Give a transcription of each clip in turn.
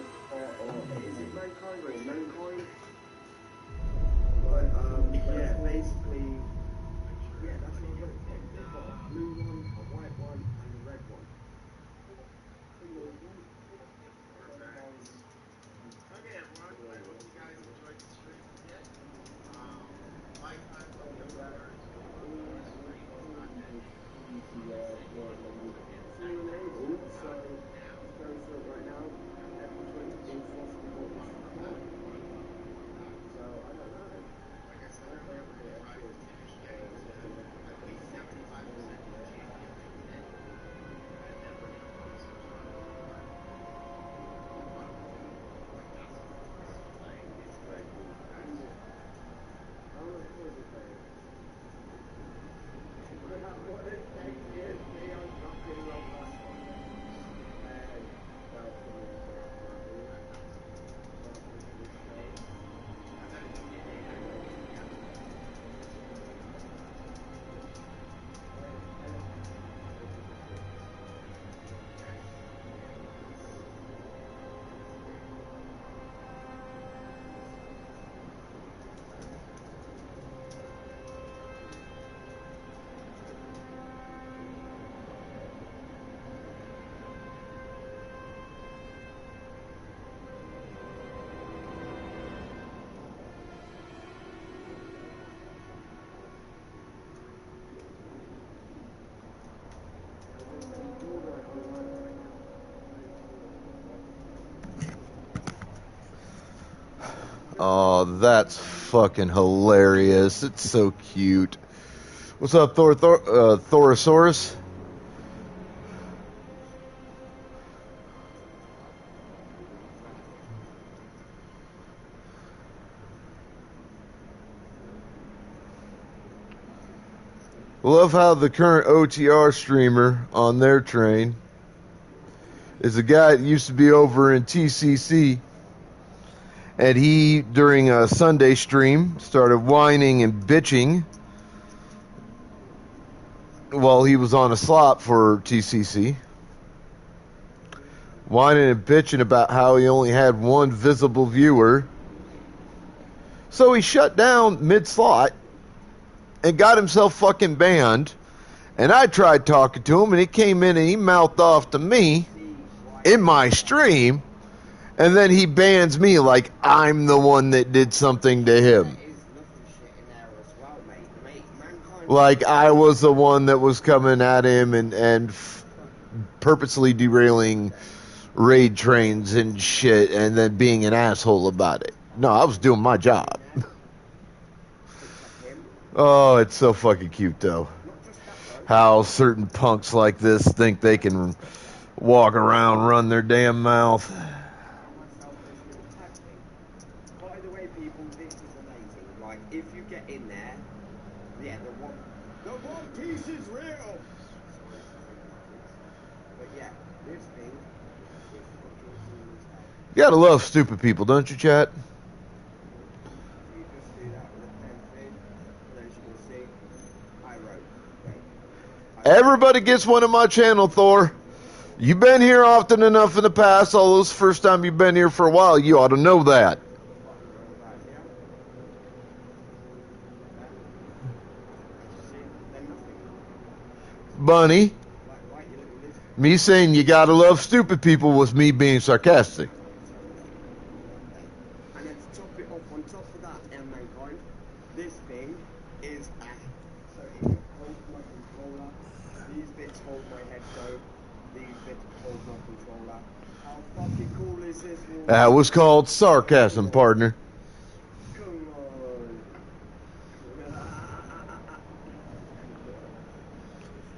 Is it mankind or mankind? But yeah, basically, yeah, that's what I'm going to take. They've got a blue one, a white one, and a red one. Okay, everyone. I hope you guys enjoyed the stream again. Like, comment, let me know what you learned. Stream is not ending. Right now, everything is possible. So I don't know. Like I said earlier, we're going to try to finish getting to at least 75% of the GPMA today. And then we're going to focus on trying to get like that's the focus. Like, it's good. Oh, that's fucking hilarious. It's so cute. What's up, Thorosaurus? Love how the current OTR streamer on their train is a guy that used to be over in TCC. And he, during a Sunday stream, started whining and bitching while he was on a slot for TCC. Whining and bitching about how he only had one visible viewer. So he shut down mid-slot and got himself fucking banned. And I tried talking to him, and he came in and he mouthed off to me in my stream. And then he bans me like I'm the one that did something to him. Like I was the one that was coming at him and purposely derailing raid trains and shit and then being an asshole about it. No, I was doing my job. Oh, it's so fucking cute though. How certain punks like this think they can walk around, run their damn mouth. If you get in there, yeah, the one piece is real. But yeah, this thing is You gotta love stupid people, don't you, chat? you just do that with the pen thing, and as you can see, I wrote. Everybody gets one on my channel, Thor. You've been here often enough in the past, although it's the first time you've been here for a while. You ought to know that. Bunny, me saying you gotta love stupid people was me being sarcastic. And then to top it off, on top of that, mankind, this thing is so it holds my controller, these bits hold my headphone, these bits hold my controller. How fucking cool is this? That was called sarcasm, partner. Come on.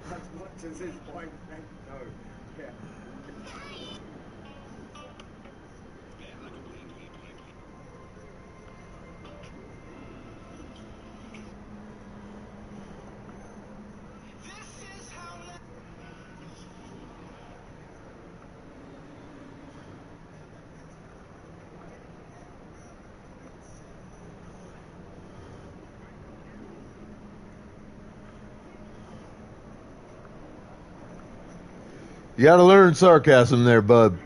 As much as this point, no. Yeah. You gotta learn sarcasm there, bud.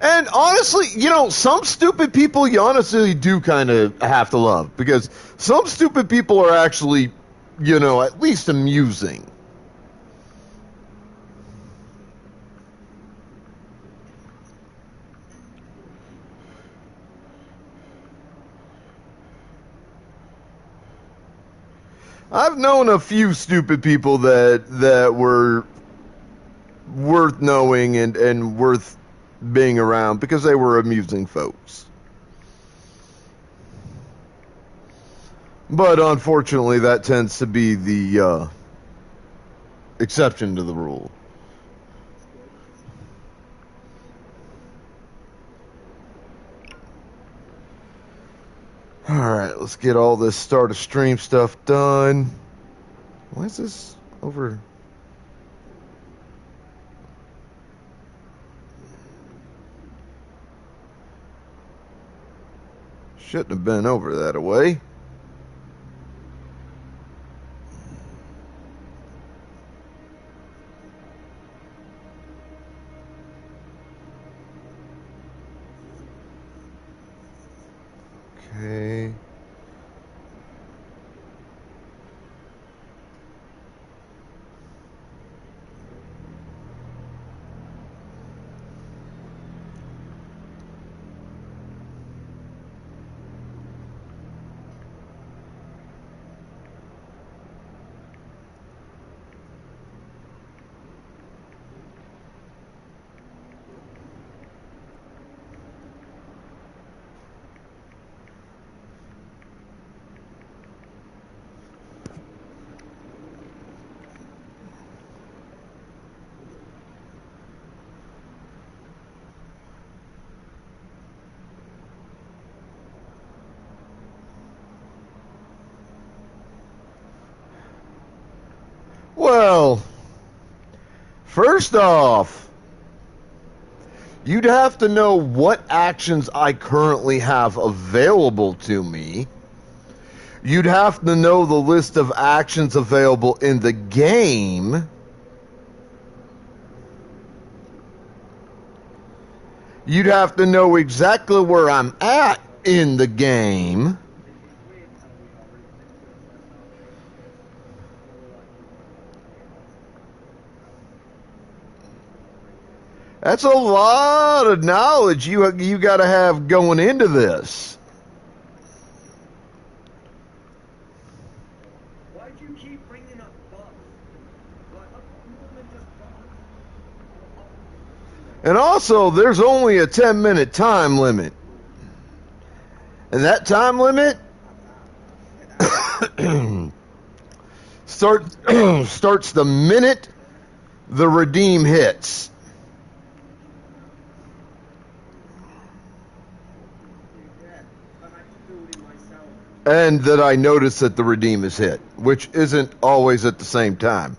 And honestly, some stupid people you honestly do kind of have to love, because some stupid people are actually, at least amusing. I've known a few stupid people that were worth knowing and worth being around because they were amusing folks. But unfortunately, that tends to be the exception to the rule. Alright, let's get all this start of stream stuff done. Why is this over? Shouldn't have been over that way. Okay. Well, first off, you'd have to know what actions I currently have available to me. You'd have to know the list of actions available in the game. You'd have to know exactly where I'm at in the game. That's a lot of knowledge you got to have going into this. Why do you keep bringing up bugs? Like, more than just bugs. And also, there's only a 10-minute time limit. And that time limit starts the minute the redeem hits. And that I notice that the redeem is hit, which isn't always at the same time.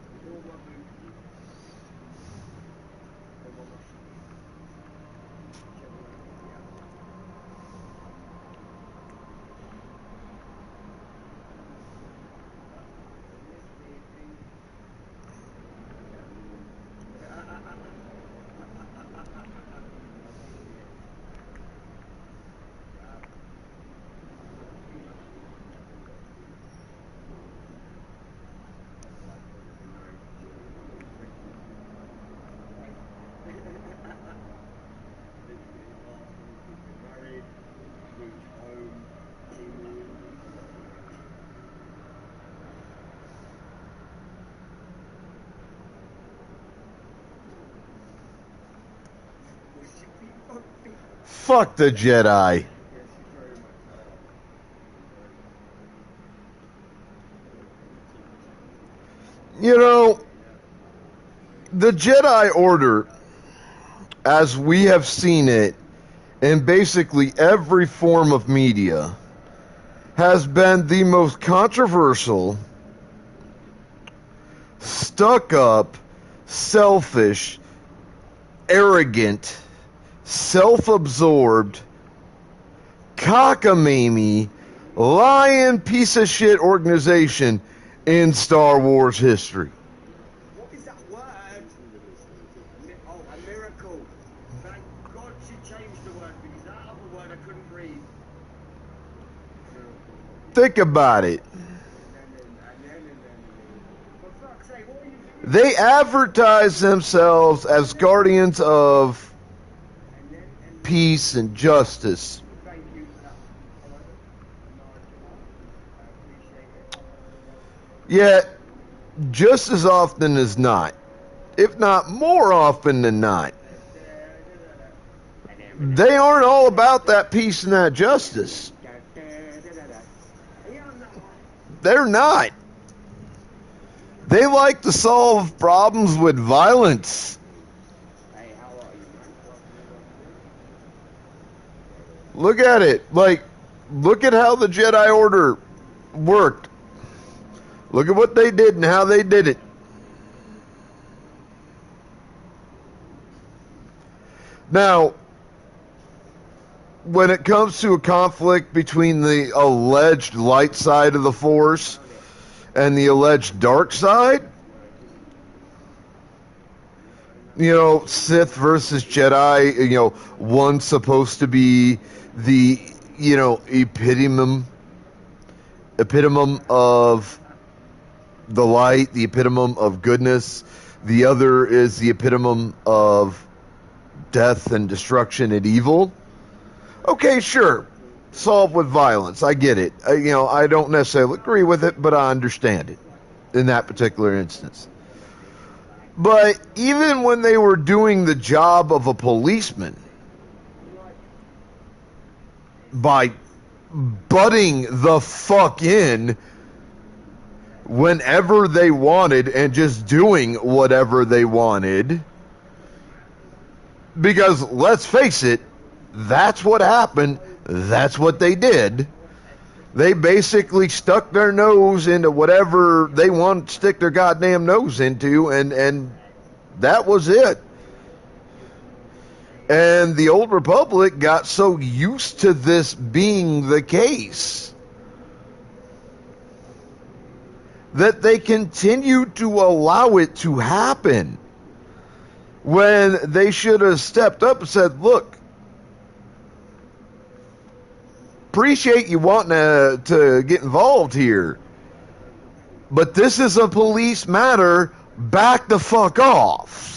Fuck the Jedi. The Jedi Order, as we have seen it in basically every form of media, has been the most controversial, stuck-up, selfish, arrogant, self-absorbed, cockamamie, lying piece of shit organization in Star Wars history. What is that word? Oh, a miracle. Thank God she changed the word because that other word I couldn't read. Think about it. For fuck's sake, what are you doing? They advertise themselves as guardians of peace and justice. Thank you for that. I appreciate it. Yet, just as often as not, if not more often than not, they aren't all about that peace and that justice. They're not. They like to solve problems with violence. Hey, how are you, man? Look at it. Like, look at how the Jedi Order worked. Look at what they did and how they did it. Now, when it comes to a conflict between the alleged light side of the Force and the alleged dark side, you know, Sith versus Jedi, you know, one's supposed to be the, you know, epitome of the light, the epitome of goodness. The other is the epitome of death and destruction and evil. Okay, sure. Solve with violence. I get it. You know, I don't necessarily agree with it, but I understand it in that particular instance. But even when they were doing the job of a policeman by butting the fuck in whenever they wanted and just doing whatever they wanted, because let's face it, that's what happened. That's what they did. They basically stuck their nose into whatever they wanted to stick their goddamn nose into, and that was it. And the Old Republic got so used to this being the case that they continued to allow it to happen, when they should have stepped up and said, look, appreciate you wanting to get involved here, but this is a police matter. Back the fuck off.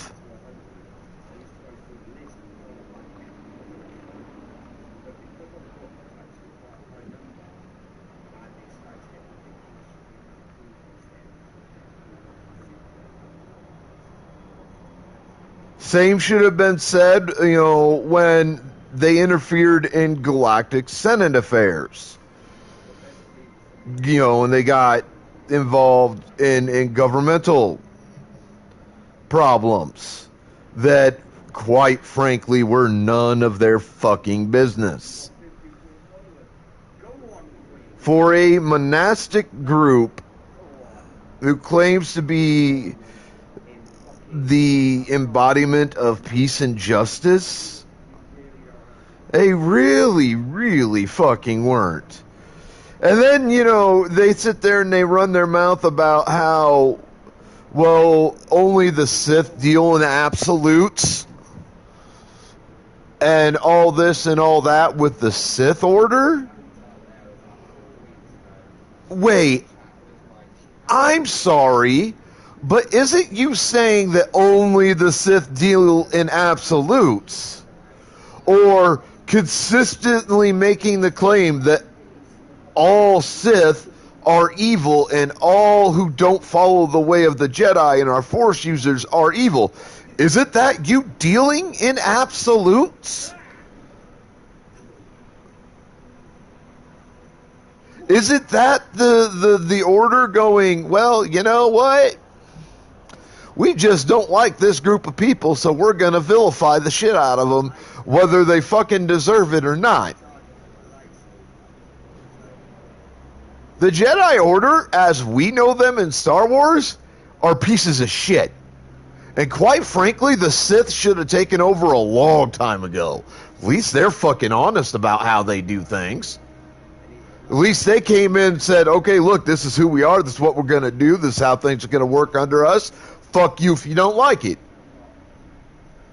Same should have been said, you know, when they interfered in galactic Senate affairs. You know, when they got involved in governmental problems that, quite frankly, were none of their fucking business. For a monastic group who claims to be the embodiment of peace and justice, they really, really fucking weren't. And then, you know, they sit there and they run their mouth about how, well, only the Sith deal in absolutes and all this and all that with the Sith Order. Wait, I'm sorry, but isn't you saying that only the Sith deal in absolutes? Or consistently making the claim that all Sith are evil and all who don't follow the way of the Jedi and are Force users are evil? Isn't that you dealing in absolutes? Isn't that the order going, well, you know what? We just don't like this group of people, so we're going to vilify the shit out of them, whether they fucking deserve it or not. The Jedi Order, as we know them in Star Wars, are pieces of shit. And quite frankly, the Sith should have taken over a long time ago. At least they're fucking honest about how they do things. At least they came in and said, okay, look, this is who we are. This is what we're going to do. This is how things are going to work under us. Fuck you if you don't like it.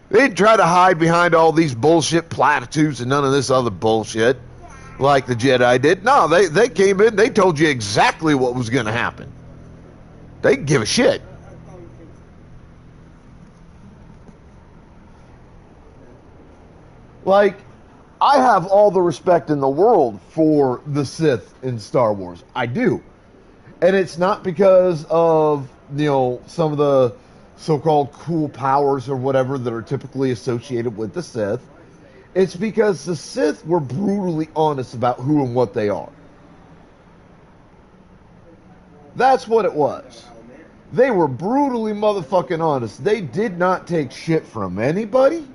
They didn't try to hide behind all these bullshit platitudes and none of this other bullshit like the Jedi did. No, they came in, they told you exactly what was going to happen. They didn't give a shit. Like, I have all the respect in the world for the Sith in Star Wars. I do. And it's not because of, some of the so-called cool powers or whatever that are typically associated with the Sith. It's because the Sith were brutally honest about who and what they are. That's what it was. They were brutally motherfucking honest. They did not take shit from anybody.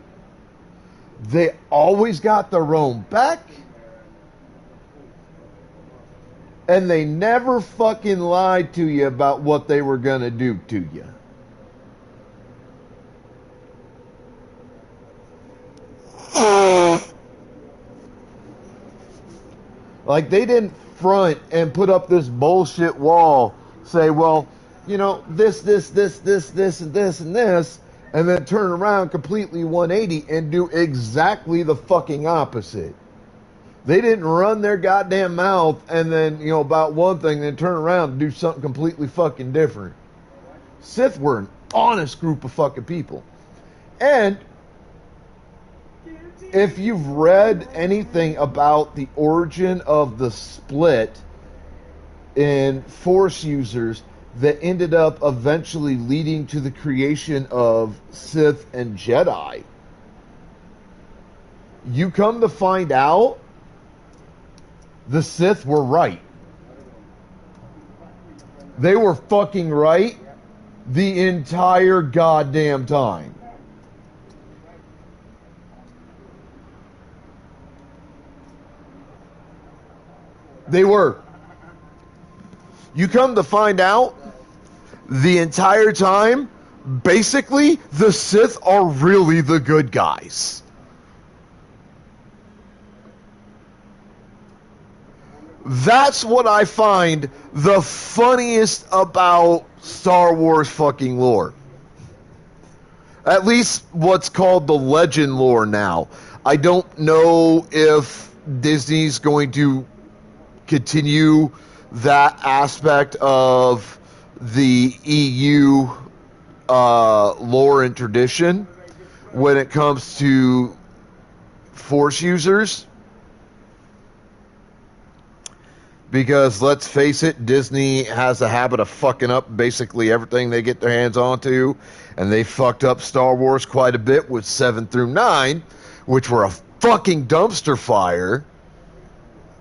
They always got their own back. And they never fucking lied to you about what they were going to do to you. Like, they didn't front and put up this bullshit wall, say, well, this, and this, and then turn around completely 180 and do exactly the fucking opposite. They didn't run their goddamn mouth and then, about one thing, then turn around and do something completely fucking different. Sith were an honest group of fucking people. And if you've read anything about the origin of the split in Force users that ended up eventually leading to the creation of Sith and Jedi, you come to find out the Sith were right. They were fucking right the entire goddamn time. They were. You come to find out the entire time, basically, the Sith are really the good guys. That's what I find the funniest about Star Wars fucking lore. At least what's called the legend lore now. I don't know if Disney's going to continue that aspect of the EU lore and tradition when it comes to Force users. Because, let's face it, Disney has a habit of fucking up basically everything they get their hands onto. And they fucked up Star Wars quite a bit with 7 through 9, which were a fucking dumpster fire.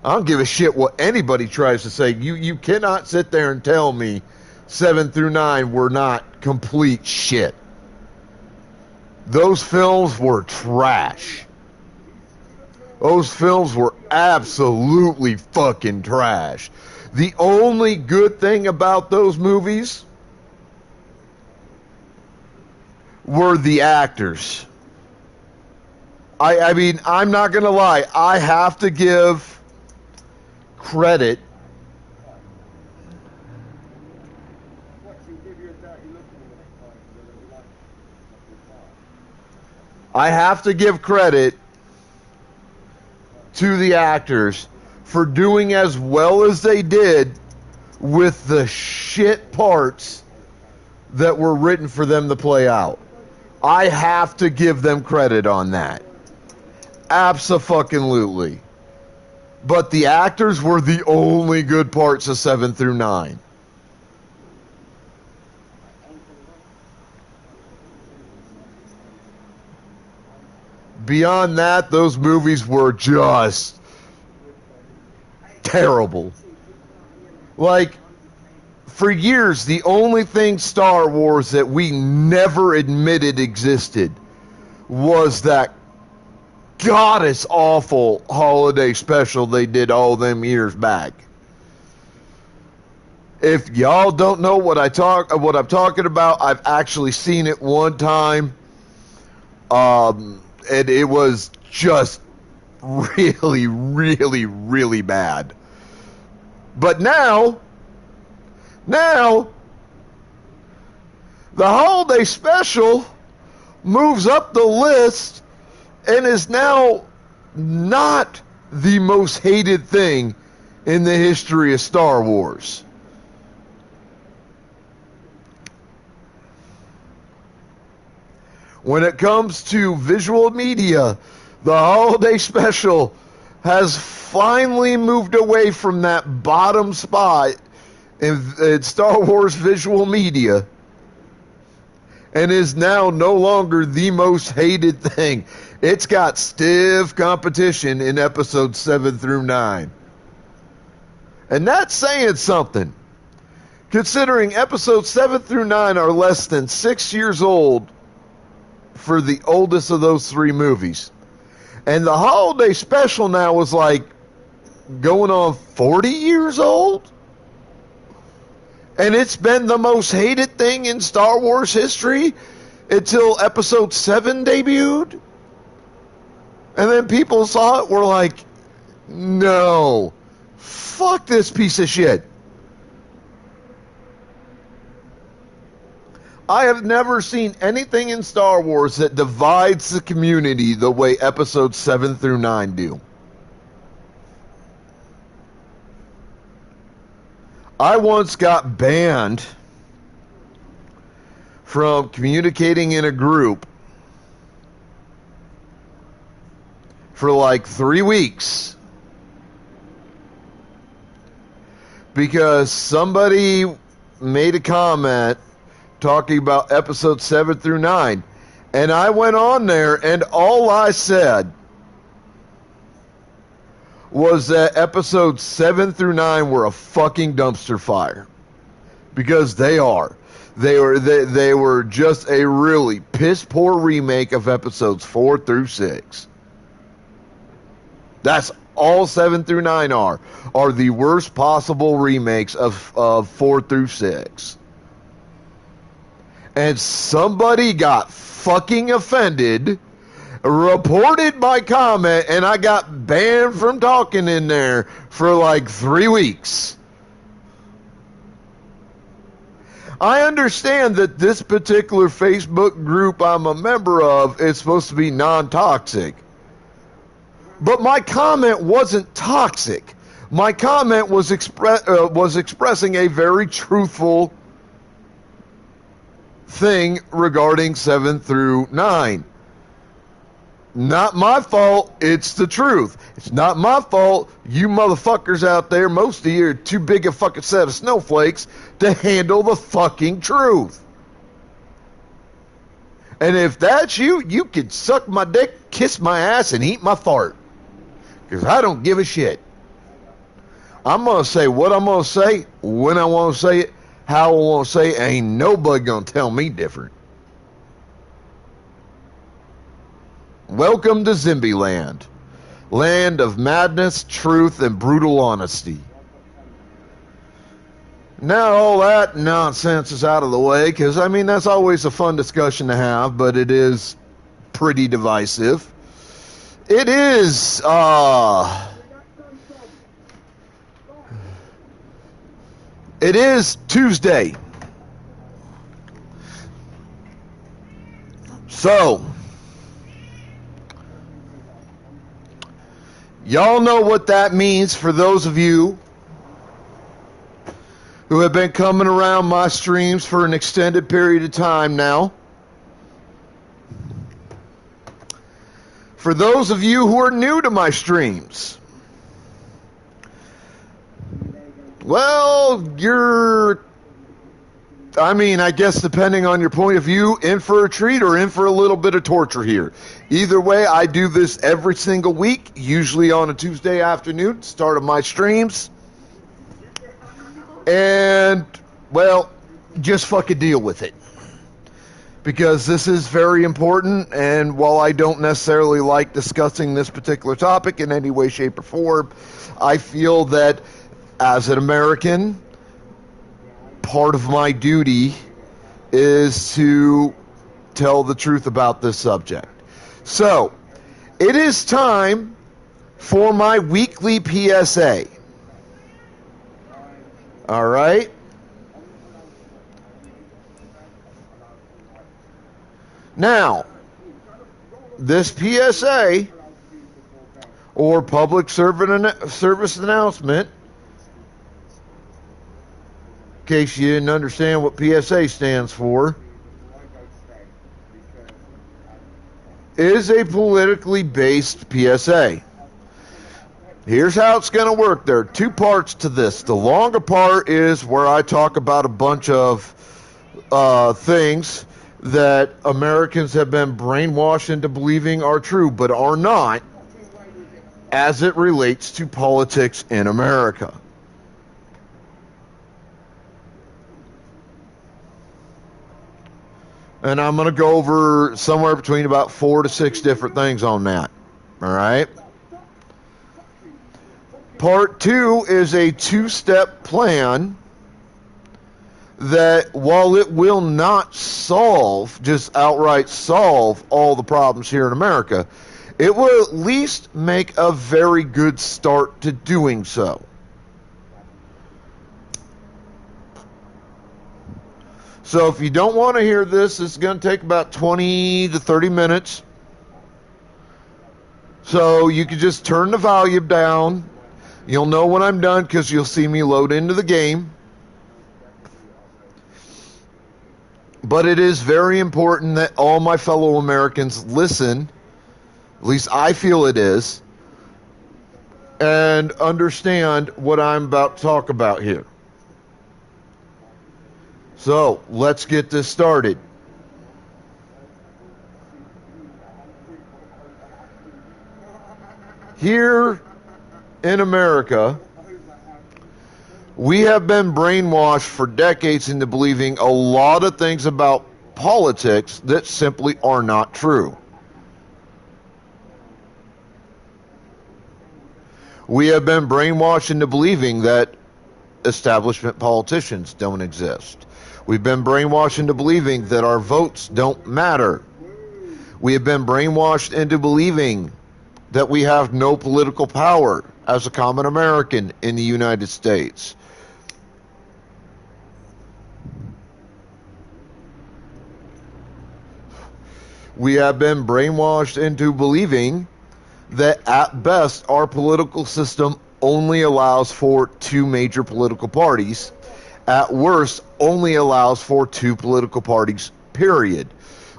I don't give a shit what anybody tries to say. You cannot sit there and tell me 7 through 9 were not complete shit. Those films were trash. Those films were absolutely fucking trash. The only good thing about those movies were the actors. I mean, I'm not going to lie. I have to give credit to the actors for doing as well as they did with the shit parts that were written for them to play out. I have to give them credit on that. Abso-fucking-lutely. But the actors were the only good parts of 7 through 9. Beyond that, those movies were just terrible. Like, for years, the only thing Star Wars that we never admitted existed was that goddess awful holiday special they did all them years back. If y'all don't know what I'm talking about, I've actually seen it one time. And it was just really, really, really bad. But now, the holiday special moves up the list and is now not the most hated thing in the history of Star Wars. When it comes to visual media, the holiday special has finally moved away from that bottom spot in Star Wars visual media and is now no longer the most hated thing. It's got stiff competition in episodes 7 through 9. And that's saying something, considering episodes 7 through 9 are less than 6 years old for the oldest of those three movies. And the holiday special now is like going on 40 years old. And it's been the most hated thing in Star Wars history until episode 7 debuted. And then people saw it, were like, no, fuck this piece of shit. I have never seen anything in Star Wars that divides the community the way episodes 7 through 9 do. I once got banned from communicating in a group for like 3 weeks because somebody made a comment talking about episodes 7 through 9. And I went on there and all I said was that episodes 7 through 9 were a fucking dumpster fire. Because they are. They were just a really piss poor remake of episodes 4 through 6. That's all 7 through 9 are the worst possible remakes of 4 through 6. And somebody got fucking offended, reported my comment, and I got banned from talking in there for like 3 weeks. I understand that this particular Facebook group I'm a member of is supposed to be non-toxic. But my comment wasn't toxic. My comment was expressing a very truthful thing regarding 7 through 9. Not my fault, it's the truth. It's not my fault you motherfuckers out there, most of you are too big a fucking set of snowflakes to handle the fucking truth. And if that's you, you can suck my dick, kiss my ass, and eat my fart. Because I don't give a shit. I'm going to say what I'm going to say, when I want to say it, how I want to say it. Ain't nobody going to tell me different. Welcome to Zimby Land. Land of madness, truth, and brutal honesty. Now all that nonsense is out of the way, because, I mean, that's always a fun discussion to have, but it is pretty divisive. It is, it is Tuesday. So, y'all know what that means for those of you who have been coming around my streams for an extended period of time now. For those of you who are new to my streams, well, I guess depending on your point of view, in for a treat or in for a little bit of torture here. Either way, I do this every single week, usually on a Tuesday afternoon, start of my streams. And, well, just fucking deal with it. Because this is very important, and while I don't necessarily like discussing this particular topic in any way, shape, or form, I feel that as an American, part of my duty is to tell the truth about this subject. So, it is time for my weekly PSA. All right? Now, this PSA or public service announcement, in case you didn't understand what PSA stands for, is a politically based PSA. Here's how it's going to work. There are two parts to this. The longer part is where I talk about a bunch of things that Americans have been brainwashed into believing are true, but are not, as it relates to politics in America. And I'm going to go over somewhere between about 4 to 6 different things on that. All right? Part 2 is a 2-step plan that, while it will not just outright solve all the problems here in America, it will at least make a very good start to doing so. So if you don't want to hear this, it's going to take about 20 to 30 minutes. So you can just turn the volume down. You'll know when I'm done because you'll see me load into the game. But it is very important that all my fellow Americans listen, at least I feel it is, and understand what I'm about to talk about here. So, let's get this started. Here in America, we have been brainwashed for decades into believing a lot of things about politics that simply are not true. We have been brainwashed into believing that establishment politicians don't exist. We've been brainwashed into believing that our votes don't matter. We have been brainwashed into believing that we have no political power as a common American in the United States. We have been brainwashed into believing that at best our political system only allows for 2 major political parties. At worst, only allows for 2 political parties, period.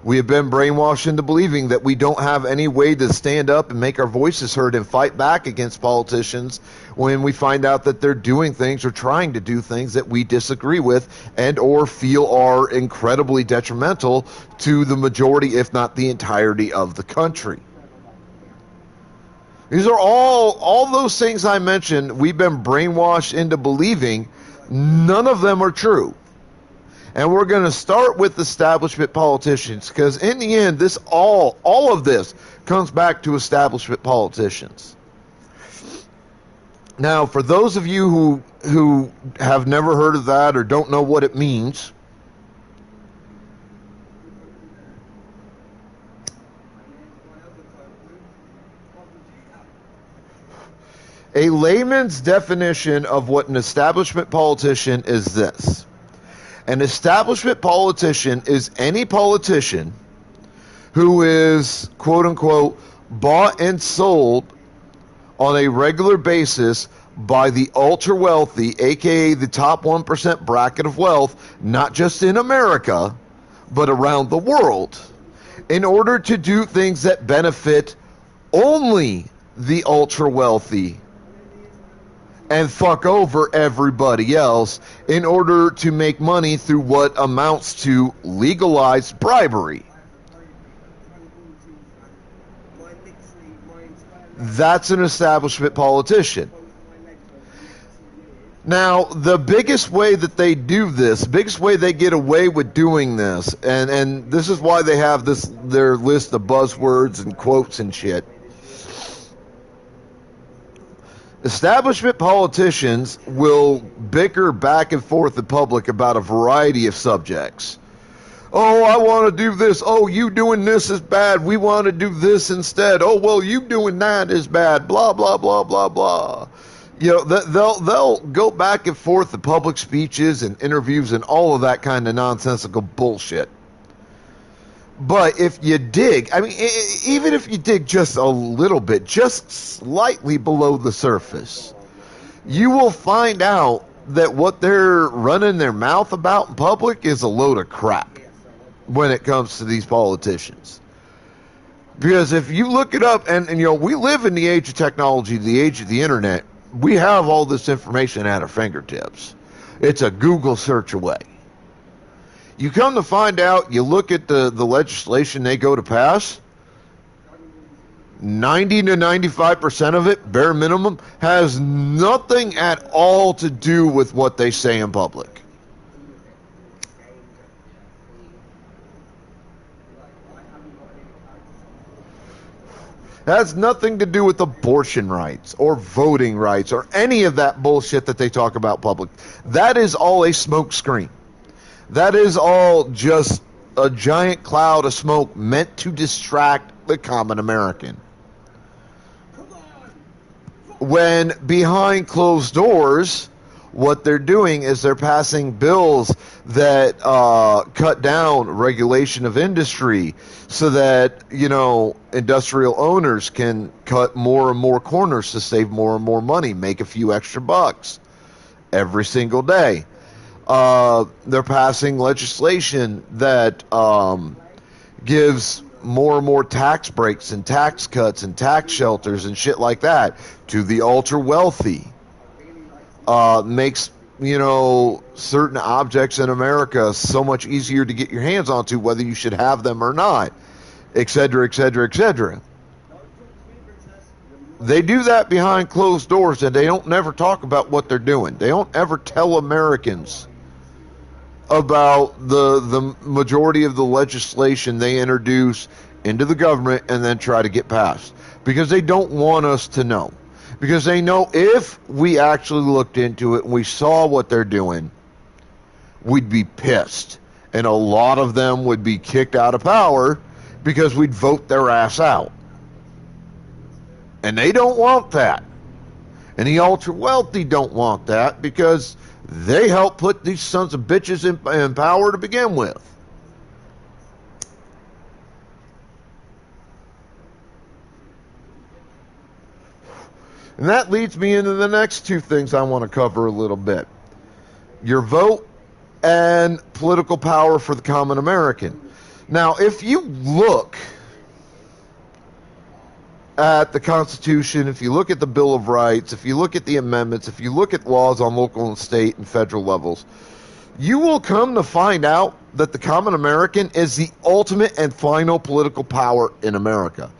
We have been brainwashed into believing that we don't have any way to stand up and make our voices heard and fight back against politicians when we find out that they're doing things or trying to do things that we disagree with and or feel are incredibly detrimental to the majority, if not the entirety of the country. These are all those things I mentioned, we've been brainwashed into believing. None of them are true. And we're going to start with establishment politicians because in the end, all of this comes back to establishment politicians. Now, for those of you who have never heard of that or don't know what it means, a layman's definition of what an establishment politician is this. An establishment politician is any politician who is, quote unquote, bought and sold on a regular basis by the ultra wealthy, aka the top 1% bracket of wealth, not just in America, but around the world, in order to do things that benefit only the ultra wealthy and fuck over everybody else in order to make money through what amounts to legalized bribery. That's an establishment politician. Now, the biggest way that they do this, biggest way they get away with doing this, and this is why they have their list of buzzwords and quotes and shit. Establishment politicians will bicker back and forth in public about a variety of subjects. Oh, I want to do this. Oh, you doing this is bad. We want to do this instead. Oh, well, you doing that is bad. Blah, blah, blah, blah, blah. You know, they'll go back and forth in public speeches and interviews and all of that kind of nonsensical bullshit. But if you dig, I mean, even if you dig just a little bit, just slightly below the surface, you will find out that what they're running their mouth about in public is a load of crap when it comes to these politicians. Because if you look it up, and you know, we live in the age of technology, the age of the internet, we have all this information at our fingertips. It's a Google search away. You come to find out, you look at the legislation they go to pass, 90 to 95% of it, bare minimum, has nothing at all to do with what they say in public. Has nothing to do with abortion rights or voting rights or any of that bullshit that they talk about public. That is all a smokescreen. That is all just a giant cloud of smoke meant to distract the common American. When behind closed doors, what they're doing is they're passing bills that cut down regulation of industry so that, you know, industrial owners can cut more and more corners to save more and more money, make a few extra bucks every single day. They're passing legislation that gives more and more tax breaks and tax cuts and tax shelters and shit like that to the ultra wealthy. Makes, you know, certain objects in America so much easier to get your hands onto, whether you should have them or not, etc., etc., etc. They do that behind closed doors, and they don't never talk about what they're doing. They don't ever tell Americans about the majority of the legislation they introduce into the government and then try to get passed, because they don't want us to know. Because they know if we actually looked into it and we saw what they're doing, we'd be pissed. And a lot of them would be kicked out of power because we'd vote their ass out. And they don't want that. And the ultra wealthy don't want that because they help put these sons of bitches in power to begin with. And that leads me into the next two things I want to cover a little bit. Your vote and political power for the common American. Now, if you look at the Constitution, if you look at the Bill of Rights, if you look at the amendments, if you look at laws on local and state and federal levels, you will come to find out that the common American is the ultimate and final political power in America.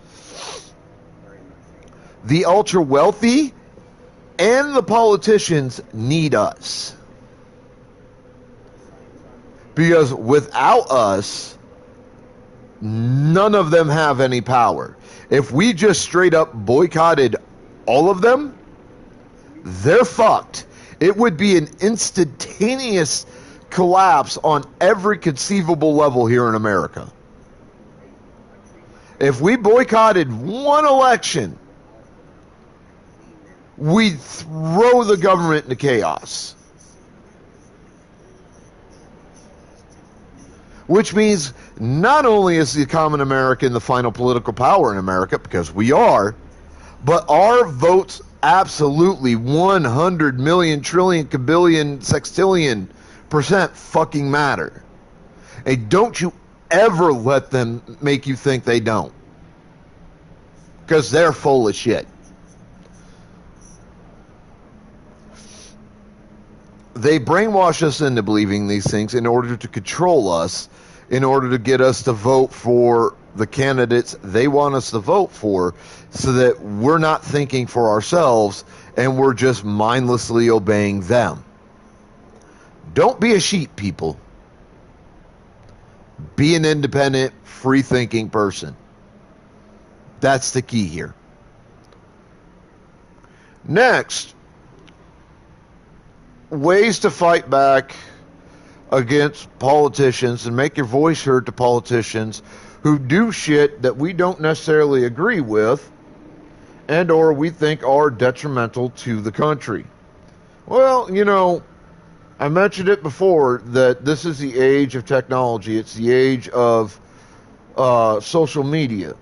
The ultra wealthy and the politicians need us. Because without us, none of them have any power. If we just straight up boycotted all of them, they're fucked. It would be an instantaneous collapse on every conceivable level here in America. If we boycotted one election, we'd throw the government into chaos. Which means not only is the common American the final political power in America, because we are, but our votes absolutely 100 million, trillion, kabillion, sextillion % fucking matter. And don't you ever let them make you think they don't. Because they're full of shit. They brainwash us into believing these things in order to control us, in order to get us to vote for the candidates they want us to vote for, so that we're not thinking for ourselves and we're just mindlessly obeying them. Don't be a sheep, people. Be an independent, free-thinking person. That's the key here. Next, ways to fight back against politicians and make your voice heard to politicians who do shit that we don't necessarily agree with and or we think are detrimental to the country. Well, you know, I mentioned it before that this is the age of technology. It's the age of social media.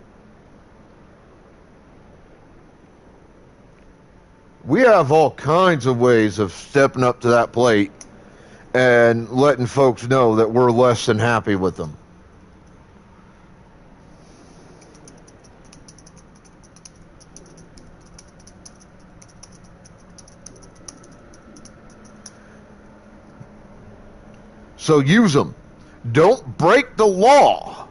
We have all kinds of ways of stepping up to that plate and letting folks know that we're less than happy with them. So use them. Don't break the law.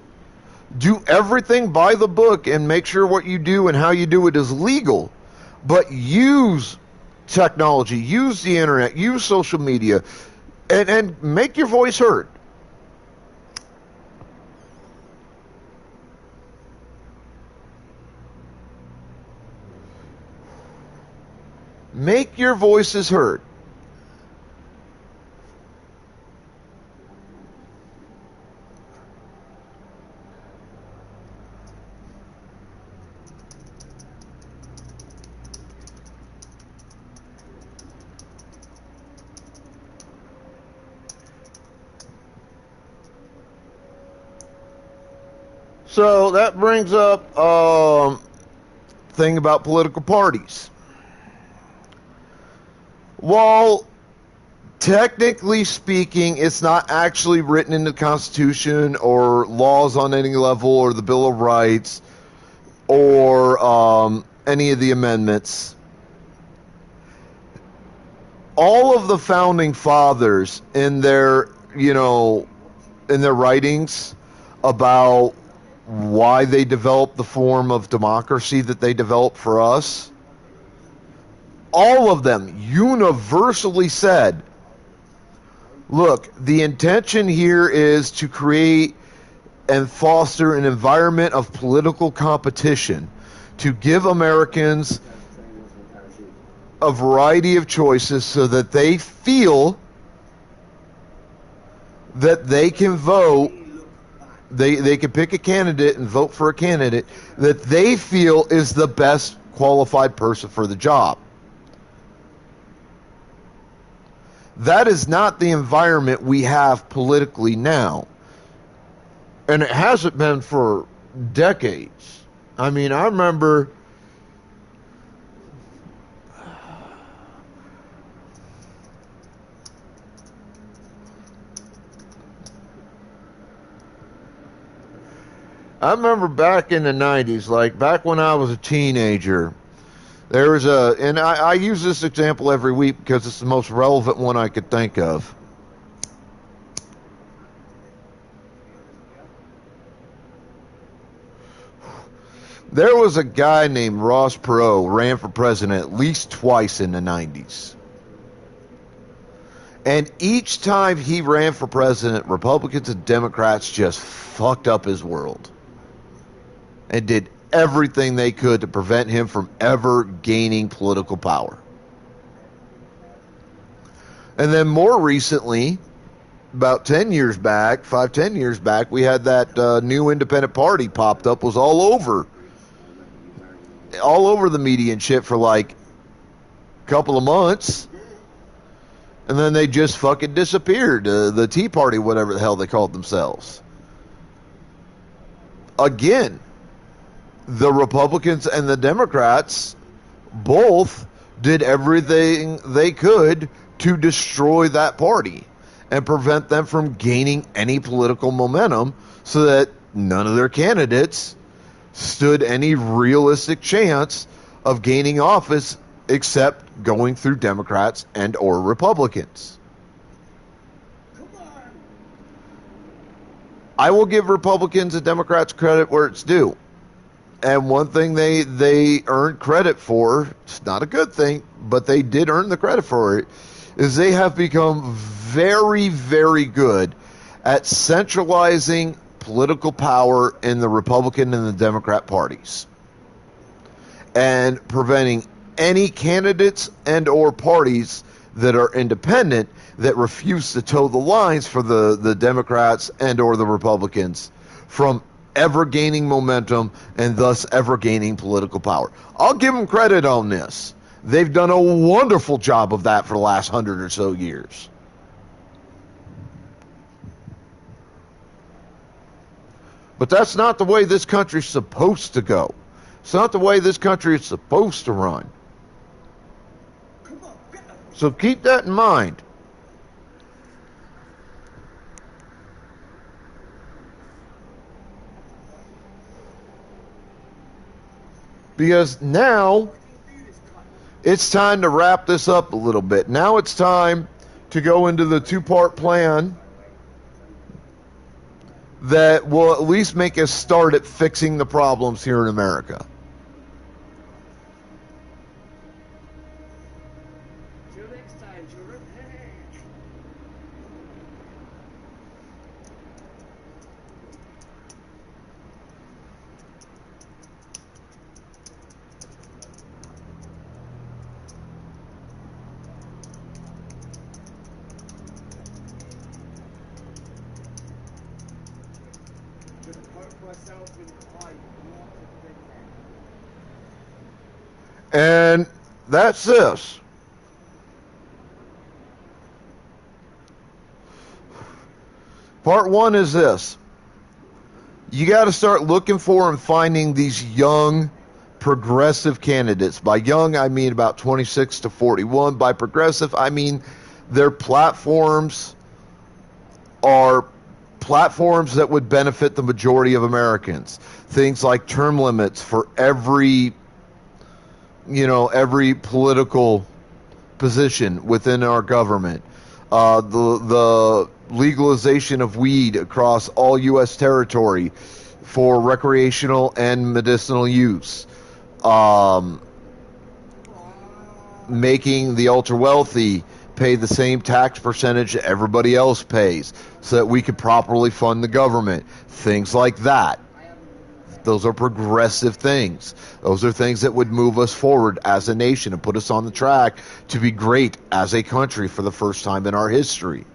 Do everything by the book and make sure what you do and how you do it is legal. But use technology, use the internet, use social media, and make your voice heard. Make your voices heard. So that brings up thing about political parties. While technically speaking, it's not actually written in the Constitution or laws on any level or the Bill of Rights or any of the amendments. All of the founding fathers in their, in their writings about why they developed the form of democracy that they developed for us, all of them universally said, look, the intention here is to create and foster an environment of political competition to give Americans a variety of choices so that they feel that they can vote. They can pick a candidate and vote for a candidate that they feel is the best qualified person for the job. That is not the environment we have politically now. And it hasn't been for decades. I mean, I remember back in the 90s, like back when I was a teenager, there was and I use this example every week because it's the most relevant one I could think of. There was a guy named Ross Perot, ran for president at least twice in the 90s. And each time he ran for president, Republicans and Democrats just fucked up his world and did everything they could to prevent him from ever gaining political power. And then more recently, about 10 years back, 10 years back, we had that new independent party popped up, was all over the media and shit for like a couple of months. And then they just fucking disappeared. The Tea Party, whatever the hell they called themselves. Again, the Republicans and the Democrats both did everything they could to destroy that party and prevent them from gaining any political momentum so that none of their candidates stood any realistic chance of gaining office except going through Democrats and or Republicans. I will give Republicans and Democrats credit where it's due. And one thing they earned credit for, it's not a good thing, but they did earn the credit for it, is they have become very, very good at centralizing political power in the Republican and the Democrat parties and preventing any candidates and or parties that are independent that refuse to toe the lines for the Democrats and or the Republicans from ever gaining momentum and thus ever gaining political power. I'll give them credit on this. They've done a wonderful job of that for the last 100 or so years. But that's not the way this country's supposed to go. It's not the way this country is supposed to run. Come on, get up. So keep that in mind. Because now it's time to wrap this up a little bit. Now it's time to go into the two-part plan that will at least make us start at fixing the problems here in America. Till next time, children. Just poke myself in the eye. And that's this. Part one is this. You got to start looking for and finding these young progressive candidates. By young, I mean about 26 to 41. By progressive, I mean their platforms are platforms that would benefit the majority of Americans. Things like term limits for every political position within our government. The legalization of weed across all U.S. territory for recreational and medicinal use. Making the ultra wealthy pay the same tax percentage that everybody else pays so that we could properly fund the government. Things like that. Those are progressive things. Those are things that would move us forward as a nation and put us on the track to be great as a country for the first time in our history.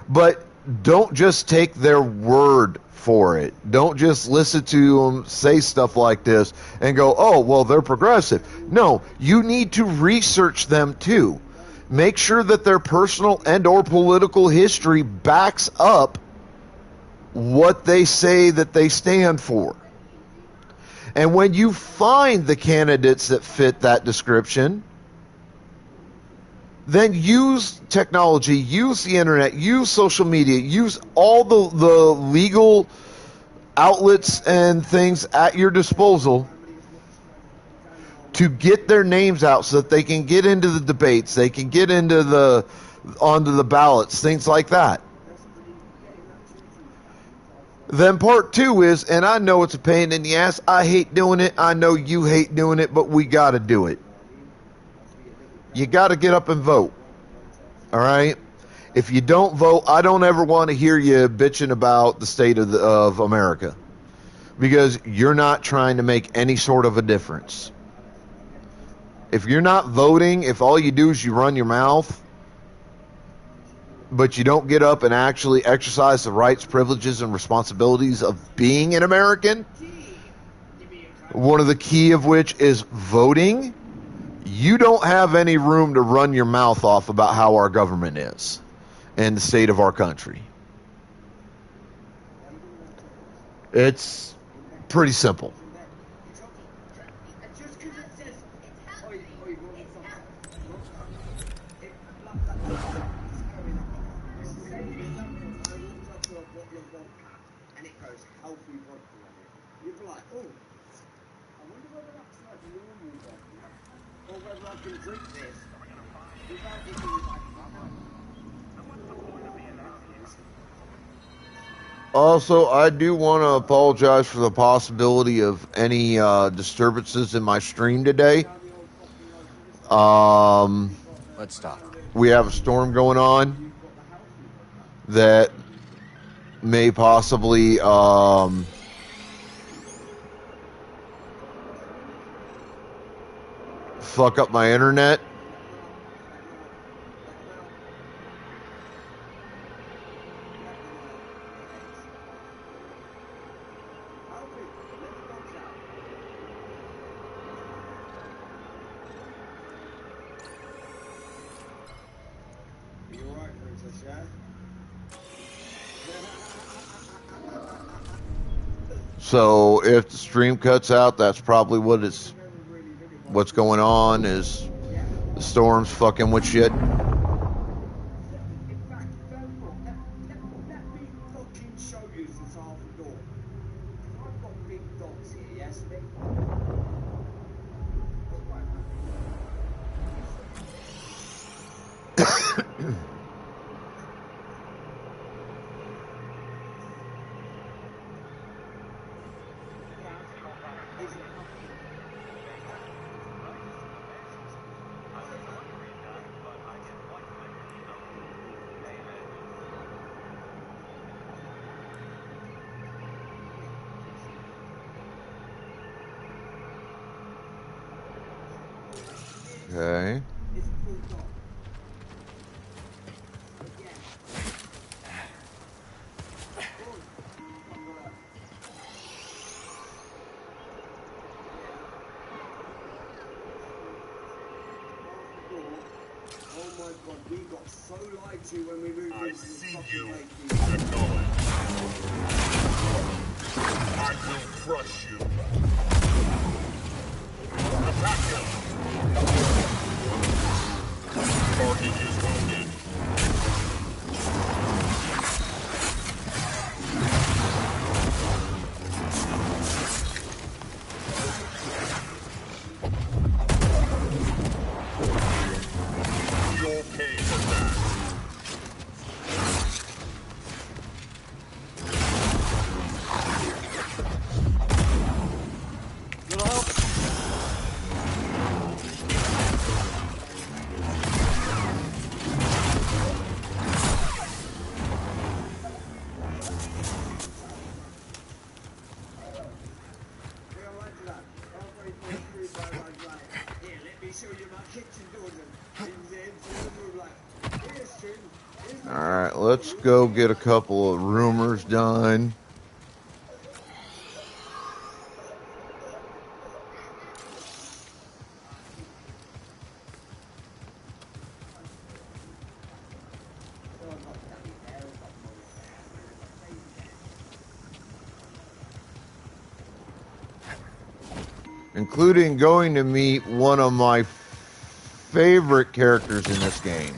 But don't just take their word for it. Don't just listen to them say stuff like this and go, oh, well, they're progressive. No, you need to research them too. Make sure that their personal and or political history backs up what they say that they stand for. And when you find the candidates that fit that description, then use technology, use the internet, use social media, use all the legal outlets and things at your disposal to get their names out so that they can get into the debates, they can get into onto the ballots, things like that. Then part two is, and I know it's a pain in the ass, I hate doing it, I know you hate doing it, but we got to do it. You got to get up and vote. All right? If you don't vote, I don't ever want to hear you bitching about the state of America, because you're not trying to make any sort of a difference. If you're not voting, if all you do is you run your mouth, but you don't get up and actually exercise the rights, privileges, and responsibilities of being an American, one of the key of which is voting, you don't have any room to run your mouth off about how our government is and the state of our country. It's pretty simple. And it goes healthy vodka on it. You'd be like, oh, I wonder whether that's like normal vodka, or whether I can drink this without looking like Also, I do want to apologize for the possibility of any disturbances in my stream today. Let's stop. We have a storm going on that may possibly fuck up my internet. So if the stream cuts out, that's probably what's going on, is the storm's fucking with shit. In fact, let me fucking show you since half the door. I've got big dogs here, yes, Nick? Okay. It's a full dog. Yeah. Oh my god, we got so lied to when we moved into this fucking place. I will crush you. Attack him! Target is wounded. You'll pay for that. Little help? Here, let me show you my kitchen doors and Alright, let's go get a couple of rumors done. Including going to meet one of my favorite characters in this game.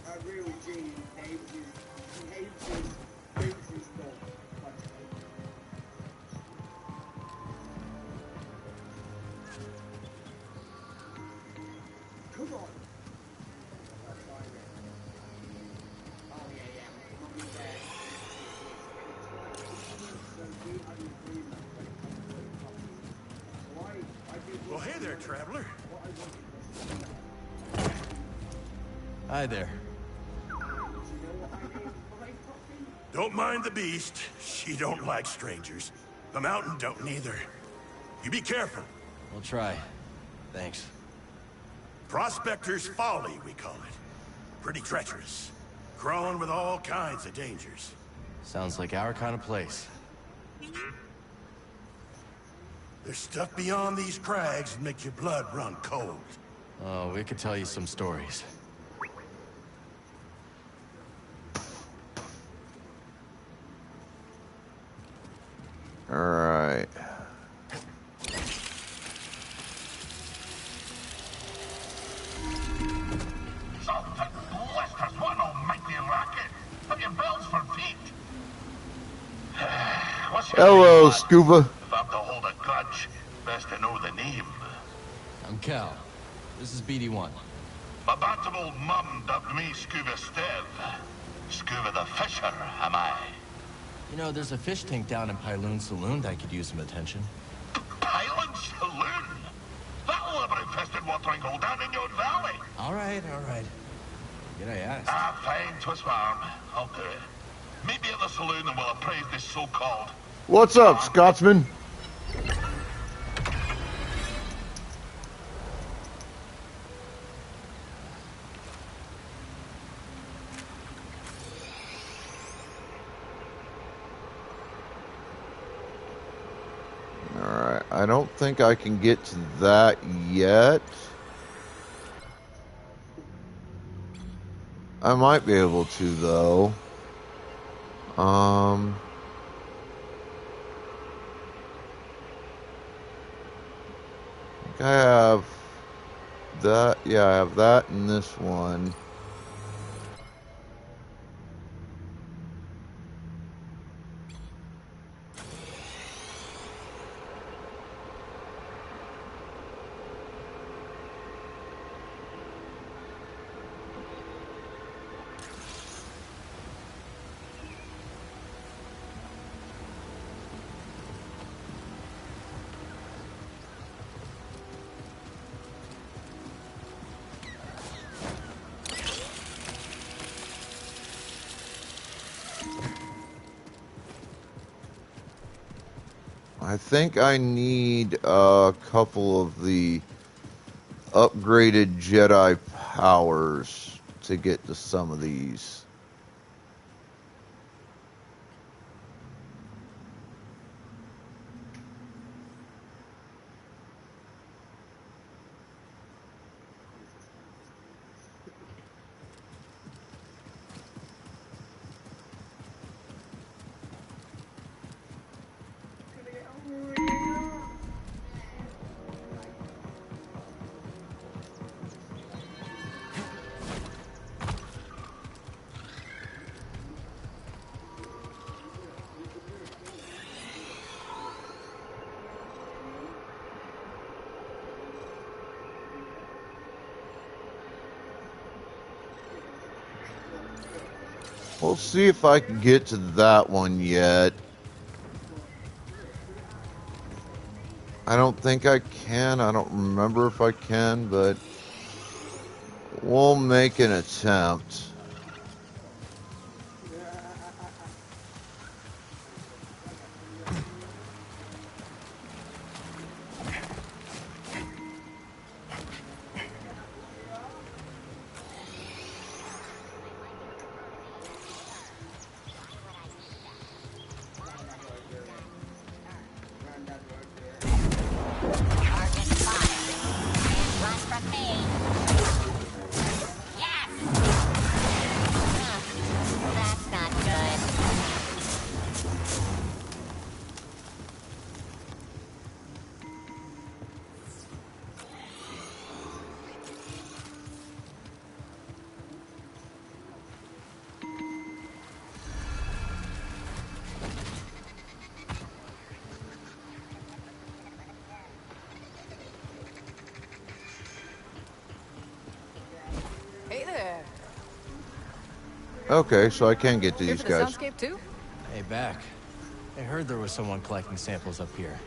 a real G names his dog. Come on. Oh yeah. Mummy's there. Well, hey there, traveler. Hi there. Don't mind the beast. She don't like strangers. The mountain don't neither. You be careful. We'll try. Thanks. Prospector's Folly, we call it. Pretty treacherous. Crawling with all kinds of dangers. Sounds like our kind of place. There's stuff beyond these crags that make your blood run cold. Oh, we could tell you some stories. All right. Something blisters, what an almighty racket! Have your bells for feet? What's your Hello, name, lad? Scuba. If I'm to hold a grudge, best to know the name. I'm Cal. This is BD1. My bantam old mum dubbed me Scuba Stev. Scuba the Fisher, am I? You know, there's a fish tank down in Pyloon Saloon that could use some attention. Pilot Saloon? That'll ever infested watering hole down in your valley. All right. Did I ask? Ah, fine, twist my arm. I'll do it. Meet me at the saloon and we'll appraise this so-called... What's up, Scotsman? I don't think I can get to that yet. I might be able to, though. I think I have that. Yeah, I have that and this one. I think I need a couple of the upgraded Jedi powers to get to some of these. We'll see if I can get to that one yet. I don't think I can. I don't remember if I can, but we'll make an attempt. Hey there. Okay, so I can get to Here these for the guys. soundscape too? Hey, back. I heard there was someone collecting samples up here.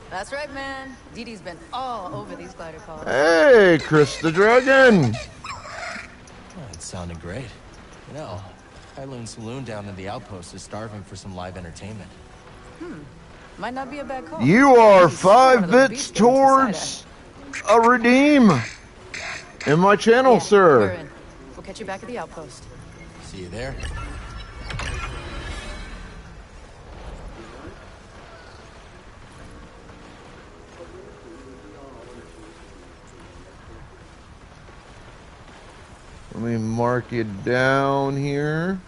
That's right, man. Dee Dee's been all over these glider calls. Hey, Chris the Dragon! Oh, it sounded great. You know, Hyloon Saloon down in the outpost is starving for some live entertainment. Might not be a bad call. You are Maybe one 5 of those bits beast games inside towards a redeem in my channel, Yeah, sir. we're in. We'll catch you back at the outpost. See you there. Let me mark it down here.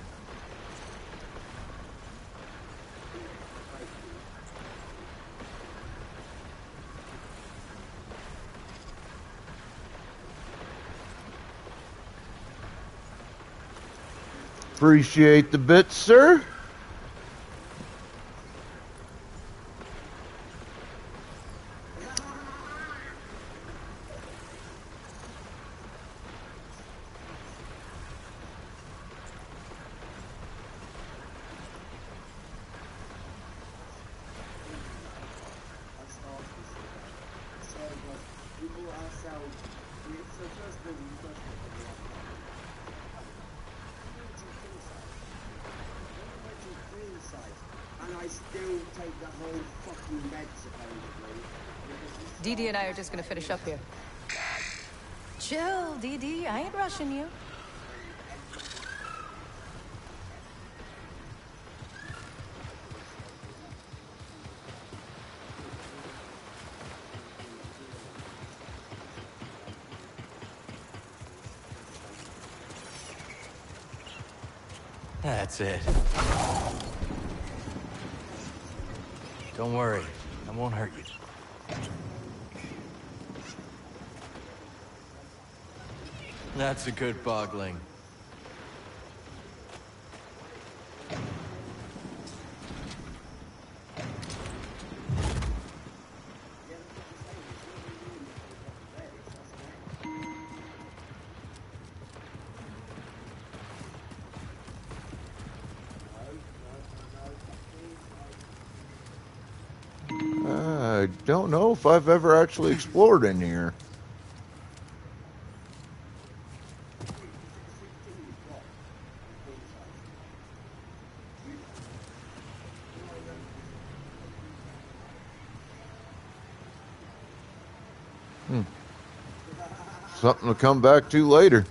Appreciate the bits, sir. Dee Dee and I are just gonna finish up here. Chill, Dee Dee. I ain't rushing you. That's it. Don't worry, I won't hurt you. That's a good bogling. I don't know if I've ever actually explored in here. Something to come back to later.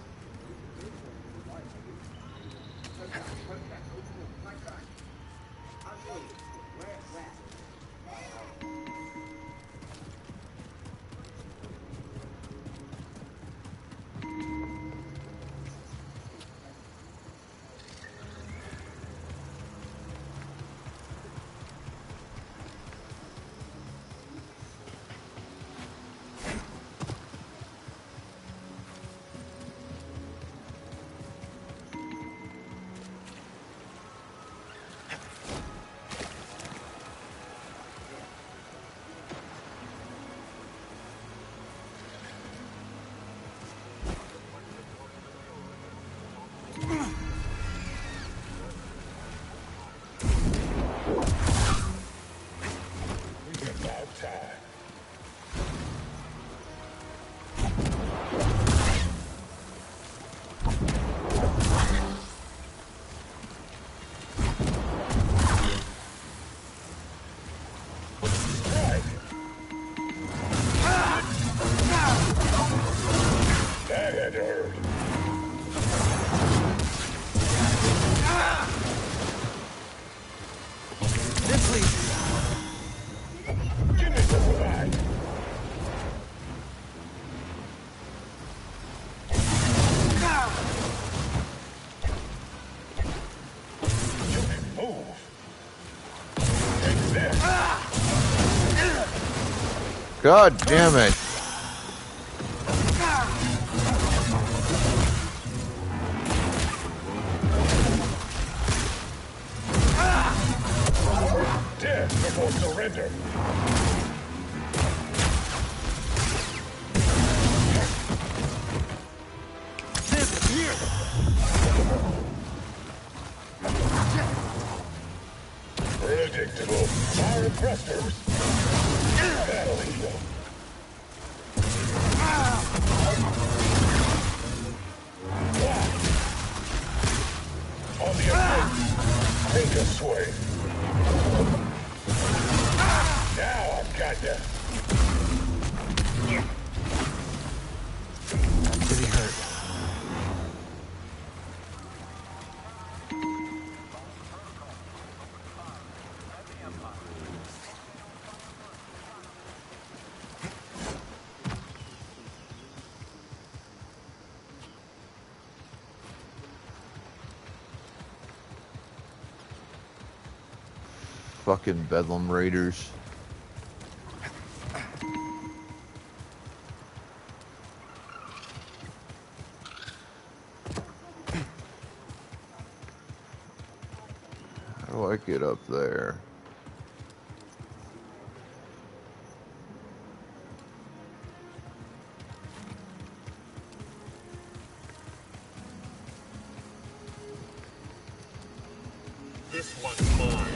God damn it. Death before surrender. Predictable. Fire thrusters. That'll eat them. On the approach. Take a swing. Now I've got you. I'm pretty hurt. Fucking Bedlam Raiders. How do I get up there? This one's mine.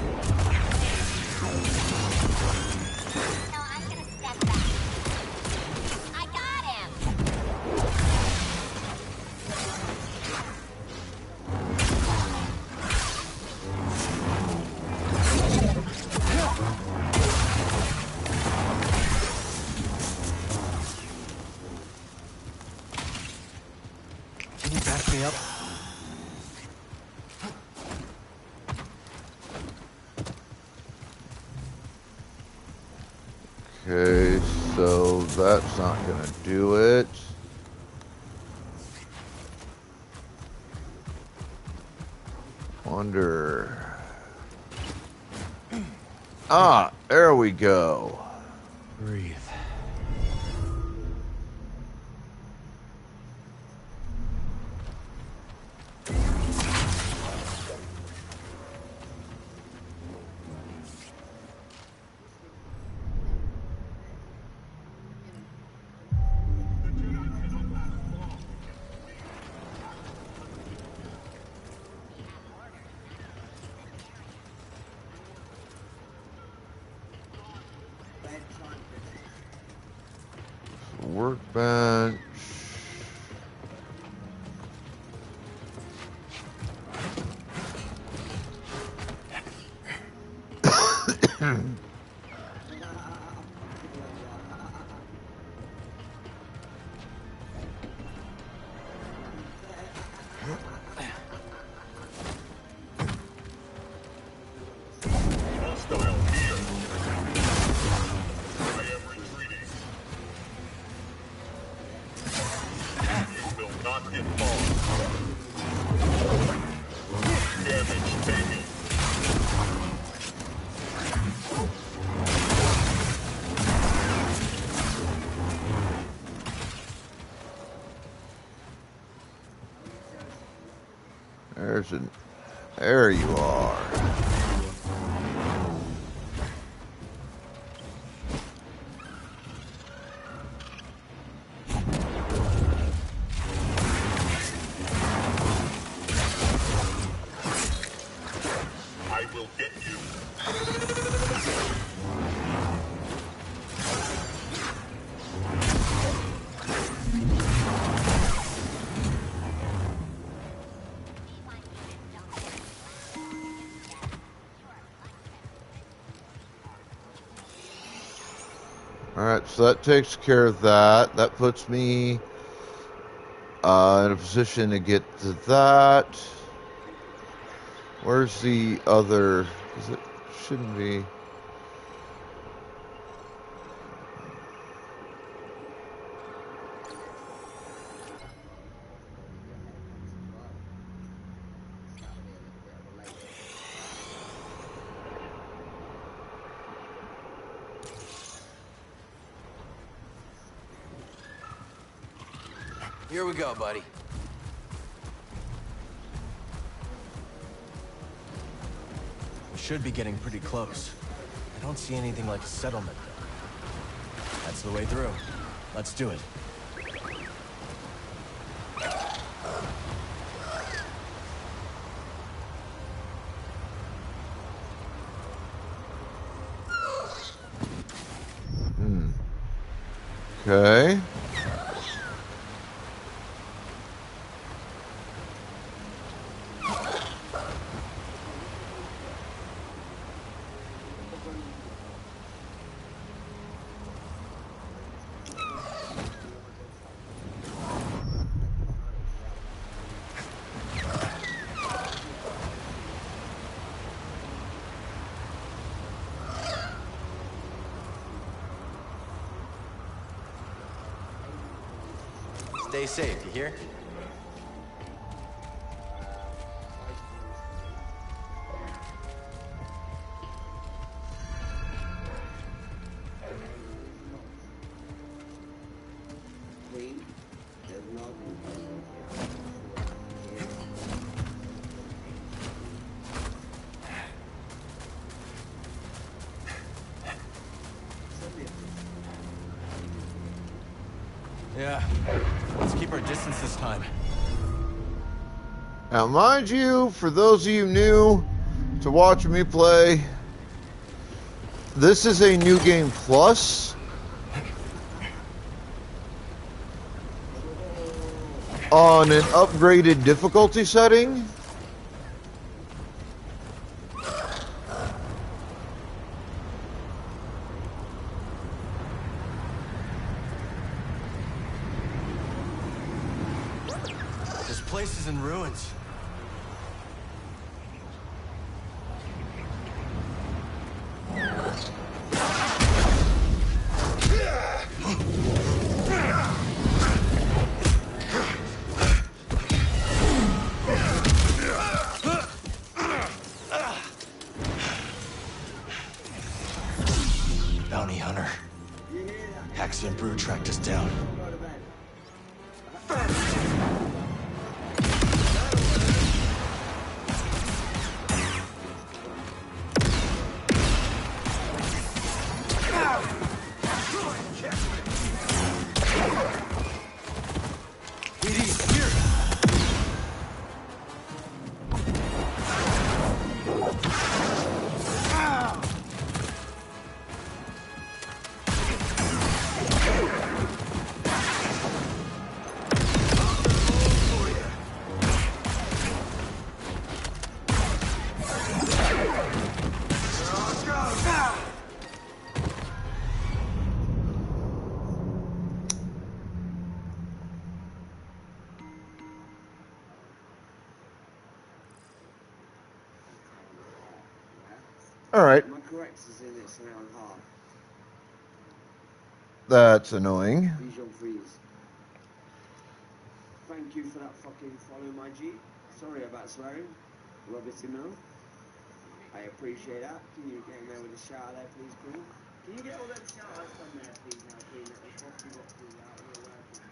No, I'm gonna step back. I got him! Can you back me up? Okay, so that's not gonna do it. wonder. Ah, there we go. Breathe. Workbench. Hostile here. I am retreating. You will not get far. Damage taken. There you are. I will get you. Alright, so that takes care of that. That puts me in a position to get to that. Where's the other? Because it shouldn't be. Here we go, buddy. We should be getting pretty close. I don't see anything like a settlement, though. That's the way through. Let's do it. Okay. Stay safe, you hear? Queen, there's nothing. Yeah. Let's keep our distance this time. Now, mind you, for those of you new to watch me play, this is a New Game Plus. On an upgraded difficulty setting. This place is in ruins. Hunter. You hear that? Haxion Brew tracked us down. Go to bed. All right. My correct is in it's an hour and a half. That's annoying. Bijan freeze. Thank you for that fucking follow, my G. Sorry about swearing. Love it to know. I appreciate that. Can you get in there with a shout there, please, Paul? Can you get all them shout outs done there, please, now, Queen? That was supposed to be what we out here working.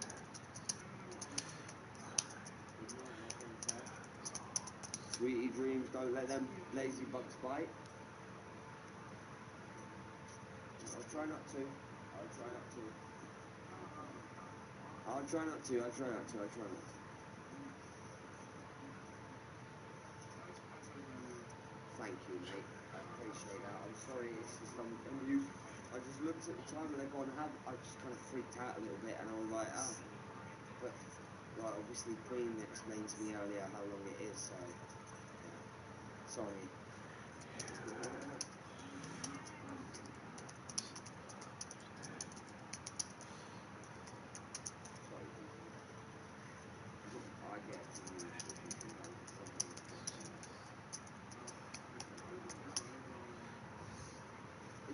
Sweetie dreams, don't let them lazy bugs bite. I'll try not to. I'll try not to. I'll try not to. I'll try not to. I'll try not to. Thank you, mate. I appreciate that. I'm sorry. It's just I'm used. I just looked at the time and they're going to have. I just kind of freaked out a little bit, and I was like, ah. But like, obviously, Queen explained to me earlier how long it is. So, yeah. Sorry. I get to use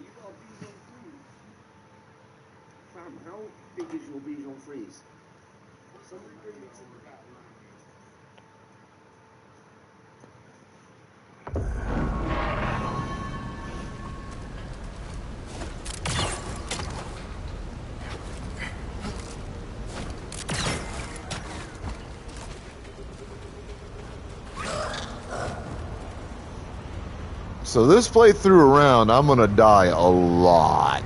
you got a Bijan freeze? Fam, how big is your Bijan freeze? Somebody bring me to the back. So this playthrough around, I'm gonna die a lot.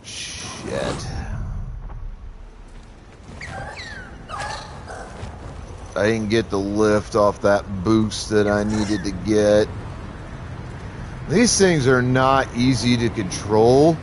Shit. I didn't get the lift off that boost that I needed to get. These things are not easy to control.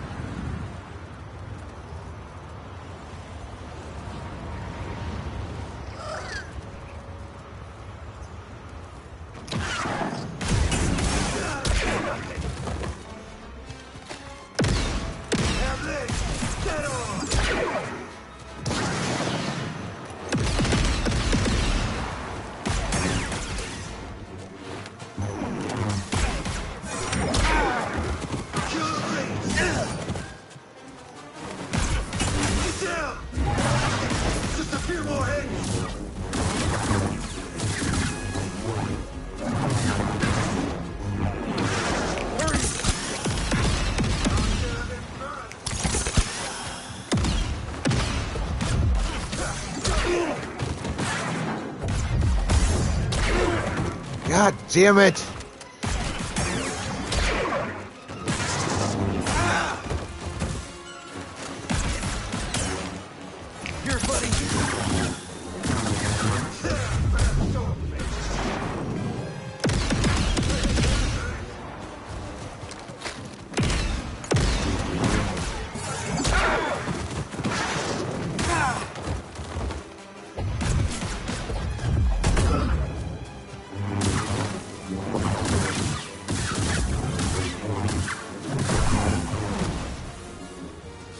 God damn it! Here, buddy.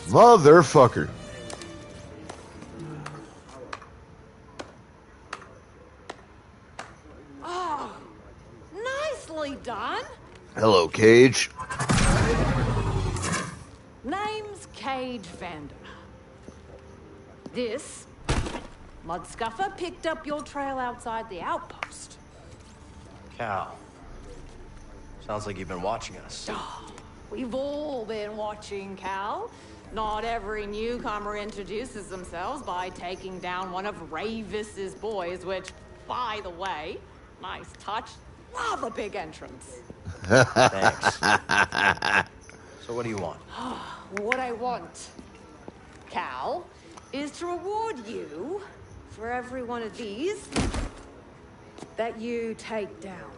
Motherfucker. Oh, nicely done. Hello, Cage. Nice Sage Vander. This Mudscuffer picked up your trail outside the outpost. Cal. Sounds like you've been watching us. We've all been watching, Cal. Not every newcomer introduces themselves by taking down one of Ravis's boys, which, by the way, nice touch. Love a big entrance. Thanks. So what do you want? What I want, Cal, is to reward you for every one of these that you take down.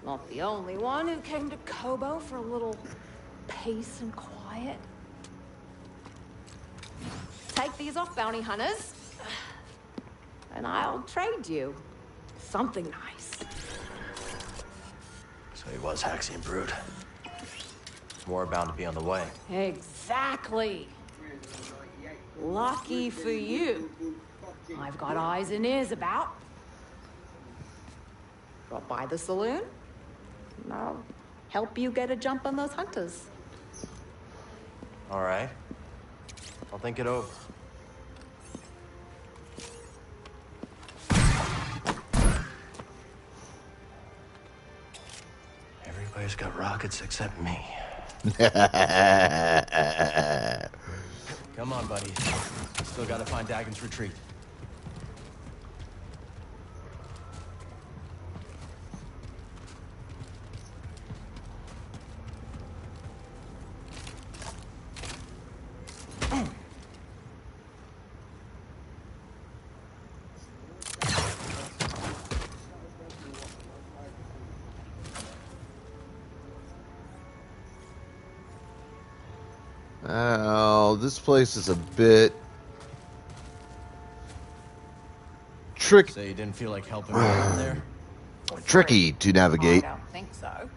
Not the only one who came to Kobo for a little peace and quiet. Take these off, bounty hunters, and I'll trade you something nice. So he was Haxian Brood. More bound to be on the way. Exactly. Lucky for you. I've got eyes and ears about. Drop by the saloon, and I'll help you get a jump on those hunters. All right. I'll think it over. Everybody's got rockets except me. Come on, buddy. Still gotta find Dagon's retreat. Oh, this place is a bit tricky. So you didn't feel like helping me out there? Tricky to navigate. I don't think so.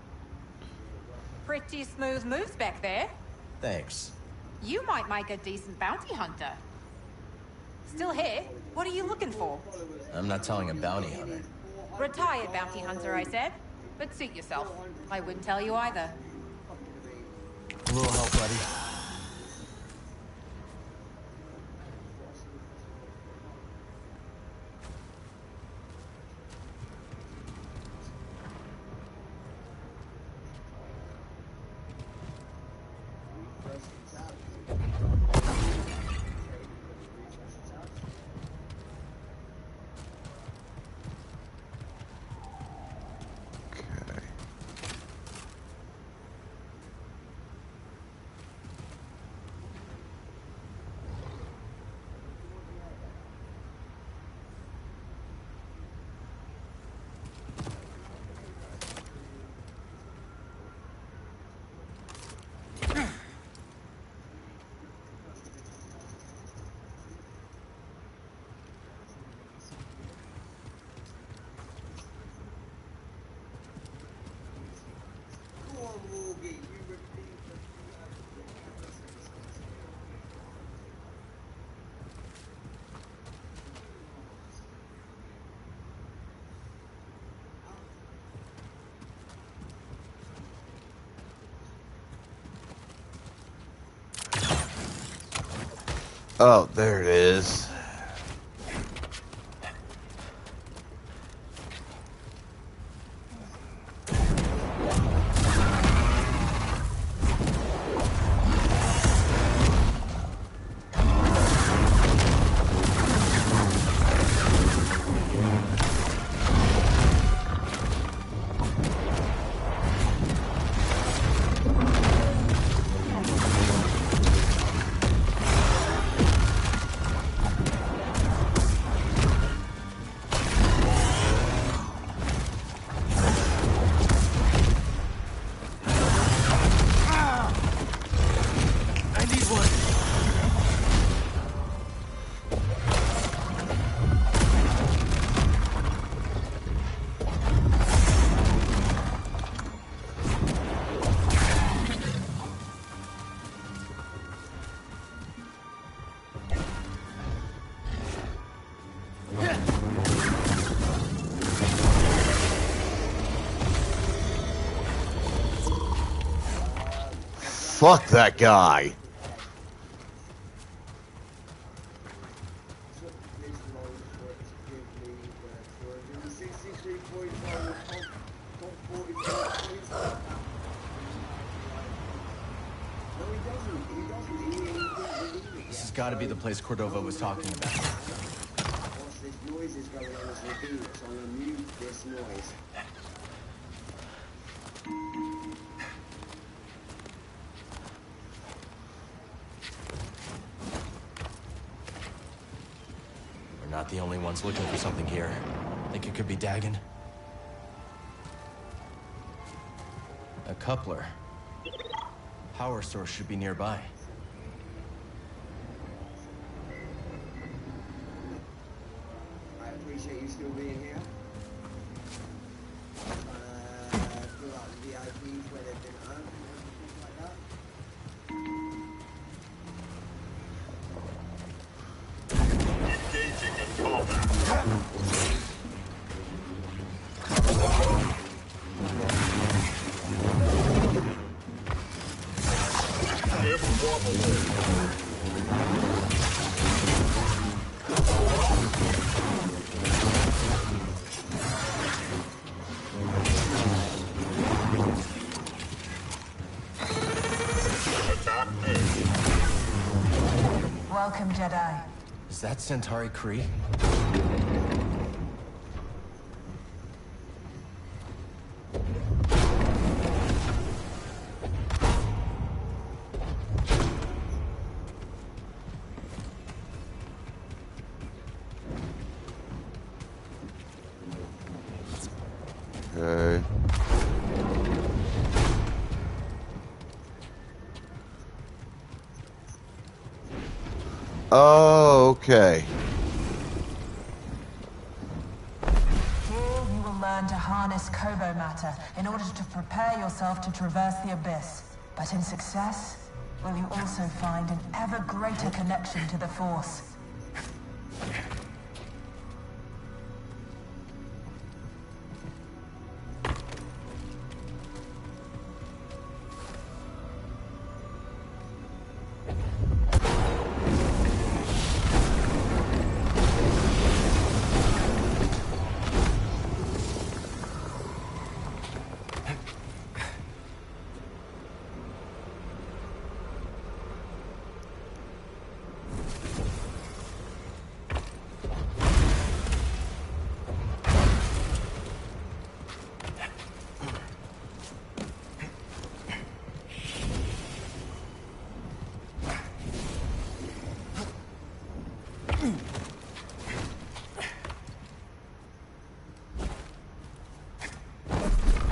Pretty smooth moves back there. Thanks. You might make a decent bounty hunter. Still here? What are you looking for? I'm not telling a bounty hunter. Retired bounty hunter, I said. But suit yourself. I wouldn't tell you either. A little help, buddy. Oh, there it is. Fuck that guy. He doesn't. He didn't believe it This yet. has got to be the place Cordova was talking about. Whilst this noise is going on as revealed, so I'm going to mute this noise. We're not the only ones looking for something here. Think it could be Dagon? A coupler. Power source should be nearby. I appreciate you still being here. Fill out the VIPs where they've been earned and everything like that. Engaging in combat. Welcome, Jedi. Is that Centauri Kree? Okay. Oh, okay. Here you will learn to harness Kobo matter in order to prepare yourself to traverse the abyss. But in success, will you also find an ever greater connection to the Force?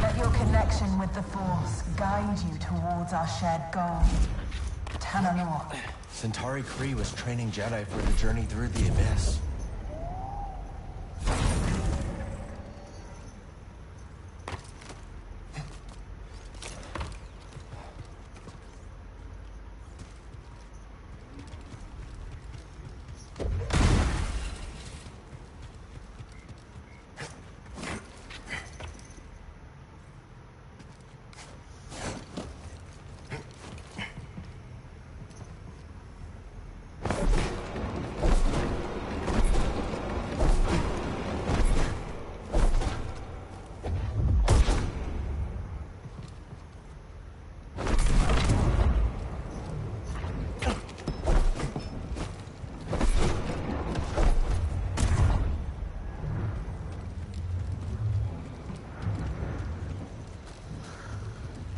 Let your connection with the Force guide you towards our shared goal. Tanalor. Centauri Kree was training Jedi for the journey through the abyss.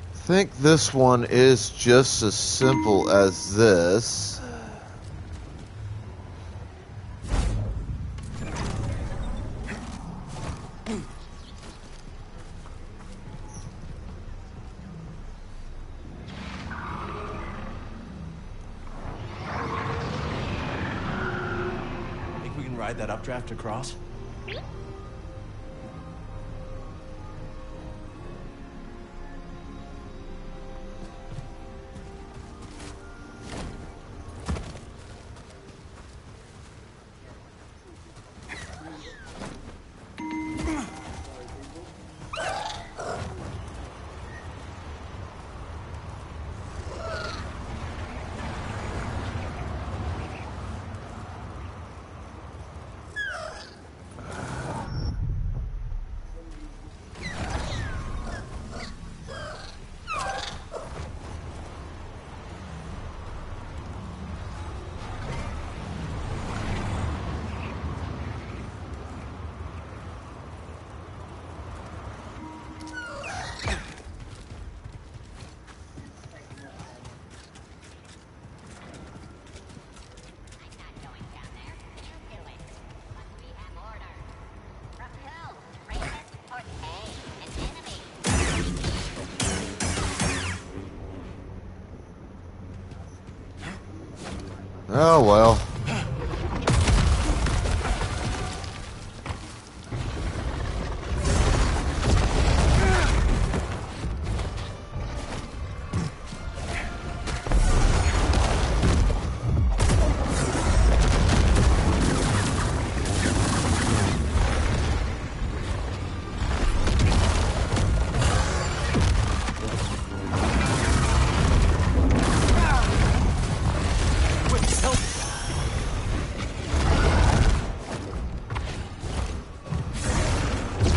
I think this one is just as simple as this. Think we can ride that updraft across? Oh well.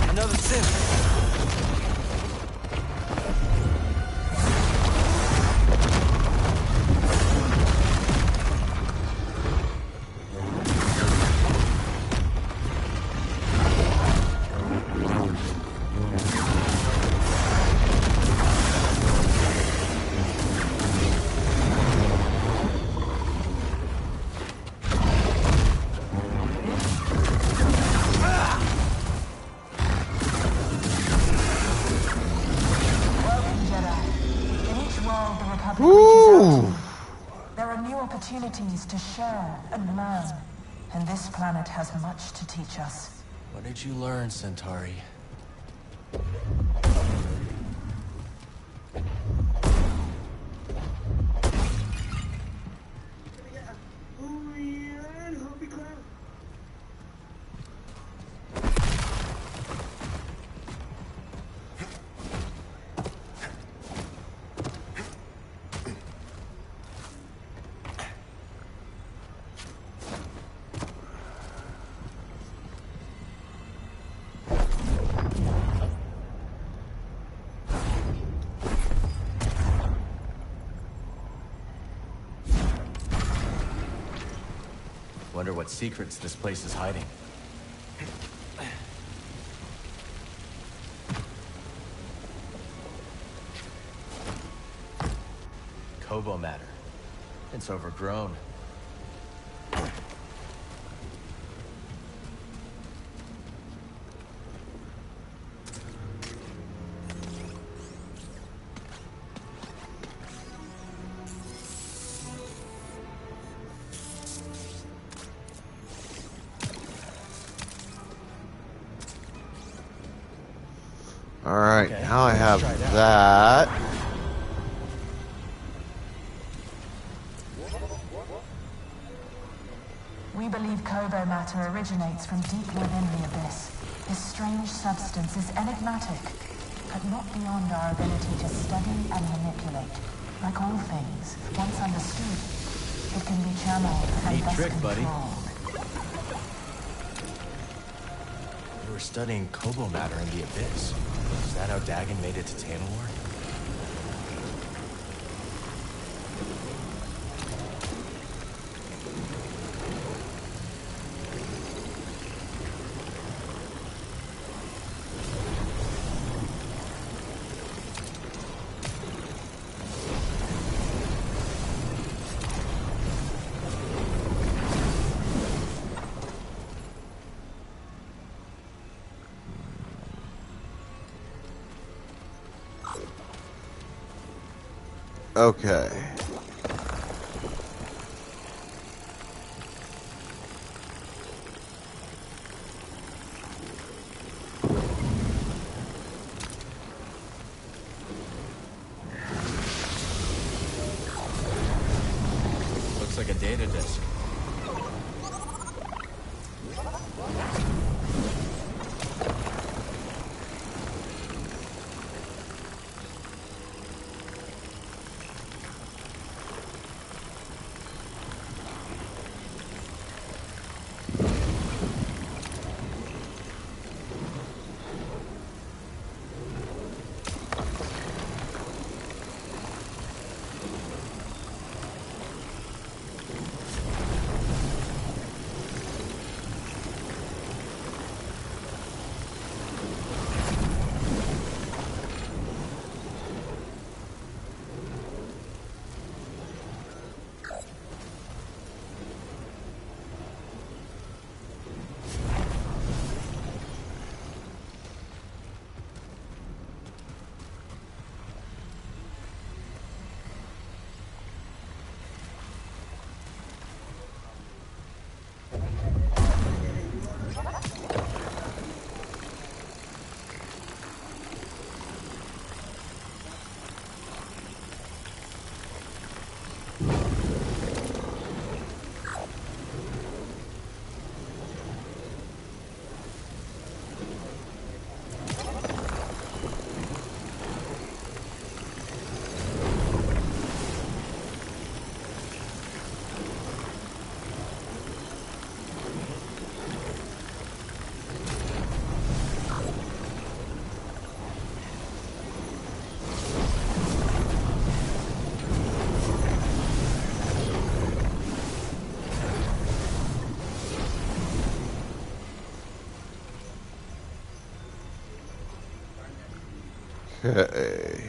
Another Sith. Welcome, Jedi. In each world the Republic Ooh. reaches out to, there are new opportunities to share and learn. And this planet has much to teach us. What did you learn, Centauri? Oh yeah, holy crap. Wonder what secrets this place is hiding. Kobo matter. It's overgrown. Alright, Okay, now I let's have try that. that. We believe Kobo matter originates from deep within the Abyss. This strange substance is enigmatic, but not beyond our ability to study and manipulate. Like all things, once understood, it can be channeled and Neat thus trick, buddy. controlled. You were studying Kobo matter in the Abyss. Is that how Dagon made it to Tanalorr? Okay. Looks like a data disk. Okay.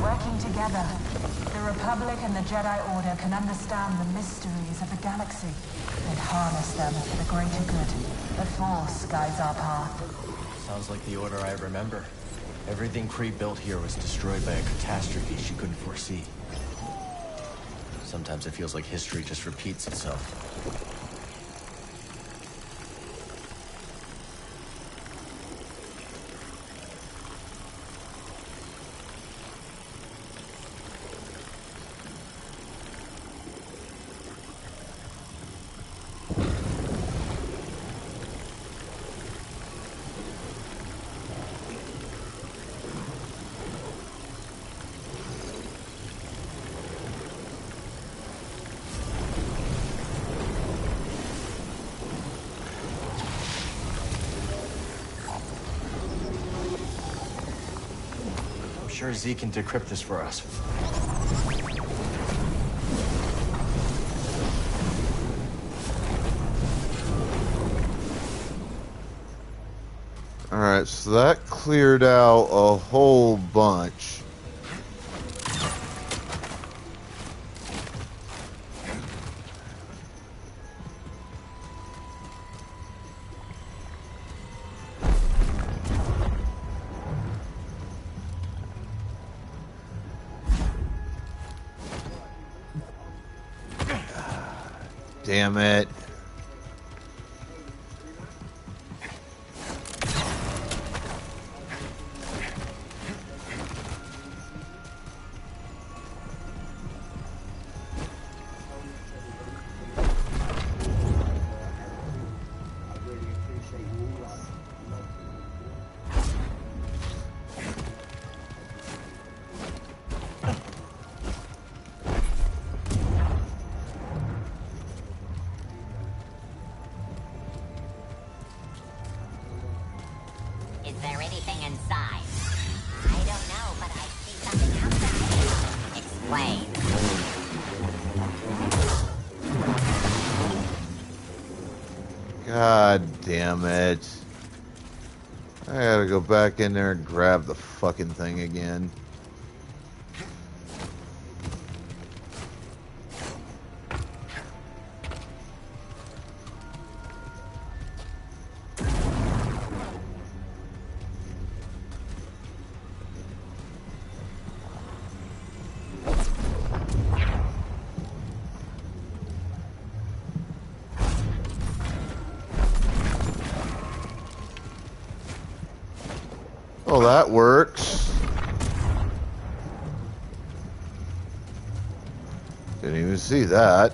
Working together, the Republic and the Jedi Order can understand the mysteries of the galaxy and harness them for the greater good. The Force guides our path. Sounds like the Order I remember. Everything Kree built here was destroyed by a catastrophe she couldn't foresee. Sometimes it feels like history just repeats itself. I'm sure Z can decrypt this for us. Alright, so that cleared out a whole bunch. Damn it. Is there anything inside? I don't know, but I see something outside. Explain. God damn it. I gotta go back in there and grab the fucking thing again. Well, that works. Didn't even see that.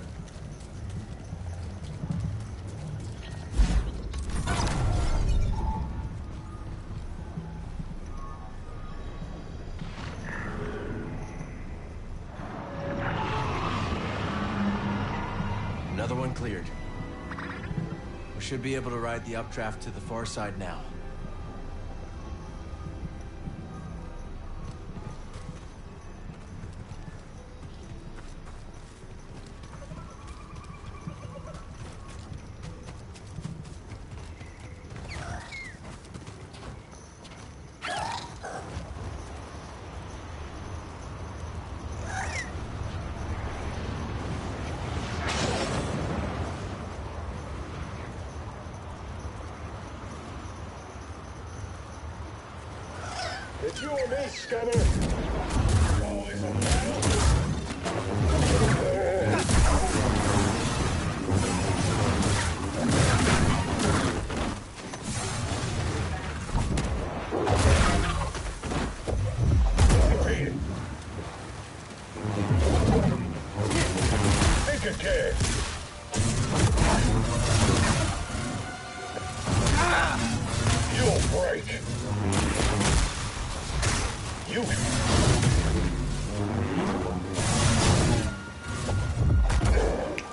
Another one cleared. We should be able to ride the updraft to the far side now. It's you or me, Scunner. You're always on battle. Think again. You'll break. You.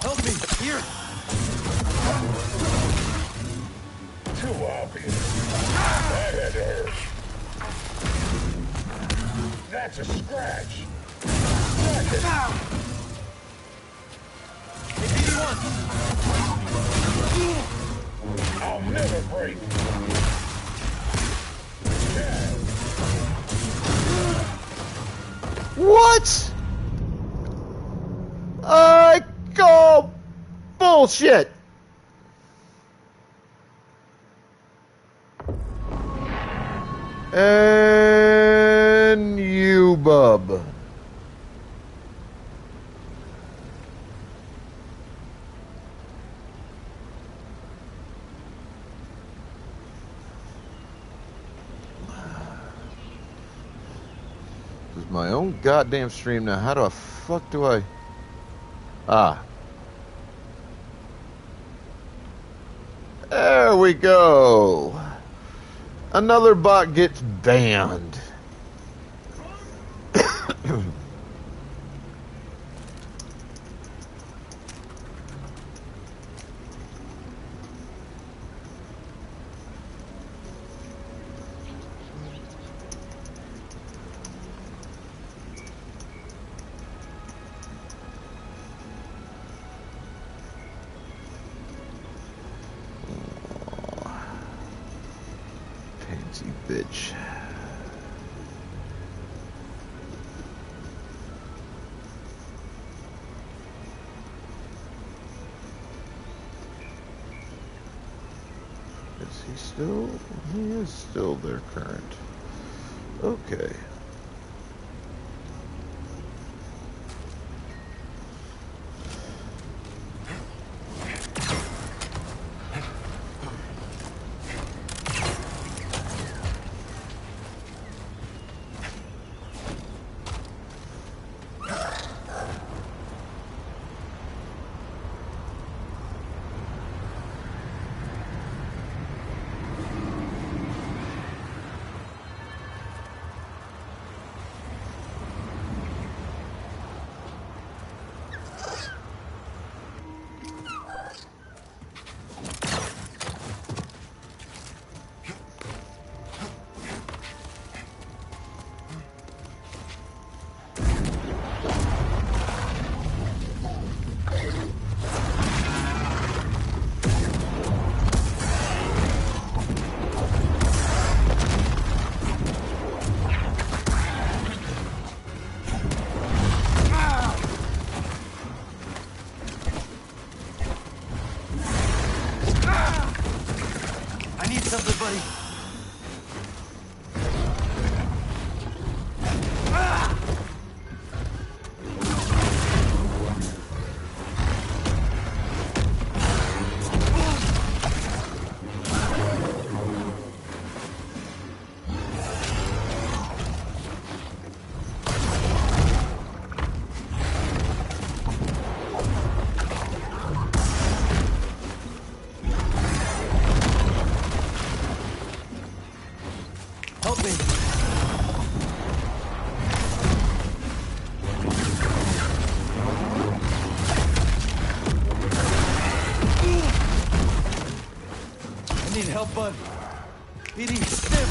Help me! Here! Too obvious. That had to hurt. That's a scratch. Hey, BD1! I'll never break. What? I call bullshit. And you, bub. This is my own goddamn stream now. How the fuck do I... Ah. There we go. Another bot gets banned. Pansy bitch. Is he still? He is still their current. Okay. I need something, buddy. Help me. I need help, bud. BD, stiff.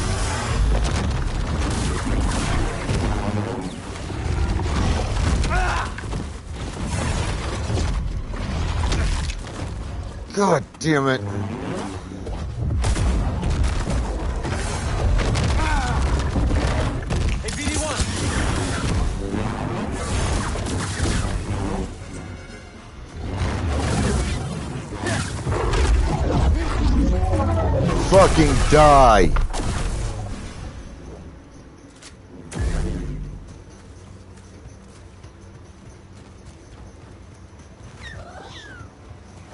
God damn it. Hey, BD1. Fucking die.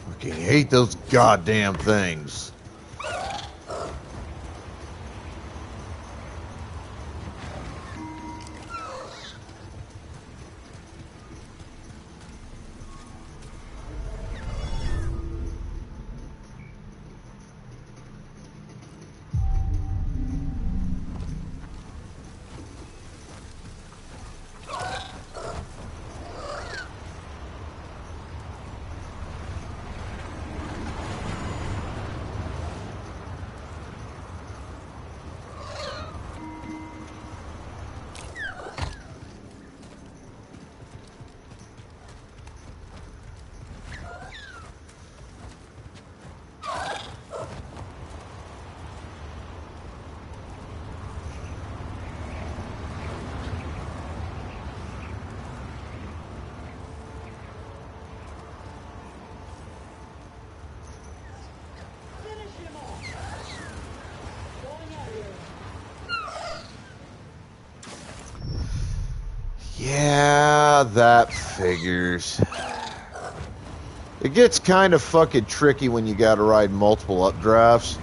Fucking hate those goddamn things. That figures. It gets kind of fucking tricky when you gotta ride multiple updrafts.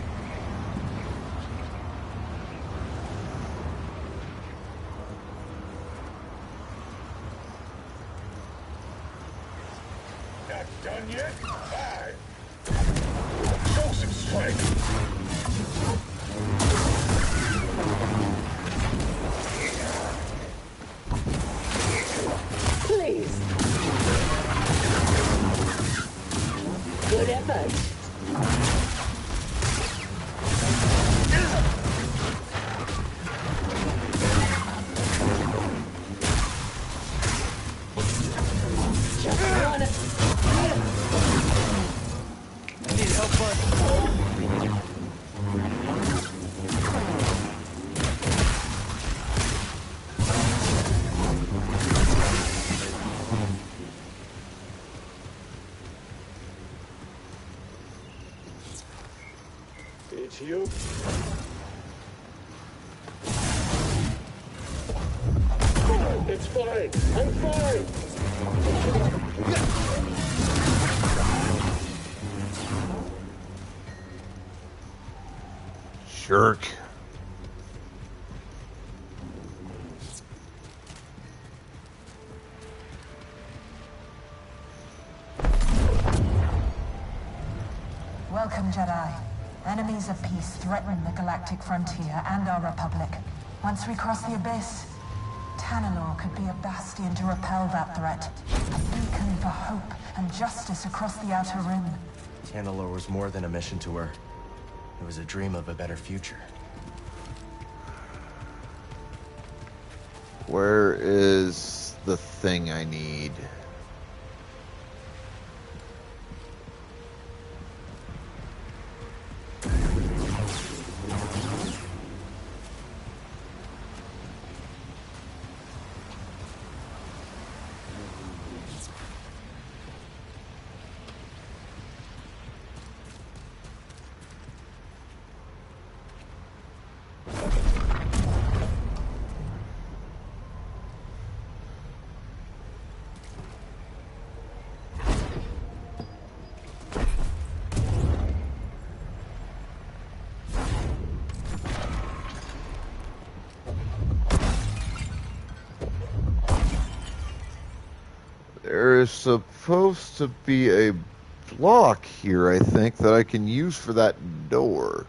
Not done yet? Aye. Show some strength. Please. Good effort. Just one. I need help, bud. It's you? It's fine. I'm fine. Jerk. Welcome, Jedi. Enemies of peace threaten the galactic frontier and our republic. Once we cross the abyss, Tanalor could be a bastion to repel that threat. A beacon for hope and justice across the Outer Rim. Tanalor was more than a mission to her. It was a dream of a better future. Where is the thing I need? There is supposed to be a block here, I think, that I can use for that door.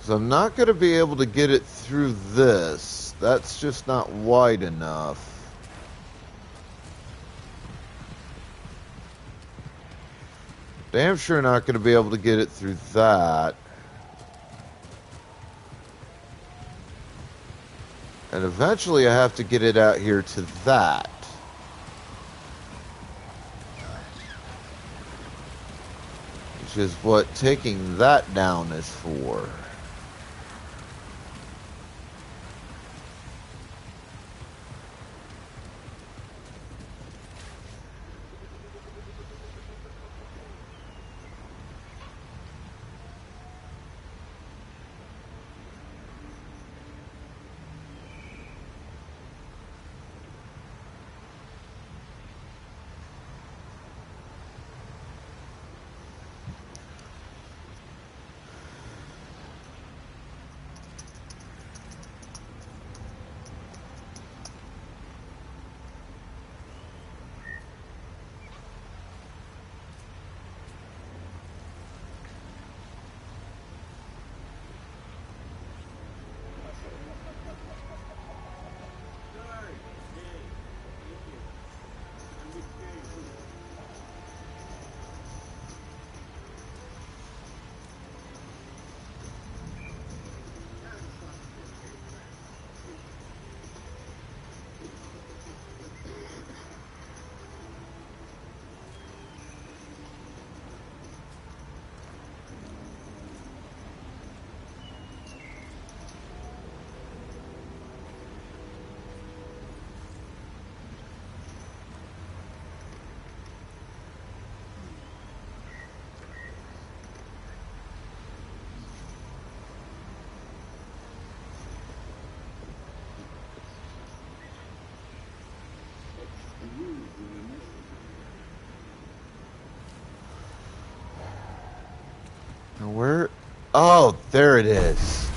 So I'm not going to be able to get it through this. That's just not wide enough. Damn sure not going to be able to get it through that. And eventually I have to get it out here to that. Which is what taking that down is for. Now where? Oh, there it is.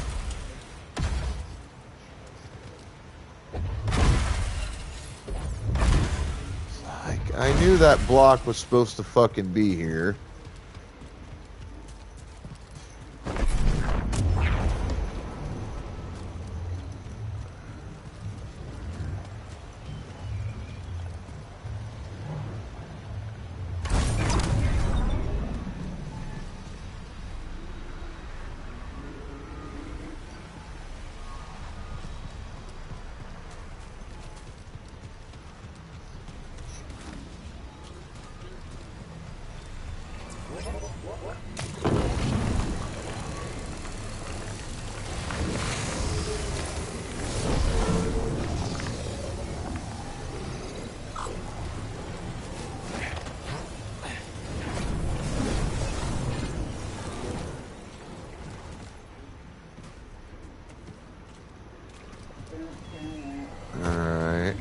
I knew that block was supposed to fucking be here. Alright.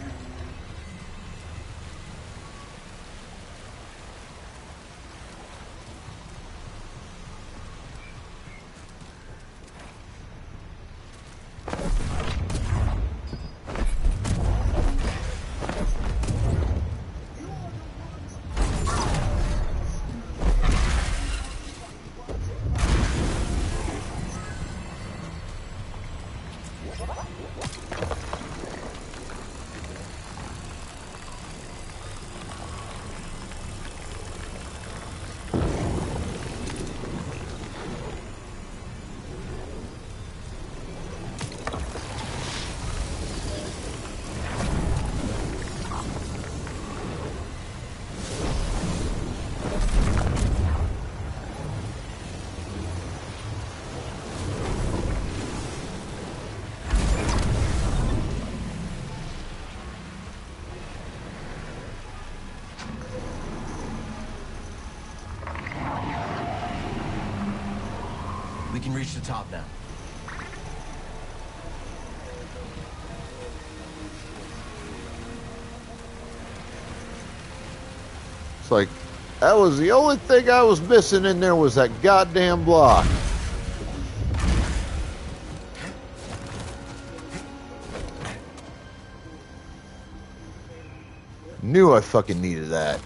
We can reach the top now. It's like, that was the only thing I was missing in there was that goddamn block. Knew I fucking needed that.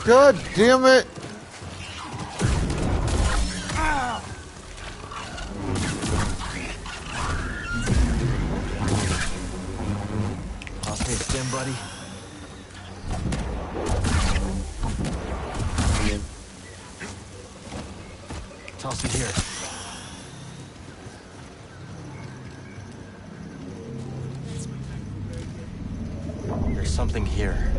God damn it! Okay, stand, buddy. Toss it here. There's something here.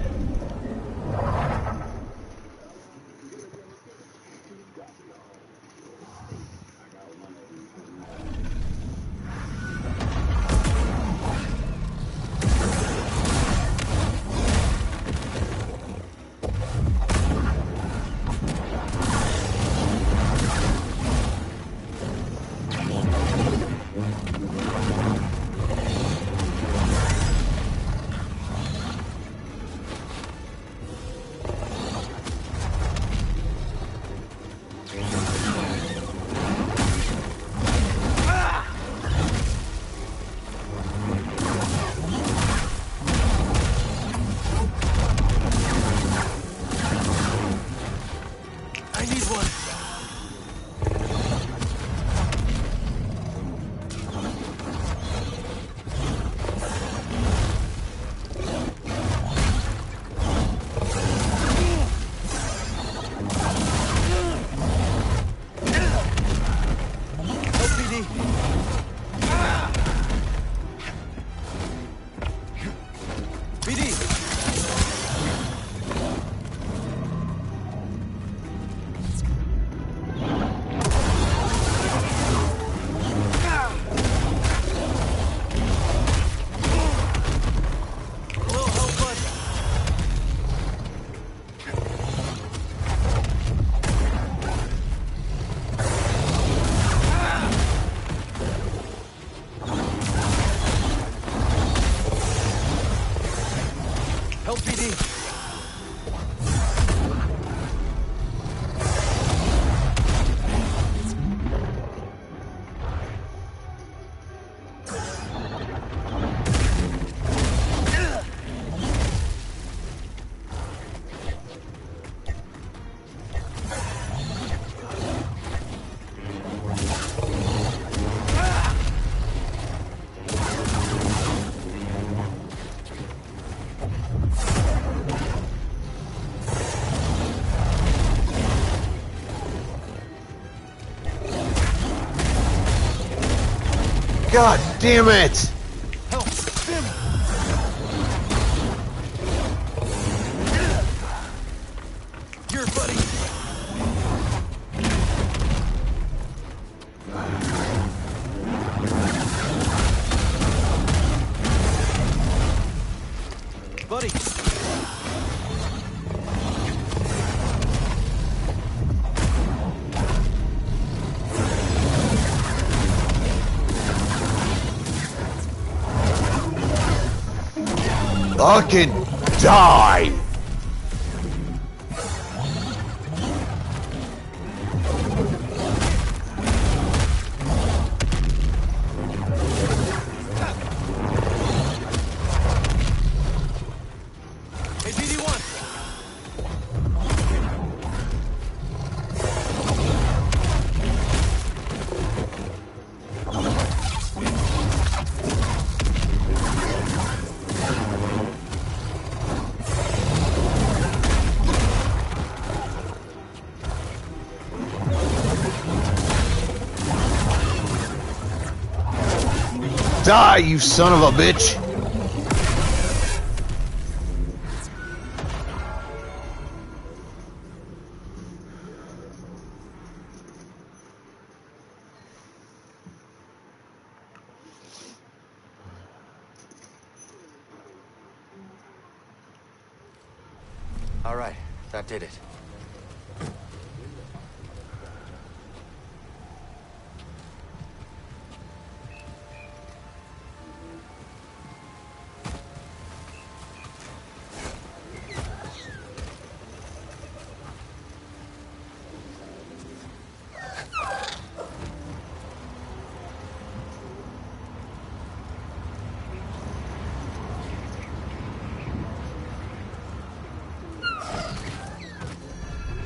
Help PD. God damn it! Help! Sim! Here, buddy! Buddy! Fucking die! Hey, PD1! Die, you son of a bitch! All right, that did it.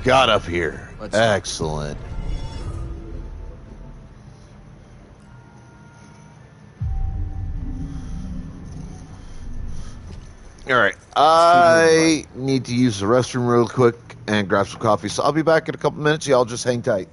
Got up here. Let's go. Excellent. Alright, I need to use the restroom real quick and grab some coffee, so I'll be back in a couple minutes. Y'all just hang tight.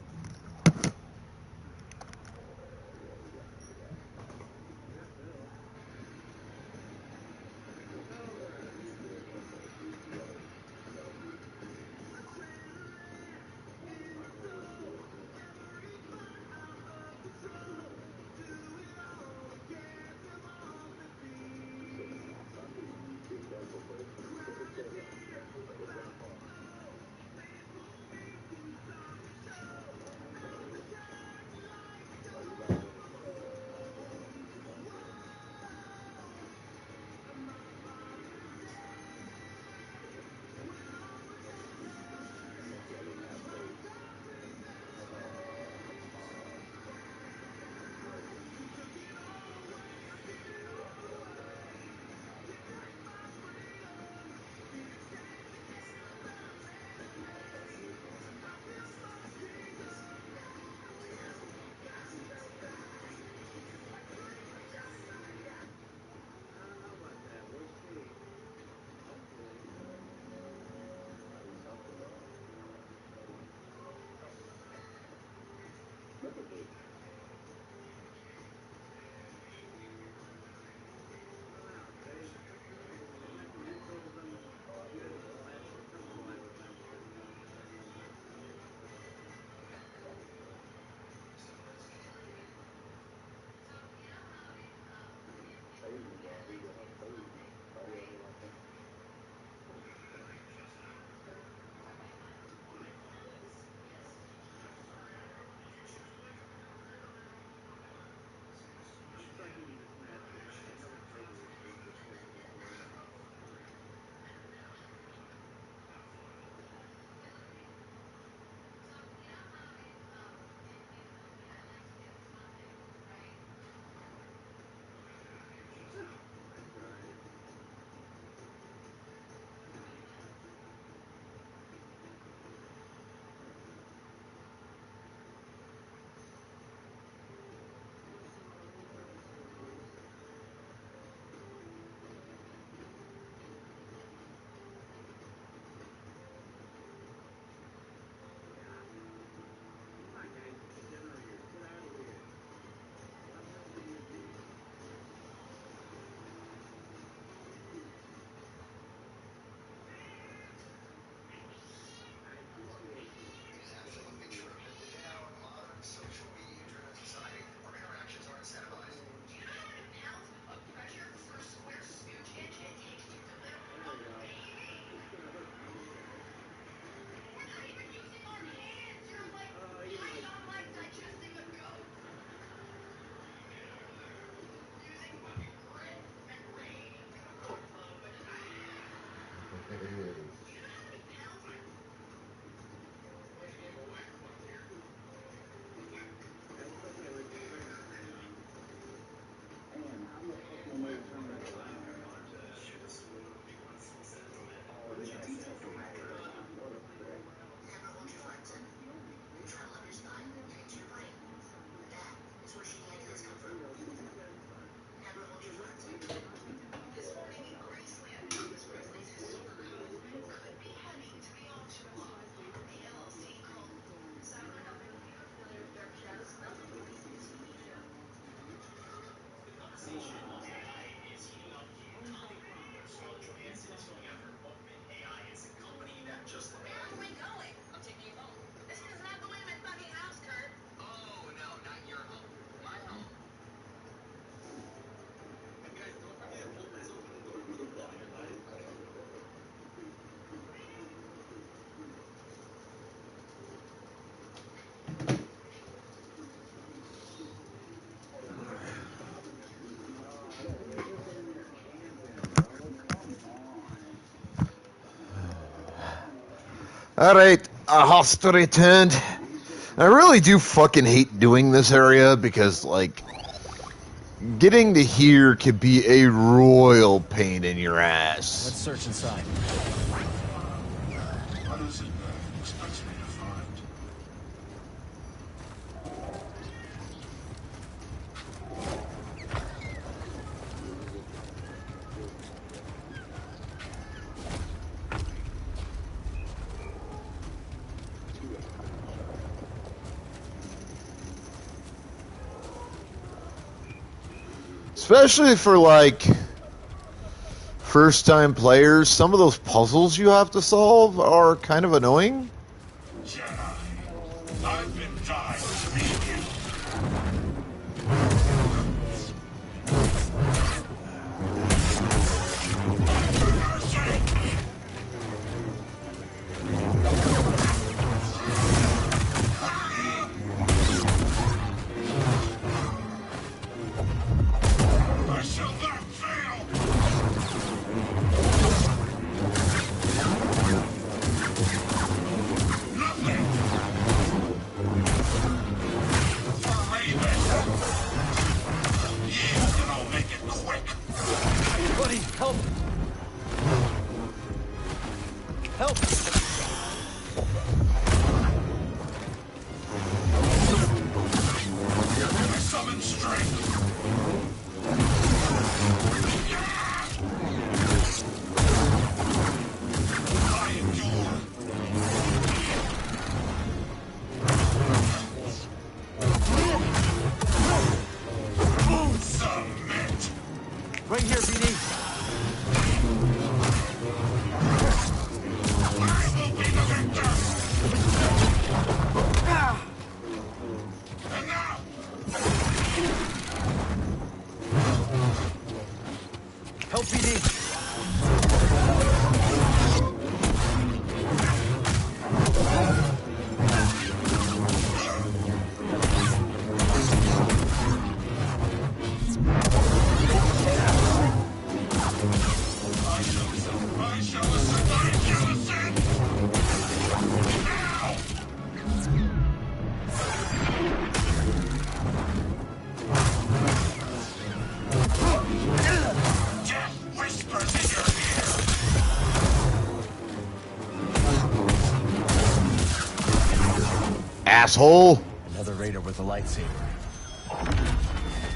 Alright, Hosta returned. I really do fucking hate doing this area because, like, getting to here could be a royal pain in your ass. Let's search inside. What is it that expects me to find? Especially for, like, first-time players, some of those puzzles you have to solve are kind of annoying. Jedi, I've been dying to meet you. I shall not fail. Nothing. For Raven. Yield and I'll make it quick. Buddy, help! Help! I summon strength. I endure. Submit. Right here, BD. I will be the victor. And now, Help, BD. I shall ascend. I shall ascend. Now. Death whispers in your ear. Asshole! Another raider with a lightsaber.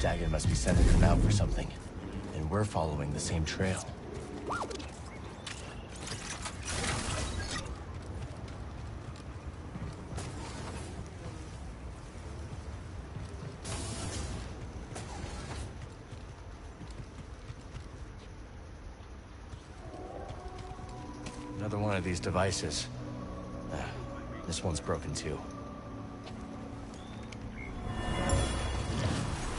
Dagon must be sending them out for something. And we're following the same trail. Another one of these devices. This one's broken too.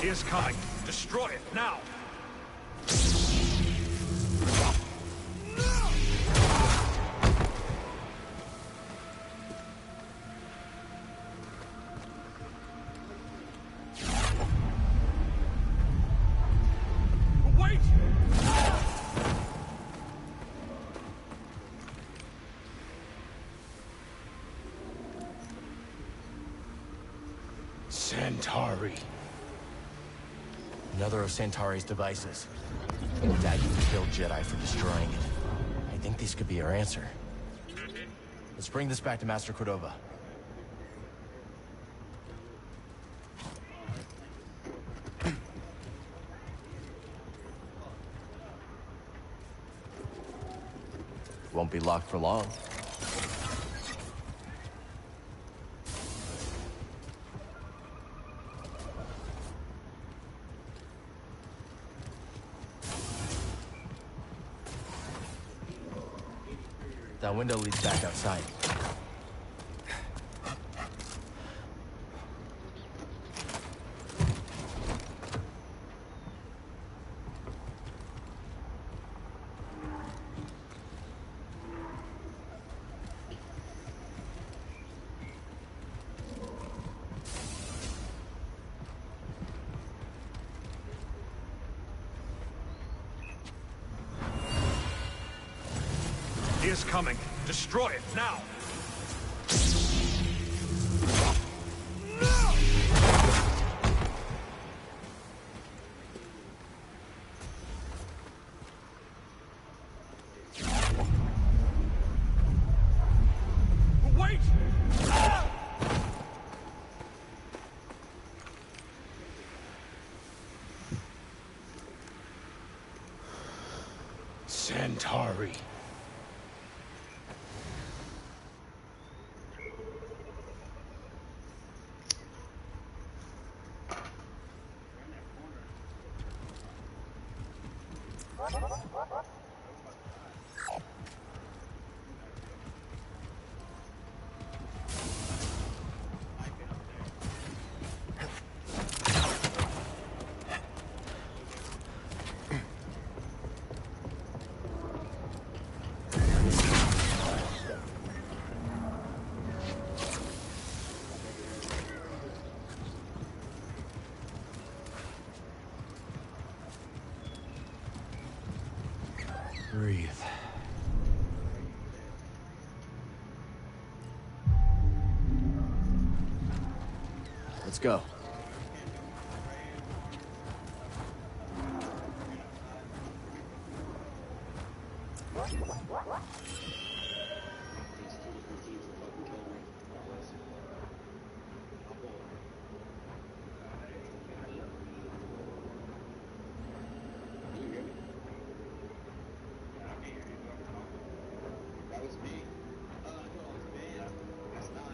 He is coming. Destroy it now. Wait! Centauri. Another of Centauri's devices. Dagon killed Jedi for destroying it. I think these could be our answer. Let's bring this back to Master Cordova. Won't be locked for long. That window leads back outside. He is coming. Destroy it now. Centauri. Breathe. Let's go. That was me. Oh, no, it's me. It's not.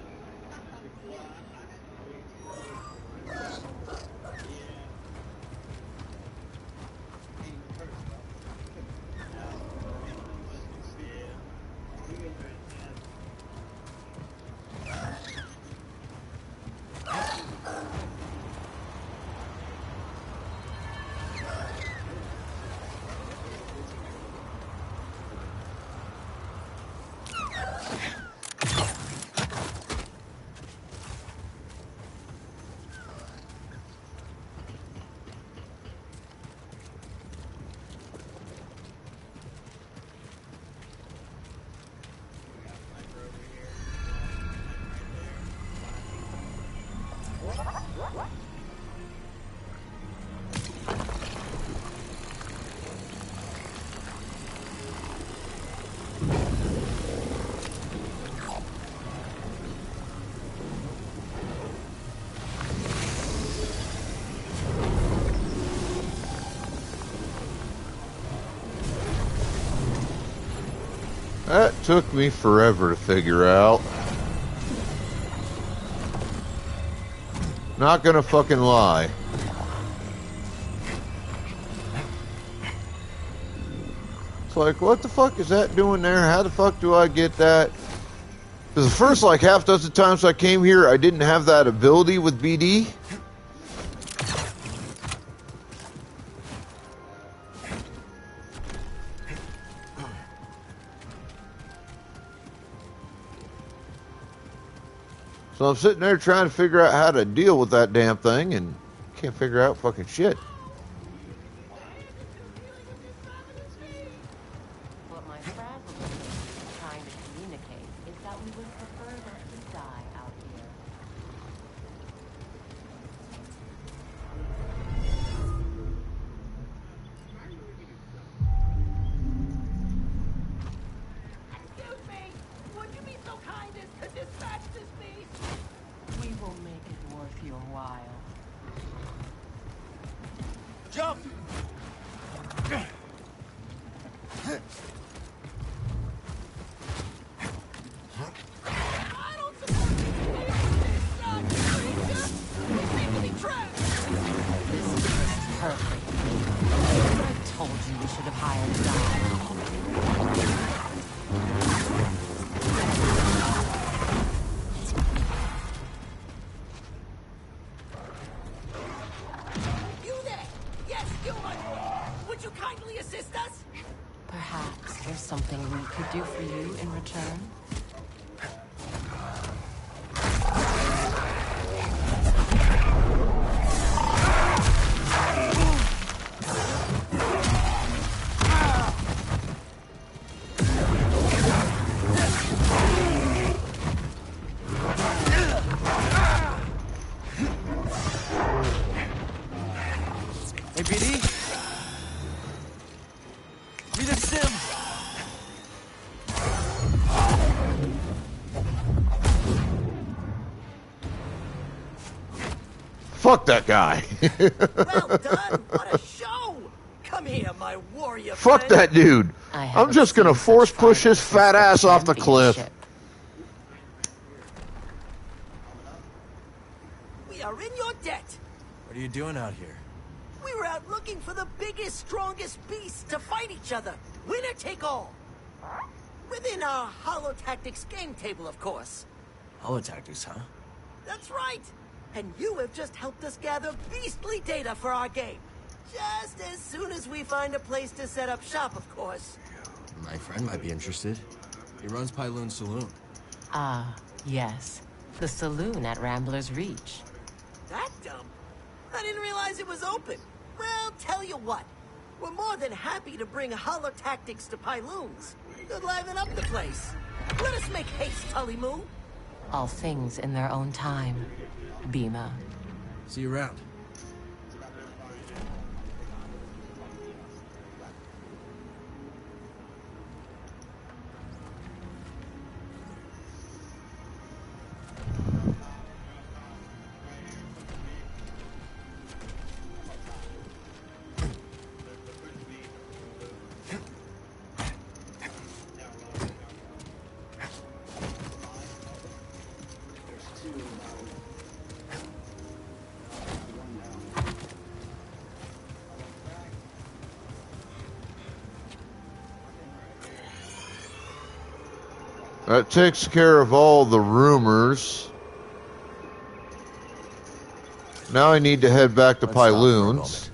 That took me forever to figure out. Not gonna fucking lie. It's like, what the fuck is that doing there? How the fuck do I get that? Because the first like half dozen times I came here, I didn't have that ability with BD. So I'm sitting there trying to figure out how to deal with that damn thing and can't figure out fucking shit. What my friend was trying to communicate is that we would prefer that you die out here. Excuse me! Would you be so kind as to dispatch this beast? We will make it worth your while. Jump! I don't support this creature! We seem to be trapped! This is perfect. I told you we should have hired a guide. You there! Yes, you are! Would you kindly assist us? Perhaps there's something we could do for you in return. Hey, BD? Need a sim! Fuck that guy. Well done! What a show! Come here, my warrior Fuck friend. that dude. I I'm haven't just gonna seen force such push fighting his since fat the ass off the cliff. championship. We are in your debt. What are you doing out here? We were out looking for the biggest, strongest beasts to fight each other. Winner take all. Within our Holotactics game table, of course. Holotactics, huh? That's right. And you have just helped us gather beastly data for our game. Just as soon as we find a place to set up shop, of course. My friend might be interested. He runs Pyloon Saloon. Ah, yes. The saloon at Rambler's Reach. That dumb? I didn't realize it was open. Well, tell you what. We're more than happy to bring Holotactics to Pyloons. Could liven up the place. Let us make haste, Tully Moo. All things in their own time. Bima. See you around. That takes care of all the rumors. Now I need to head back to Let's stop for a Pyloons. moment.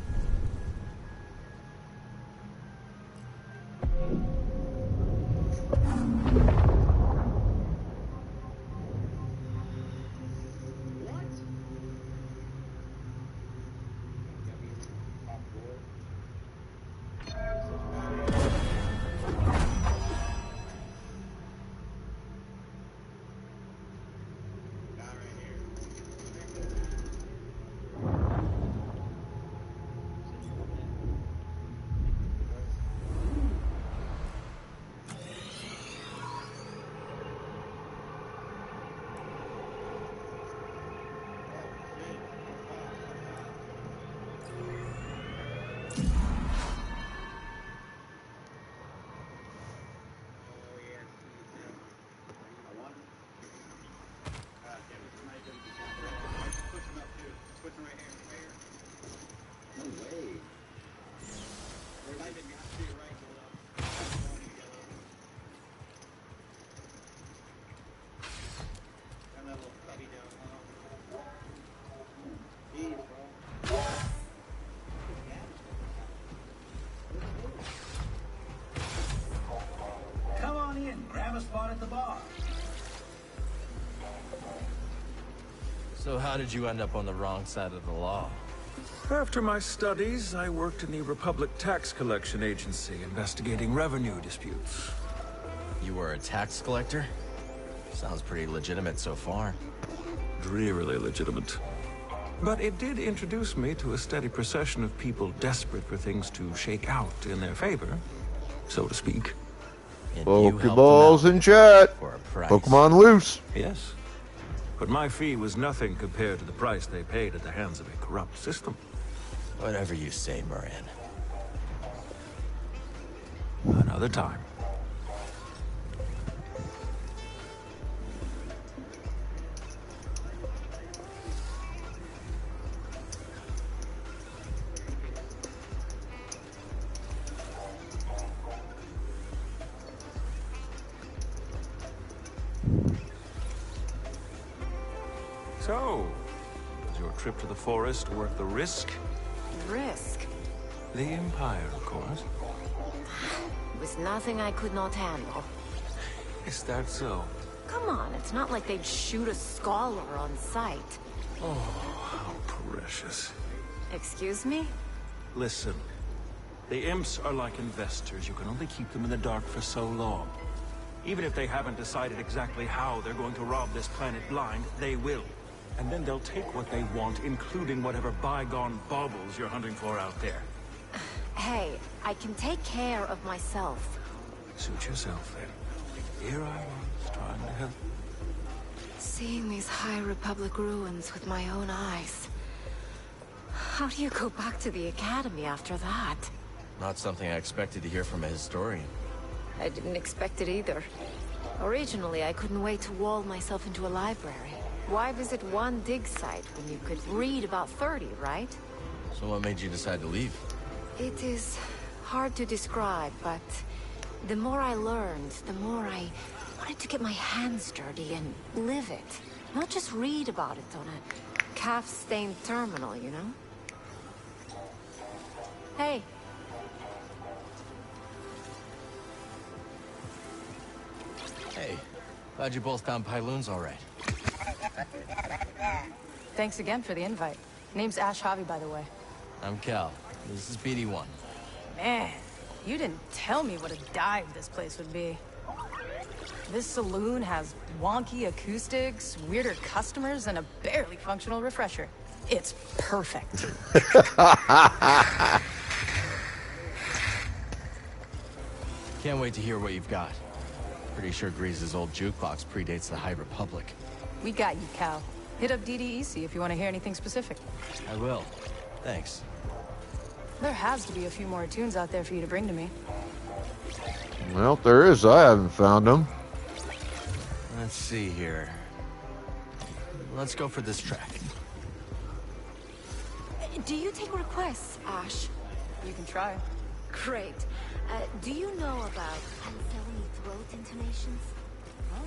Come on in, grab a spot at the bar. So how did you end up on the wrong side of the law? After my studies, I worked in the Republic Tax Collection Agency, investigating revenue disputes. You were a tax collector? Sounds pretty legitimate so far. Drearily legitimate. But it did introduce me to a steady procession of people desperate for things to shake out in their favor, so to speak. And you helped them Pokeballs out in chat. for a price. Pokemon loose. Yes. But my fee was nothing compared to the price they paid at the hands of a corrupt system. Whatever you say, Moran. Another time. So, was your trip to the forest worth the risk? Risk? The Empire, of course. It was nothing I could not handle. Is that so? Come on, it's not like they'd shoot a scholar on sight. Oh, how precious. Excuse me? Listen, the imps are like investors. You can only keep them in the dark for so long. Even if they haven't decided exactly how they're going to rob this planet blind, they will. And then they'll take what they want, including whatever bygone baubles you're hunting for out there. Hey, I can take care of myself. Suit yourself, then. Here I was, trying to help. Seeing these High Republic ruins with my own eyes. How do you go back to the Academy after that? Not something I expected to hear from a historian. I didn't expect it either. Originally, I couldn't wait to wall myself into a library. Why visit one dig site when you could read about 30, right? So what made you decide to leave? It is hard to describe, but the more I learned, the more I wanted to get my hands dirty and live it. Not just read about it on a calf-stained terminal, you know? Hey. Hey, glad you both found Pyloons all right. Thanks again for the invite. Name's Ash Javi, by the way. I'm Cal. This is BD1. Man, you didn't tell me what a dive this place would be. This saloon has wonky acoustics, weirder customers, and a barely functional refresher. It's perfect. Can't wait to hear what you've got. Pretty sure Grease's old jukebox predates the High Republic. We got you, Cal. Hit up DDEC if you want to hear anything specific. I will. Thanks. There has to be a few more tunes out there for you to bring to me. Well, if there is, I haven't found them. Let's see here. Let's go for this track. Do you take requests, Ash? You can try. Great. Do you know about unfelony throat intonations?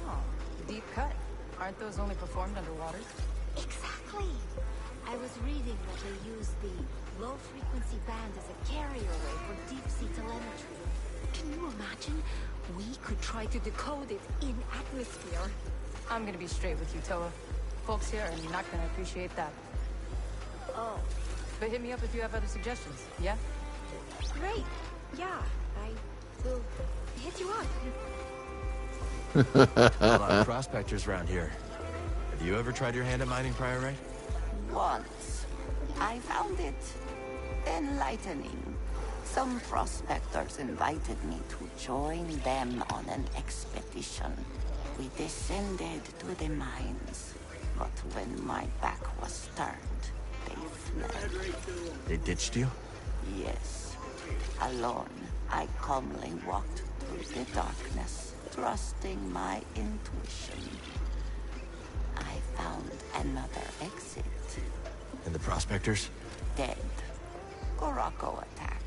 Oh, deep cut. Aren't those only performed underwater? Exactly. I was reading that they use the low-frequency band as a carrier wave for deep-sea telemetry. Can you imagine? We could try to decode it in atmosphere. I'm gonna be straight with you, Toa. Folks here are not gonna appreciate that. Oh. But hit me up if you have other suggestions, yeah? Great. Yeah, I will hit you up. A lot of prospectors around here. Have you ever tried your hand at mining Priorite? Once. I found it enlightening. Some prospectors invited me to join them on an expedition. We descended to the mines, but when my back was turned, they fled. They ditched you? Yes. Alone, I calmly walked through the darkness, trusting my intuition. I found another exit. And the prospectors? Dead. Gorako attack.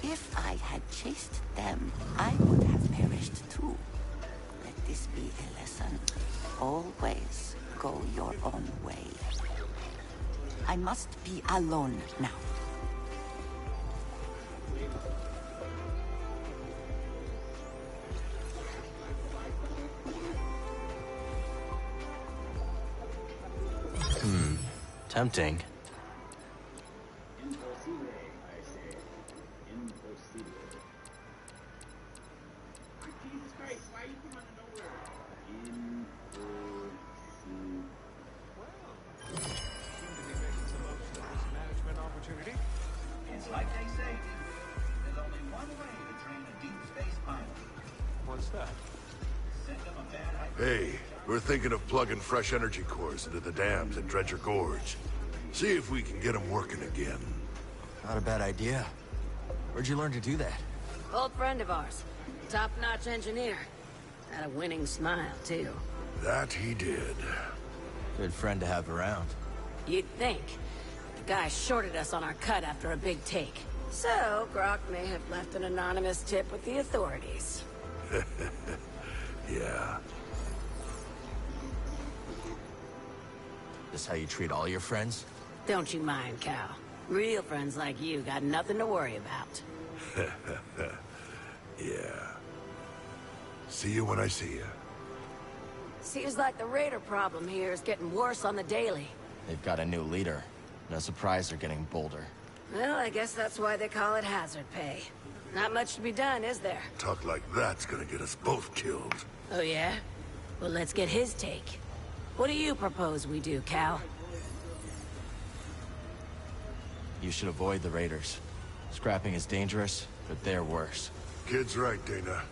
If I had chased them, I would have perished too. Let this be a lesson. Always go your own way. I must be alone now. Tempting. Jesus Christ, why are you coming out of nowhere? Management opportunity. It's like they say. There's only one way to train a deep space pilot. What's that? Send them a bad Hey, we're thinking of plugging fresh energy cores into the dams at Dredger Gorge. See if we can get them working again. Not a bad idea. Where'd you learn to do that? Old friend of ours. Top-notch engineer. Had a winning smile, too. That he did. Good friend to have around. You'd think. The guy shorted us on our cut after a big take. So, Grok may have left an anonymous tip with the authorities. Yeah. This how you treat all your friends? Don't you mind, Cal. Real friends like you got nothing to worry about. Yeah. See you when I see you. Seems like the raider problem here is getting worse on the daily. They've got a new leader. No surprise they're getting bolder. Well, I guess that's why they call it hazard pay. Not much to be done, is there? Talk like that's gonna get us both killed. Oh, yeah? Well, let's get his take. What do you propose we do, Cal? You should avoid the raiders. Scrapping is dangerous, but they're worse. Kid's right, Dana.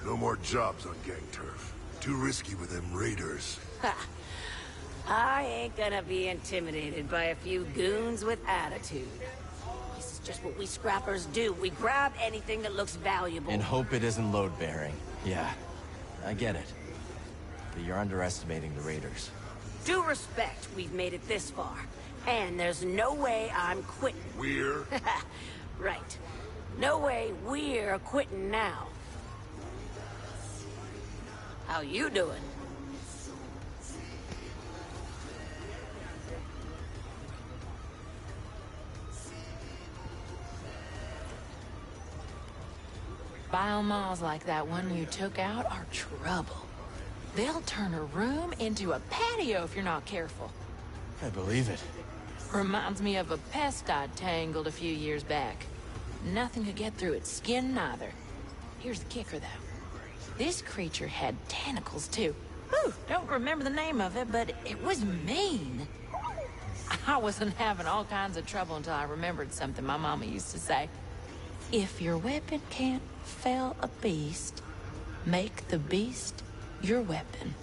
No more jobs on gang turf. Too risky with them raiders. Ha! I ain't gonna be intimidated by a few goons with attitude. This is just what we scrappers do. We grab anything that looks valuable. And hope it isn't load-bearing. Yeah, I get it. But you're underestimating the raiders. Due respect, we've made it this far. And there's no way I'm quitting. We're? Right. No way we're quitting now. How you doing? Biomalls like that one you took out are trouble. They'll turn a room into a patio if you're not careful. I believe it. Reminds me of a pest I tangled a few years back. Nothing could get through its skin neither. Here's the kicker, though. This creature had tentacles, too. Whew, don't remember the name of it, but it was mean. I wasn't having all kinds of trouble until I remembered something my mama used to say. If your weapon can't fell a beast, make the beast your weapon.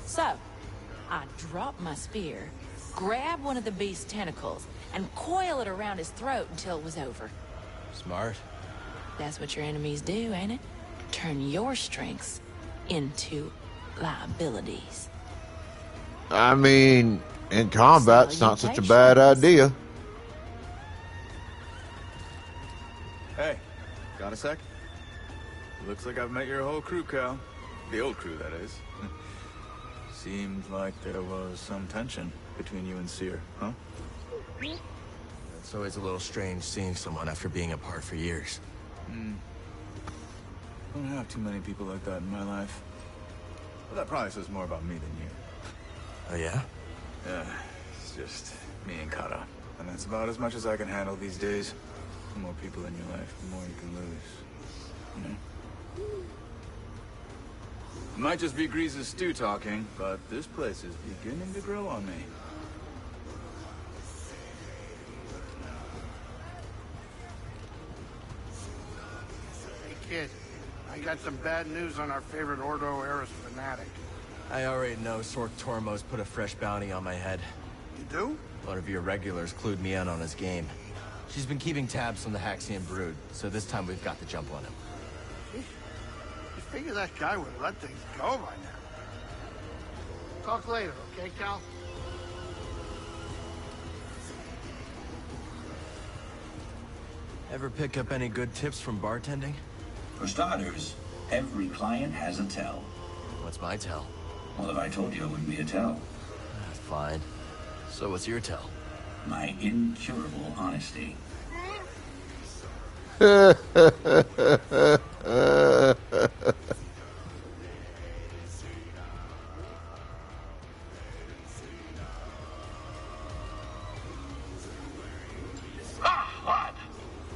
So, I drop my spear, grab one of the beast's tentacles, and coil it around his throat until it was over. Smart. That's what your enemies do, ain't it? Turn your strengths into liabilities. I mean, in combat, it's not such a bad idea. Hey, got a sec? Looks like I've met your whole crew, Cal. The old crew, that is. Seemed like there was some tension between you and Seer, huh? It's always a little strange seeing someone after being apart for years. Don't have too many people like that in my life. But that probably says more about me than you. Oh, yeah? Yeah, it's just me and Kata. And that's about as much as I can handle these days. The more people in your life, the more you can lose. You know? It might just be Grease's stew talking, but this place is beginning to grow on me. Hey, kid. I got some bad news on our favorite Ordo Eris fanatic. I already know Sork Tormos put a fresh bounty on my head. You do? One of your regulars clued me in on his game. She's been keeping tabs on the Haxian brood, so this time we've got the jump on him. You figure that guy would let things go by now. Talk later, okay, Cal? Ever pick up any good tips from bartending? For starters, every client has a tell. What's my tell? Well, if I told you, it wouldn't be a tell. Fine. So what's your tell? My incurable honesty. Lad.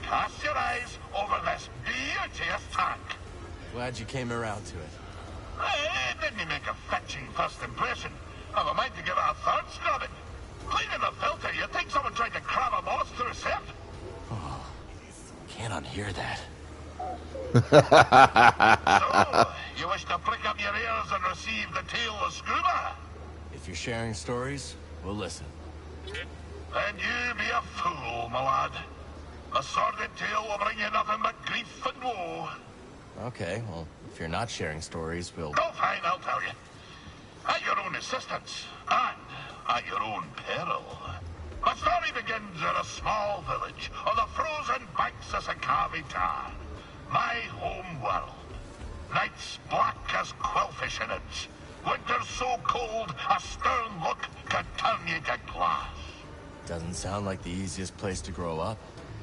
Cast your eyes over this beauteous tank. Glad you came around to it. Didn't make a fetching first impression. Have a mind to give it a third scrubbing. Cleaning the filter, you think someone tried to cram a moss through a sieve? Oh, can't unhear that. So, you wish to prick up your ears and receive the tale of Scuba? If you're sharing stories, we'll listen. Then you be a fool, my lad. A sordid tale will bring you nothing but grief and woe. Okay, well, if you're not sharing stories, we'll... Oh, fine, I'll tell you. At your own assistance, and at your own peril. The story begins in a small village on the frozen banks of Sakavi Tar, my home world. Nights black as quillfish innards. Winters so cold, a stern look can turn you to glass. Doesn't sound like the easiest place to grow up.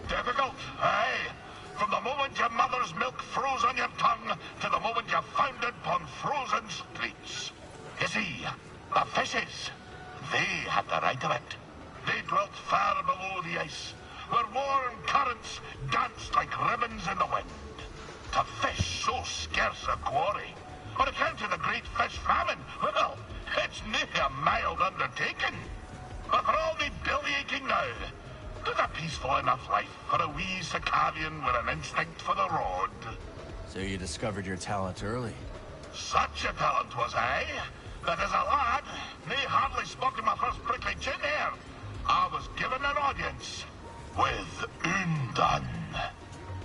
Difficult, aye. From the moment your mother's milk froze on your tongue to the moment you foundered upon frozen streets. You see, the fishes, they had the right of it. They dwelt far below the ice, where warm currents danced like ribbons in the wind. To fish so scarce a quarry, on account of the great fish famine, well, it's nae a mild undertaking. But for all me belly-aching now, there's a peaceful enough life for a wee Sakavian with an instinct for the road. So you discovered your talent early. Such a talent was I, that as a lad, me hardly spoken my first prickly chin here. I was given an audience. with Undan.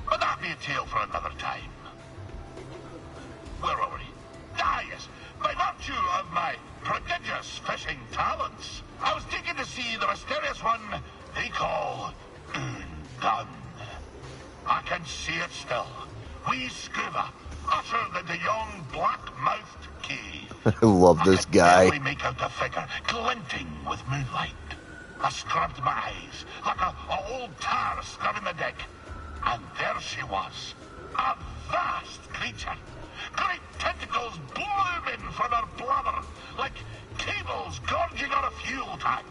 But that'll be a tale for another time. Where were we? Ah, yes. By virtue of my prodigious fishing talents, I was taken to see the mysterious one they call Undan. I can see it still. Wee Scuba, ushered into yon black-mouthed cave. I love this guy. I could barely make out the figure, glinting with moonlight. I scrubbed my eyes, like a old tar scrubbing the deck. And there she was, a vast creature. Great tentacles blooming from her blubber, like cables gorging on a fuel tank.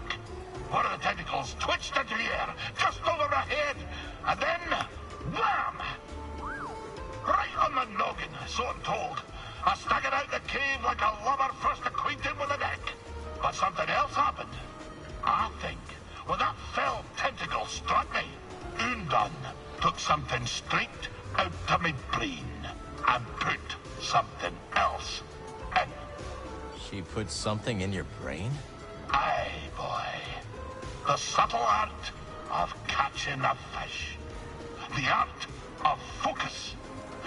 One of the tentacles twitched into the air, just over my head, and then, wham! Right on the noggin, so I'm told. I staggered out the cave like a lover first acquainted with a deck. But something else happened. I think when that fell tentacle struck me, Undan took something straight out of my brain and put something else in. She put something in your brain? Aye, boy. The subtle art of catching a fish. The art of focus.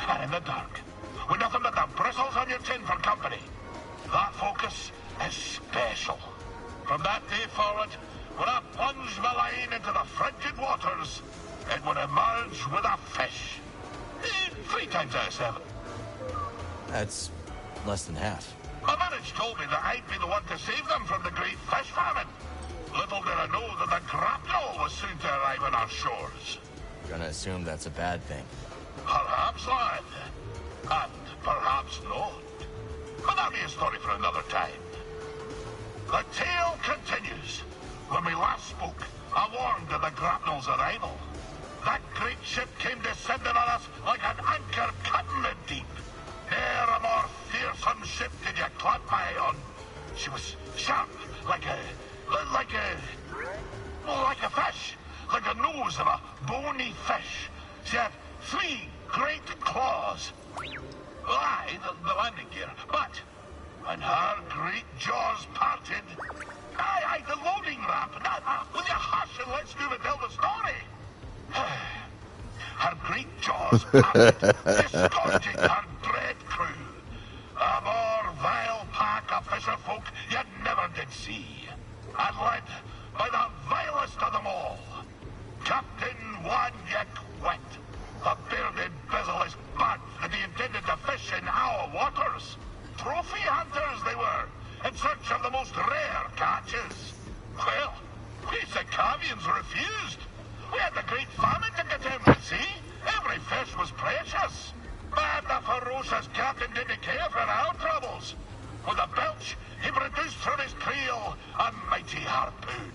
And in the dark, with nothing but the bristles on your chin for company, that focus is special. From that day forward, when I plunged my line into the frigid waters, it would emerge with a fish. 3 times out of 7. That's less than half. My village told me that I'd be the one to save them from the great fish famine. Little did I know that the grapnel was soon to arrive on our shores. Gonna assume that's a bad thing. Perhaps, lad. And perhaps not. But that'll be a story for another time. The tale continues. When we last spoke, I warned of the grapnel's arrival. That great ship came descending on us like an anchor cut in the deep. Ne'er a more fearsome ship did you clap my eye on. She was sharp, like a fish, like the nose of a bony fish. She had 3 great claws. Aye, the landing gear, but when her great jaws parted, aye, the loading ramp. Will you hush and let Scuba tell the story? Her great jaws parted, disgorging her dread crew. A more vile pack of fisher folk you never did see. And led by the vilest of them all, Captain Wanyek Wet. The bearded, bezel-less band that he intended to fish in our waters. Trophy hunters they were, in search of the most rare catches. Well, we Sikavians refused. We had the great famine to contend with, see? Every fish was precious. But the ferocious captain didn't care for our troubles. With a belch, he produced from his creel a mighty harpoon.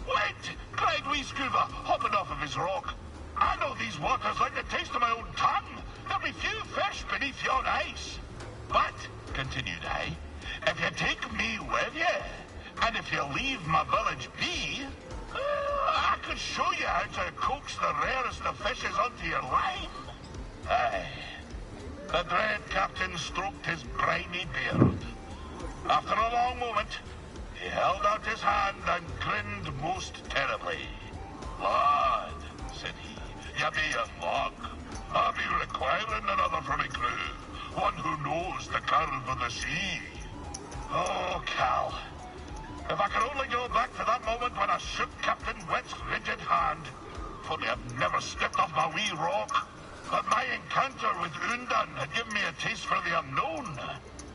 Wait, cried wee Scuba, hopping off of his rock. I know these waters like the taste of my own tongue. There'll be few fish beneath yon ice. But, continued I, if you take me with you, and if you leave my village be, I could show you how to coax the rarest of fishes onto your line. Aye. The dread captain stroked his briny beard. After a long moment, he held out his hand and grinned most terribly. Lad, said he, you be a luck. I'll be requiring another for my crew, one who knows the curve of the sea. Oh, Cal, if I could only go back to that moment when I shook Captain Wet's rigid hand, if only I'd never stepped off my wee rock. But my encounter with Undan had given me a taste for the unknown.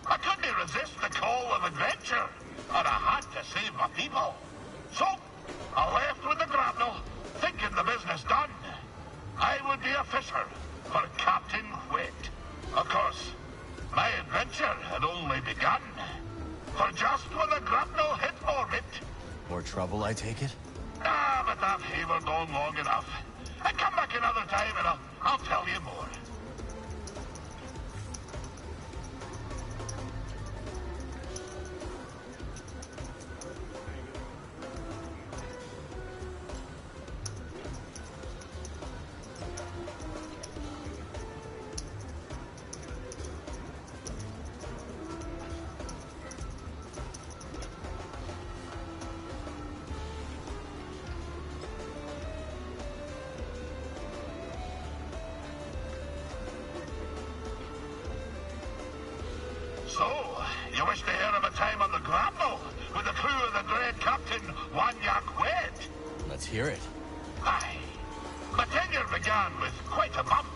I couldn't resist the call of adventure, and I had to save my people. So, I left with the grapnel, thinking the business done. I would be a fisher for Captain Wet. Of course, my adventure had only begun. For just when the grapnel hit orbit... More trouble, I take it? Ah, but I've havered on long enough. I come back another time and I'll tell you more. So, you wish to hear of a time on the grapnel with the crew of the dread Captain Wanyak Wed? Let's hear it. Aye. My tenure began with quite a bump.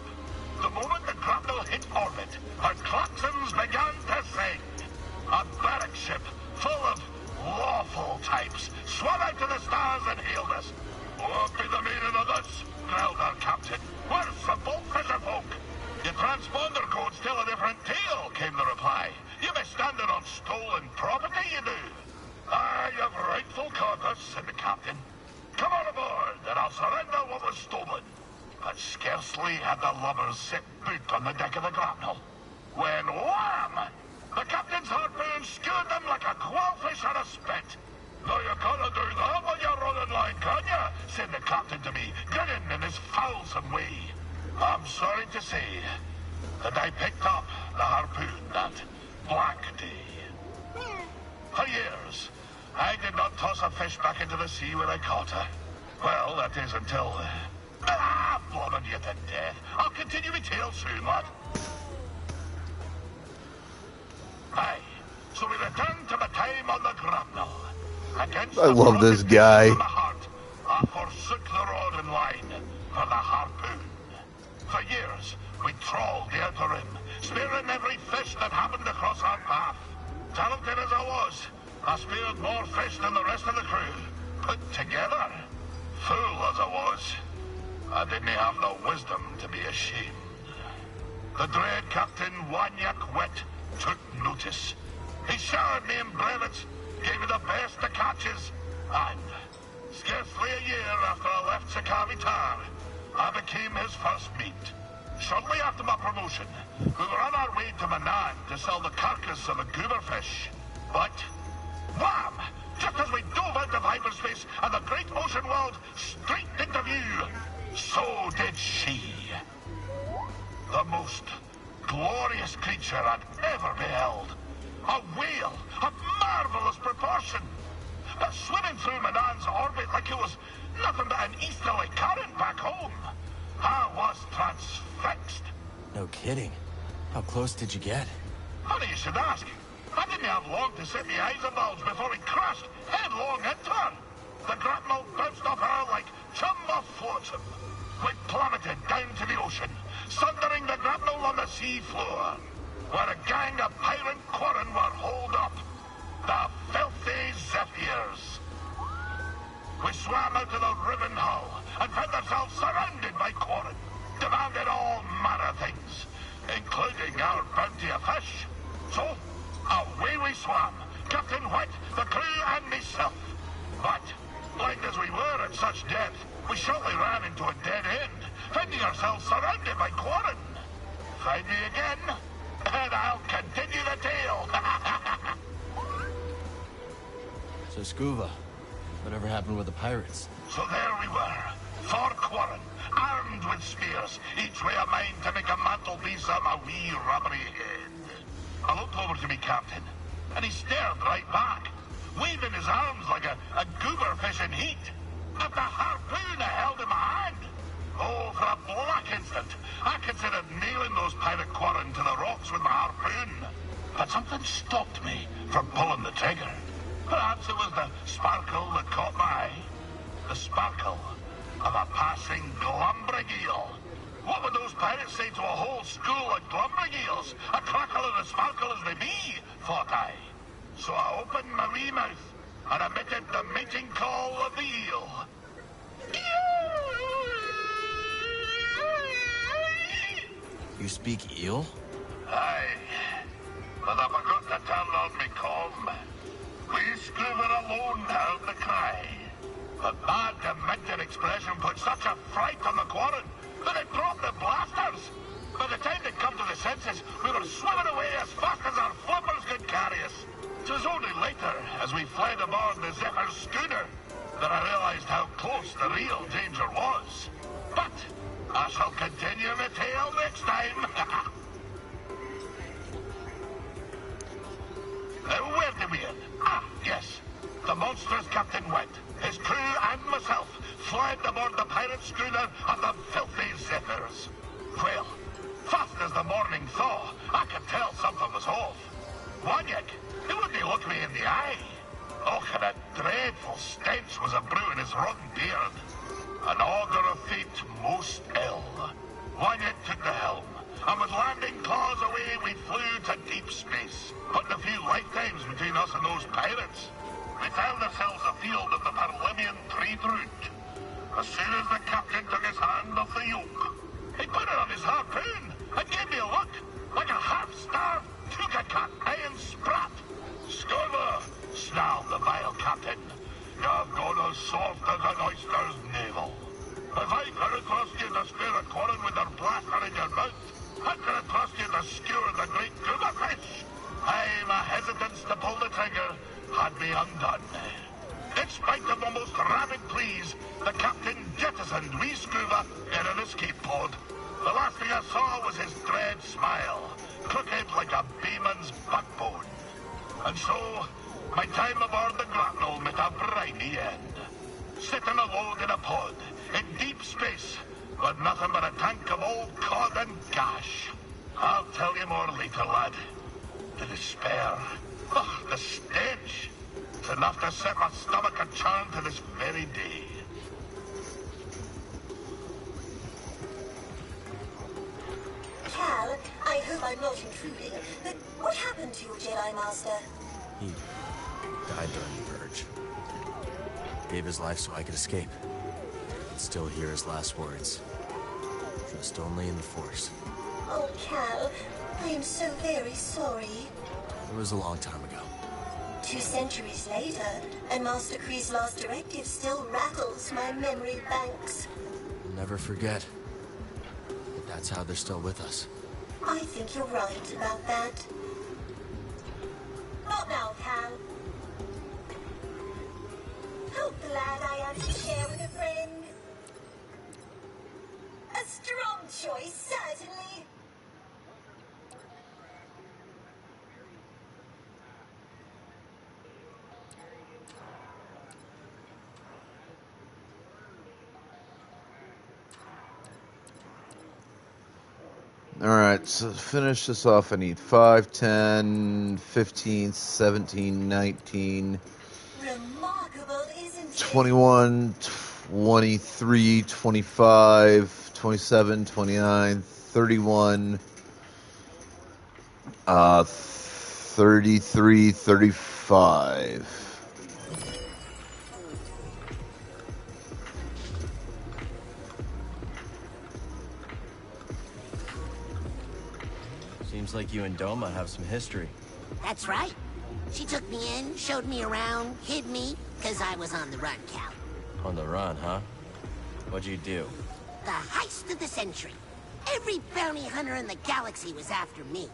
The moment the grapnel hit orbit, her claxons began to sing. A barrack ship full of lawful types swam out to the stars and hailed us. What be the meaning of this? Growled our captain. We're simple fisherfolk. Your transponder codes tell a different tale, came the reply. You be standing on stolen property, you do. Ah, you've rightful caught us, said the captain. Come on aboard, and I'll surrender what was stolen. But scarcely had the lubbers set boot on the deck of the grapnel, when wham! The captain's harpoon skewed them like a quailfish on a spit. Now you can't do that when you're running line, can you? Said the captain to me, grinning in his foulsome way. I'm sorry to say that I picked up the harpoon that black day. For years, I did not toss a fish back into the sea when I caught her. Well, that is until... blooming you to death. I'll continue my tale soon, lad. Aye, so we return to the time on the grapnel. Against I love this guy. I forsook the rod and line for the harpoon. For years, we trawled the outer rim, spearing every fish that happened across our path. Talented as I was, I speared more fish than the rest of the crew. Put together, fool as I was, I didn't have the wisdom to be ashamed. The dread Captain Wanyak Wet took notice. He showered me in brevets, gave me the best of catches, and scarcely a year after I left Sakavitar, I became his first mate. Shortly after my promotion, we were on our way to Manan to sell the carcass of a gooberfish. But, wham! Just as we dove out of hyperspace and the great ocean world streaked into view, so did she. The most glorious creature I'd ever beheld. A whale of marvelous proportion. Swimming through Manan's orbit like it was nothing but an easterly current back home. I was transfixed. No kidding. How close did you get? Funny you should ask. I didn't have long to set the eyes abulge before we crashed headlong into her. The grapnel bounced off her like chum off flotsam. We plummeted down to the ocean, sundering the grapnel on the sea floor, where a gang of pirate quarren were holed up. The filthy Zephyrs. We swam out of the riven hull and found ourselves surrounded by quarren, demanded all manner of things, including our bounty of fish. So, away we swam, Captain White, the crew, and myself. But, blind as we were at such depth, we shortly ran into a dead end, finding ourselves surrounded by quarren. Find me again, and I'll continue the tale. So, Scuba, whatever happened with the pirates? So there we were, 4 quarren, armed with spears, each way a mind to make a mantelpiece of my wee rubbery head. I looked over to me captain, and he stared right back, waving his arms like a gooberfish in heat. At the harpoon I held in my hand. Oh, for a black instant, I considered nailing those pirate quarren to the rocks with my harpoon. But something stopped me from pulling the trigger. Perhaps it was the sparkle that caught my eye. The sparkle of a passing glumbrig eel. What would those pirates say to a whole school of glumbrig eels? A crackle and a sparkle as they be, thought I. So I opened my wee mouth and emitted the mating call of the eel. You speak eel? Aye, but I forgot to turn on me comm. We Scuba alone heard the cry. But that demented expression put such a fright on the quarren that it dropped the blasters. By the time they'd come to the senses, we were swimming away as fast as our flippers could carry us. It was only later, as we fled aboard the Zephyr's schooner, that I realized how close the real danger was. But I shall continue the tale next time. Where did we end? Ah, yes. The monstrous Captain Wet, his crew and myself fled aboard the pirate schooner of the filthy Zephyrs. Well, fast as the morning thaw, I could tell something was off. Wanyik, he wouldn't look me in the eye. Oh, and a dreadful stench was a brewing his rotten beard. An augur of fate most ill. Wanyik took the helm, and with landing claws away we flew to deep space, putting a few lifetimes between us and those pirates. We found ourselves afield of the Parlivian trade route. As soon as the captain took his hand off the yoke, he put it on his harpoon and gave me a look, like a half-starved tuka-cat iron sprat. Scurver, snarled the vile captain. You've gone as soft as an oyster's navel. If I could have trusted you to spear a corn with your blaster in your mouth, I could have trusted you to skewer the great guma fish. My hesitance to pull the trigger had me undone. In spite of the most rabid pleas, the captain jettisoned wee Scuba in an escape pod. The last thing I saw was his dread smile, crooked like a bayman's backbone. And so, my time aboard the grapnel met a briny end. Sitting alone in a pod, in deep space, with nothing but a tank of old cod and gash. I'll tell you more later, lad. The despair, the stench. It's enough to set my stomach a churn to this very day. Cal, I hope I'm not intruding, but what happened to your Jedi Master? He died during the purge. Gave his life so I could escape. I can still hear his last words. Trust only in the Force. Oh, Cal, I am so very sorry. It was a long time ago. 2 centuries later, and Master Kree's last directive still rattles my memory banks. I'll never forget. But that's how they're still with us. I think you're right about that. Not now, Cal. How glad I am to share with a friend. A strong choice, certainly. Alright, so to finish this off, I need 5, 10, 15, 17, 19, Remarkable, isn't it? 21, 23, 25, 27, 29, 31, 33, 35. Seems like you and Doma have some history. That's right. She took me in, showed me around, hid me, because I was on the run, Cal. On the run, huh? What'd you do? The heist of the century. Every bounty hunter in the galaxy was after me.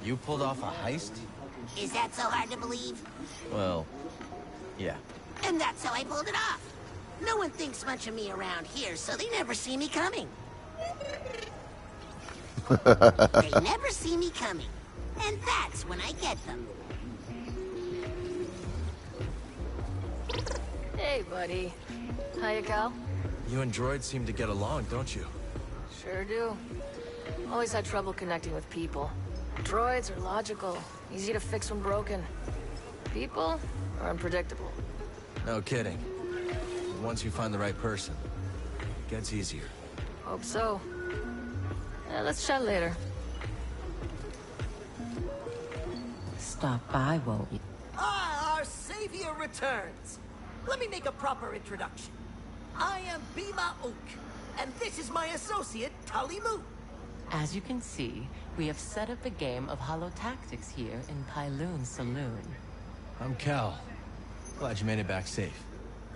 You pulled off a heist? Is that so hard to believe? Well, yeah. And that's how I pulled it off. No one thinks much of me around here, so they never see me coming. They never see me coming. And that's when I get them. Hey, buddy. Hiya, Cal. You and droids seem to get along, don't you? Sure do. Always had trouble connecting with people. Droids are logical, easy to fix when broken. People are unpredictable. No kidding. Once you find the right person, it gets easier. Hope so. Let's chat later. Stop by, won't you? Ah, our savior returns. Let me make a proper introduction. I am Bima Ook, and this is my associate, Tali Mu. As you can see, we have set up a game of holotactics here in Pyloon's saloon. I'm Cal. Glad you made it back safe.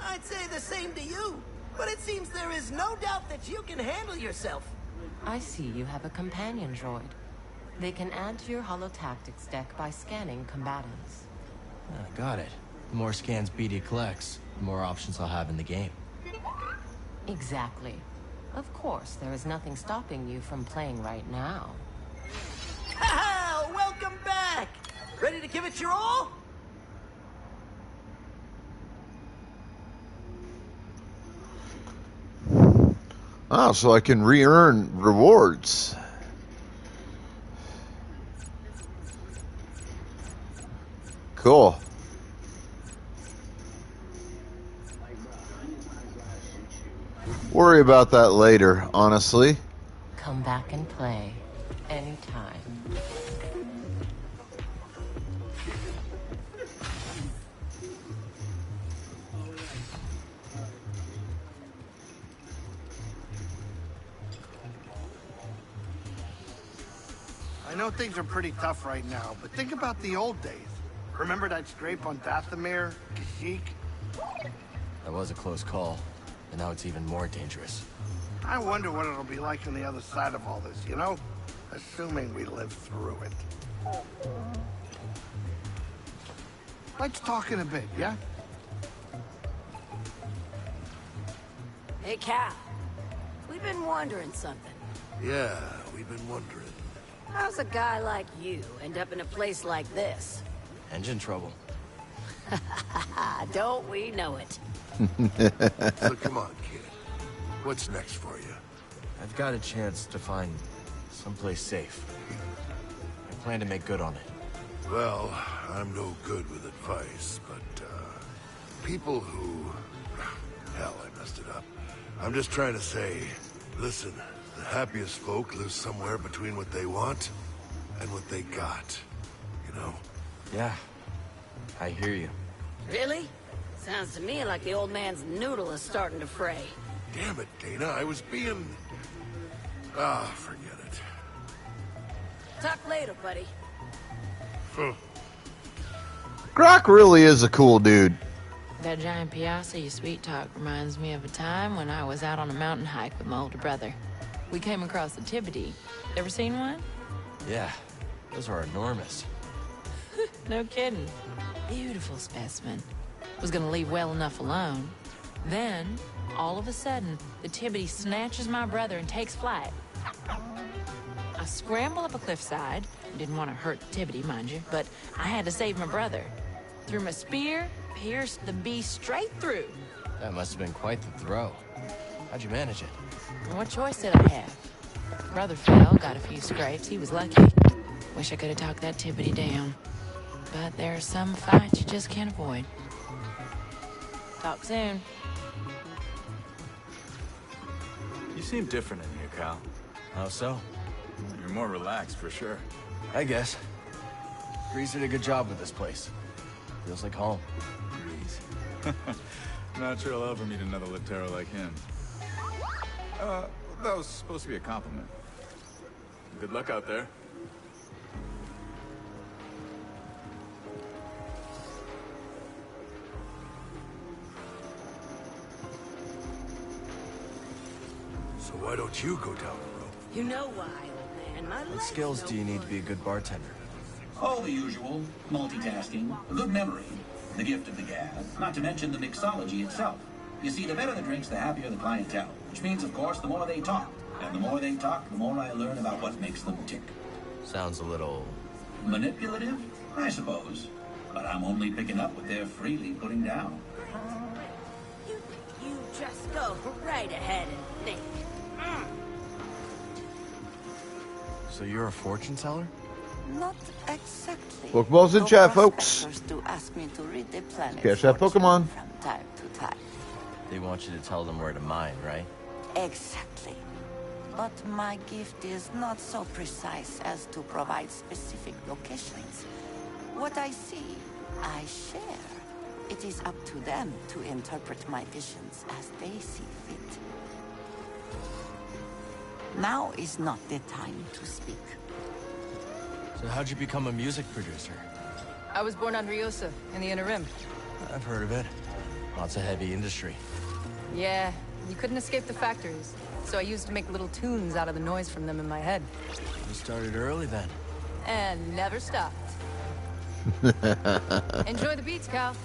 I'd say the same to you, but it seems there is no doubt that you can handle yourself. I see you have a companion droid. They can add to your holotactics deck by scanning combatants. Got it. The more scans BD collects, the more options I'll have in the game. Exactly. Of course, there is nothing stopping you from playing right now. Ha! Welcome back! Ready to give it your all? Ah, so I can re-earn rewards. Cool. Worry about that later, honestly. Come back and play anytime. I know things are pretty tough right now, but think about the old days. Remember that scrape on Dathomir, Kashyyyk? That was a close call, and now it's even more dangerous. I wonder what it'll be like on the other side of all this, you know? Assuming we live through it. Let's talk in a bit, yeah? Hey, Cal. We've been wondering something. Yeah, we've been wondering. How's a guy like you end up in a place like this? Engine trouble. Don't we know it? So come on, kid. What's next for you? I've got a chance to find someplace safe. I plan to make good on it. Well, I'm no good with advice, but, people who... Hell, I messed it up. I'm just trying to say, listen, the happiest folk live somewhere between what they want and what they got. You know? Yeah, I hear you. Really? Sounds to me like the old man's noodle is starting to fray. Damn it, Dana, I was being... Ah, forget it. Talk later, buddy. Grok really is a cool dude. That giant piazza you sweet talk reminds me of a time when I was out on a mountain hike with my older brother. We came across the Tibety. Ever seen one? Yeah, those are enormous. No kidding. Beautiful specimen. Was gonna leave well enough alone. Then, all of a sudden, the Tibety snatches my brother and takes flight. I scramble up a cliffside. Didn't want to hurt the Tibety, mind you, but I had to save my brother. Threw my spear, pierced the beast straight through. That must have been quite the throw. How'd you manage it? What choice did I have? Brother fell, got a few scrapes. He was lucky. Wish I could have talked that Tibety down. But there are some fights you just can't avoid. Talk soon. You seem different in here, Cal. How so? You're more relaxed, for sure. I guess. Grease did a good job with this place. Feels like home. Grease. Not sure I'll ever meet another Latero like him. That was supposed to be a compliment. Good luck out there. So why don't you go down the road? You know why, old man. My What legs skills don't do you need work. to be a good bartender? All the usual. Multitasking, a good memory, the gift of the gab, not to mention the mixology itself. You see, the better the drinks, the happier the clientele. Which means, of course, the more they talk. And the more they talk, the more I learn about what makes them tick. Sounds a little... Manipulative? I suppose. But I'm only picking up what they're freely putting down. You just go right ahead and think. So you're a fortune teller? Not exactly. Pokeballs in Though chat, folks. prospectors do ask me to read the planet Catch that fortune Pokemon. from time to time. They want you to tell them where to mine, right? Exactly. But my gift is not so precise as to provide specific locations. What I see, I share. It is up to them to interpret my visions as they see fit. Now is not the time to speak. So how'd you become a music producer? I was born on Ryosa, in the Inner Rim. I've heard of it. Lots of heavy industry. Yeah, you couldn't escape the factories. So I used to make little tunes out of the noise from them in my head. You started early then. And never stopped. Enjoy the beats, Cal.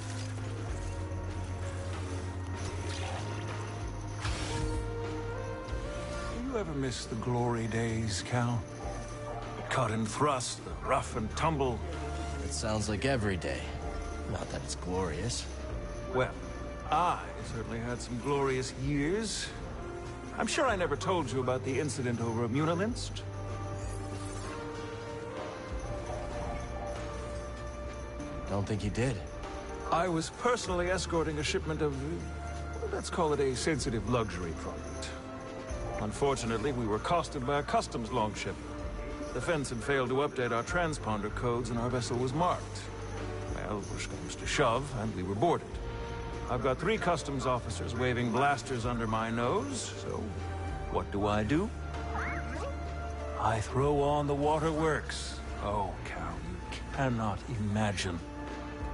Do you ever miss the glory days, Cal? The cut and thrust, the rough and tumble. It sounds like every day. Not that it's glorious. Well, I certainly had some glorious years. I'm sure I never told you about the incident over at Munilinst. don't think you did. I was personally escorting a shipment of, let's call it a sensitive luxury product. Unfortunately, we were accosted by a customs longship. The fence had failed to update our transponder codes and our vessel was marked. Well, push comes to shove, and we were boarded. I've got 3 customs officers waving blasters under my nose, so what do? I throw on the waterworks. Oh, Cal, you cannot imagine.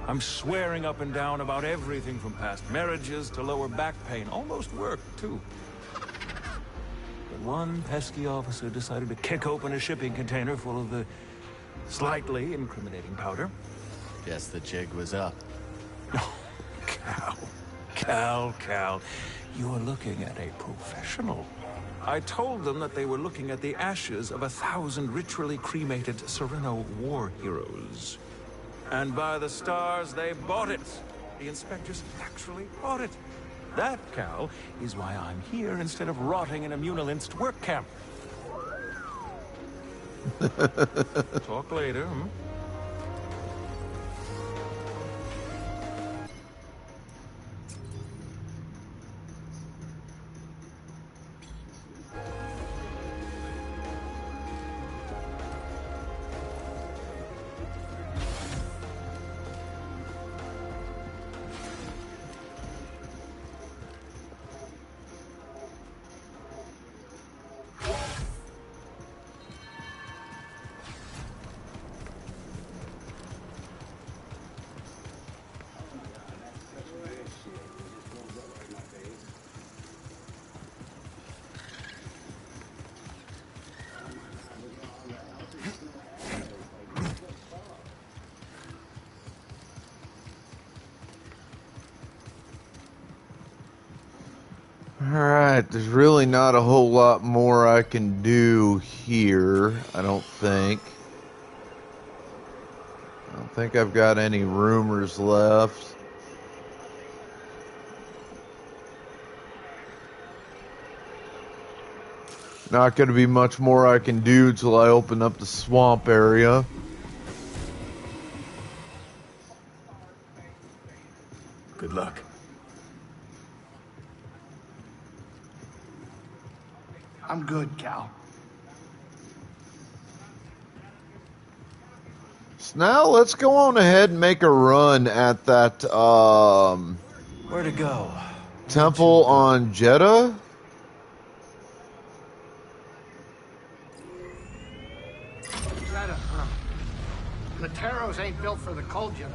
I'm swearing up and down about everything from past marriages to lower back pain. Almost worked, too. But one pesky officer decided to kick open a shipping container full of the slightly incriminating powder. Guess the jig was up. Cal, you are looking at a professional. I told them that they were looking at the ashes of 1,000 ritually cremated Sereno war heroes. And by the stars, they bought it. The inspectors actually bought it. That, Cal, is why I'm here instead of rotting in a Munilinced work camp. Talk later, hmm? Alright, there's really not a whole lot more I can do here, I don't think. I don't think I've got any rumors left. Not going to be much more I can do till I open up the swamp area. Good luck. I'm good, Cal. So now let's go on ahead and make a run at that Where to go? temple on Jeddah. Jeddah, huh? Materos ain't built for the cold, you know.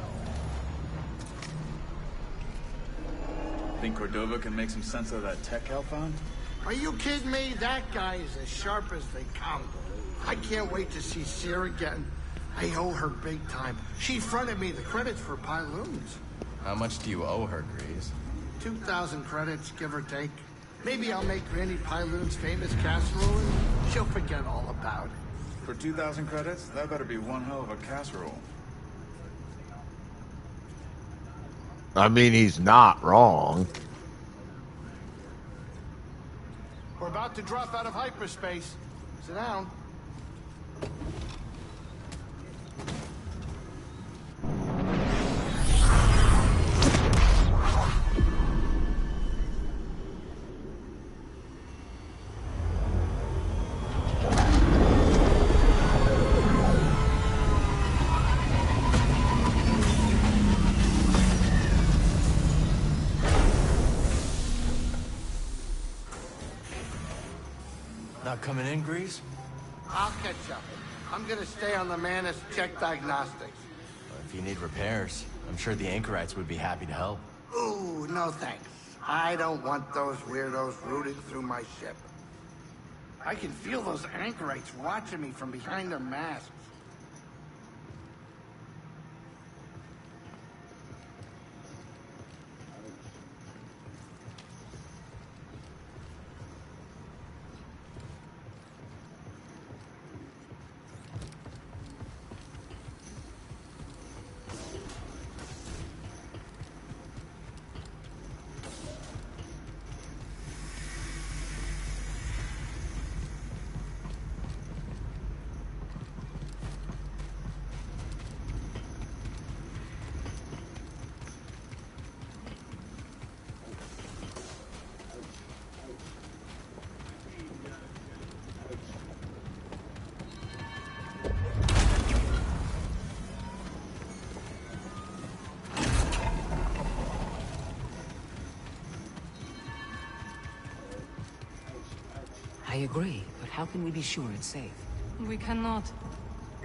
Think Cordova can make some sense of that tech Cal found? Are you kidding me? That guy is as sharp as they come. I can't wait to see Seer again. I owe her big time. She fronted me the credits for Pyloons. How much do you owe her, Grease? 2,000 credits, give or take. Maybe I'll make Granny Pyloon's famous casserole and she'll forget all about it. For 2,000 credits, that better be one hell of a casserole. I mean, he's not wrong. We're about to drop out of hyperspace. Sit down. Not coming in, Grease? I'll catch up. I'm gonna stay on the Manus, check diagnostics. If you need repairs, I'm sure the anchorites would be happy to help. Ooh, no thanks. I don't want those weirdos rooting through my ship. I can feel those anchorites watching me from behind their masks. I agree, but how can we be sure it's safe? We cannot.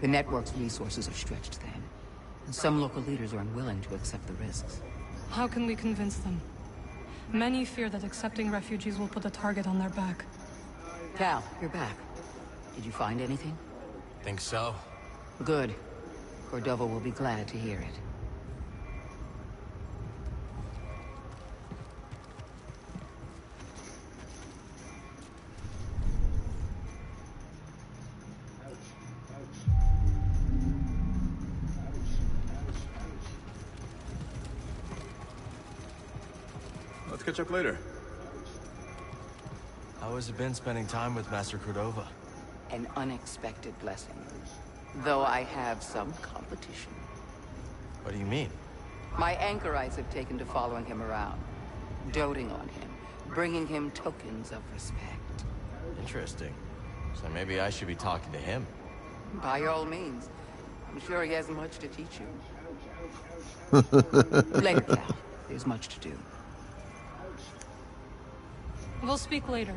The network's resources are stretched thin, and some local leaders are unwilling to accept the risks. How can we convince them? Many fear that accepting refugees will put a target on their back. Cal, you're back. Did you find anything? Think so? Good. Cordova will be glad to hear it. Let's catch up later. How has it been spending time with Master Cordova? An unexpected blessing. Though I have some competition. What do you mean? My anchorites have taken to following him around, doting on him, bringing him tokens of respect. Interesting. So maybe I should be talking to him. By all means. I'm sure he has much to teach you. Later, Cal. There's much to do. We'll speak later.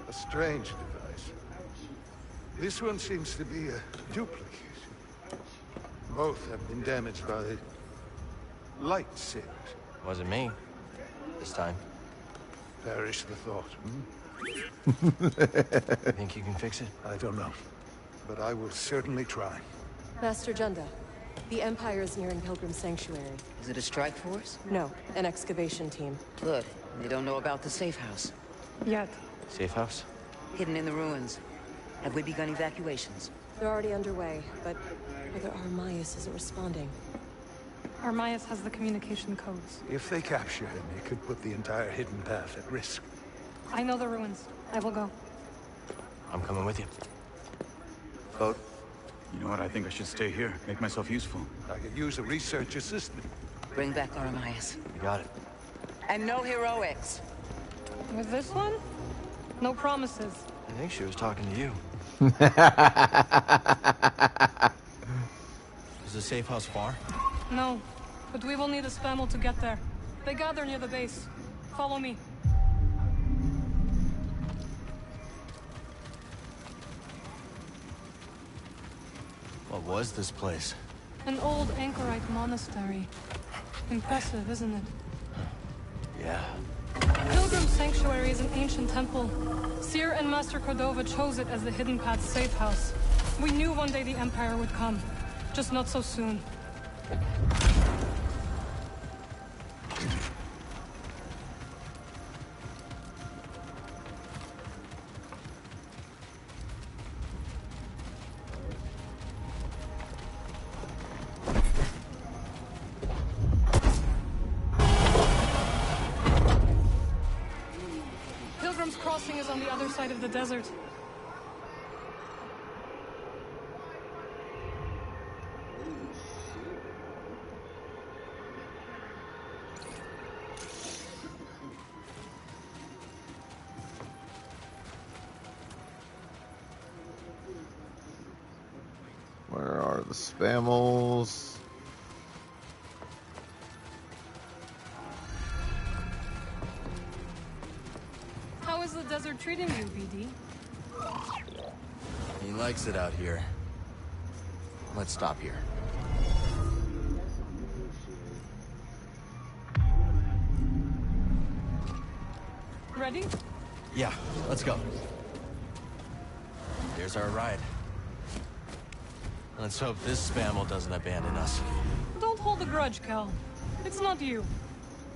A strange device. This one seems to be a duplicate. Both have been damaged by lightsabers. Wasn't me. This time. Perish the thought. You think you can fix it? I don't know. But I will certainly try. Master Junda, the Empire is nearing Pilgrim Sanctuary. Is it a strike force? No, an excavation team. Good. They don't know about the safe house. Yet. Safe house? Hidden in the ruins. Have we begun evacuations? They're already underway, but Brother Armias isn't responding. Armias has the communication codes. If they capture him, it could put the entire hidden path at risk. I know the ruins. I will go. I'm coming with you. Vote. You know what? I think I should stay here. Make myself useful. I could use a research assistant. Bring back Armias. You got it. And no heroics. With this one? No promises. I think she was talking to you. Is the safe house far? No, but we will need a spammel to get there. They gather near the base. Follow me. What was this place? An old anchorite monastery. Impressive, isn't it? Yeah. Pilgrim Sanctuary is an ancient temple. Seer and Master Cordova chose it as the Hidden Path's safe house. We knew one day the Empire would come, just not so soon. Pilgrim's Crossing is on the other side of the desert. Where are the spammels? How is the desert treating you, BD? He likes it out here. Let's stop here. Ready? Yeah, let's go. Here's our ride. Let's hope this spammel doesn't abandon us. Don't hold a grudge, Cal. It's not you.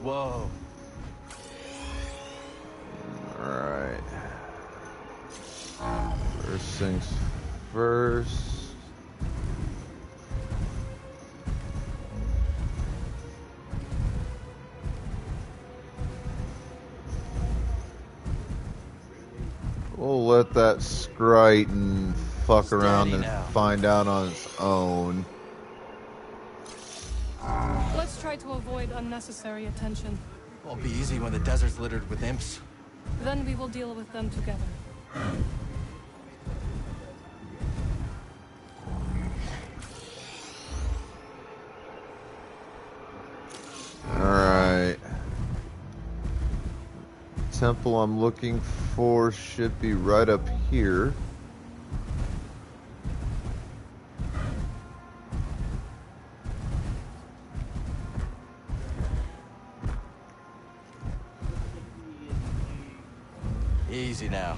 Whoa. Alright. First things first. We'll let that Scryton fuck around Steady and now. find out on its own. Let's try to avoid unnecessary attention. Won't be easy when the desert's littered with imps. Then we will deal with them together. Alright. Temple I'm looking for should be right up here. Easy now.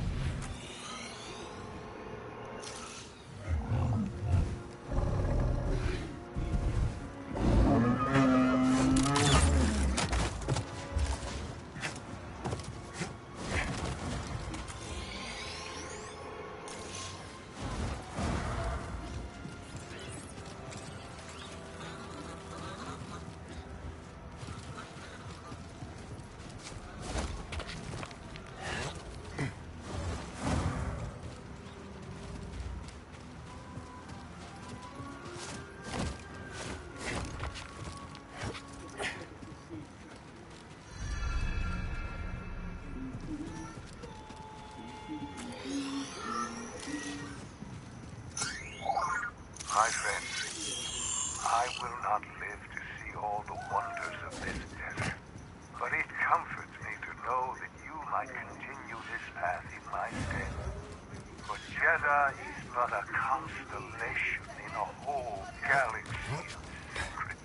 My friends, I will not live to see all the wonders of this desert, but it comforts me to know that you might continue this path in my stead. For Jedi is but a constellation in a whole galaxy of secrets.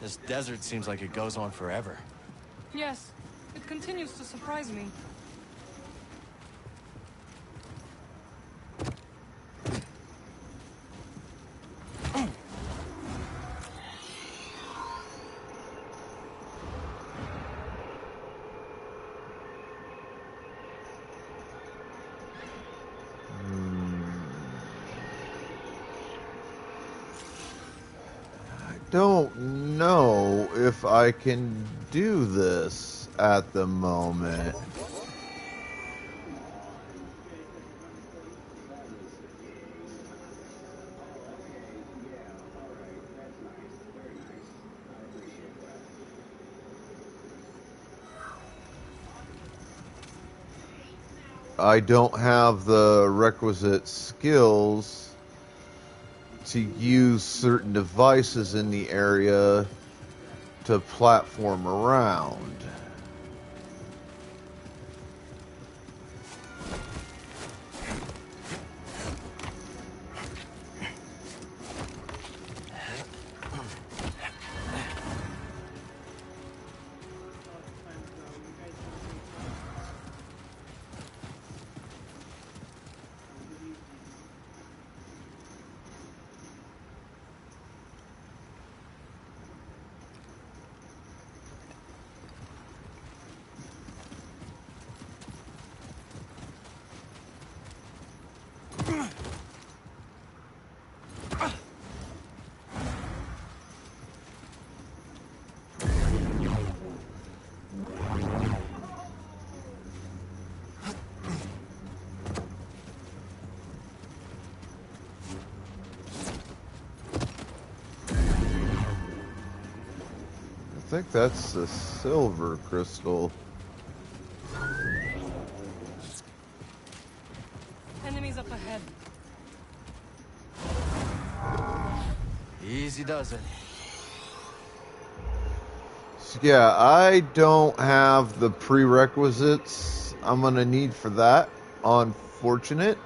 This desert seems like it goes on forever. Yes, it continues to surprise me. Don't know if I can do this at the moment. I don't have the requisite skills to use certain devices in the area to platform around. I think that's a silver crystal. Enemies up ahead. Easy does it. yeah, I don't have the prerequisites I'm going to need for that. Unfortunate.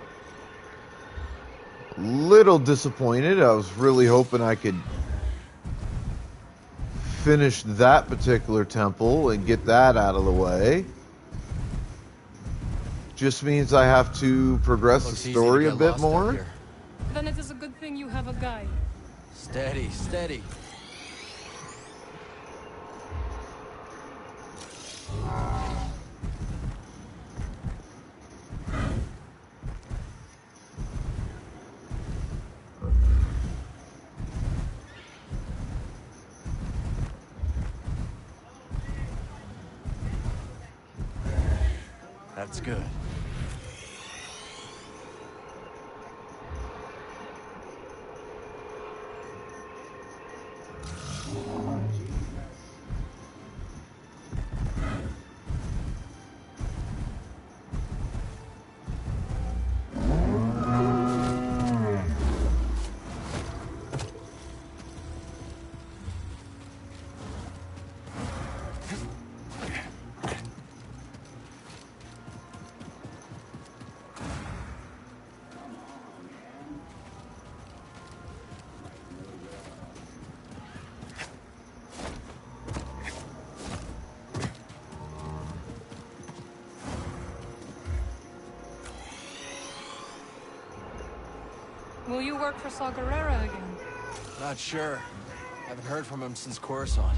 Little disappointed. I was really hoping I could finish that particular temple and get that out of the way. Just means I have to progress Looks the easy to story a get bit lost up more. here. Then it is a good thing you have a guide. Steady, steady. That's good. Will you work for Saw Gerrera again? Not sure. Haven't heard from him since Coruscant.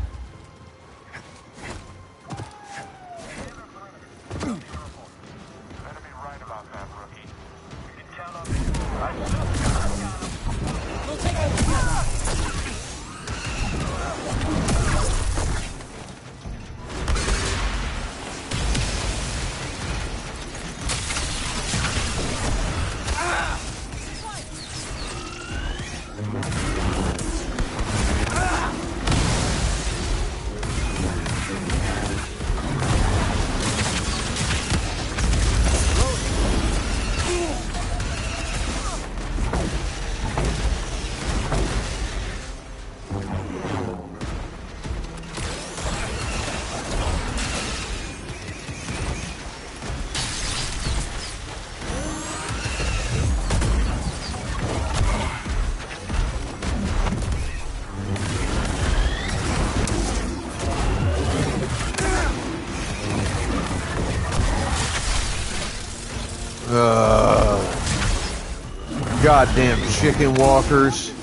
Goddamn chicken walkers.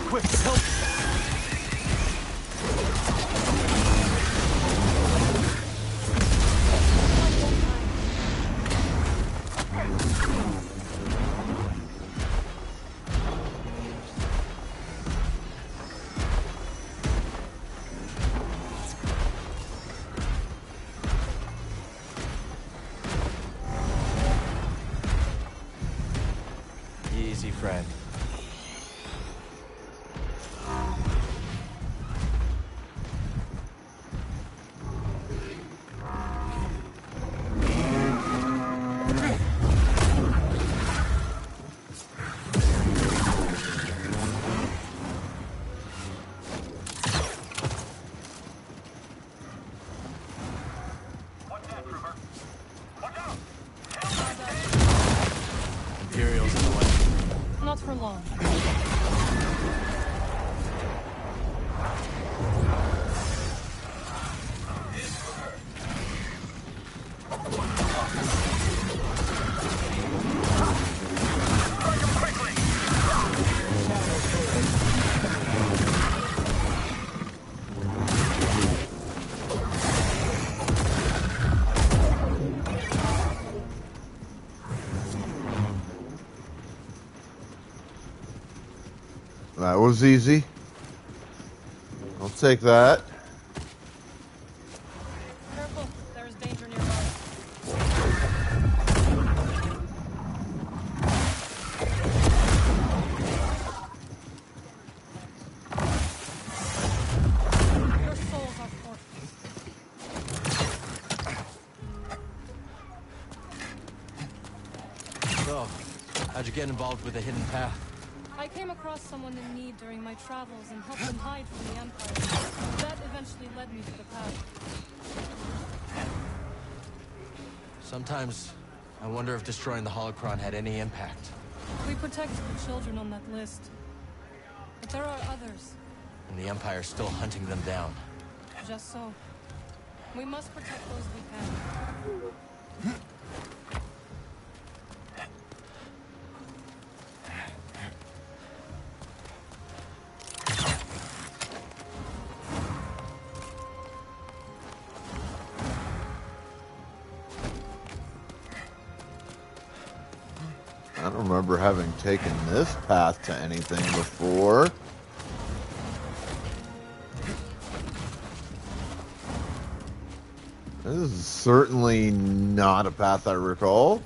Quick, help! Easy, friend. Imperial's in the way. Not for long. That was easy. I'll take that. Careful, there is danger nearby. Your souls are forfeit. So, how'd you get involved with the hidden path? I came across someone in need during my travels and helped them hide from the Empire. That eventually led me to the path. Sometimes, I wonder if destroying the holocron had any impact. We protected the children on that list. But there are others. And the Empire's still hunting them down. Just so. We must protect those we can. I don't remember having taken this path to anything before. This is certainly not a path I recall.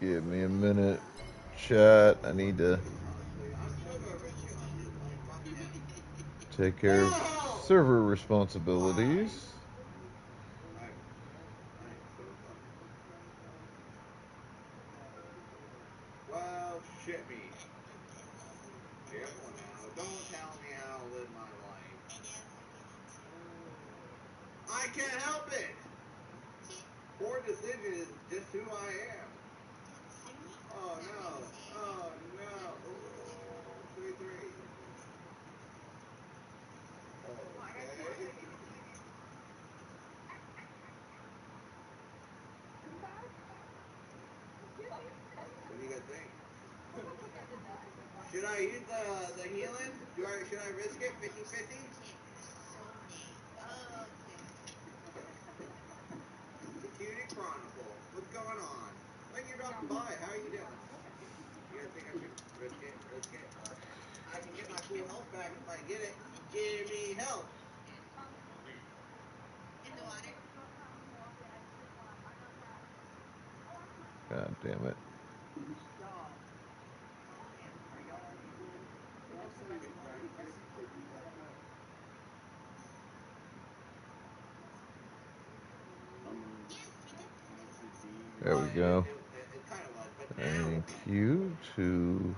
Give me a minute, chat. I need to take care of server responsibilities. Well, shit me. Careful now. Don't tell me how to live my life. I can't help it. Poor decision is just who I am. Oh no. Oh no. Ooh, 3-3. Okay. What do you guys think? Should I use the healing? Should I risk it? 50-50? The Cutie Chronicle. What's going on? Thank you for dropping by. How are you doing? You guys think I should risk it? Risk it? I can get my full health back if I get it. Give me help. God damn it. There we go. Thank you to...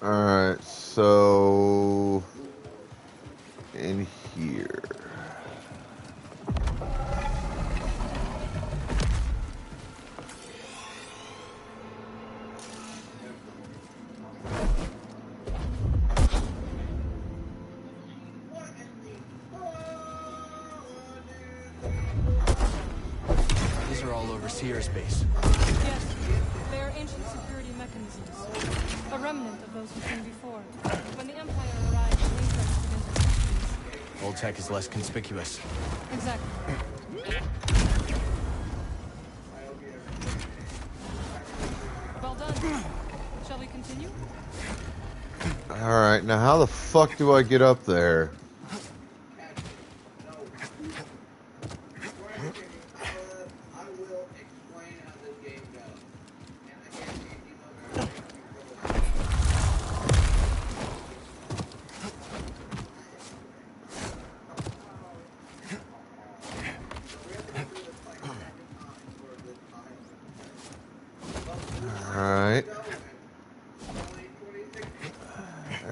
Alright, so... in here... These are all overseer's base. Yes, they are ancient security mechanisms. A remnant of those who came before. When the Empire arrived, they encrypted into factories. Old tech is less conspicuous. Exactly. Well done. Shall we continue? Alright, now how the fuck do I get up there? I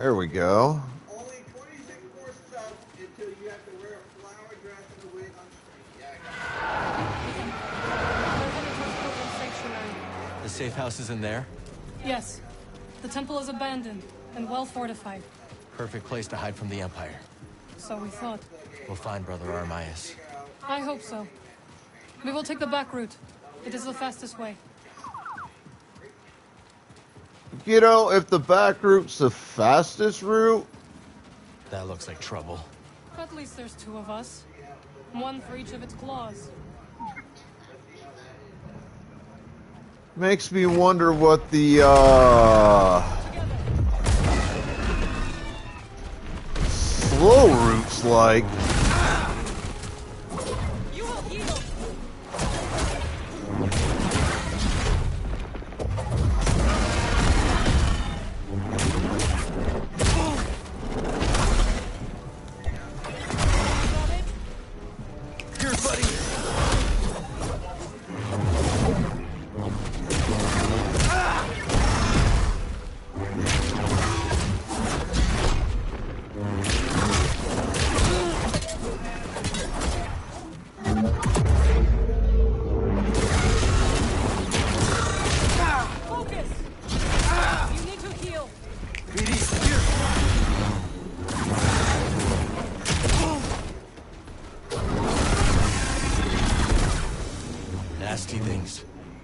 There we go. Only 26 more subs until you have to wear a flower dress and a wig on screen. Yeah, The safe house is in there? Yes. The temple is abandoned and well fortified. Perfect place to hide from the Empire. So we thought. We'll find Brother Armias. I hope so. We will take the back route. It is the fastest way. You know, if the back route's the fastest route... That looks like trouble. At least there's 2 of us. One for each of its claws. Makes me wonder what the, slow route's like.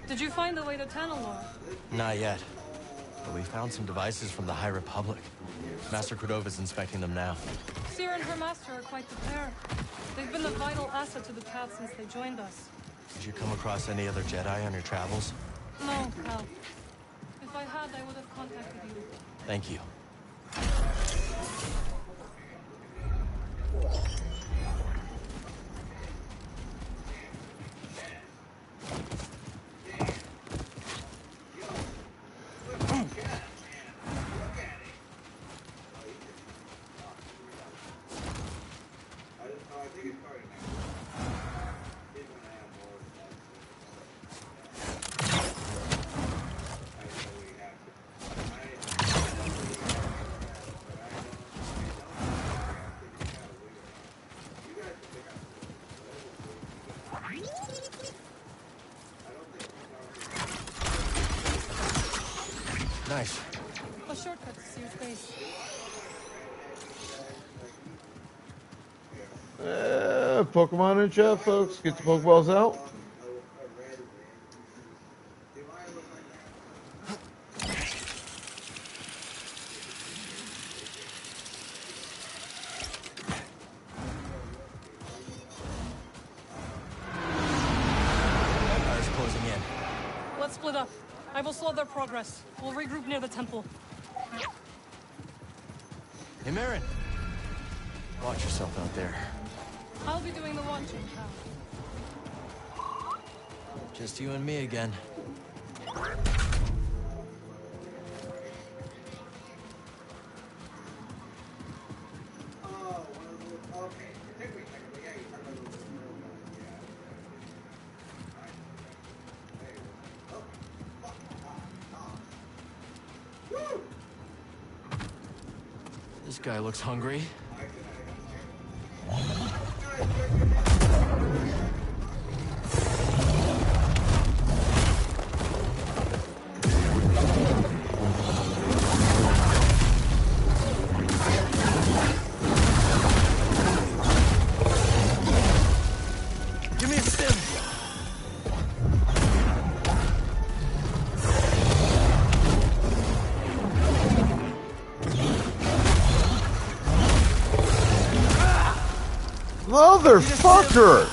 Did you find the way to Tanalor? Not yet. But we found some devices from the High Republic. Master Cordova's inspecting them now. Seer and her master are quite the pair. They've been a vital asset to the path since they joined us. Did you come across any other Jedi on your travels? No, Cal. If I had, I would have contacted you. Thank you. Nice. A shortcut to Seer's base. Pokemon in chat, folks. Get the Pokeballs out. Empire's closing in. Let's split up. I will slow their progress. We'll regroup near the temple. Hey, Marin. Watch yourself out there. I'll be doing the watching, Cal. Just you and me again. This guy looks hungry. Give me a stim. Motherfucker!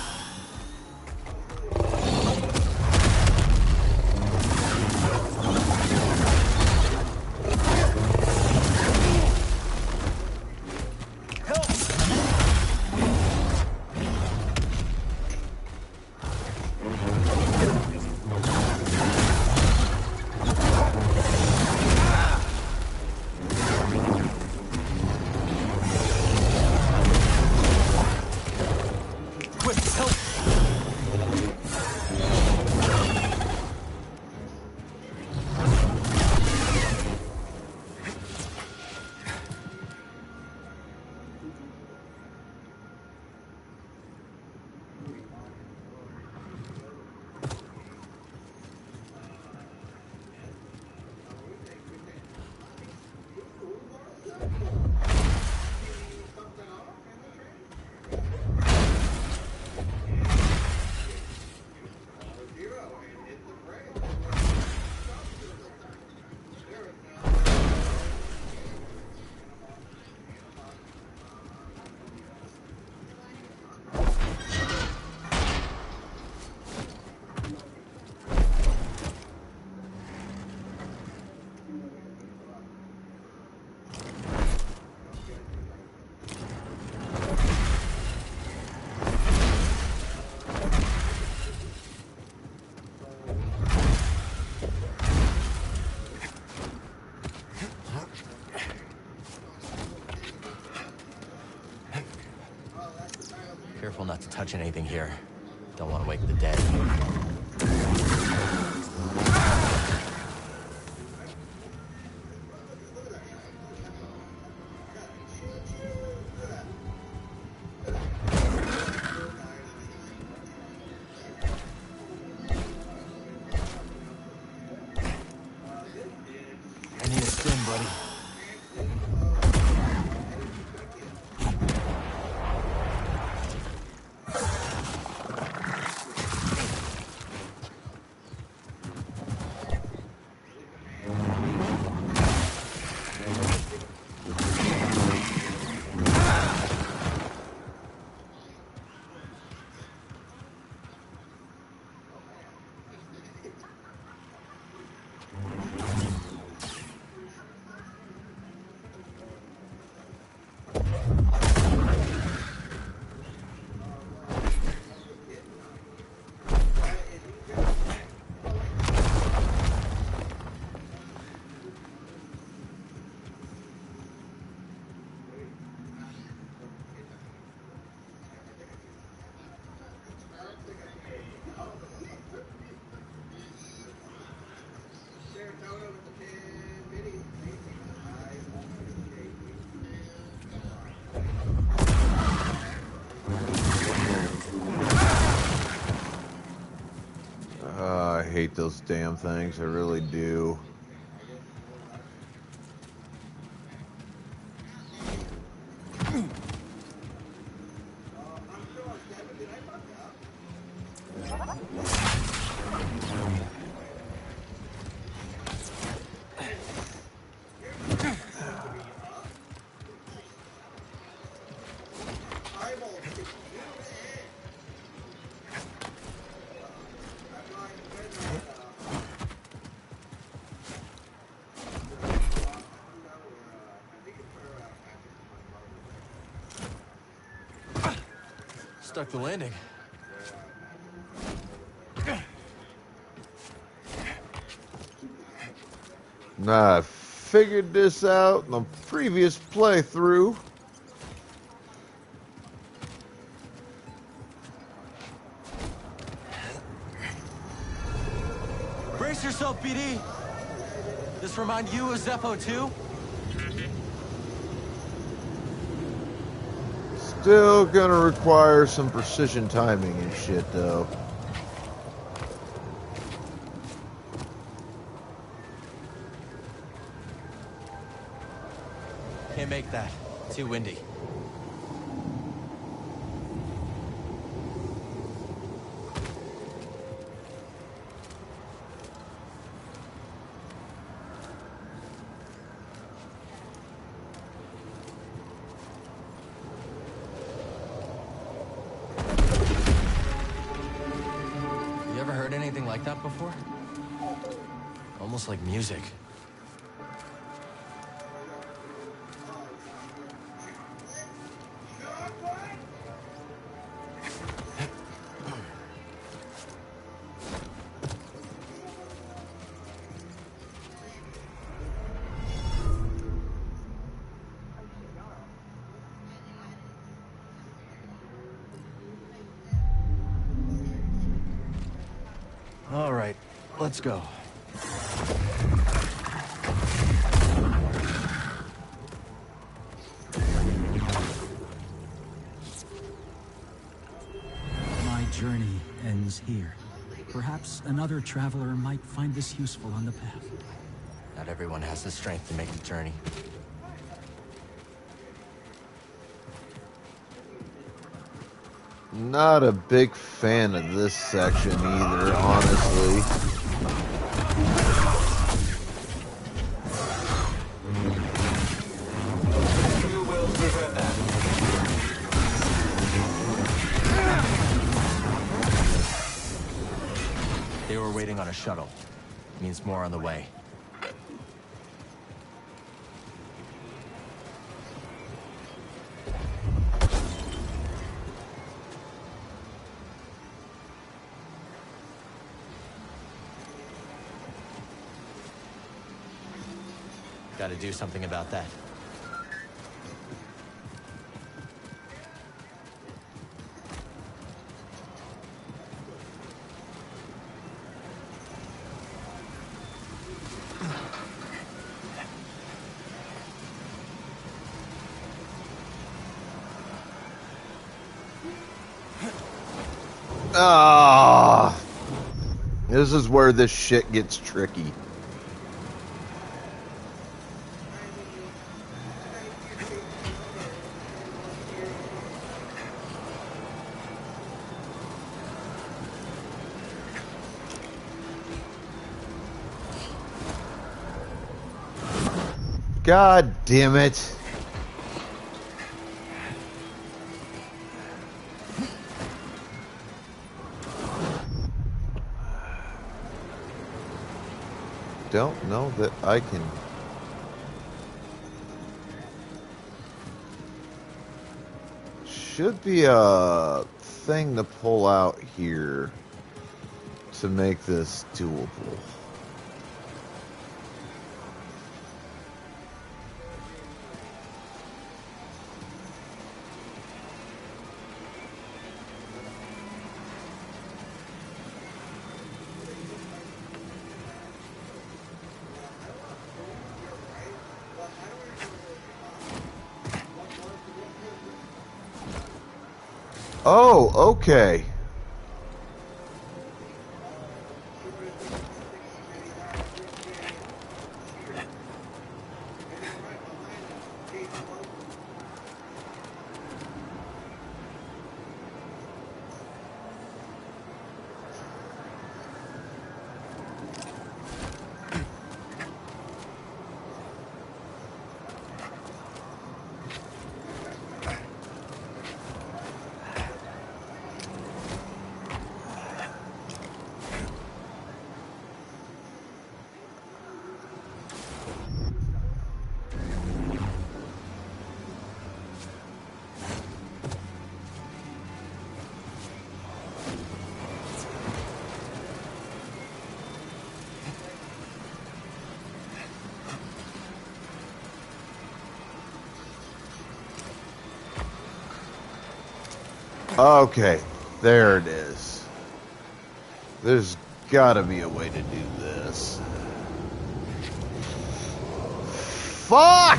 touching anything here. Don't want to wake the dead. I need a stim, buddy. I hate those damn things. I really do. Stuck the landing. Now, I figured this out in the previous playthrough. Brace yourself, BD. This remind you of Zeppo 2? Still gonna require some precision timing and shit, though. Can't make that. Too windy. You ever heard anything like that before? Almost like music. All right, let's go. My journey ends here. Perhaps another traveler might find this useful on the path. Not everyone has the strength to make the journey. Not a big fan of this section either, honestly. You will prevent that. They were waiting on a shuttle. Means more on the way. Gotta do something about that. Ah, this is where this shit gets tricky. God damn it. Don't know that I can. Should be a thing to pull out here to make this doable. Oh, okay. Okay, there it is. There's gotta be a way to do this. Fuck!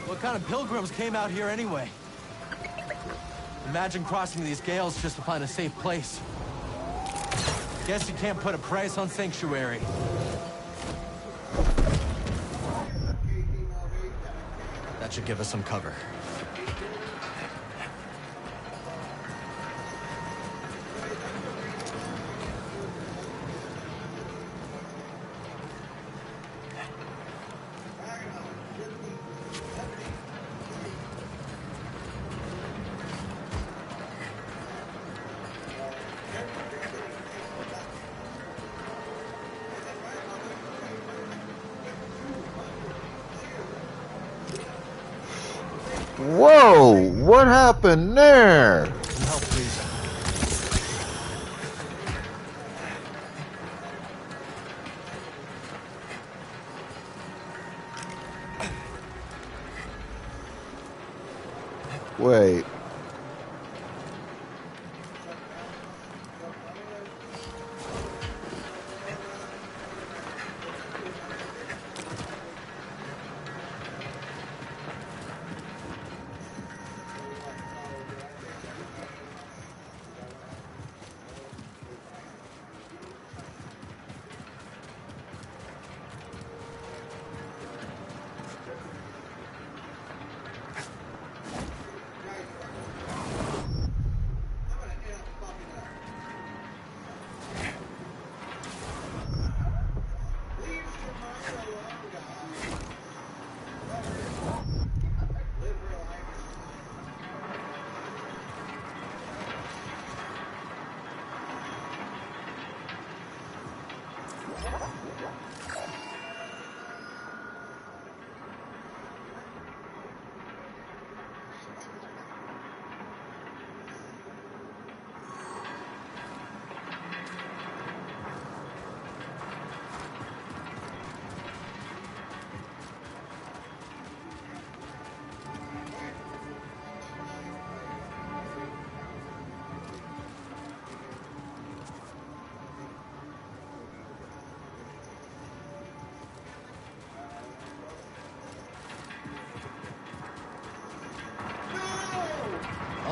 What kind of pilgrims came out here anyway? Imagine crossing these gales just to find a safe place. Guess you can't put a price on sanctuary. That should give us some cover. Whoa, what happened there? Some help, please. Wait.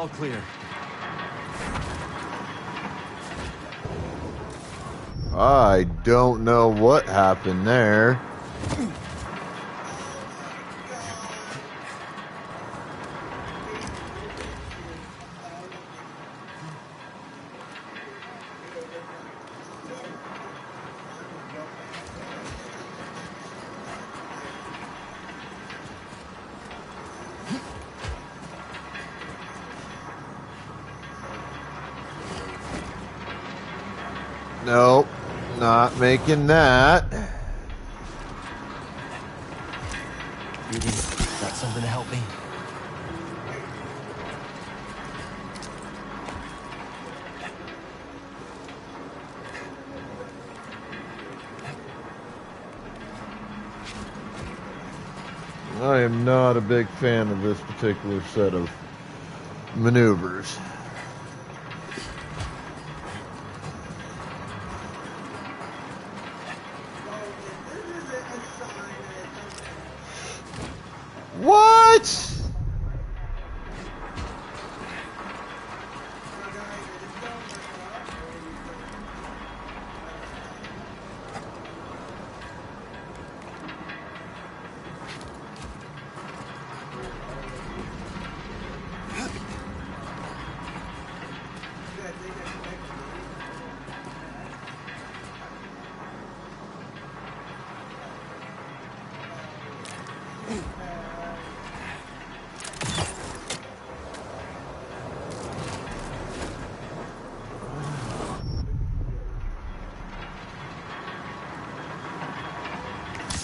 All clear. I don't know what happened there. Nope, not making that. Edie, got something to help me? I am not a big fan of this particular set of maneuvers. What?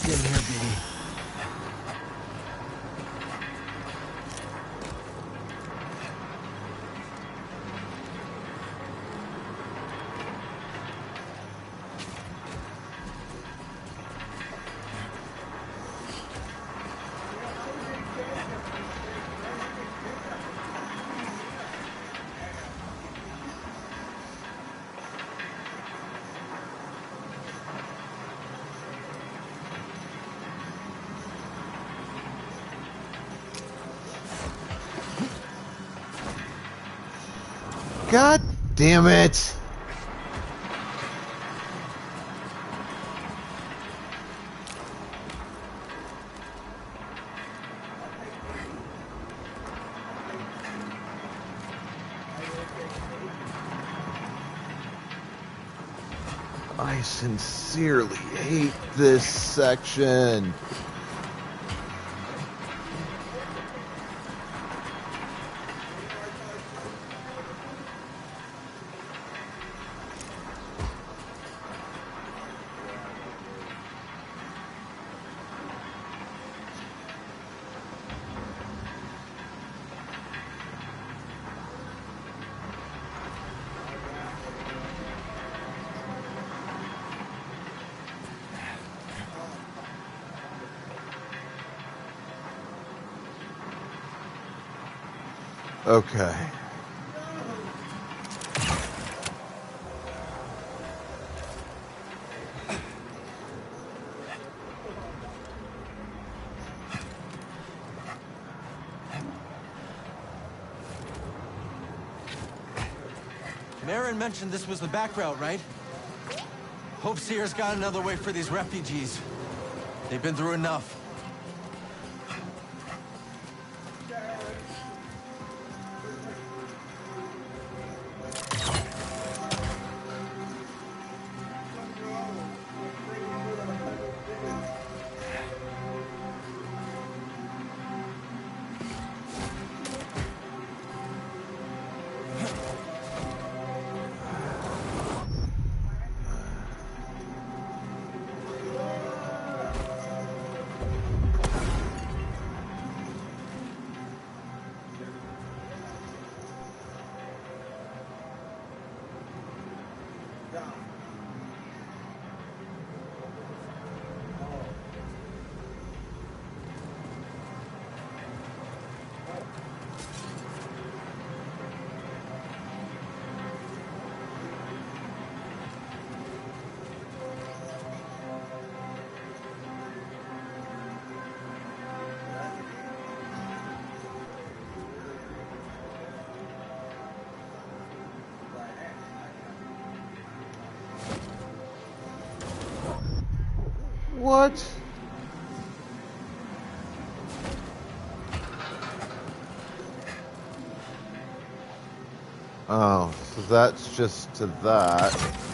Get in here, baby. God damn it. I sincerely hate this section. Okay. Marin mentioned this was the back route, right? Hope Seer's got another way for these refugees. They've been through enough. What? Oh, so that's just to that.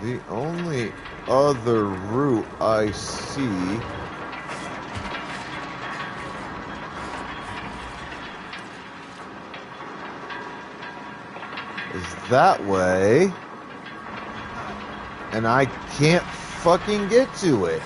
The only other route I see is that way, and I can't fucking get to it.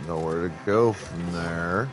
Nowhere to go from there.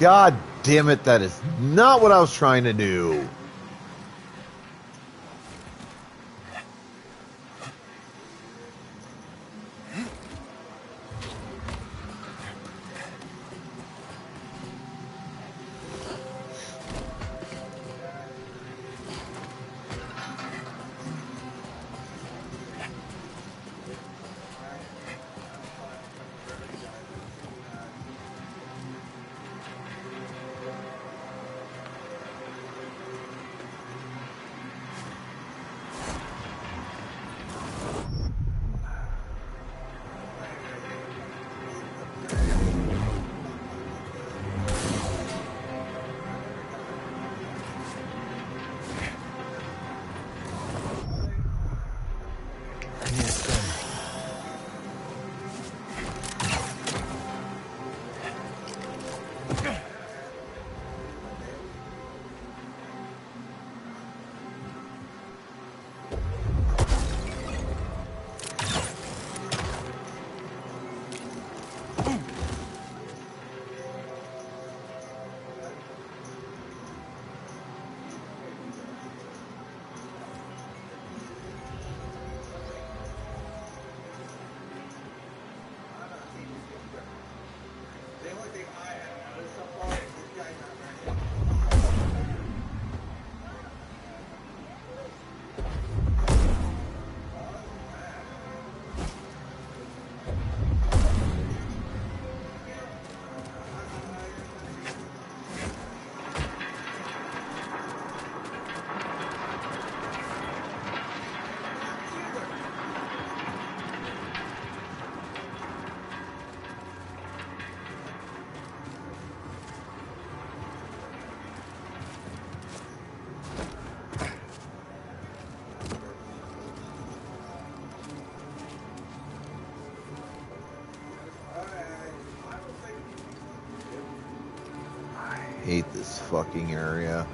God damn it, that is not what I was trying to do. I hate this fucking area.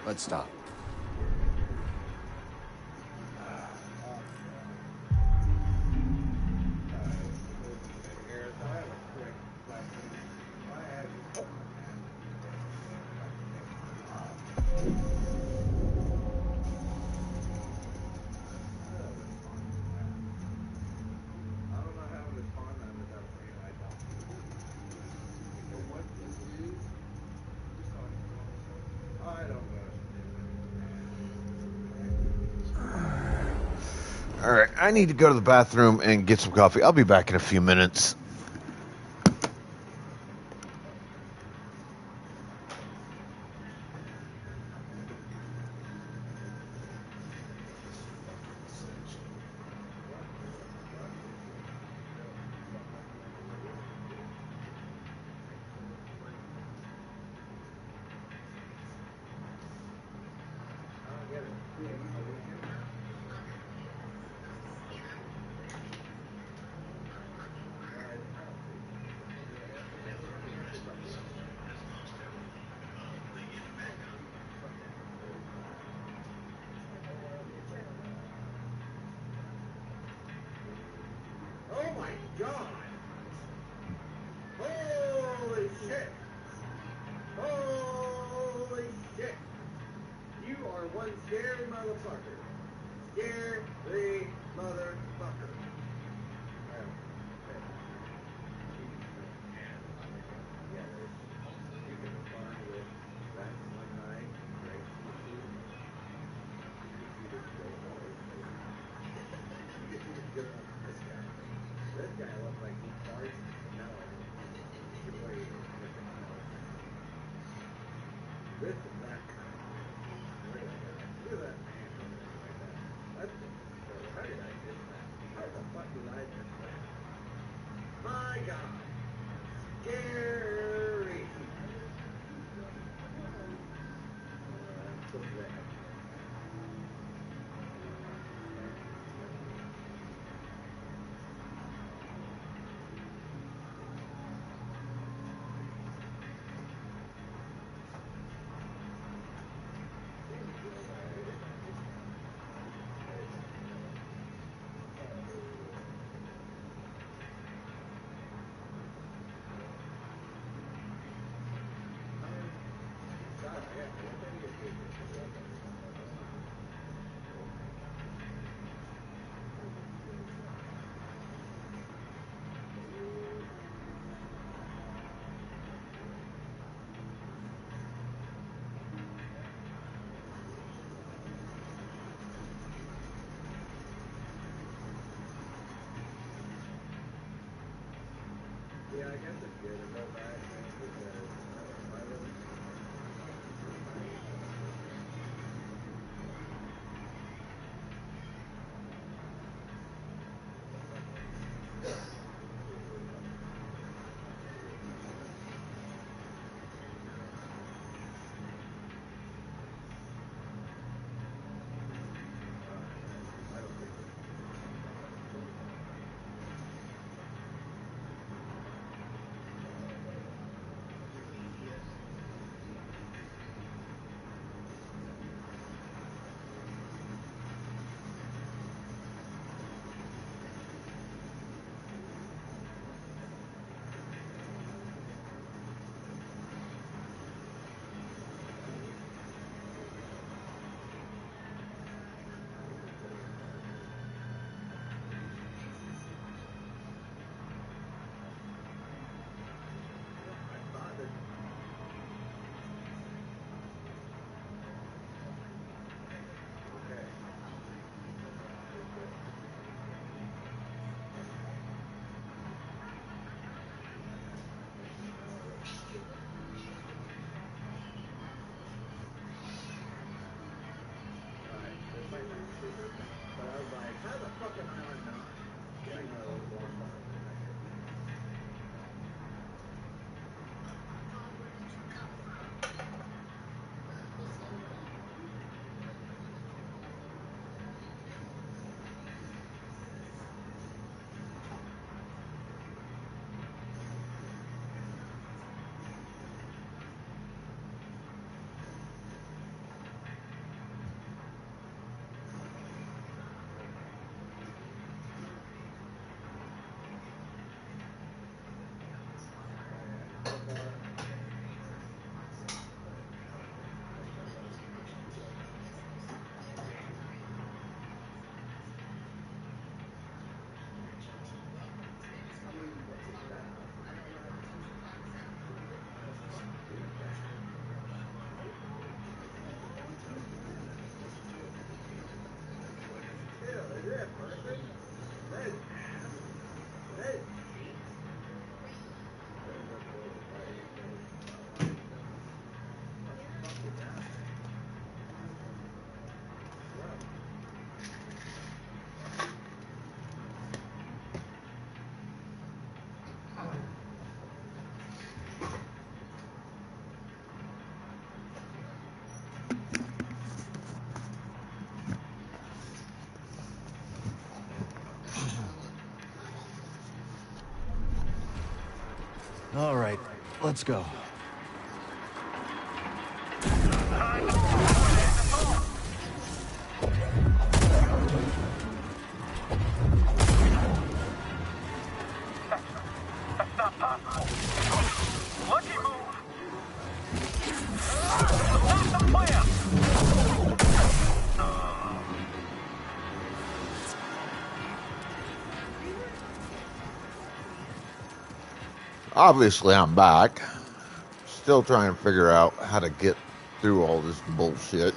Let's stop. Alright, I need to go to the bathroom and get some coffee. I'll be back in a few minutes. God! Holy shit! Holy shit! You are one scary motherfucker. Scary motherfucker. You can respond with that one night, great sushi. You just go always you just get on this guy. This guy looks like he farts melon. Wait, this is that kind. Look at that guy. Look at that man over there like that. That's just absurd. How did I miss that? How the fuck did I miss that? My God. Scary. I'm so glad. Yeah, I guess it's good to go back because I live But I was like, how the fuck am I on not? Getting my own block bottle. Is it a person? That is ass. That is cheap. All right, let's go. Obviously, I'm back. Still trying to figure out how to get through all this bullshit.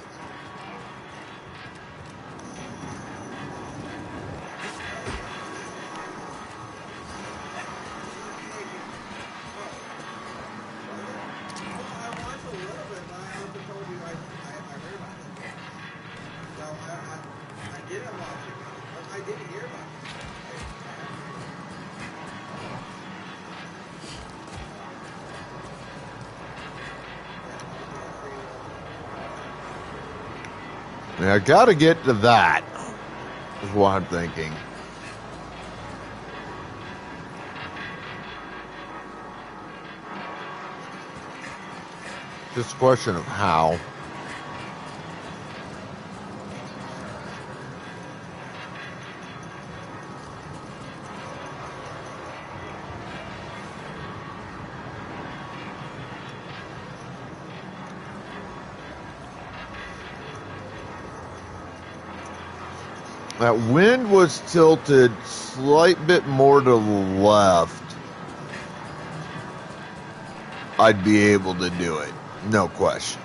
Now, I gotta get to that, is what I'm thinking. Just a question of how. That wind was tilted slight bit more to the left. I'd be able to do it. No questions.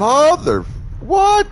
Mother... What?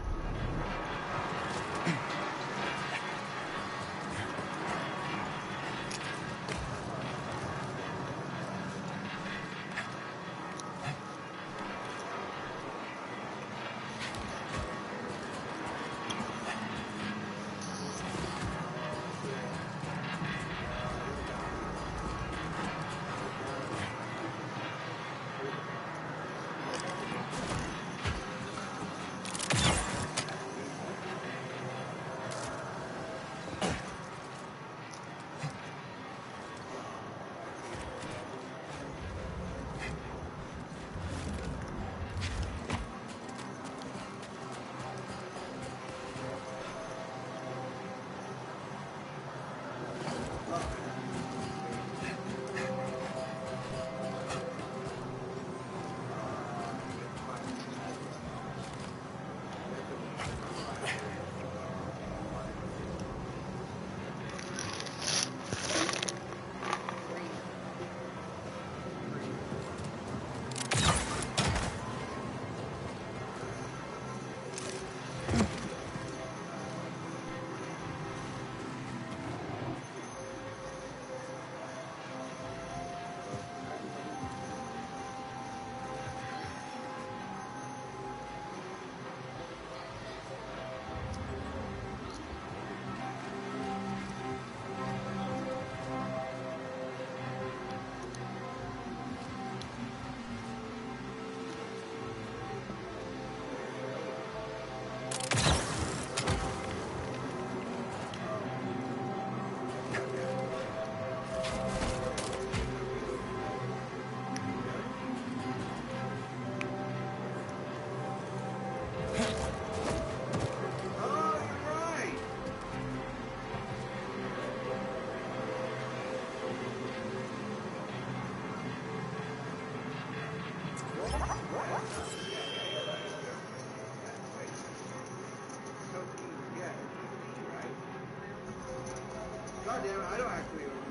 God damn it, I don't actually remember.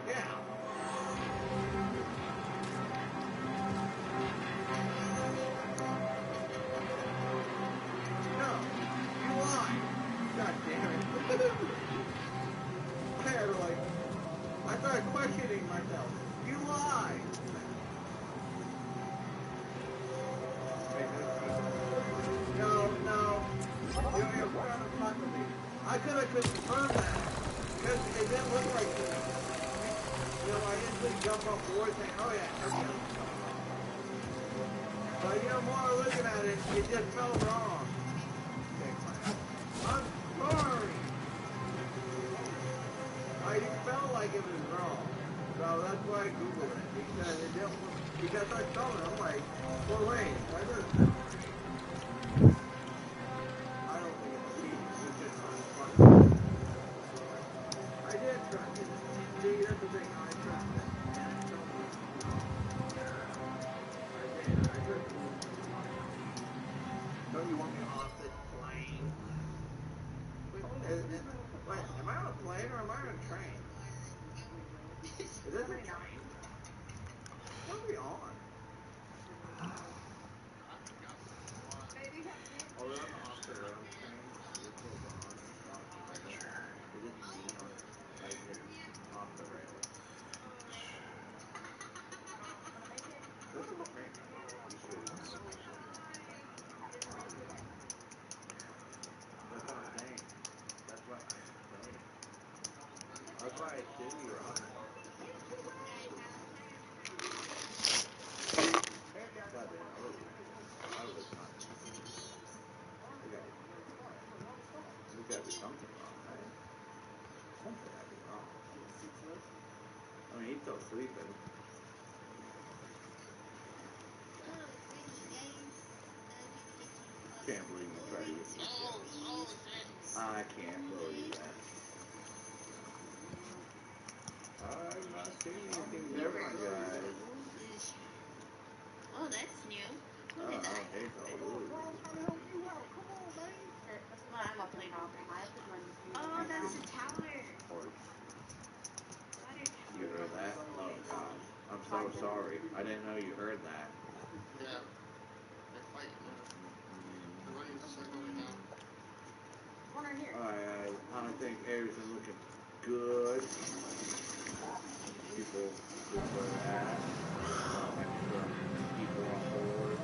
Yeah. No, you lied. God damn it. I started questioning myself. You lied. No. You don't have to talk to me. I could have confirmed that. Because it didn't look like it. I instantly jump on board saying, oh yeah, okay. But more looking at it, it just felt wrong. I'm sorry. I felt like it was wrong. So that's why I Googled it. Because I felt it. I'm like, well wait, why does it? I don't think it's cheap. It's just fun. I did try it. See, that's the thing. I tried it. Don't you want me off this plane? Wait, am I on a plane or am I on a train? Is this a train? What are we on? Oh, we're on the off the rail train. This goes on and off the rail. Is this me on like this off the rail? This is a train. You should. That's what I'm saying. That's what I'm saying. That's why I assume you're on it. God damn, I was not. There's gotta be something wrong, right? Something had to be wrong. I mean, he's still sleeping. Can't believe you tried to get me killed. I can't believe that. I'm not seeing anything different, guys. Oh, that's new. Oh, I don't think so. That's what I'm up playing off. Oh, that's the tower. You get rid of that. think everything looking good. People good for that. Extra people on board.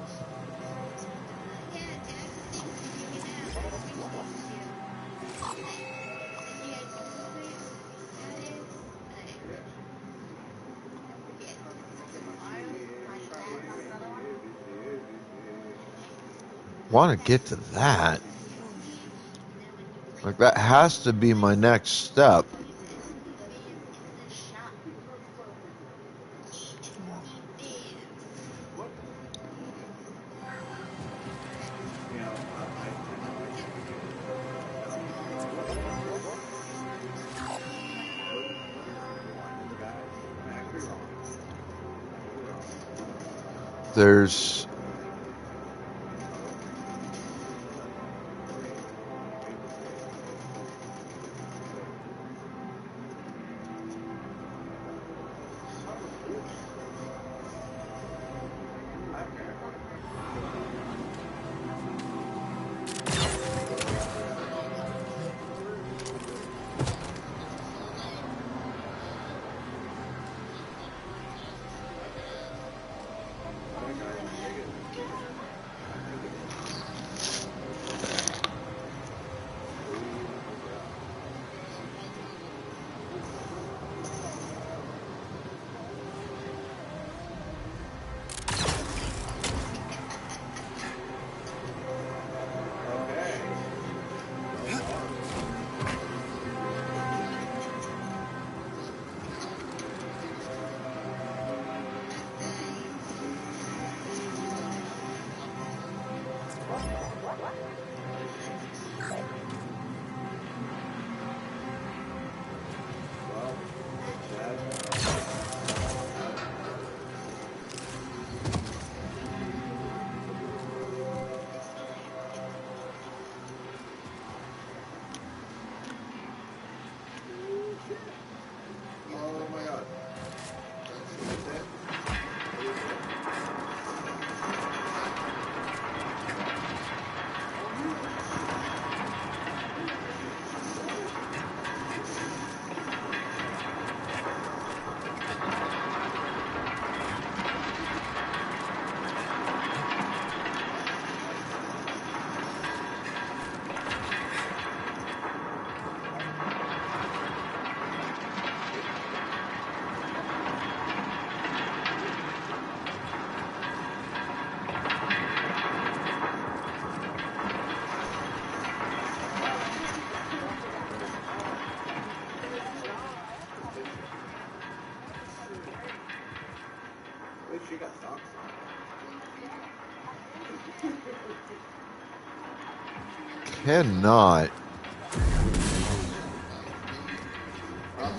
Want to get to that. Like, that has to be my next step. There's... Cannot,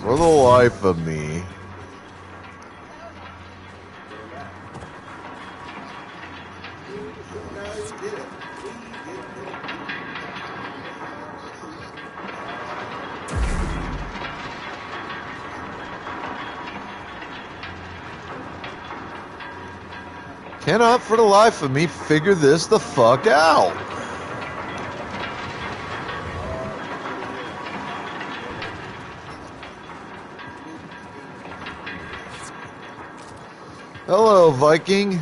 for the life of me, cannot for the life of me figure this the fuck out. Hello, Viking.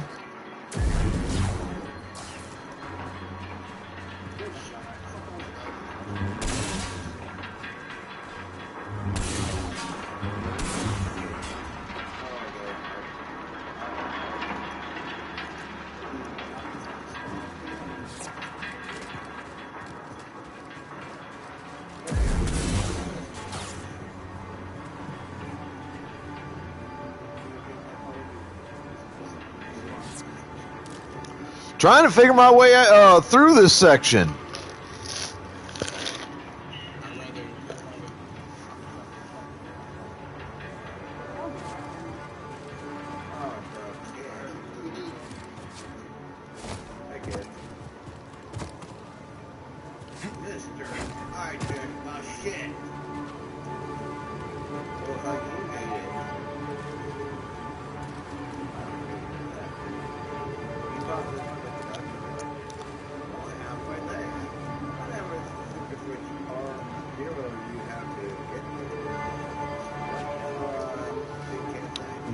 Trying to figure my way through this section.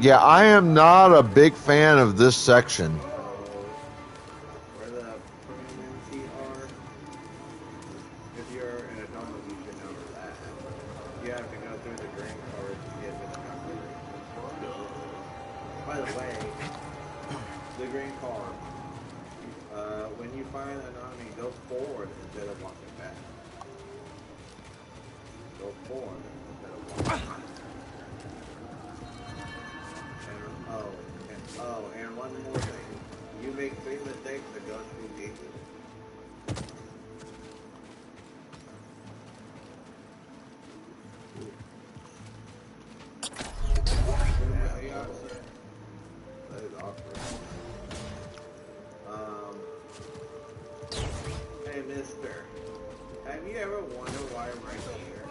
Yeah, I am not a big fan of this section. Where the premium seat are, if you're an adult, you should know that. You have to go through the green card to get to the cafeteria. By the way, the green card, when you find an enemy, go forward instead of walking back. Go forward instead of walking back. And one more thing. You make 3 mistakes that go through gates. That is awkward. Hey, mister. Have you ever wondered why I'm right here?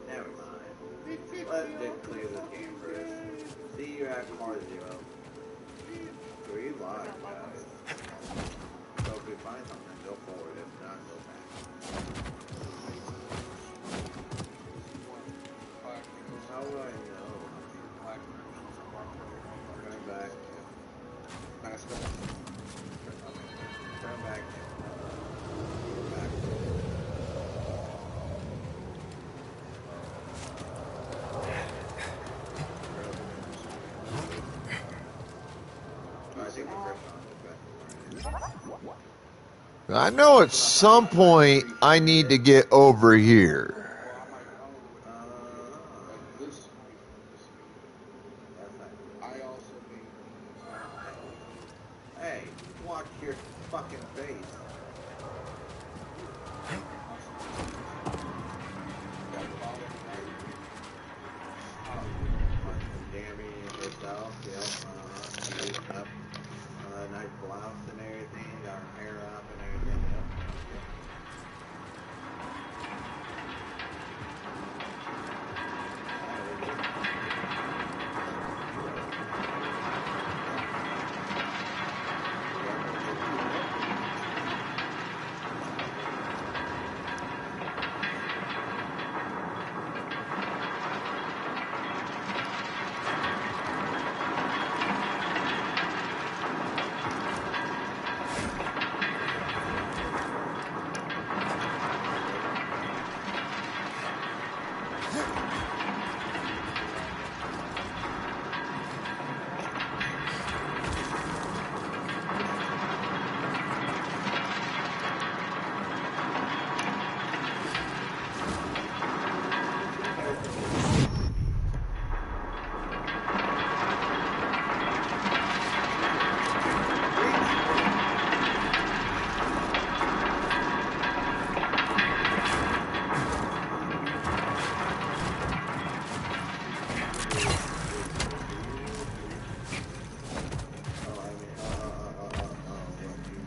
Never mind. Let's just clear this game first. See you at car 0. 3 lives, guys. So if we find something, go forward. If not, go back. How would I know? Turn back. Turn back. I know at some point I need to get over here. Hey, watch your fucking face. Damning yourself, yep. Up. Nice blouse and everything, got her hair up and everything, yep.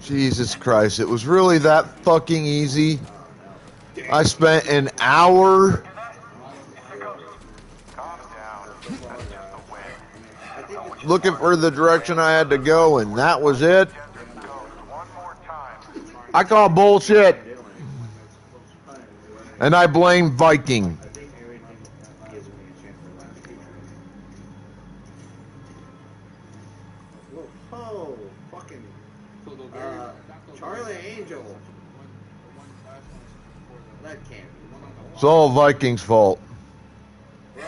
Jesus Christ, it was really that fucking easy. I spent an hour. Looking for the direction I had to go, and that was it. I call bullshit. And I blame Viking. Oh, fucking Charlie Angel. That can't be. It's all Viking's fault. Bro,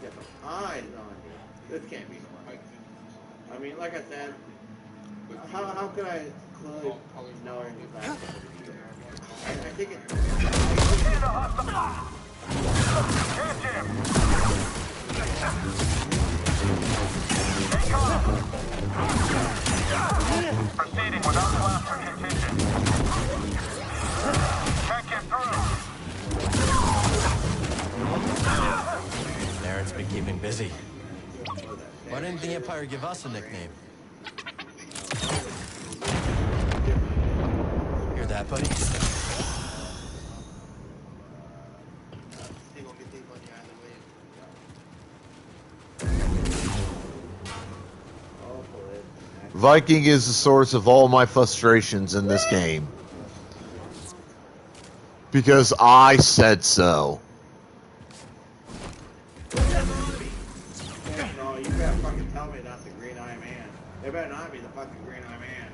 get some eyes on you. This can't be normal. I mean, like I said, how could I clearly know that? I think it's... Proceeding without class for contingent. Can't get through. Aaron's been keeping busy. Why didn't the Empire give us a nickname? Hear that, buddy? Viking is the source of all my frustrations in this game. Because I said so. No, It better not be the fucking Green Eye Man.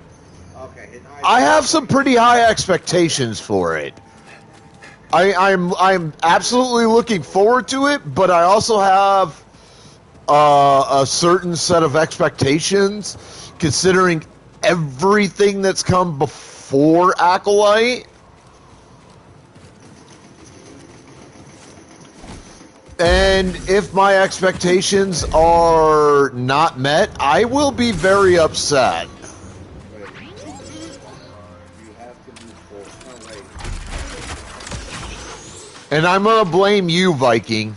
Okay, his eyes. I have some pretty high expectations for it. I'm absolutely looking forward to it, but I also have a certain set of expectations, considering everything that's come before Acolyte. And if my expectations are not met, I will be very upset. And I'm going to blame you, Viking.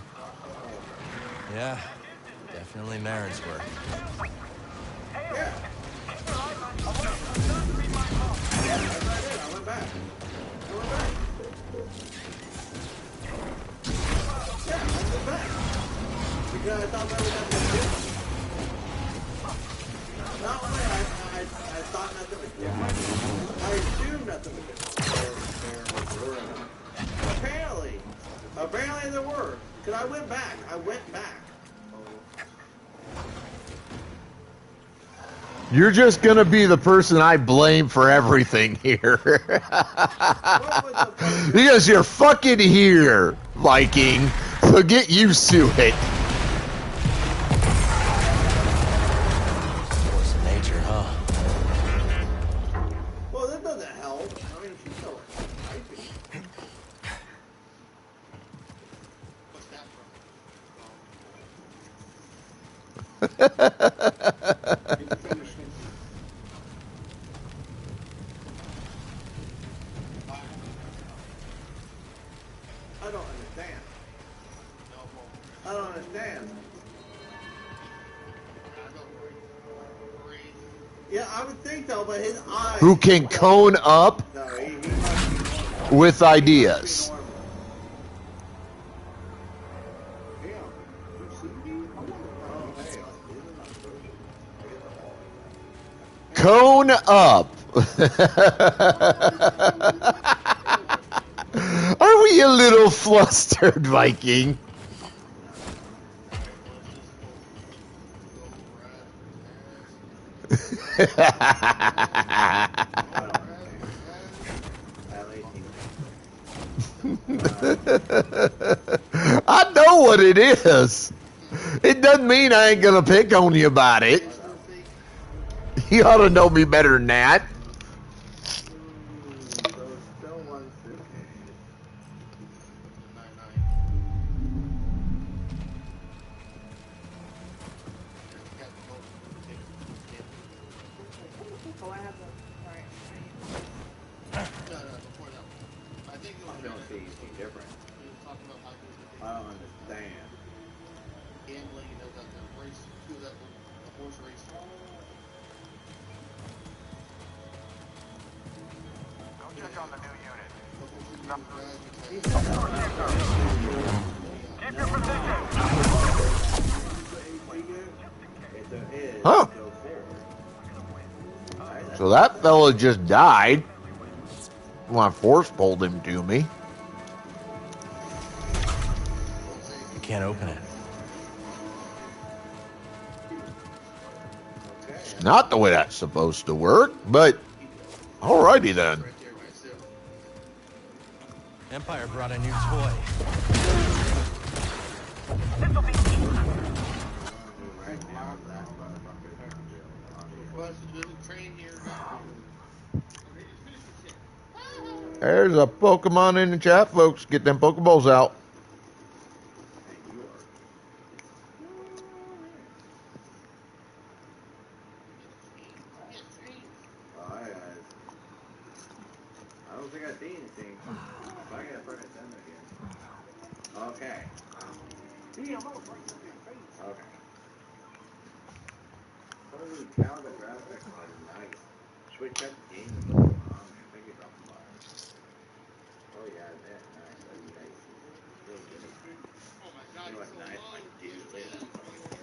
Yeah, definitely Marin's work. Because I thought that was nothing to do. Not only I thought nothing was different, I assumed nothing was different. Apparently there were. Because I went back. You're just going to be the person I blame for everything here. Because you're fucking here, Viking. So get used to it. Force of nature, huh? Well, that doesn't help. I mean, she's still typing. I don't understand. Yeah, I would think so, but his eyes... Who can cone up with ideas. Cone up. Are we a little flustered, Viking? I know what it is. It doesn't mean I ain't gonna pick on you about it. You ought to know me better than that. I don't understand. Go check on the new unit. Keep your position. Huh. So that fella just died. Well, I force pulled him to me. You can't open it. It's not the way that's supposed to work, but alrighty then. Empire brought a new toy. There's a Pokemon in the chat, folks. Get them Pokeballs out. I don't think I see anything. If I gotta press them again. Okay. Okay. Holy cow, the graphics are nice. Switch up the game and look on, man. Think it's up by. Oh yeah, that's nice. That's nice. Real good. You know what's nice? Like, dude, look at that fucking kid.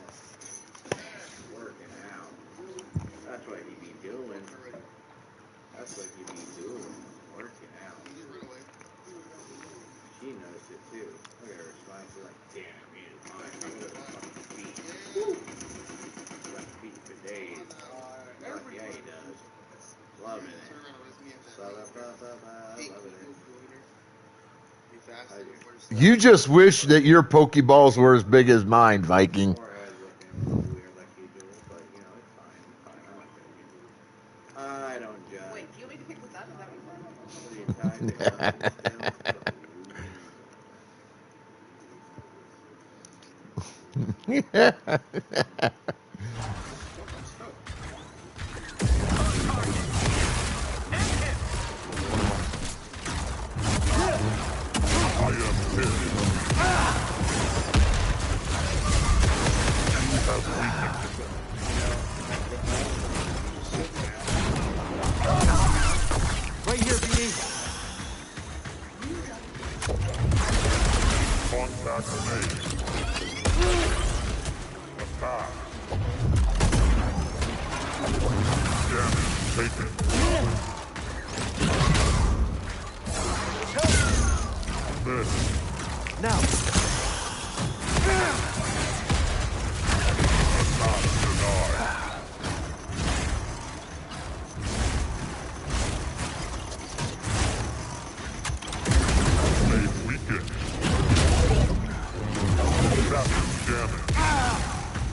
Working out. That's what he be doing. That's what he be doing. Working out. She noticed it too. Look at her smile. She's like, damn, he is mine. Look at her fucking feet. Woo! Got feet for days. Yeah, he does. Loving it. You just wish that your Pokeballs were as big as mine, Viking. I don't judge. Wait, do you want me to pick this up? Is that what you said? Yeah. Right here, BD. Contact made. Attack. Damage taken. Miss. Now. Attack denied. Made weakened. Damage.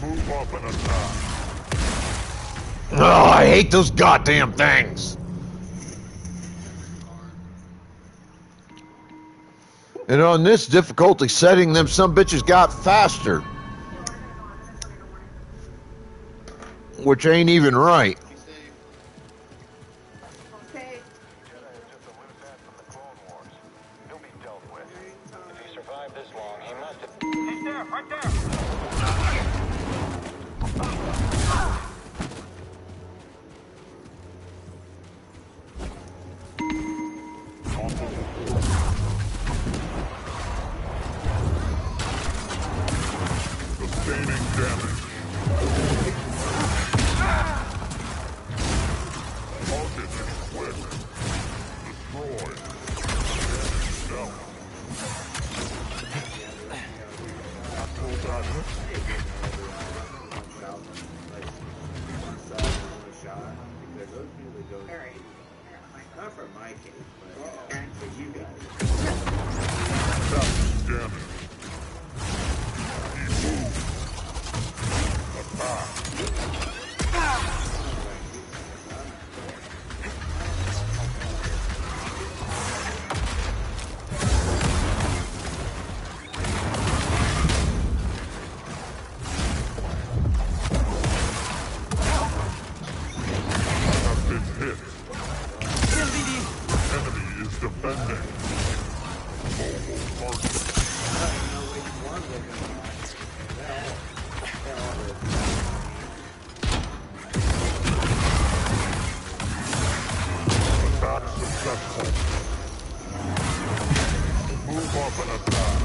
Move up and attack. Oh, I hate those goddamn things. And on this difficulty setting, them some bitches got faster. Which ain't even right. Right there! Sustaining damage. Target is quick. Destroyed. Damage Not for my case, but for you guys. damage. He moves. Attack. Have been hit. Enemy is defending. Mobile target. Attack successful. Move up and attack.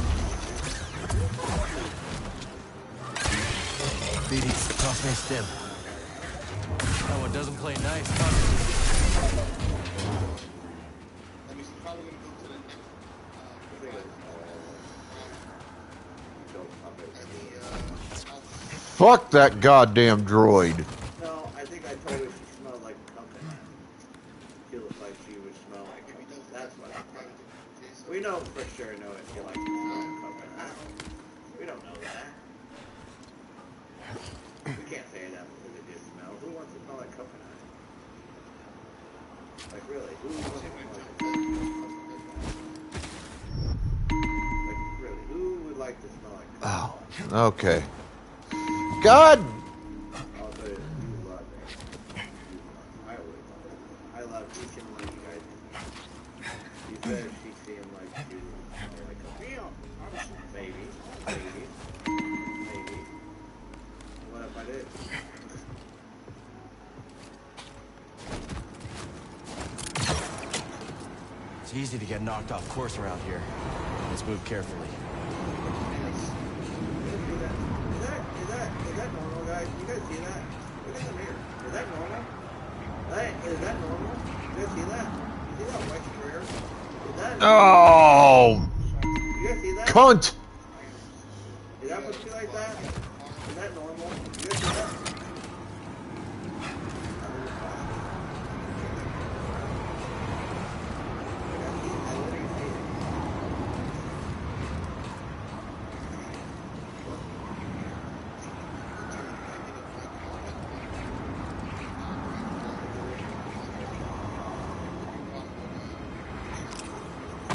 BD, toss me a stim. That one doesn't play nice, huh? Fuck that goddamn droid. No, I think I told her she smelled like company. She looked like she would smell like company. That's what I think. We know for sure know if she likes to smell like company. We don't know that. We can't say that because it just smells. Who wants to smell like coconut? Like really, who wants to smell like coconut? Like really, who would like to smell like coconut? Oh, okay. God. I'll tell you, you love it. I always love it. I love each and one of you guys. You said she seemed like you like a meal. Maybe. What if I did? It's easy to get knocked off course around here. Let's move carefully. Is that normal, guys? You guys see that? Look at the mirror. Is that normal? Is that normal? You guys see that? You see that white square? Is that Oh. You guys see that? Cunt. Is that supposed to be like that? Is that normal? You guys see that?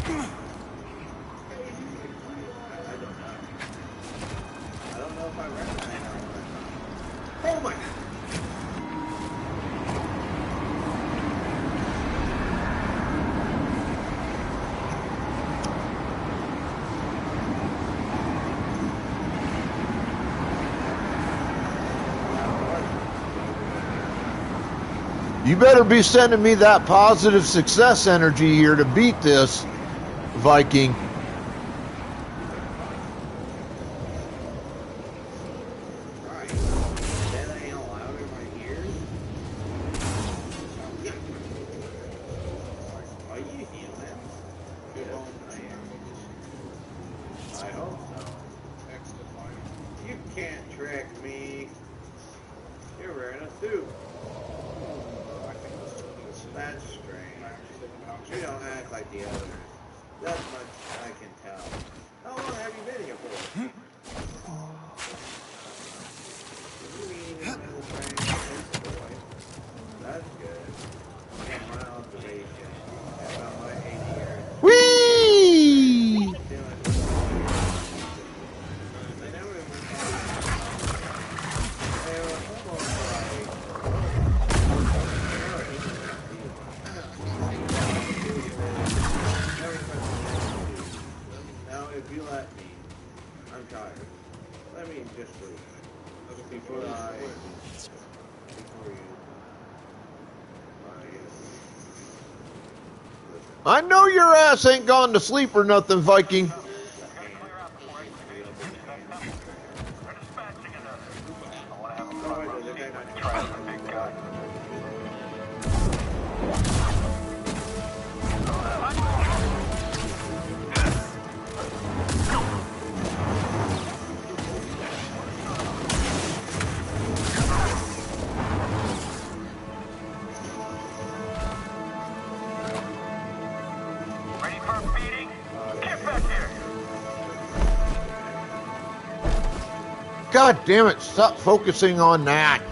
I don't know if I recognize that one. Oh my! You better be sending me that positive success energy here to beat this, Viking. You can't trick me. You're wearing a suit. That's strange. You don't act like the others. That much I can tell. How long have you been here for? You mean you've been the train since boy? That's good. From my observation, about my 80 years. Whee! Now, if you let me, I'm tired. Let me just leave. Before you. I know your ass ain't gone to sleep or nothing, Viking. God damn it, stop focusing on that.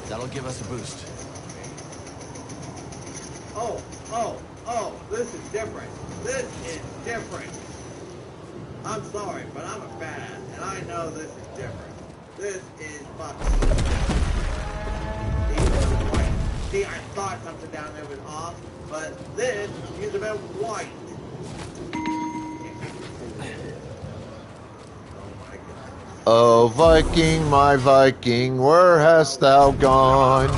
That'll give us a boost. Oh, this is different. This is different. I'm sorry, but I'm a badass, and I know this is different. This is fucking white. See, I thought something down there was off, but this is about white. Oh, Viking, my Viking, where hast thou gone?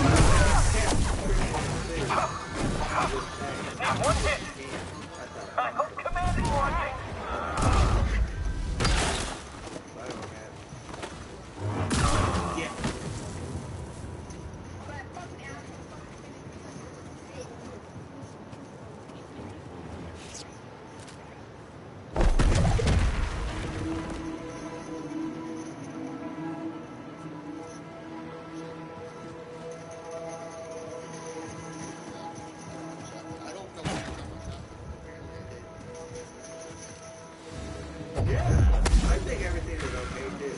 I think everything is okay too.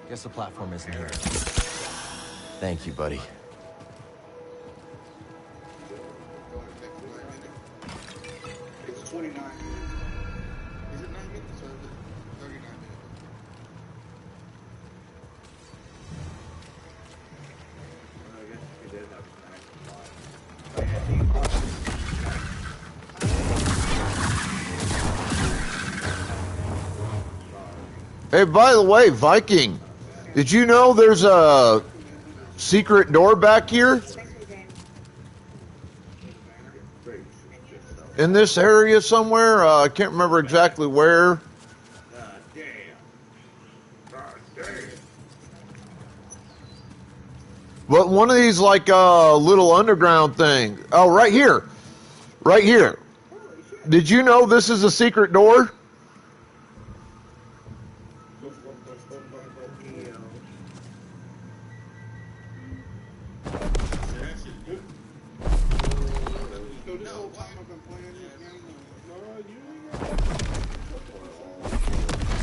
Guess the platform isn't here. Thank you, buddy. It's 29 minutes. Is it 9 minutes or is it 39 minutes? I guess we did have snacks. Hey, by the way, Viking, did you know there's a secret door back here? In this area somewhere? I can't remember exactly where. But one of these, like, little underground things. Oh, right here. Right here. Did you know this is a secret door?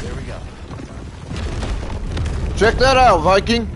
There we go. Check that out, Viking.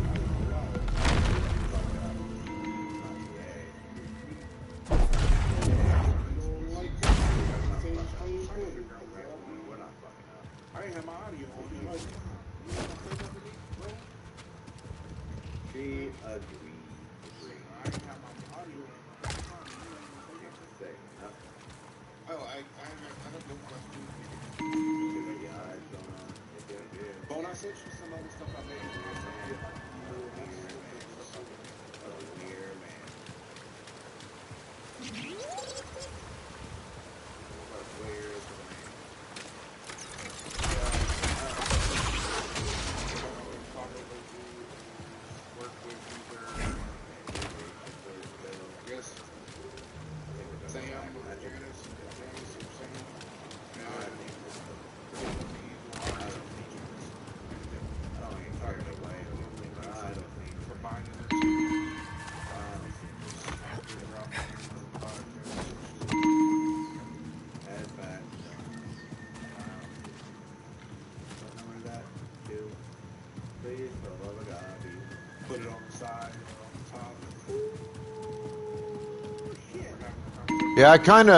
Yeah, I kind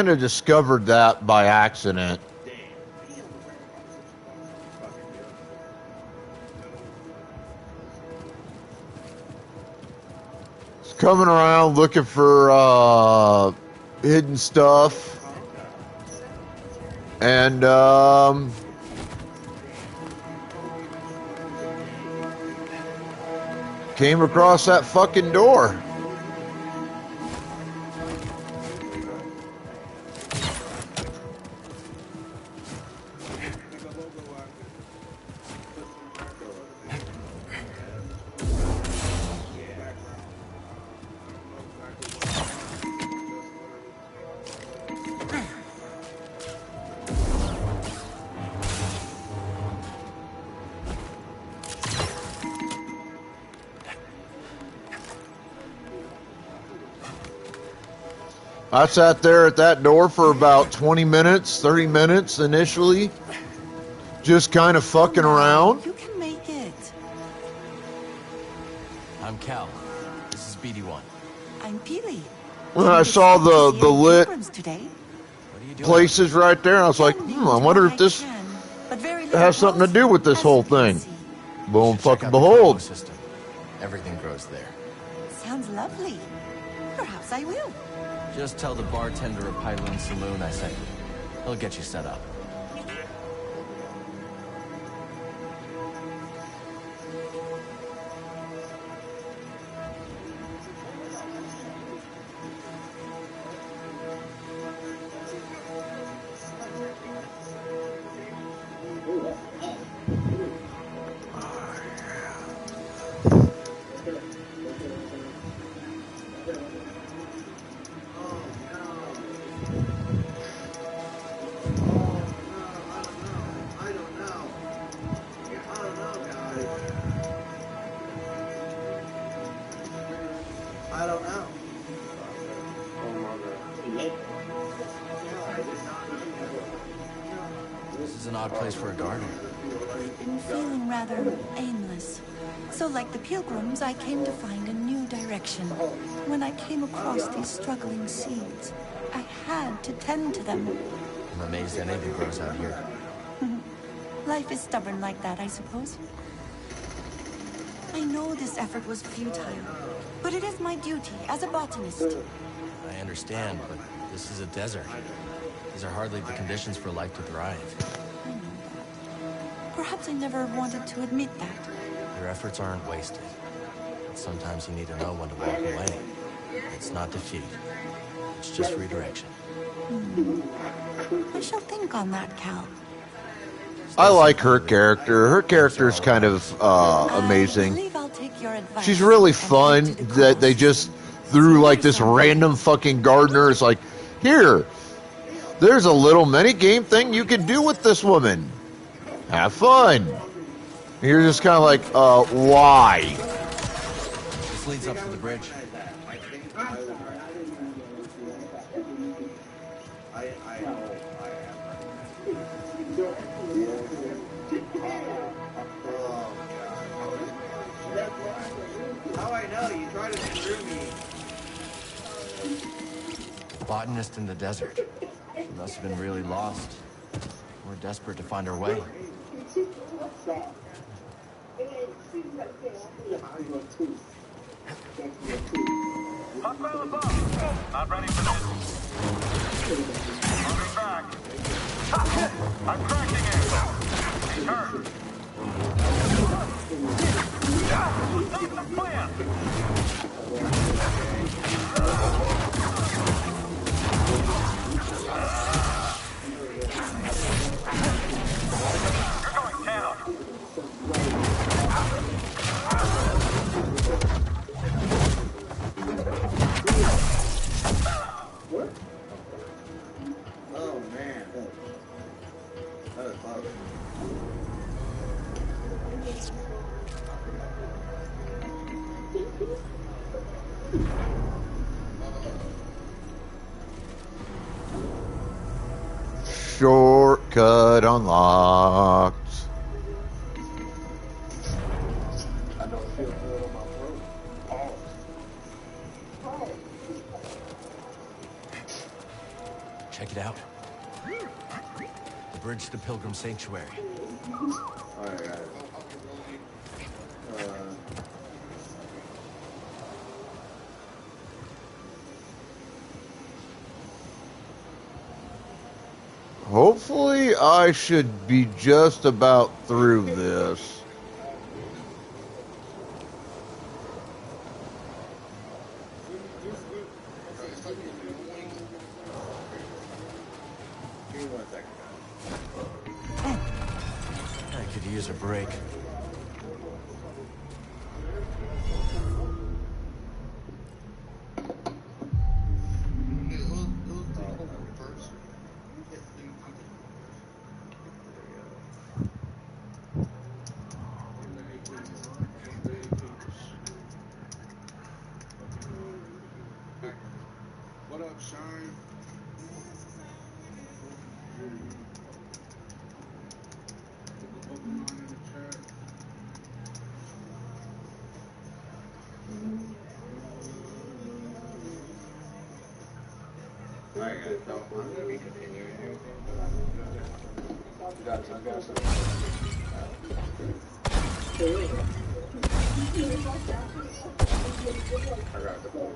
of discovered that by accident. It's coming around looking for hidden stuff, and came across that fucking door. I sat there at that door for about 20 minutes, 30 minutes initially, just kind of fucking around. You can make it. I'm Cal. This is BD1. I'm Peely. When I saw the lit Today. places right there, I was like, I wonder if this has something to do with this whole thing. Boom, fucking behold. System. Everything grows there. Sounds lovely. Perhaps I will. Just tell the bartender at Pyloon Saloon I sent you. He'll get you set up. Place for a garden. I'm feeling rather aimless. So like the pilgrims, I came to find a new direction. When I came across these struggling seeds, I had to tend to them. I'm amazed anything grows out here. Life is stubborn like that, I suppose. I know this effort was futile, but it is my duty as a botanist. I understand, but this is a desert. These are hardly the conditions for life to thrive. Perhaps I never wanted to admit that. Your efforts aren't wasted. But sometimes you need to know when to walk away. It's not defeat. It's just redirection. I shall think on that, Cal. I like her character. Her character's kind of amazing. I believe I'll take your advice. She's really fun that they just threw like this random fucking gardener. It's like, here, there's a little mini game thing you can do with this woman. Have fun. And you're just kind of like, why? This leads up to the bridge. How I know? You tried to screw me. Botanist in the desert. She must have been really lost. We're desperate to find her way. Hostile above. Not ready for this. Moving back. I'm cracking it. Return. That's the plan. You're going down. What? Oh man. That was close. Shortcut unlocked. I don't feel good on my throat. Check it out. The bridge to the Pilgrim Sanctuary. Alright, guys. Hopefully, I should be just about through this. Give me 1 second. I could use a break. What up, Shine? Alright, guys. So I'm gonna be continuing here. I got some. I got the phone.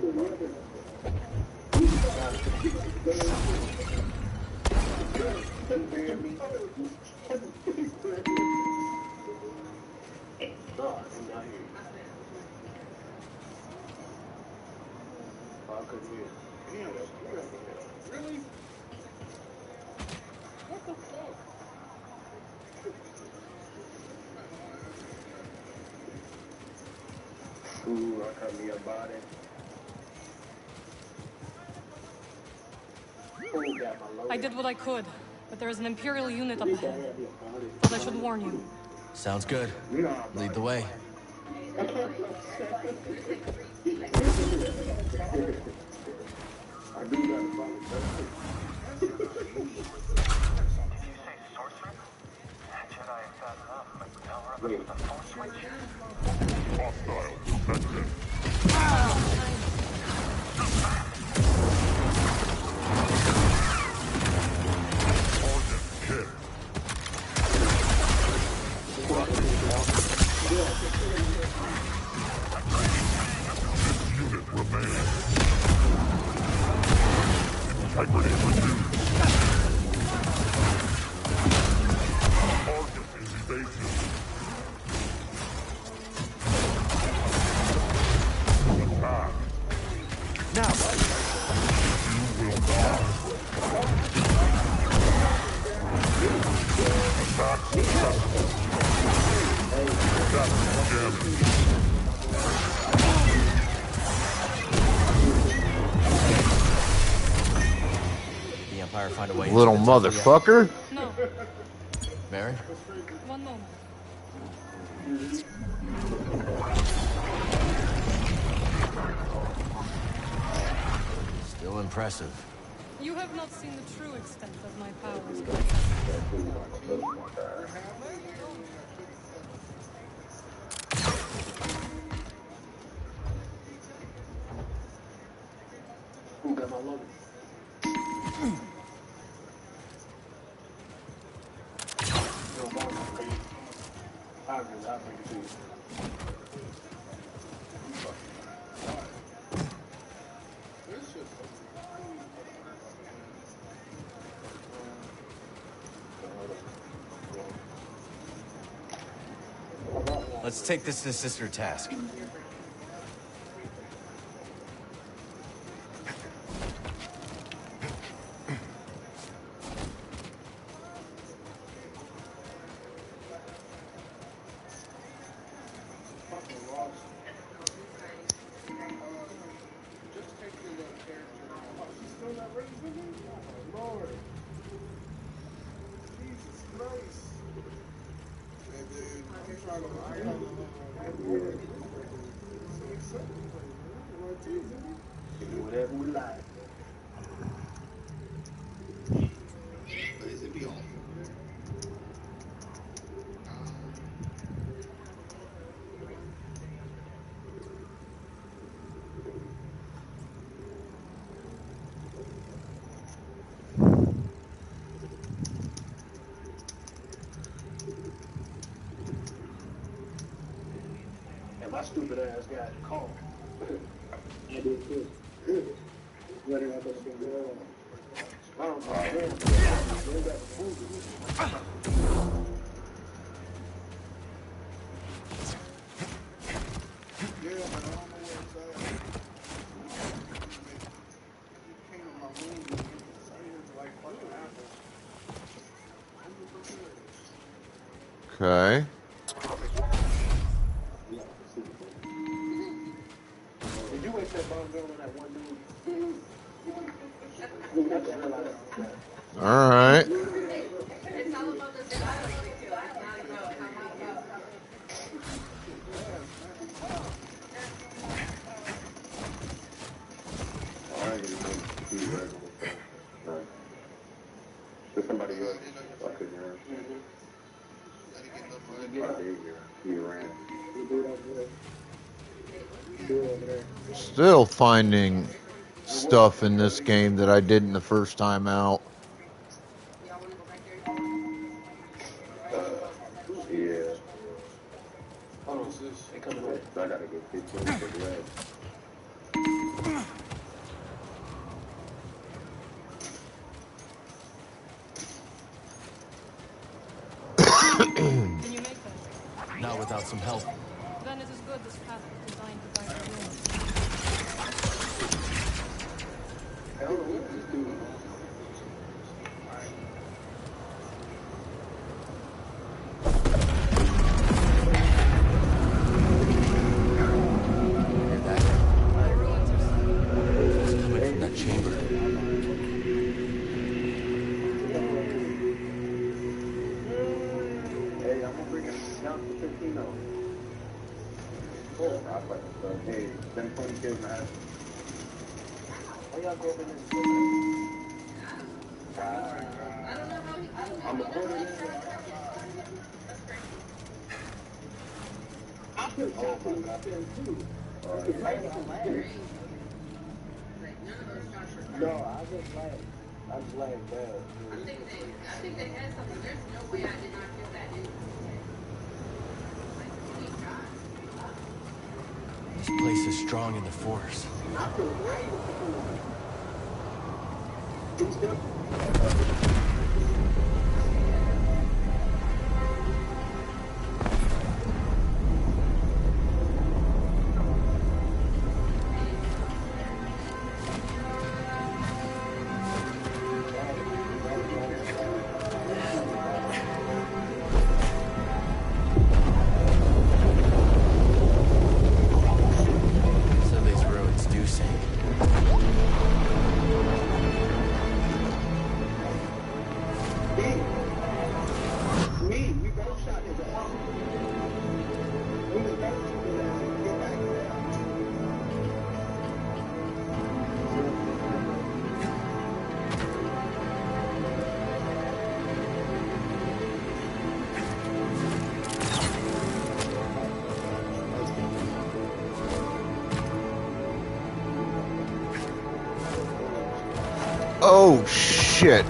Really? What the fuck? Ooh, I cut me a body. I did what I could, but there is an Imperial unit up ahead. But I should warn you. Sounds good. Lead the way. I do that. Wait. The force switch? Hostile detected. Unit remains. Integrity reduced. Target is evasive. the Empire find a way Little into the temple yet? motherfucker. No. Mary? One moment. Still impressive. You have not seen the true extent of my powers. Who got my logo? I'll bring it to you. Let's take this to Sister task. Whatever we like. Lazy be on. And my stupid ass got called. I did too. What did I go to the I don't know. They got food. Yeah, but I don't know where it's at. It came in my room. It's like fucking apples. Okay. Did you wake that bomb girl on that one dude? All right. There's somebody else. I couldn't hear. He ran. Still finding stuff in this game that I didn't the first time out. Yeah. Hold on, sis. They coming away. I gotta get 15 for the red. Can you make that? Not without some help. Then it is good this path is designed to guide the room. I don't know what this dude is. It's coming from that chamber. Hey, I'm gonna bring it down to 15 now. Oh, I like it. Hey, them 20 kids, man. Why y'all go over there? I'm a quarter in. I feel awful out there too. No, I just like that. I think they had something. There's no way I did not get that in. This place is strong in the Force. Some of these roads do sink. Me, we both shot his ass. We was both shooting his ass. Get back there. Oh shit!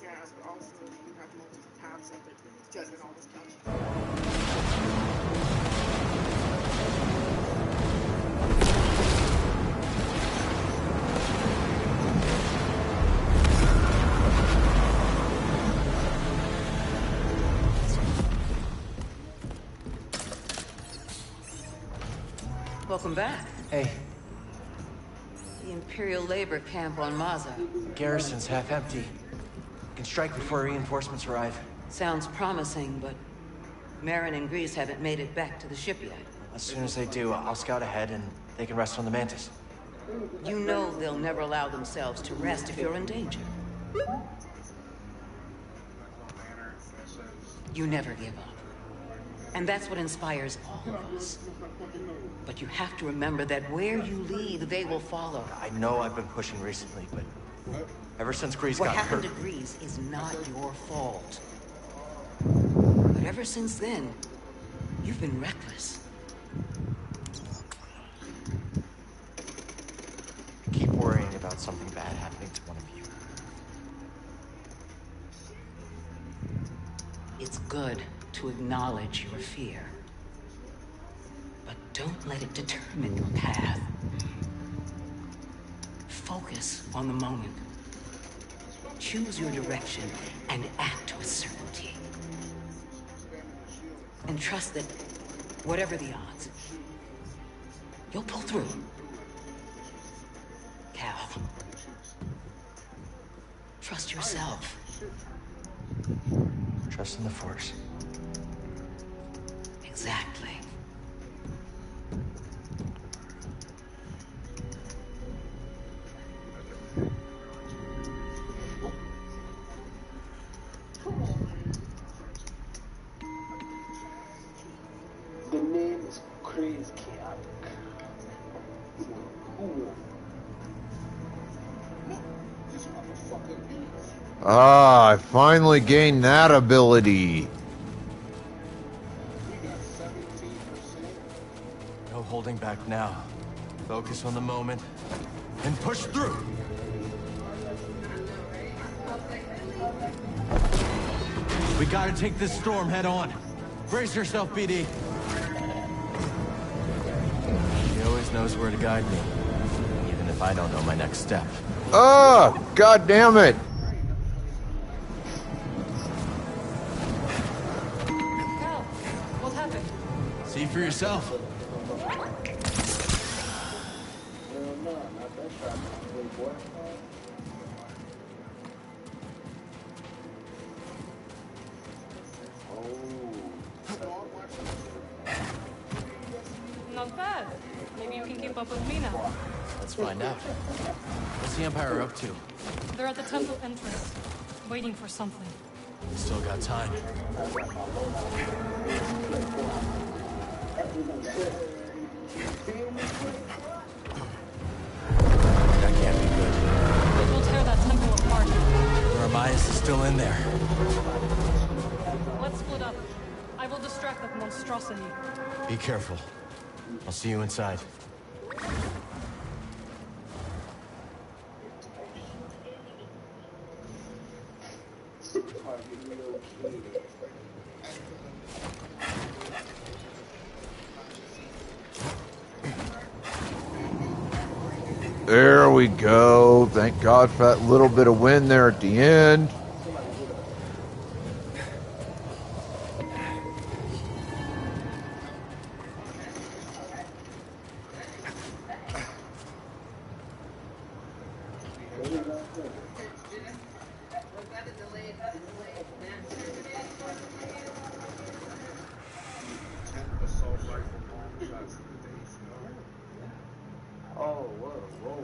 Yeah, but also you have multiple tabs up it, judging all this couch. Welcome back. Hey, The Imperial labor camp on Maza. garrison's half empty. Can strike before reinforcements arrive. Sounds promising, but Marin and Grease haven't made it back to the ship yet. As soon as they do, I'll scout ahead and they can rest on the Mantis. You know they'll never allow themselves to rest if you're in danger. You never give up. And that's what inspires all of us. But you have to remember that where you lead, they will follow. I know I've been pushing recently, but ever since Grease What got happened hurt... to Grease is not your fault. But ever since then, you've been reckless. I keep worrying about something bad happening to one of you. It's good to acknowledge your fear. But don't let it determine your path. Focus on the moment. Choose your direction and act with certainty. And trust that, whatever the odds, you'll pull through. Cal. Trust yourself. Trust in the Force. Exactly. The name is Crazy Cat. Ah, I finally gained that ability. No holding back now. Focus on the moment and push through. We gotta take this storm head on. Brace yourself, BD. He always knows where to guide me, even if I don't know my next step. Ah, god damn it. Cal, what happened? See for yourself. Not bad. Maybe you can keep up with me now. Let's find out. What's the Empire up to? They're at the temple entrance, waiting for something. Still got time. That can't be good. It will tear that temple apart. Aramias is still in there. Let's split up. I will distract that monstrosity. Be careful. I'll see you inside. There we go. Thank God for that little bit of wind there at the end. Oh, whoa.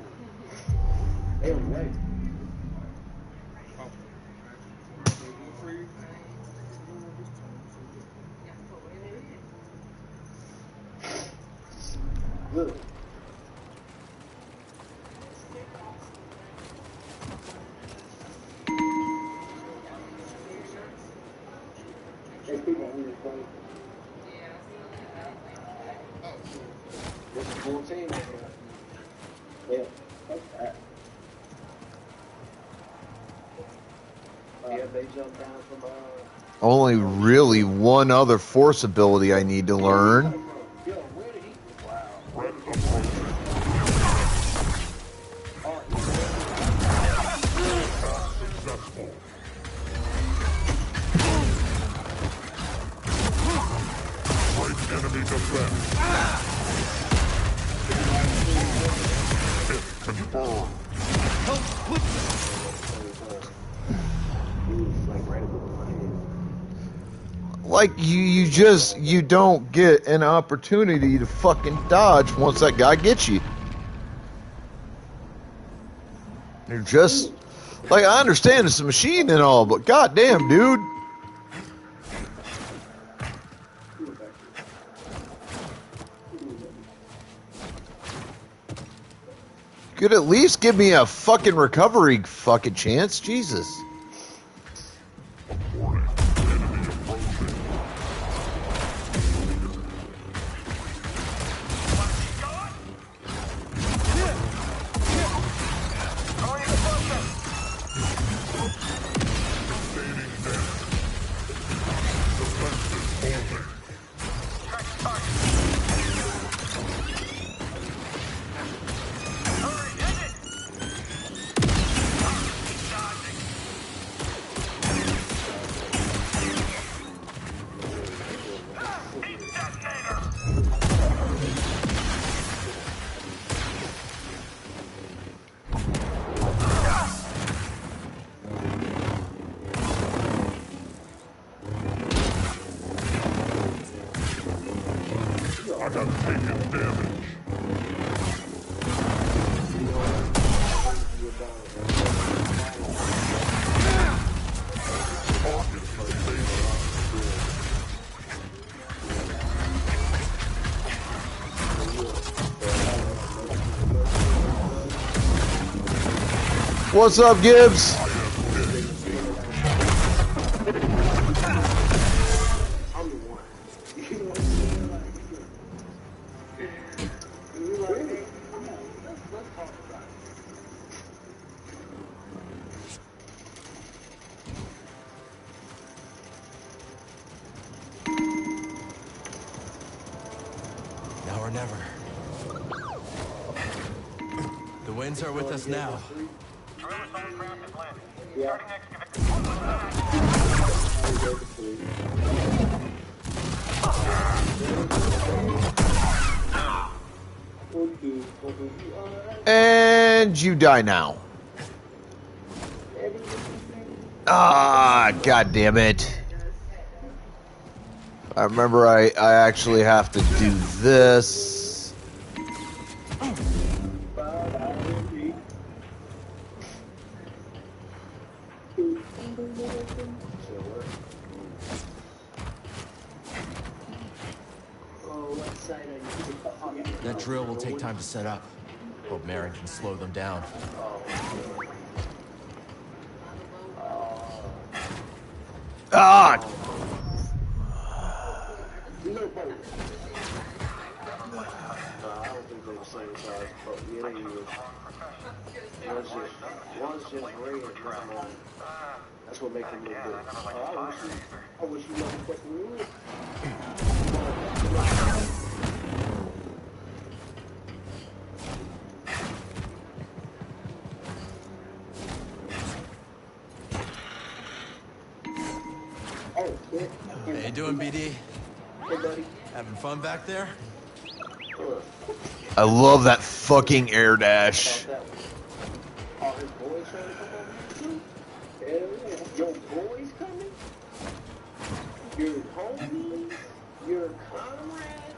Hey, wait. Good. There's people on this place. There's a full team in here. Yeah, that's that. Yeah, they jumped down from Only really one other force ability I need to learn. Like you don't get an opportunity to fucking dodge once that guy gets you. You're just like, I understand it's a machine and all, but goddamn, dude. Could at least give me a fucking recovery fucking chance, Jesus. What's up, Gibbs? Now or never. The winds are with us now. And you die now. Ah, god damn it. I remember I actually have to do this. That drill will take time to set up. Hope Marin can slow them down. Ah! You know, both. I don't think they're the same size, but yeah, they is. One's just red, one that's what makes them look good. I wish you motherfucking would. How you doing, BD? Hey, buddy. Having fun back there? I love that fucking air dash. Are his boys trying to come over too? Hell yeah. Your boys coming? Your homies? Your comrades?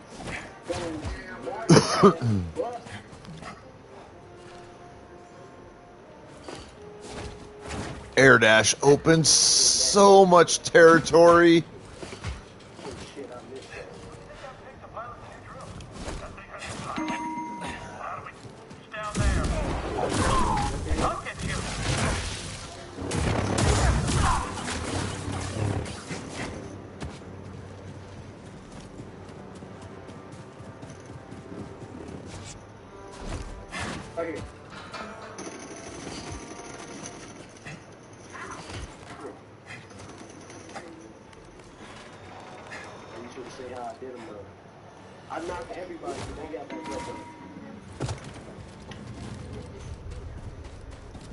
Air dash opens so much territory. Okay. You should say how I did them though. I knocked everybody, but they got back up on it.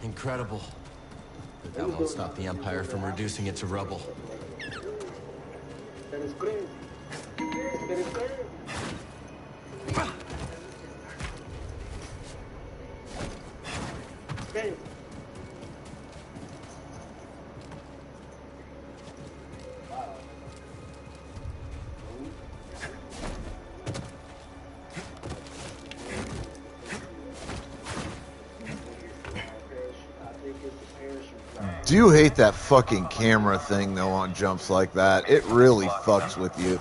Incredible. But that won't stop the Empire from reducing it to rubble. That is crazy. That is crazy. Crazy. Do you hate that fucking camera thing though on jumps like that? It really fucks with you.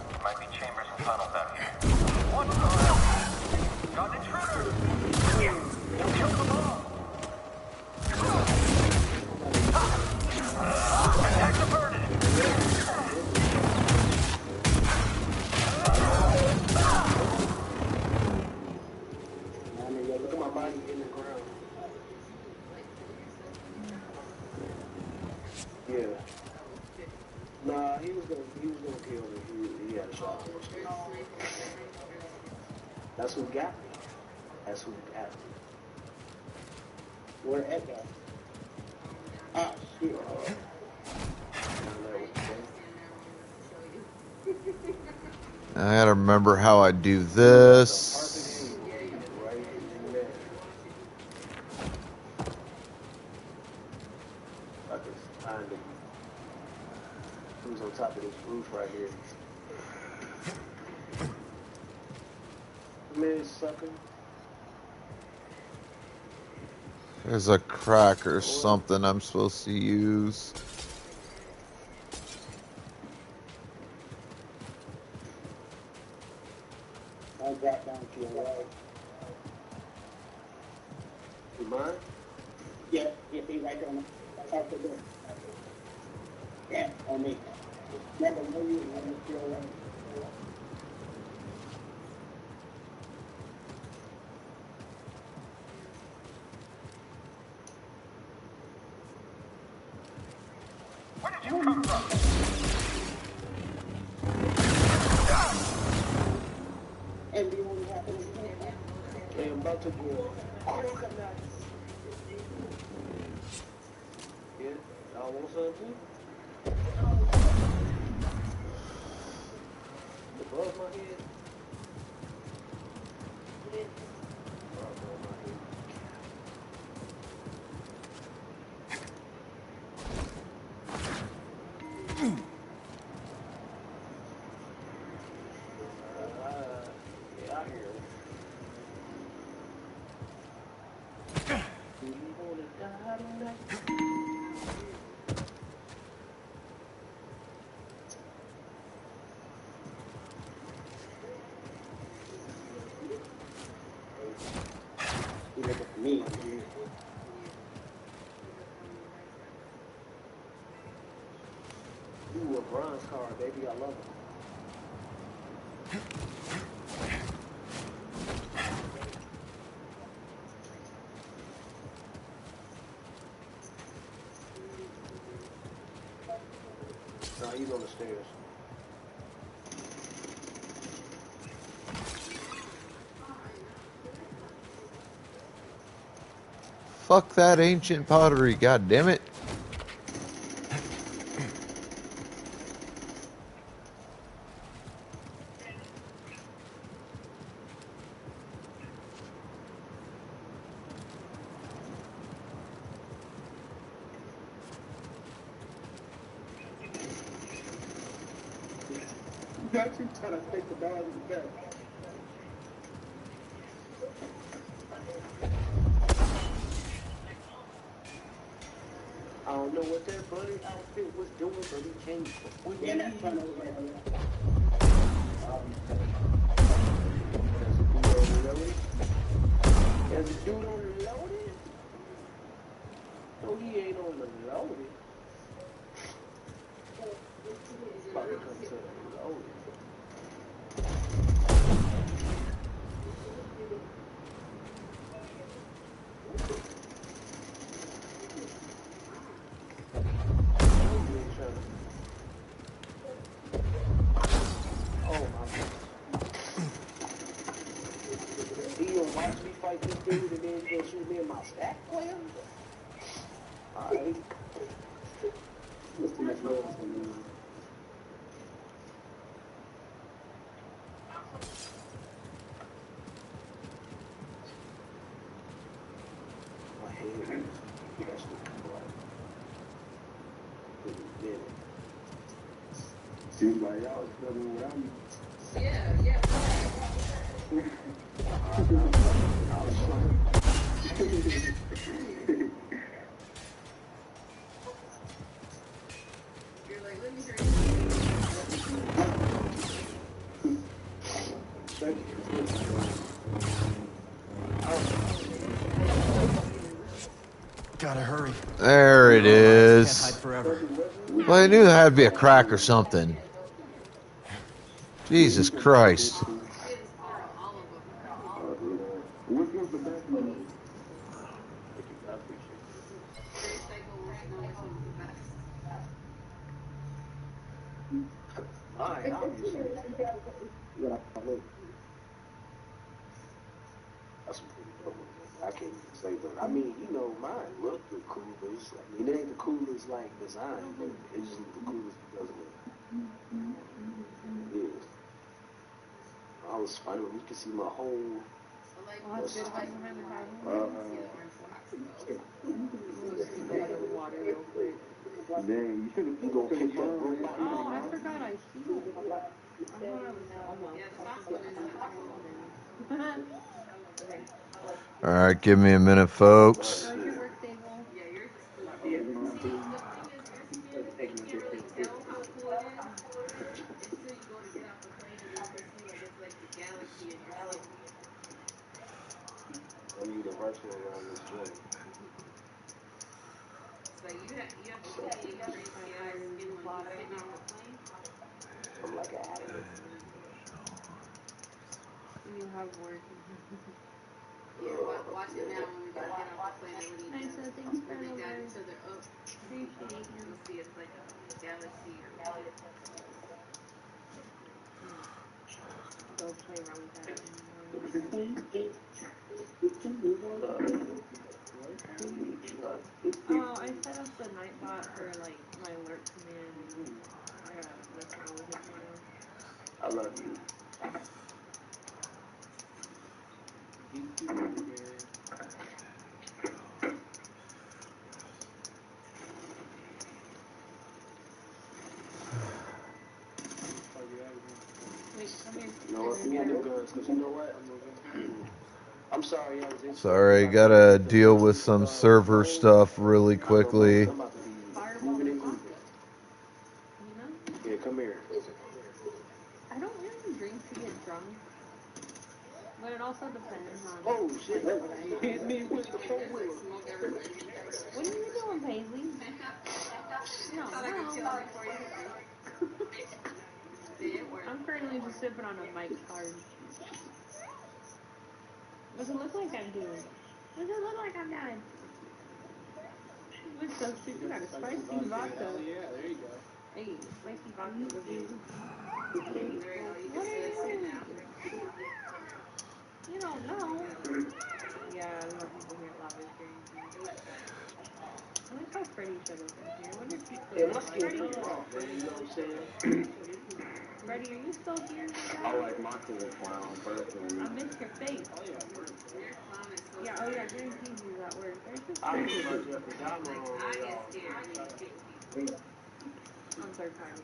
Look at my body in the ground. Yeah. Nah, he was gonna kill me. He had a shot. That's who got me. That's who got me. Where at that? Ah, shit. I gotta remember how I do this. Who's on top of this roof right here? Come here, sucker. There's a crack or something I'm supposed to use. I got down to your right. You mind? Yeah, he's right on the top of the door. Yeah, on me. Never know you when you feel right. Where did you come from? And you only happen to hey, I'm about to go. Yeah, y'all want something? Above my head? Yeah, I hear it. Do you want to die tonight? He looking for me. Ooh, a bronze card, baby. I love it. No, he's on the stairs. Fuck that ancient pottery, god damn it. You actually trying to take the ball in the back. I don't know what that buddy outfit was doing, but he changed before you. There's a dude on the loaded. There's a dude on the loaded. No, he ain't on the loaded. About to come to the loaded. Oh my God. He gonna watch me fight this dude and then he gonna shoot me in my stack player? Alright. What's too much noise for me? My head is actually bright. Seems like y'all struggling without me. Yeah. You're like, let me hear Gotta hurry. There it Can't is. hide forever. Well, I knew there had to be a crack or something. Jesus Christ. Which one's the best one? I appreciate it. Mine, obviously. Yeah, that's some pretty dope ones. I can't even say, but I mean, you know, mine look the coolest. I mean, it ain't the coolest like design, but it just look the coolest because of it. It is. I was funny when you can see my whole. Man, you should have gonna pick that robot. Oh, I forgot I see it. I thought I was almost. Alright, give me a minute, folks. How's your work table? Yeah. See, the thing is, your skin, you can't really tell how cool it is until you go to get off the plane and then you see like it's like the galaxy in your skin. I'm universal around this joint. So you have to see Grace Sky's skin when he's sitting off the plane. I'm like an addict. When you have work. Yeah, watch it now when we gotta get off the plane and when he does. Thanks for they got each other up. Appreciate you. You'll see it's like a galaxy or Don't play around with that anymore. Oh, I set up the Nightbot for like my alert command and I gotta mess around with it tomorrow. I love you. I'm sorry, I was Sorry, gotta deal with some server stuff really quickly. Yeah, come here. I don't really drink to get drunk. But it also depends on. Oh shit! Hit me with the 4-wheeler. What are you doing, Paisley? No, Thought I could kill him before he hit me. It worked. I'm currently just sipping on a Mike's Hard. Does it look like I'm doing? Does it look like I'm dying? It looks so stupid. You got a spicy vodka. Hell yeah, there you go. Hey, spicy vodka review. There you go. You can sit now. You don't know. Yeah, we want people here at Lava Stream. I like how Freddy showed up in here. I wonder if he's still Yeah, here. my skin Freddy, pretty raw, man. You know what I'm saying? Freddy, are you still here? I like my cool clown personally. I missed your face. Oh yeah, work. Your clown is so Yeah, oh yeah, Green Peasy's at work. There's just I was about Jeffrey Dahmer like, on I get y'all. scared when you kick people. on third party.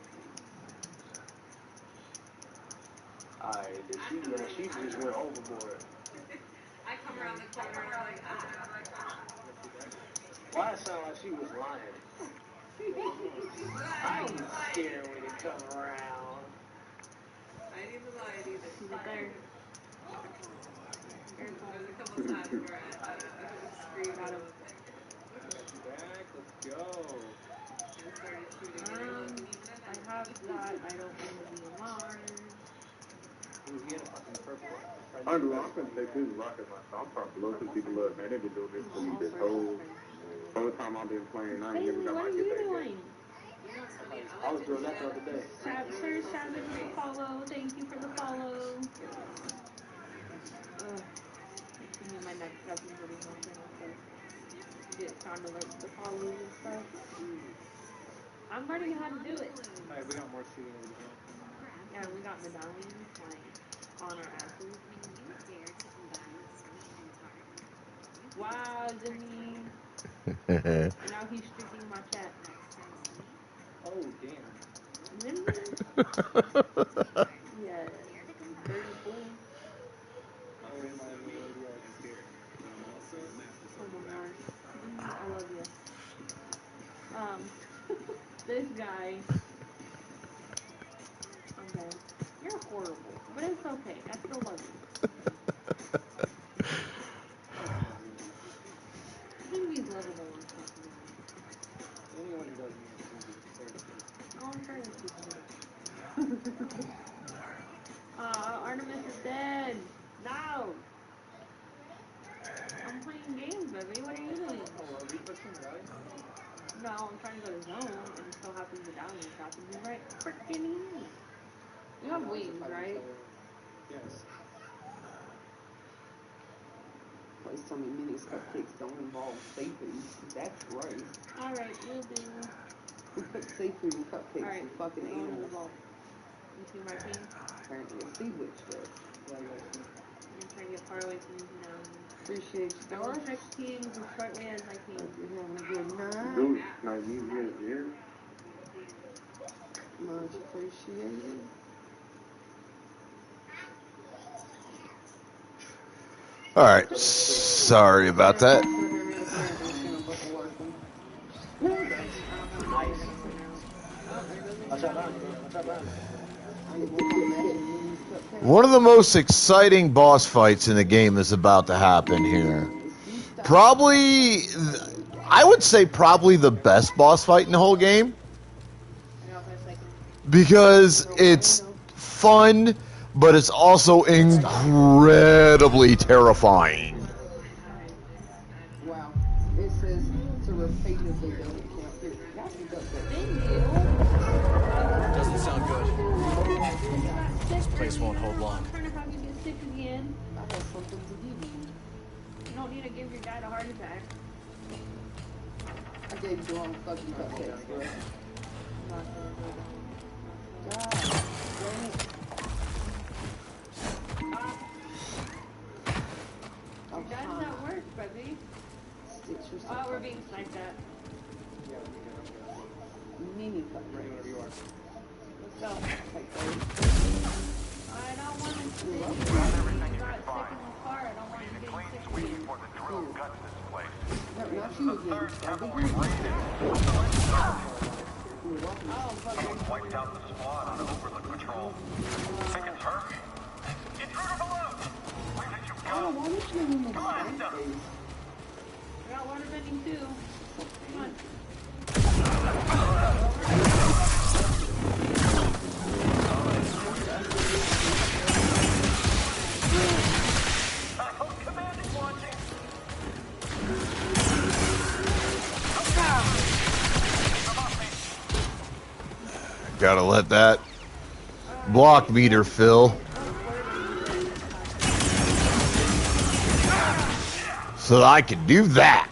Alright, she just went overboard. I come around the corner and I'm like, ah. Why it sound like she was lying? I ain't scared when you come around. I ain't even lying either. She's up there. There's a couple times where I screamed out of Back, let's go. and started shooting and it wasn't even I enough. have that. I don't mean to be alarmed. Dude, he had a fucking purple. I do. I'm gonna take this rocket myself. I'm trying to blow some people up, man. They've been doing this to me this whole time I've been playing. I ain't never got What my are get you back yet. doing? You know what's funny? I was doing that the other day. Sir Savage with the follow. Thank you for the follow. Give me my next step in putting my channel so get kind of like the follows and stuff. I'm learning how to do it. Alright, we got more shooting over here. Yeah, we got medallions like on our asses. Wow, Jimmy. And now he's streaking my chat. Oh damn. Jimmy? Yeah. Dirty fool. Oh my lord, yeah, I can Oh my lord. I love you. This guy. Okay. You're horrible. But it's okay. I still love you. Jimmy's lovable and stuff. Anyone who does me is Oh, I'm trying to keep it. Artemis is dead. No. I'm playing games, baby. What are you doing? Oh, are we pushing right? No, I'm trying to go to zone, and it still happens to down you. Happens to be right freaking here. You have wings, right? Yes. Please tell me minis cupcakes don't involve seafood. That's gross. Alright, we'll do. Who put seafood in cupcakes Alright, and fucking go into the animals? vault. You see my ping? Apparently a sea witch does. I'm trying to get far away from you now. Appreciate you, I will Doris. check pings as shortly as I can. Hope you're having a good night. Dude, like you here? Much appreciated. All right, sorry about that. One of the most exciting boss fights in the game is about to happen here. Probably, I would say probably the best boss fight in the whole game. Because it's fun, but it's also incredibly terrifying. Wow. It says to repeatedly doesn't count. Here, y'all can go there. Doesn't sound good. This place won't hold long. I'm trying to have you get sick again. I have something to give you. You don't need to give your dad a heart attack. I gave you the wrong fucking cupcakes, bro. God, dang it. Your dad's at work, baby. Oh, we're being sniped at. Mini cupcakes. Let's go. I don't want to see you. You got sick in the car. I don't want you getting sick again. No, not you again. That'd be great. Someone wiped out the squad on Overlook Patrol. Think it's her? Intruder below! We've Oh, why was she in the space? We got water bending too. Come on. Gotta let that block meter fill. So that I can do that.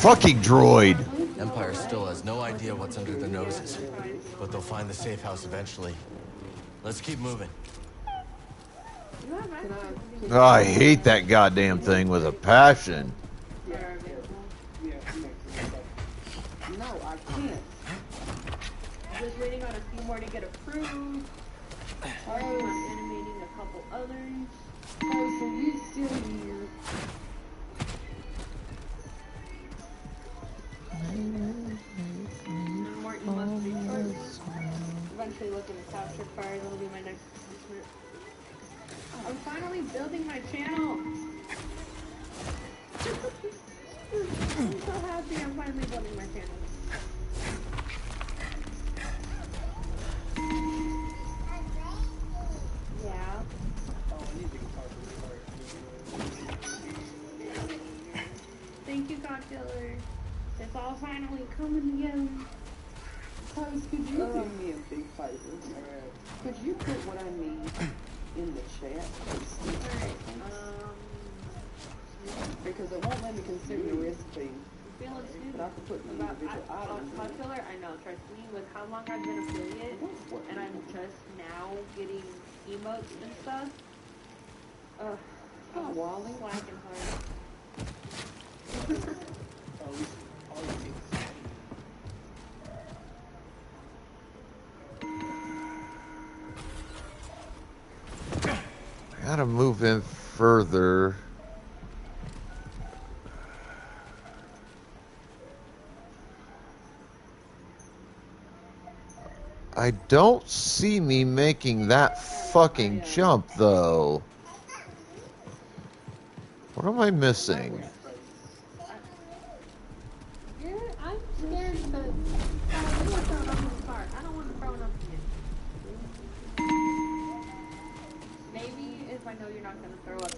Fucking droid. Empire still has no idea what's under their noses, but they'll find the safe house eventually. Let's keep moving. Oh, I hate that goddamn thing with a passion. No, I can't. Just waiting on a few more to get approved. I'm animating a couple others. Oh, so you still here? Morton must be short. Eventually looking to capture fire. That'll be my next announcement. I'm finally building my channel. I'm so happy I'm finally building my channel. Yeah. Thank you, God Killer. It's all finally coming together. Cuz, could you do me a big favor? Could you put what I need in the chat? Alright, because it won't let me consume the recipe. feeling stupid But I could put the about individual items God in. Killer, I know, trust me, with how long I've been affiliate, and I'm just now getting emotes and stuff. I'm Wally. slacking hard. I gotta move in further. I don't see me making that fucking jump, though. What am I missing? Yeah, I'm scared because I don't want to throw it up in the car. I don't want to throw it up again. I know you're not gonna throw up.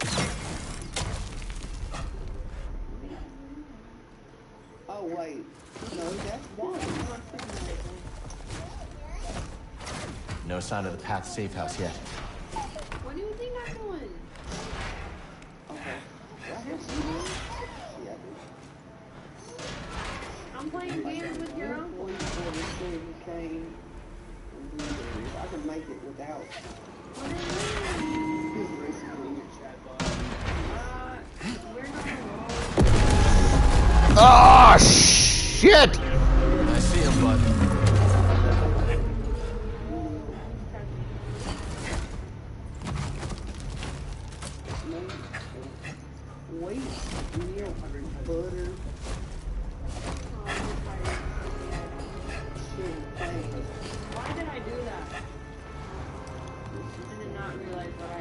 Oh wait, no, that's water. No sign of the Path safe house yet. What do you think I'm doing? Okay. Do I have some more? Yeah, I'm playing games with your uncle. I can make it without. Ah, shit! I see him, bud. Wait, milk, butter. Why did I do that? I did not realize what I...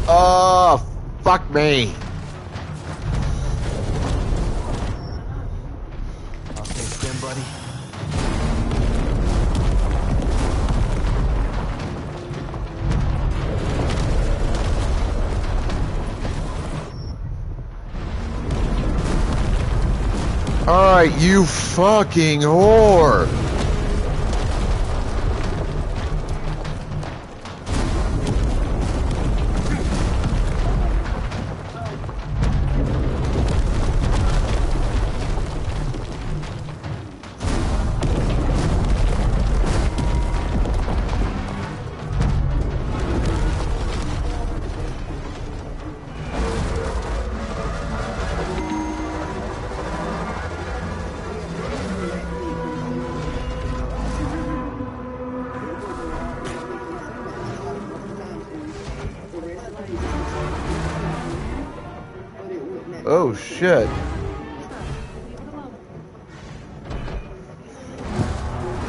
Oh, fuck me. Okay, stand, buddy. Alright, you fucking whore. Oh shit.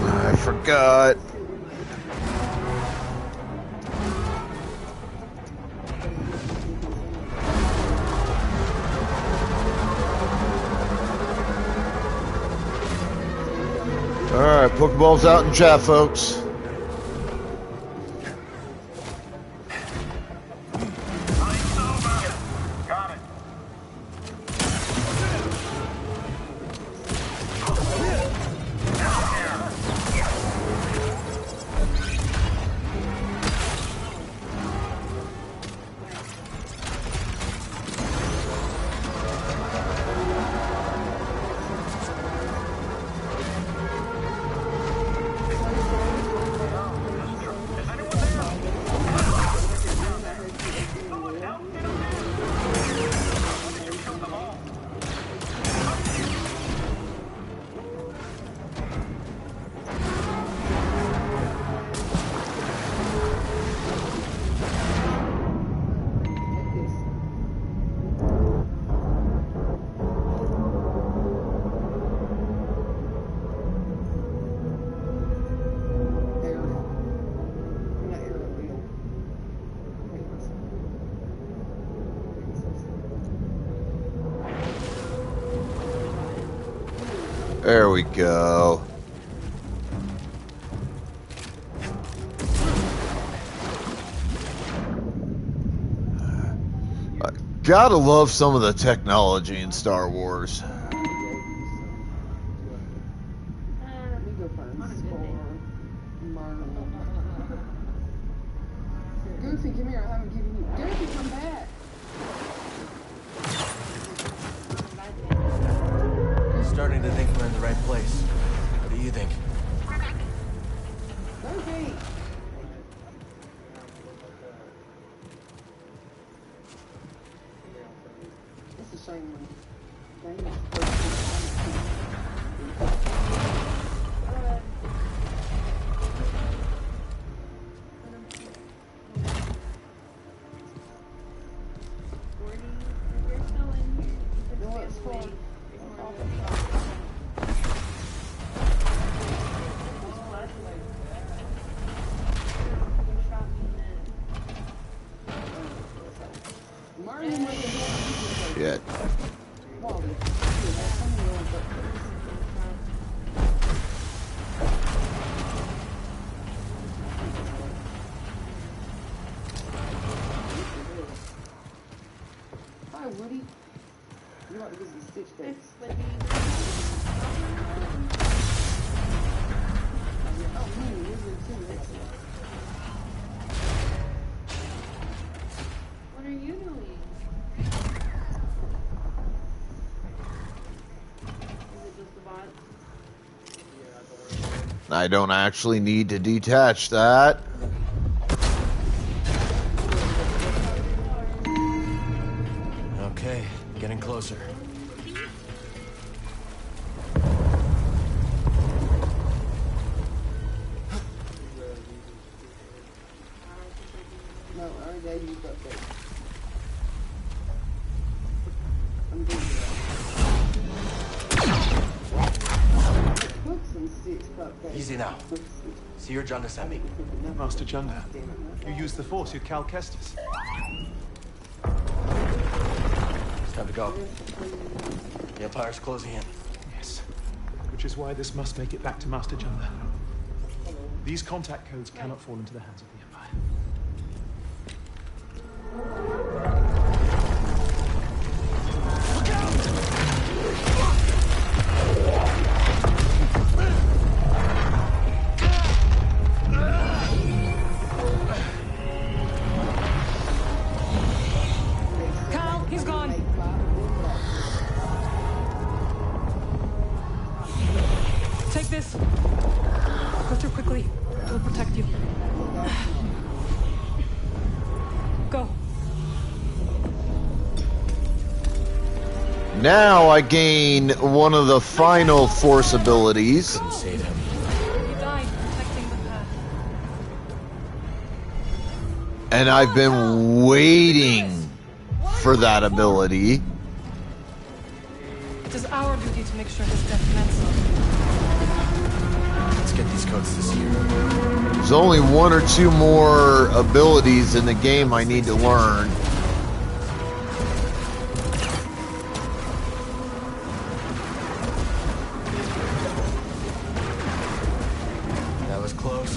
I forgot. Alright, Pokeballs out in chat, folks. There we go. Gotta love some of the technology in Star Wars. Goofy, come here. I haven't given you. Goofy, come back. Starting to think we're in the right place. What do you think? Goofy. same one. No, it's fine. Shit. Hi, Woody. You want to give me Stitch face? It's Woody. Oh, man, you're good too. What are you doing? Is it just the bot? I don't actually need to detach that. Okay, getting closer. No, I already gave you cupcakes. I'm doing that. Cook some Stitch cupcakes. Easy now. See your Junda sent me. Master Junda, you used the Force with Cal Kestis. It's time to go. The Empire's closing in. Yes, which is why this must make it back to Master Junda. These contact codes cannot fall into the hands of the Empire. Cal, he's gone. Take this. Go through quickly. We'll protect you. Go. Now I gain one of the final Force abilities. Save him. You died protecting the path. And I've been waiting for that ability. It is our duty to make sure his death meant something. Let's get these codes this year. There's only one or two more abilities in the game I need to learn. That was close.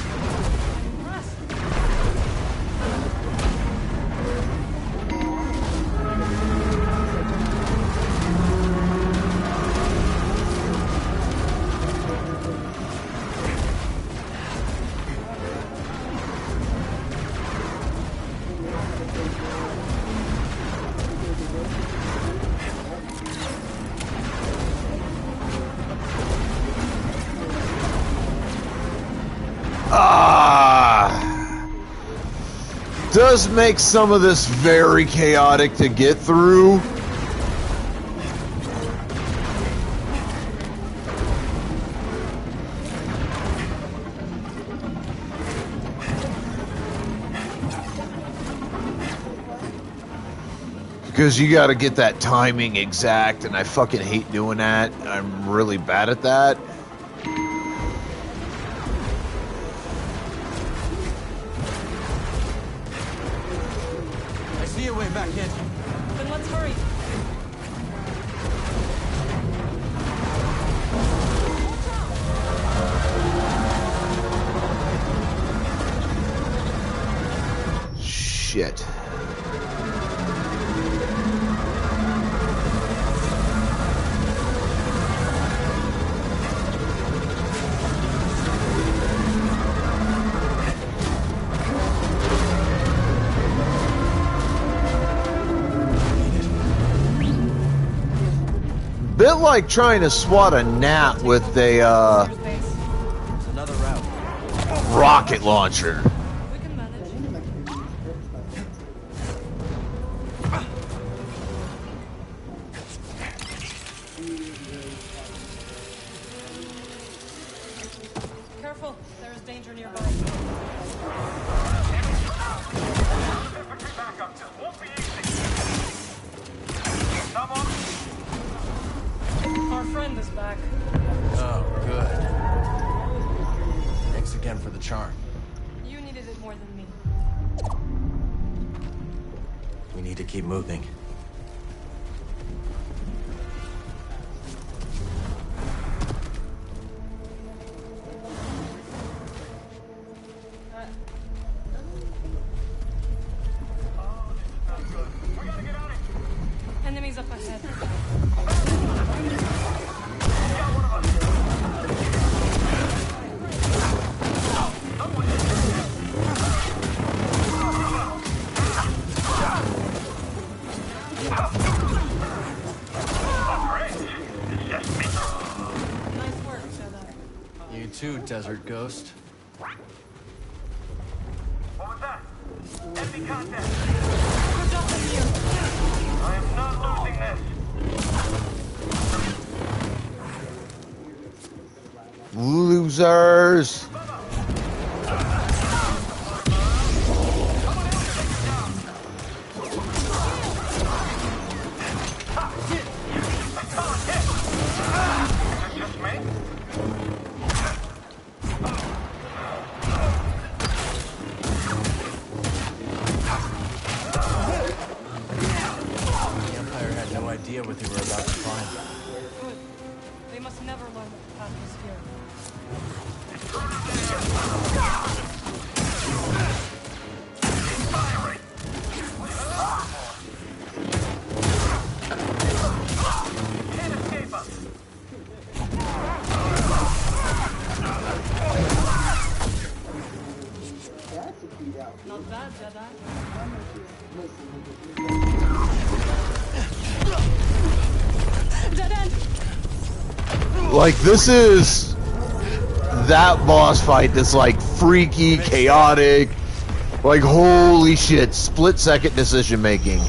Does make some of this very chaotic to get through. Because you got to get that timing exact, and I fucking hate doing that. I'm really bad at that. I see a way back in. Then let's hurry. Shit. Bit like trying to swat a gnat with a There's another route. rocket launcher. We can manage. danger nearby. Our friend is back. Oh, good. Thanks again for the charm. You needed it more than me. We need to keep moving. Enemies up ahead. Nice work, Jedi. You too, Desert Ghost. What was that? Enemy contact. Good job up here. I am not losing this. Losers. The Empire had no idea what they were about to find. Good. They must never learn that the path was here. Can't escape us. Not bad, Jedi. Dead end! Like, this is that boss fight that's like freaky, chaotic, like holy shit, split-second decision making.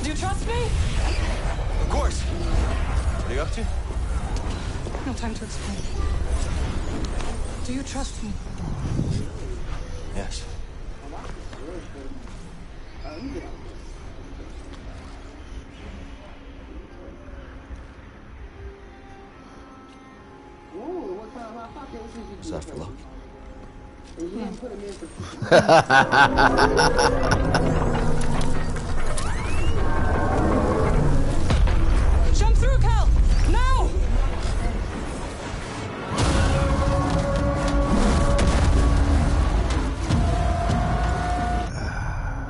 Do you trust me? Of course. What are you up to? No time to explain. Do you trust me? Yes. Is that for luck? Jump through, Cal! Now!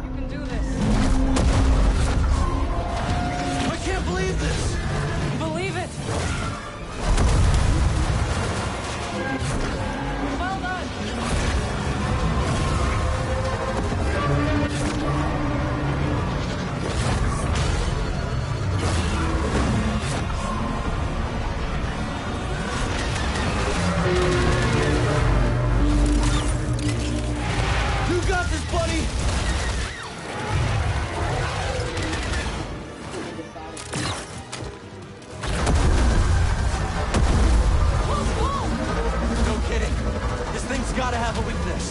You can do this. I can't believe this! Believe it! Well done! You got this, buddy! No kidding. This thing's gotta have a weakness.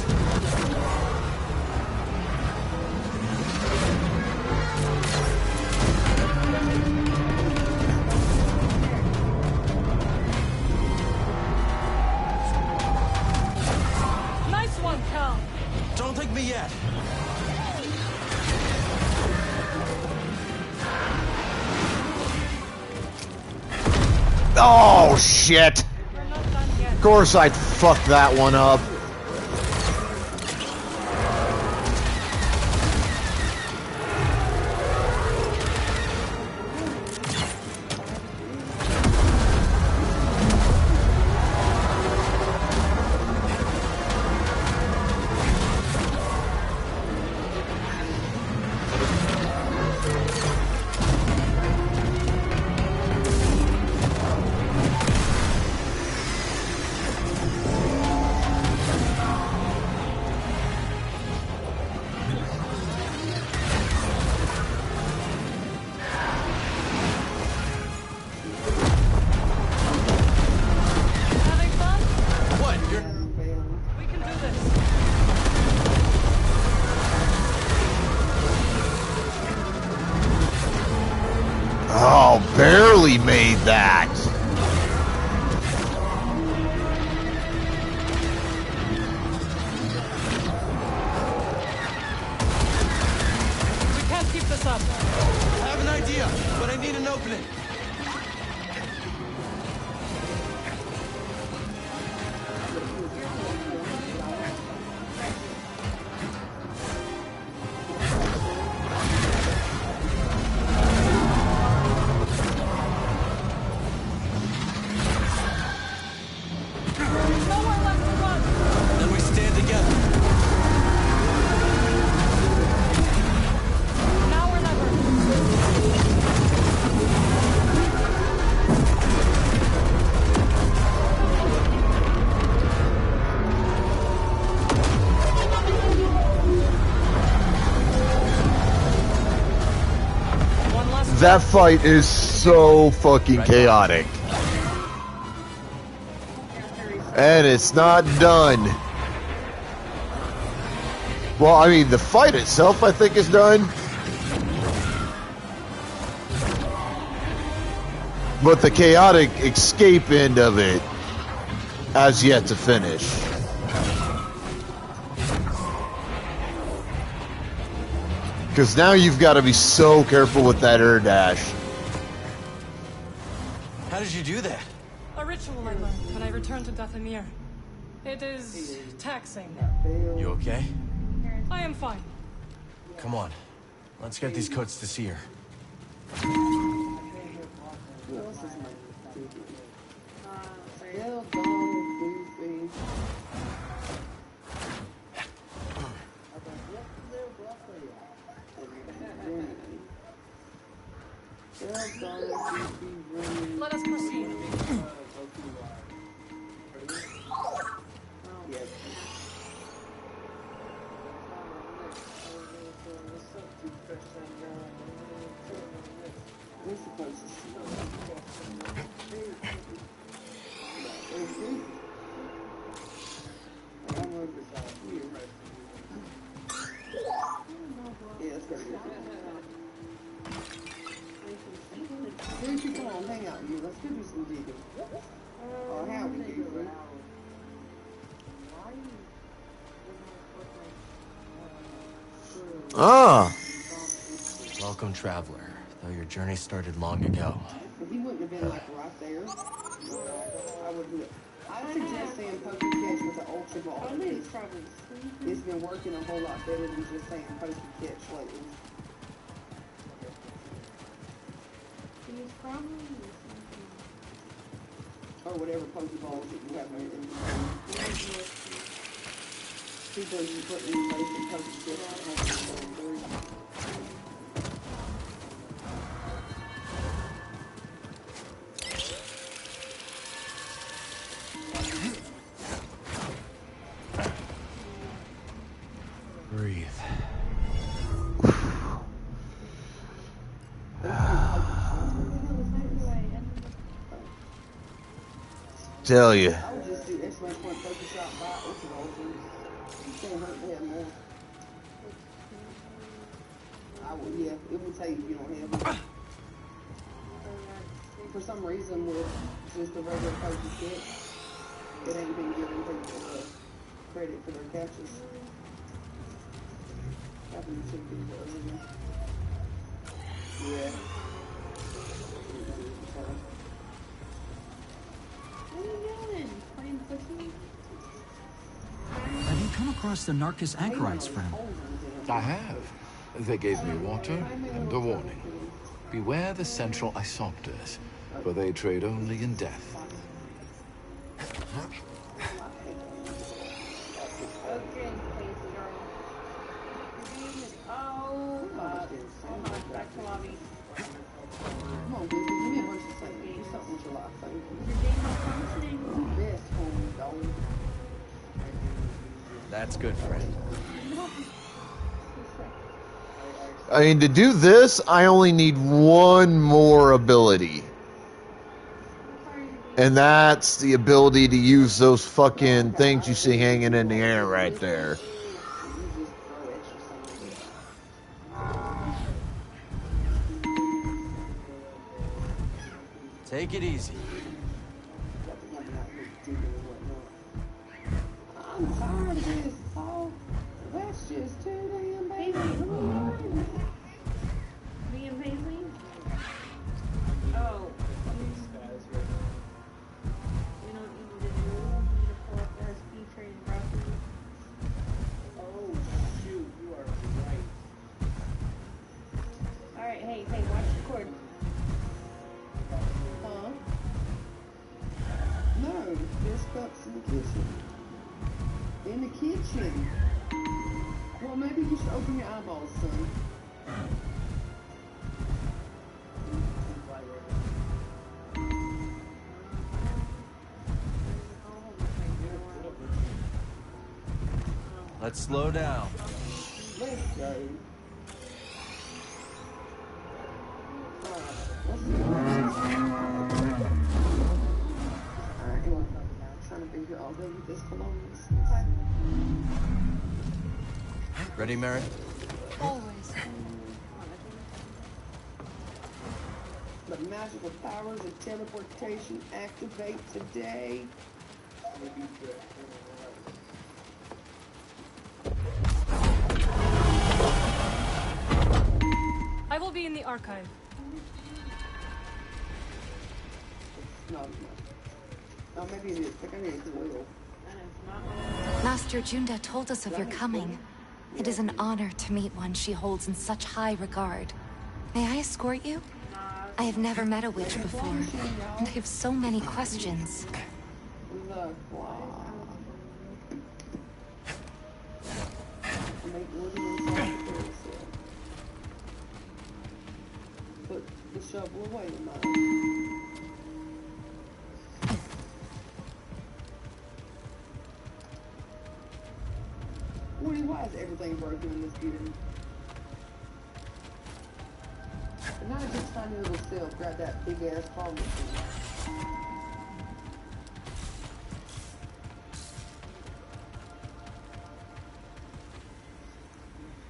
Nice one, Cal! Don't think me yet. Oh shit! Of course I fucked that one up. really made that. We can't keep this up. I have an idea, but I need an opening. Nowhere left to run. Then we stand together. Now or never. One last That fight is so fucking chaotic. And it's not done. Well, I mean, the fight itself, I think, is done. But the chaotic escape end of it has yet to finish. Because now you've got to be so careful with that air dash. How did you do that? A ritual I learned when I returned to Dathomir. It is taxing. You okay? I am fine. Come on. Let's get these coats to Seer. Let us proceed. Lucy, come on, hang out with you. Let's go do some digging. Oh, howdy, dude. Ah. Welcome, traveler. Though your journey started long ago. If he wouldn't have been like right there, I wouldn't have. I suggest saying poke and catch with the ultra ball. It's been working a whole lot better than just saying poke and catch lately. Or whatever pokeballs that you have in your inventory. People you put in place and poke and catch. Breathe. Tell you. I would just do excellent point focus shot by ultra balls. You can't hurt to have more. I would, yeah, it would take if you don't have it. For some reason, with just a regular poke and catch, it ain't been giving people credit for their catches. Happened to people earlier. Yeah. What are you doing? Playing pussy? Have you come across the Narcus anchorites, friend? I have. They gave me water and a warning. Beware the central isopters, for they trade only in death. Okay, please, girl. Oh, back to lobby. Come on, dude, give me a bunch of things. Do something with your life, thank you. Your game is functioning. Yes, homie, dog. That's good, friend. I mean, to do this, I only need one more ability. And that's the ability to use those fucking things you see hanging in the air right there. Take it easy. I'm tired of this, Paul. That's just too damn bad. Liam Paisley? Oh. You don't need to do. You need to pull up the SP trading property. Oh, shoot, you are right. Alright, hey, watch the cord. Huh? No, there's cups in the kitchen. In the kitchen. Well, maybe you should open your eyeballs, son. Let's slow down. Let's go. Alright, I'm trying to be here all day with this colognes. Ready, Merrin? Always. The magical powers of teleportation activate today. I will be in the archive. It's not enough. Oh, maybe it is. I think I need a oil. Master Junda told us of your coming. It is an honor to meet one she holds in such high regard. May I escort you? I have never met a witch before, and I have so many questions. Look, wow. Make order inside the carousel. Put the shovel away, mine. Woody, why is everything broken in this game? And not just tiny little self grab that big ass palm machine.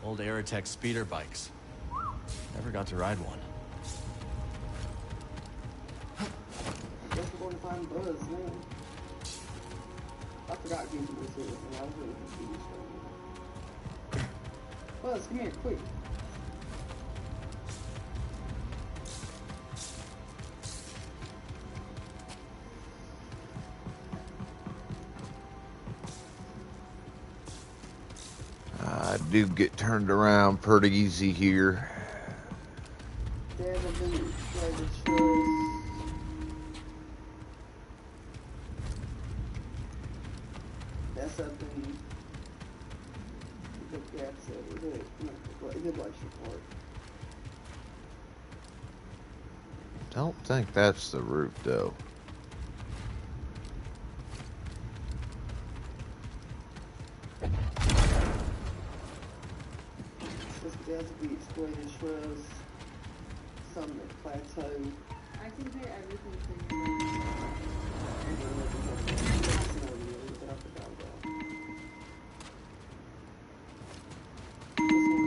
Old Aerotech speeder bikes. Never got to ride one. I guess we're going to find Buzz now. I forgot to give you this and I was really confused. Buzz, come here, quick. I do get turned around pretty easy here. There's a boot, there's a choice. That's a boot. That's a good life support. Don't think that's the route though. There's a beach, exploited shrubs, some plateau. I can hear everything from your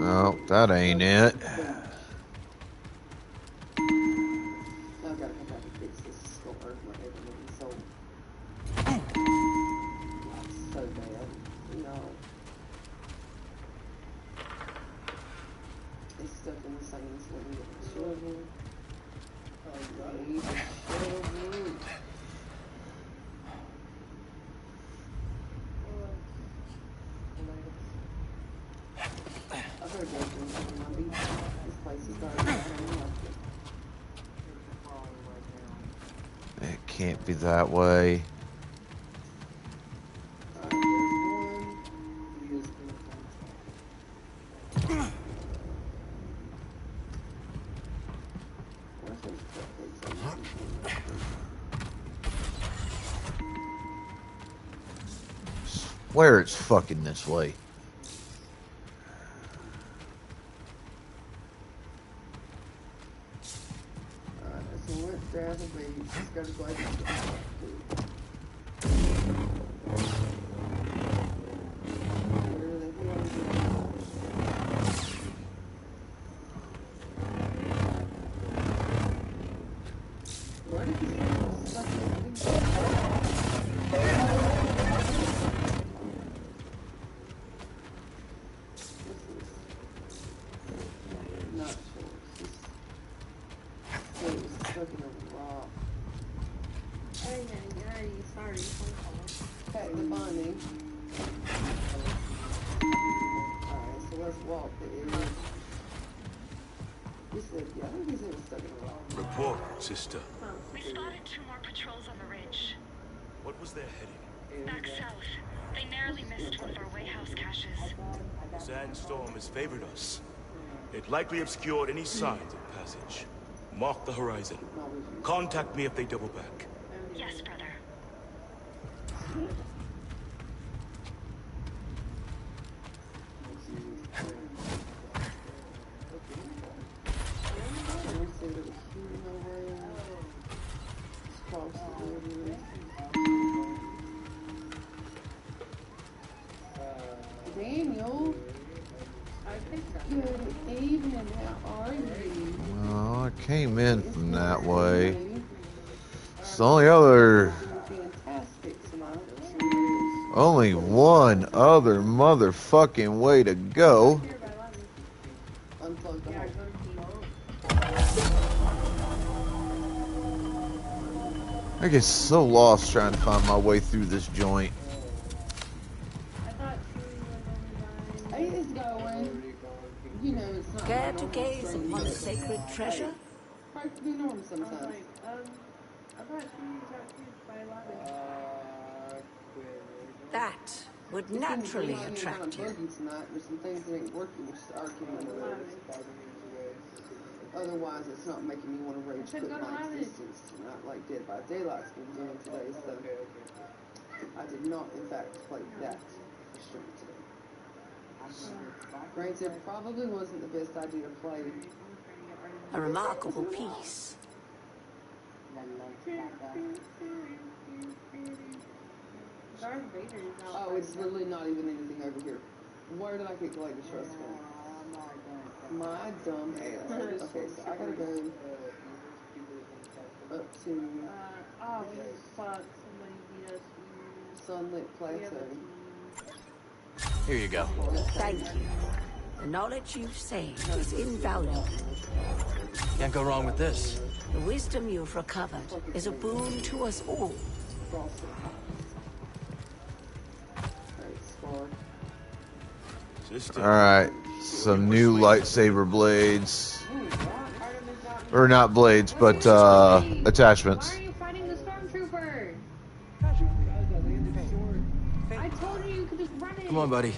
No, that ain't it. I've got to come back and fix this. It's going to hurt my head and so so bad, you know. It's stuck in the same swing with the shovel. I need a shovel. I better go to my beach. This place is dark. I don't like it. It can't be that way. Swear it's fucking this way. So let's grab a beach. Let's go to Glacier. Where did these the binding. Alright, so let's walk the area. He said, yeah, I think he said it was stuck in a rock. Report, sister. We spotted 2 more patrols on the ridge. What was their heading? Back south. They narrowly missed one of our Wayhouse caches. Sandstorm has favored us. It likely obscured any signs of passage. Mark the horizon. Contact me if they double back. Yes, brother. Daniel, good evening. How are you? Well, I came in from that way. It's the only one other motherfucking way to go. I get so lost trying to find my way through this joint. It's going. You know, it's not. Care to gaze upon sacred treasure? Hard to be normal sometimes. That would naturally attract you. Tonight. There's some things that ain't working, which is arguing. Otherwise, it's not making me want to rage quit my existence. Not like Dead by Daylight's been doing today, so I did not, in fact, play that for sure today. Granted, probably wasn't the best idea to play. A remarkable piece. Oh, it's literally not even anything over here. Where did I get Gladius Trust from? My dumb ass. Okay, so I gotta go up to oh, fuck. Somebody beat us. Sunlit Plateau. Here you go. Thank you. The knowledge you've saved is invaluable. Can't go wrong with this. The wisdom you've recovered is a boon to us all. Alright, some new lightsaber blades. Or not blades, but attachments. Why are you fighting the stormtrooper? I told you could just run it. Come on, buddy.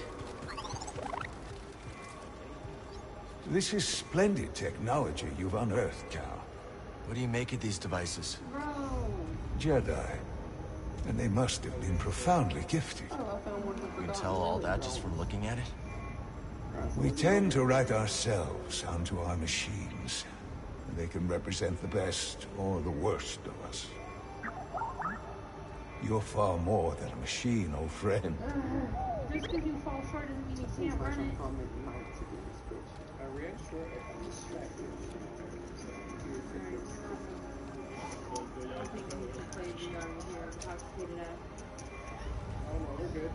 This is splendid technology you've unearthed, Cal. What do you make of these devices? Bro. Jedi. And they must have been profoundly gifted. You can tell all that just from looking at it? We tend to write ourselves onto our machines. They can represent the best or the worst of us. You're far more than a machine, old friend. Just because you fall short doesn't mean you can't run it. I ran short and distracted. I think we need to play VR here. Intoxicated ass. Oh no, we're good.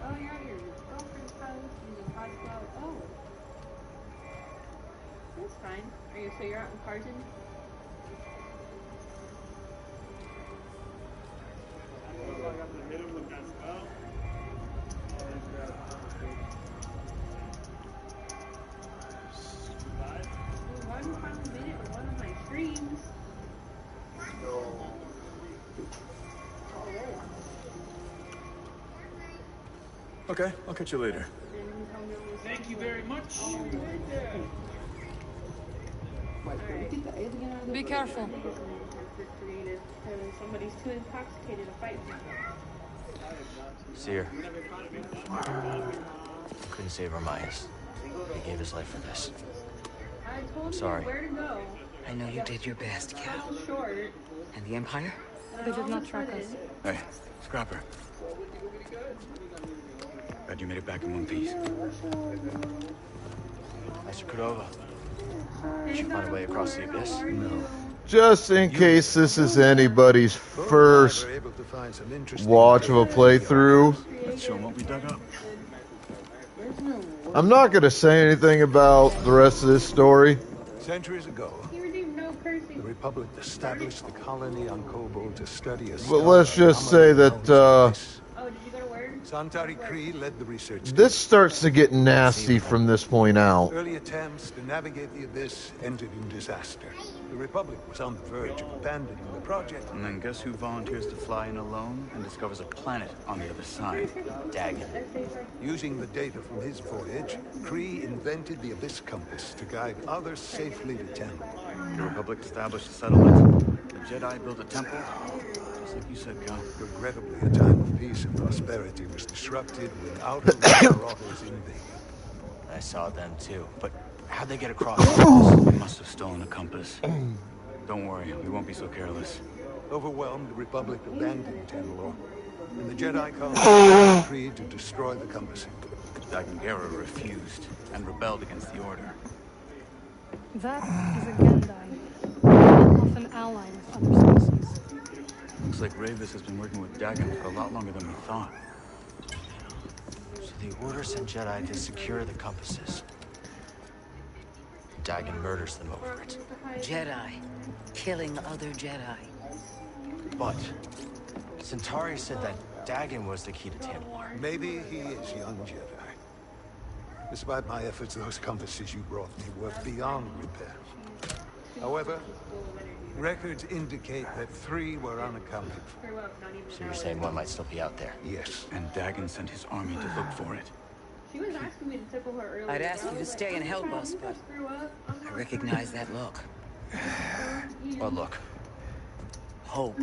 Oh, you're at your girlfriend's house using hotspot. Oh. That's fine. So you're out in Carson? Why have you finally made it to one of my streams? Okay, I'll catch you later. Thank you very much. Be careful. Somebody's too intoxicated to fight people. See her. Couldn't save Armias. He gave his life for this. I told Sorry. you where to go. I know you did your best, Cal. Short. And the Empire? They did not track us. Hey, Scrapper. Glad you made it back in one piece. Mr. Cordova. Did you find a way across the abyss? No. Just in case this is anybody's first watch of a playthrough, Let's show them what we dug up. I'm not going to say anything about the rest of this story. Centuries ago, He redeemed no cursing. the Republic established the colony on Kobold to study a But let's just say that Santari Kree led the research. this starts to get nasty from this point out. Early attempts to navigate the Abyss ended in disaster. The Republic was on the verge of abandoning the project. And then guess who volunteers to fly in alone and discovers a planet on the other side? Dagon. Using the data from his voyage, Kree invented the Abyss Compass to guide others safely to Temple. The Republic established a settlement. The Jedi built a temple. Just like you said, Cal. Regrettably, a time of peace and prosperity was disrupted when Outer Rim brought us invaded. I saw them too, but how'd they get across? They must have stolen a compass. Don't worry, we won't be so careless. Overwhelmed, the Republic abandoned Tenlor, and the Jedi Council agreed to destroy the compass. Dagon refused and rebelled against the Order. That is a Gendai, often ally with other species. Looks like Ravis has been working with Dagon for a lot longer than we thought. So the Order sent Jedi to secure the compasses. Dagon murders them over it. Jedi. Killing other Jedi. But Centauri said that Dagon was the key to Tantalor. Maybe he is young Jedi. Despite my efforts, those compasses you brought me were beyond repair. However, records indicate that 3 were unaccounted for. So you're saying one might still be out there? Yes. And Dagon sent his army to look for it. She was asking me to tickle her earlier. I'd ask you to stay and help us, but I recognize that look. What look? Hope.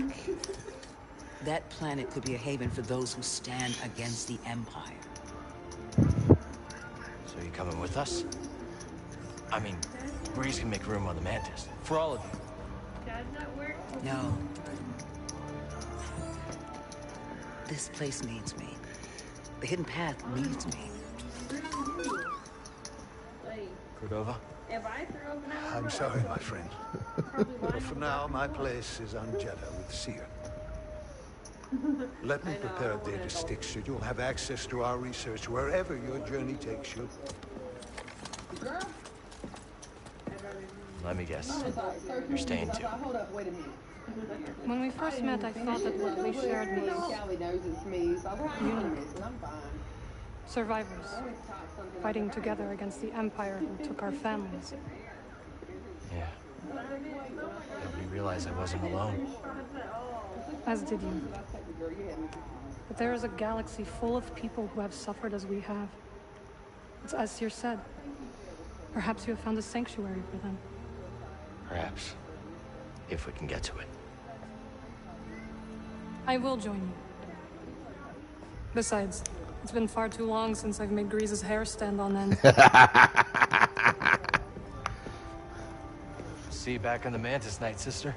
That planet could be a haven for those who stand against the Empire. So you coming with us? I mean, Breeze can make room on the Mantis. For all of you. No. This place needs me. The hidden path needs me. Cordova? I'm sorry, my friend. But for now, my place is on Jeddah with Seer. Let me prepare a data stick so you'll have access to our research wherever your journey takes you. Let me guess. You're staying too. When we first met, I thought that what we shared was unity. Survivors, fighting together against the Empire who took our families. Yeah. Nobody realized I wasn't alone. As did you. But there is a galaxy full of people who have suffered as we have. It's as Seer said. Perhaps you have found a sanctuary for them. Perhaps. If we can get to it. I will join you. Besides, it's been far too long since I've made Grease's hair stand on end. See you back on the Mantis night, sister.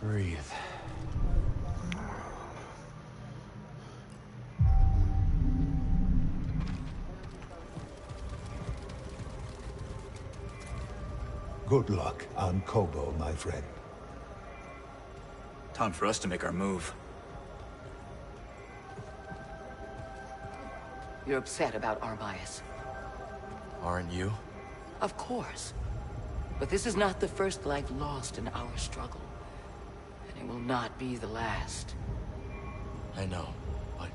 Breathe. Good luck on Kobo, my friend. Time for us to make our move. You're upset about Armias. Aren't you? Of course. But this is not the first life lost in our struggle. And it will not be the last. I know, but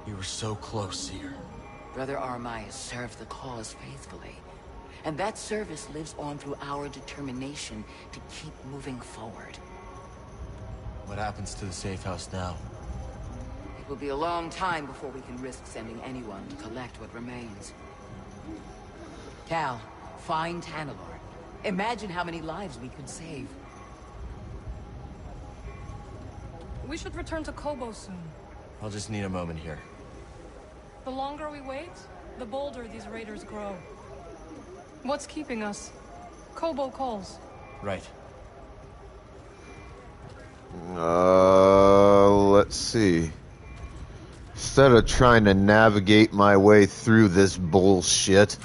you were so close, Seer. Brother Armias served the cause faithfully. And that service lives on through our determination to keep moving forward. What happens to the safe house now? It will be a long time before we can risk sending anyone to collect what remains. Cal, find Tanalor. Imagine how many lives we could save. We should return to Kobo soon. I'll just need a moment here. The longer we wait, the bolder these raiders grow. What's keeping us? Kobo calls. Right. Let's see. Instead of trying to navigate my way through this bullshit,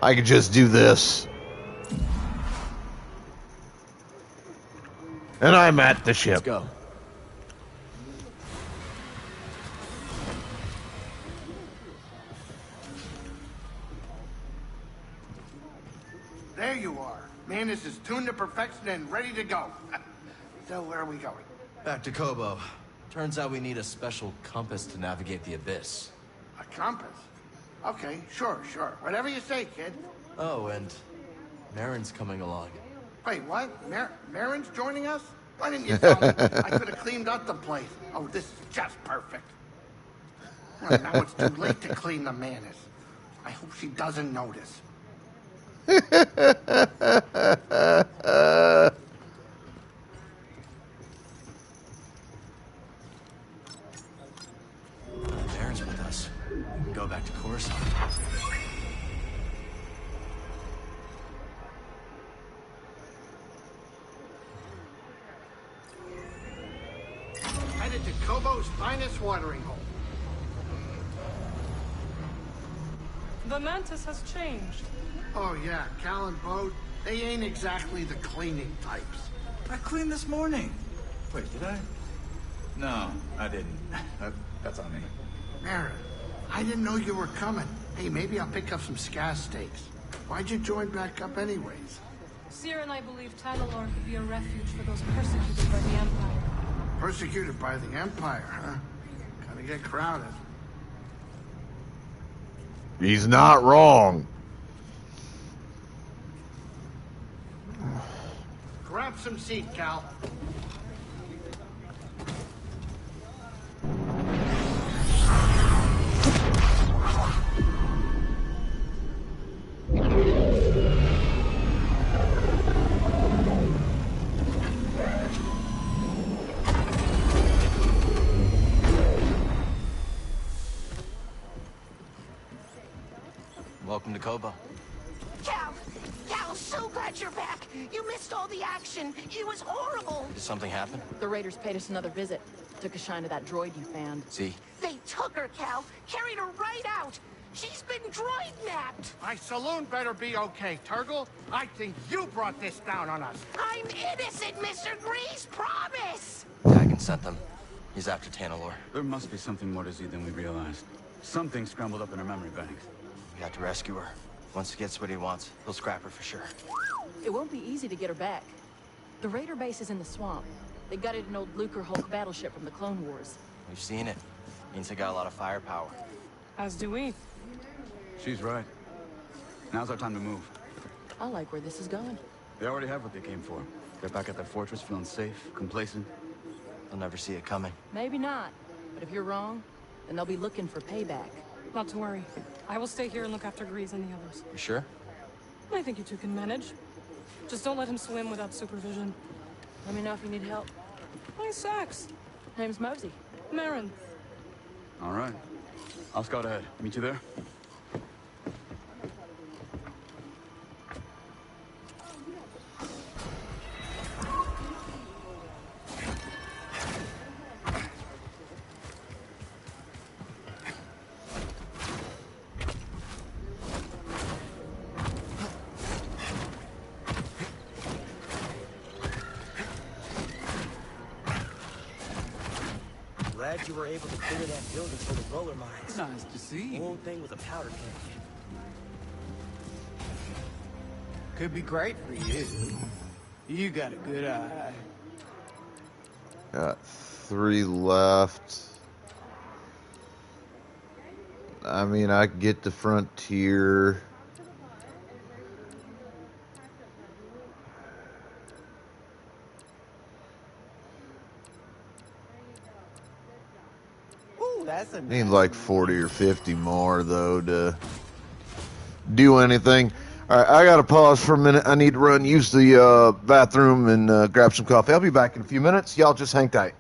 I could just do this. And I'm at the ship. Let's go. There you are. Manus is tuned to perfection and ready to go. So where are we going? Back to Kobo. Turns out we need a special compass to navigate the abyss. A compass? Okay, sure. Whatever you say, kid. Oh, and Marin's coming along. Wait, what? Marin's joining us? Why didn't you tell me? I could have cleaned up the place. Oh, this is just perfect. Well, now it's too late to clean the Manus. I hope she doesn't notice. Marin's with us. We can go back to Coruscant. Headed to Kobo's finest watering hole. The Mantis has changed. Oh yeah, Cal and Bode, they ain't exactly the cleaning types. I cleaned this morning. Wait, did I? No, I didn't. That's on me. Marin, I didn't know you were coming. Hey, maybe I'll pick up some scat steaks. Why'd you join back up anyways? Seer and I believe Tanalorr could be a refuge for those persecuted by the Empire. Persecuted by the Empire, huh? Gotta get crowded. He's not wrong. Grab some seat, Cal. Welcome to Kobo. Cal, so glad you're back. You missed all the action. It was horrible. Did something happen? The Raiders paid us another visit. Took a shine to that droid you found. See? They took her, Cal. Carried her right out. She's been droid napped. My saloon better be okay, Turgle. I think you brought this down on us. I'm innocent, Mr. Grease. Promise. Dagon sent them. He's after Tanalorr. There must be something more to Z than we realized. Something scrambled up in her memory bank. We got to rescue her. Once he gets what he wants, he'll scrap her for sure. It won't be easy to get her back. The Raider base is in the swamp. They gutted an old Lucre Hulk battleship from the Clone Wars. We've seen it. Means they got a lot of firepower. As do we. She's right. Now's our time to move. I like where this is going. They already have what they came for. They're back at their fortress feeling safe, complacent. They'll never see it coming. Maybe not. But if you're wrong, then they'll be looking for payback. Not to worry. I will stay here and look after Grease and the others. You sure? I think you two can manage. Just don't let him swim without supervision. Let me know if you need help. Nice sex. Name's Mosey. Marin. All right. I'll scout ahead. Meet you there? Glad you were able to clear that building for the roller mines. Nice to see you. Whole thing with a powder keg. Could be great for you. You got a good eye. Got 3 left. I mean, I could get the Frontier. That's a Need like 40 or 50 more, though, to do anything. All right, I got to pause for a minute. I need to run, use the bathroom, and grab some coffee. I'll be back in a few minutes. Y'all just hang tight.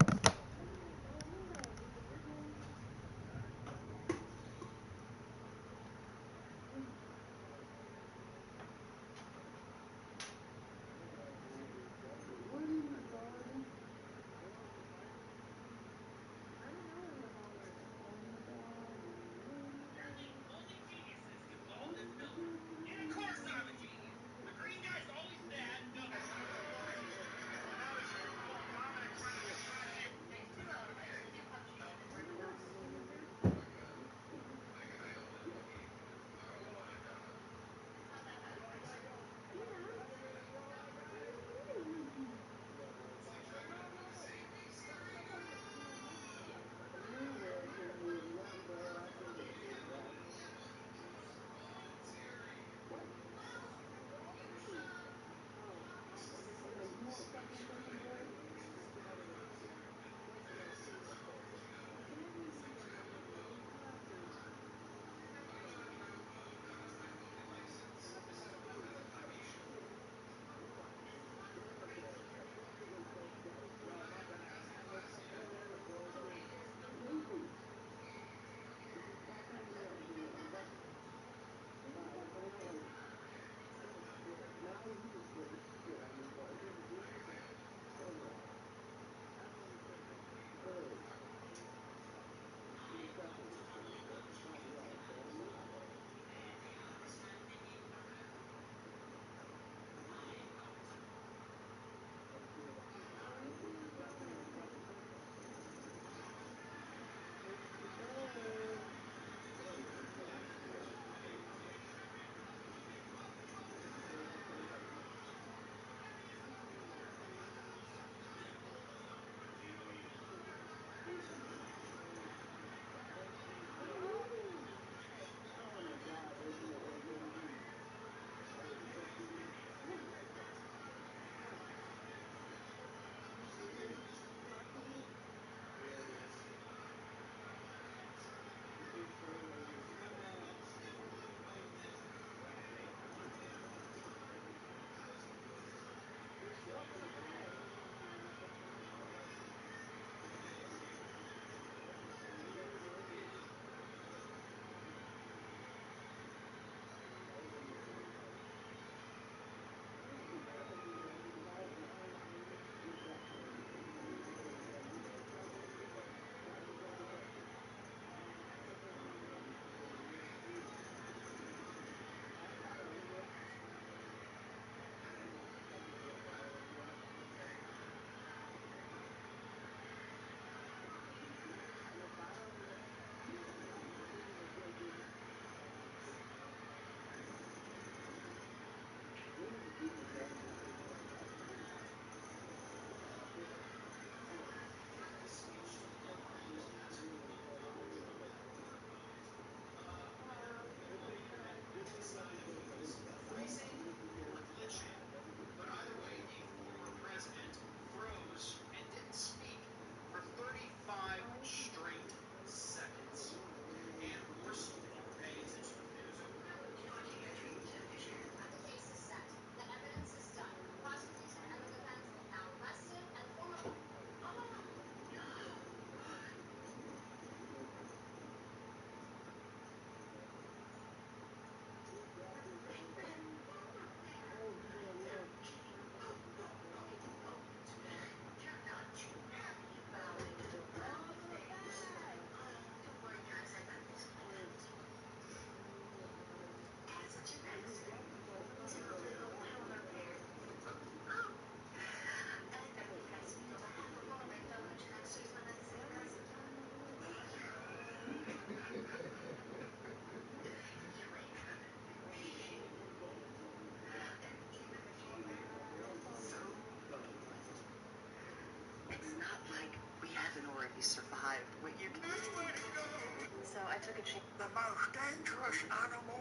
The most dangerous animal.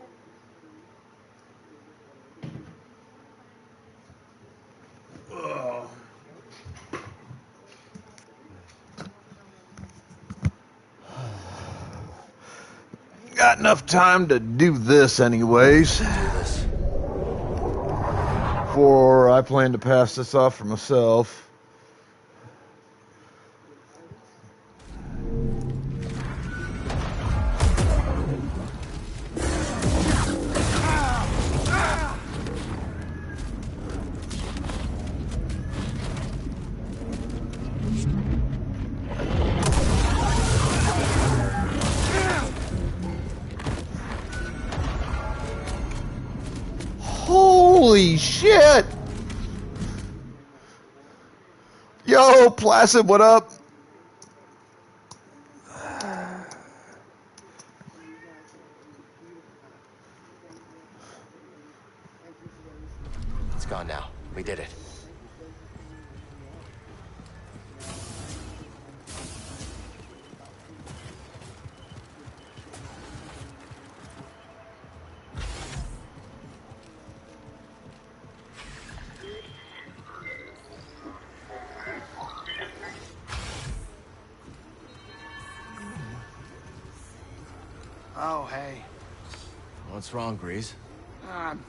Ugh. Got enough time to do this anyways. Before I plan to pass this off for myself. Holy shit! Yo, Placid, what up? It's gone now. We did it. Oh, hey. What's wrong, Grease? I'm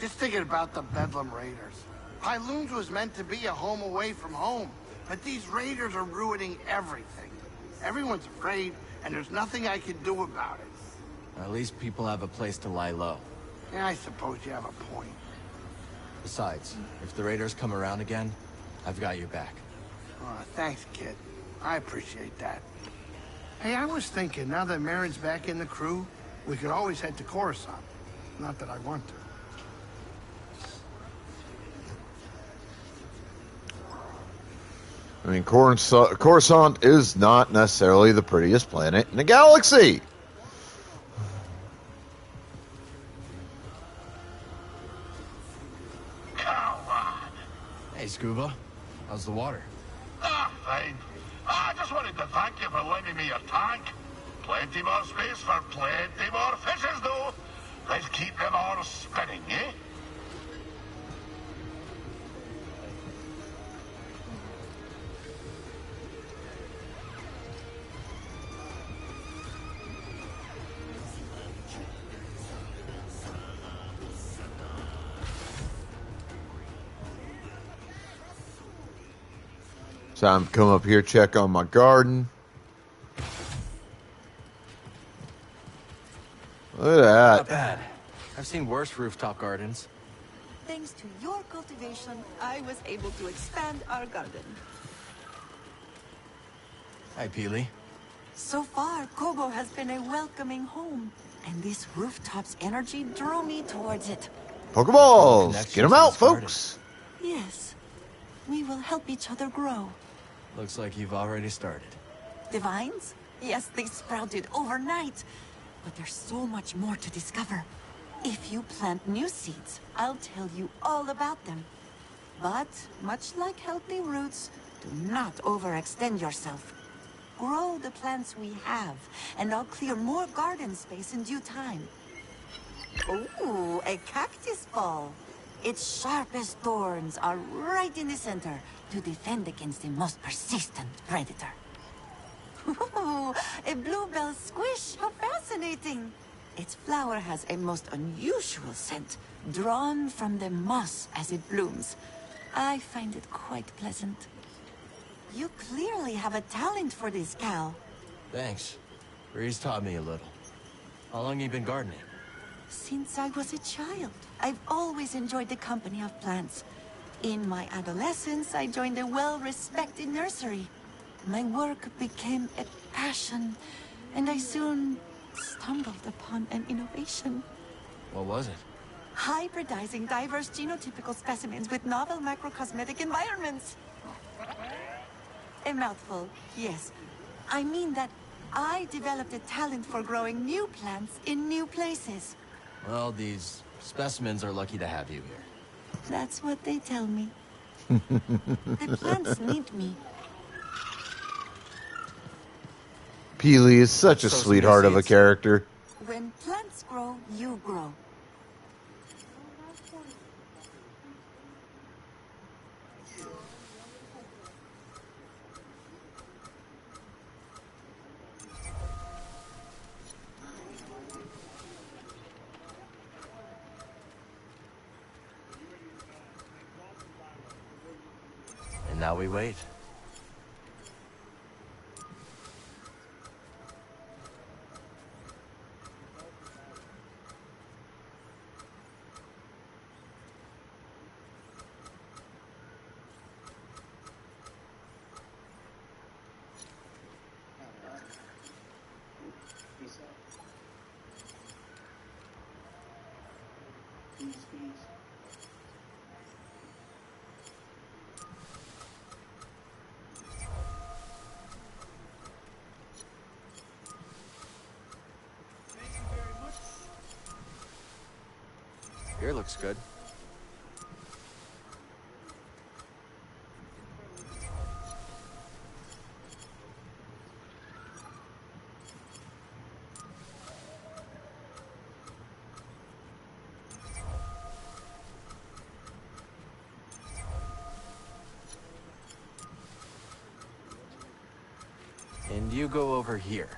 just thinking about the Bedlam Raiders. Pyloon's was meant to be a home away from home, but these raiders are ruining everything. Everyone's afraid, and there's nothing I can do about it. At least people have a place to lie low. Yeah, I suppose you have a point. Besides, if the raiders come around again, I've got your back. Thanks, kid. I appreciate that. Hey, I was thinking, now that Marin's back in the crew, we could always head to Coruscant. Not that I want to. I mean, Coruscant is not necessarily the prettiest planet in the galaxy. Hey, Scuba. How's the water? Fine. I just wanted to thank you for lending me your tank. Plenty more space for plenty more fishes, though. Let's keep them all spinning, eh? Time to come up here, check on my garden. Look at that. Not bad. I've seen worse rooftop gardens. Thanks to your cultivation, I was able to expand our garden. Hi, Peely. So far, Kobo has been a welcoming home, and this rooftop's energy drew me towards it. Pokeballs! Get them out, folks! Yes, we will help each other grow. Looks like you've already started. The vines? Yes, they sprouted overnight. But there's so much more to discover. If you plant new seeds, I'll tell you all about them. But, much like healthy roots, do not overextend yourself. Grow the plants we have, and I'll clear more garden space in due time. Ooh, a cactus ball. Its sharpest thorns are right in the center to defend against the most persistent predator. Ooh, a bluebell squish. How fascinating. Its flower has a most unusual scent, drawn from the moss as it blooms. I find it quite pleasant. You clearly have a talent for this, Cal. Thanks. Breeze taught me a little. How long you been gardening? Since I was a child, I've always enjoyed the company of plants. In my adolescence, I joined a well-respected nursery. My work became a passion, and I soon stumbled upon an innovation. What was it? Hybridizing diverse genotypical specimens with novel macrocosmetic environments. A mouthful, yes. I mean that I developed a talent for growing new plants in new places. Well, these specimens are lucky to have you here. That's what they tell me. The plants need me. Peely is such a Let's sow some sweetheart new of a seeds. character. When plants grow, you grow. And now we wait. Here looks good. And you go over here.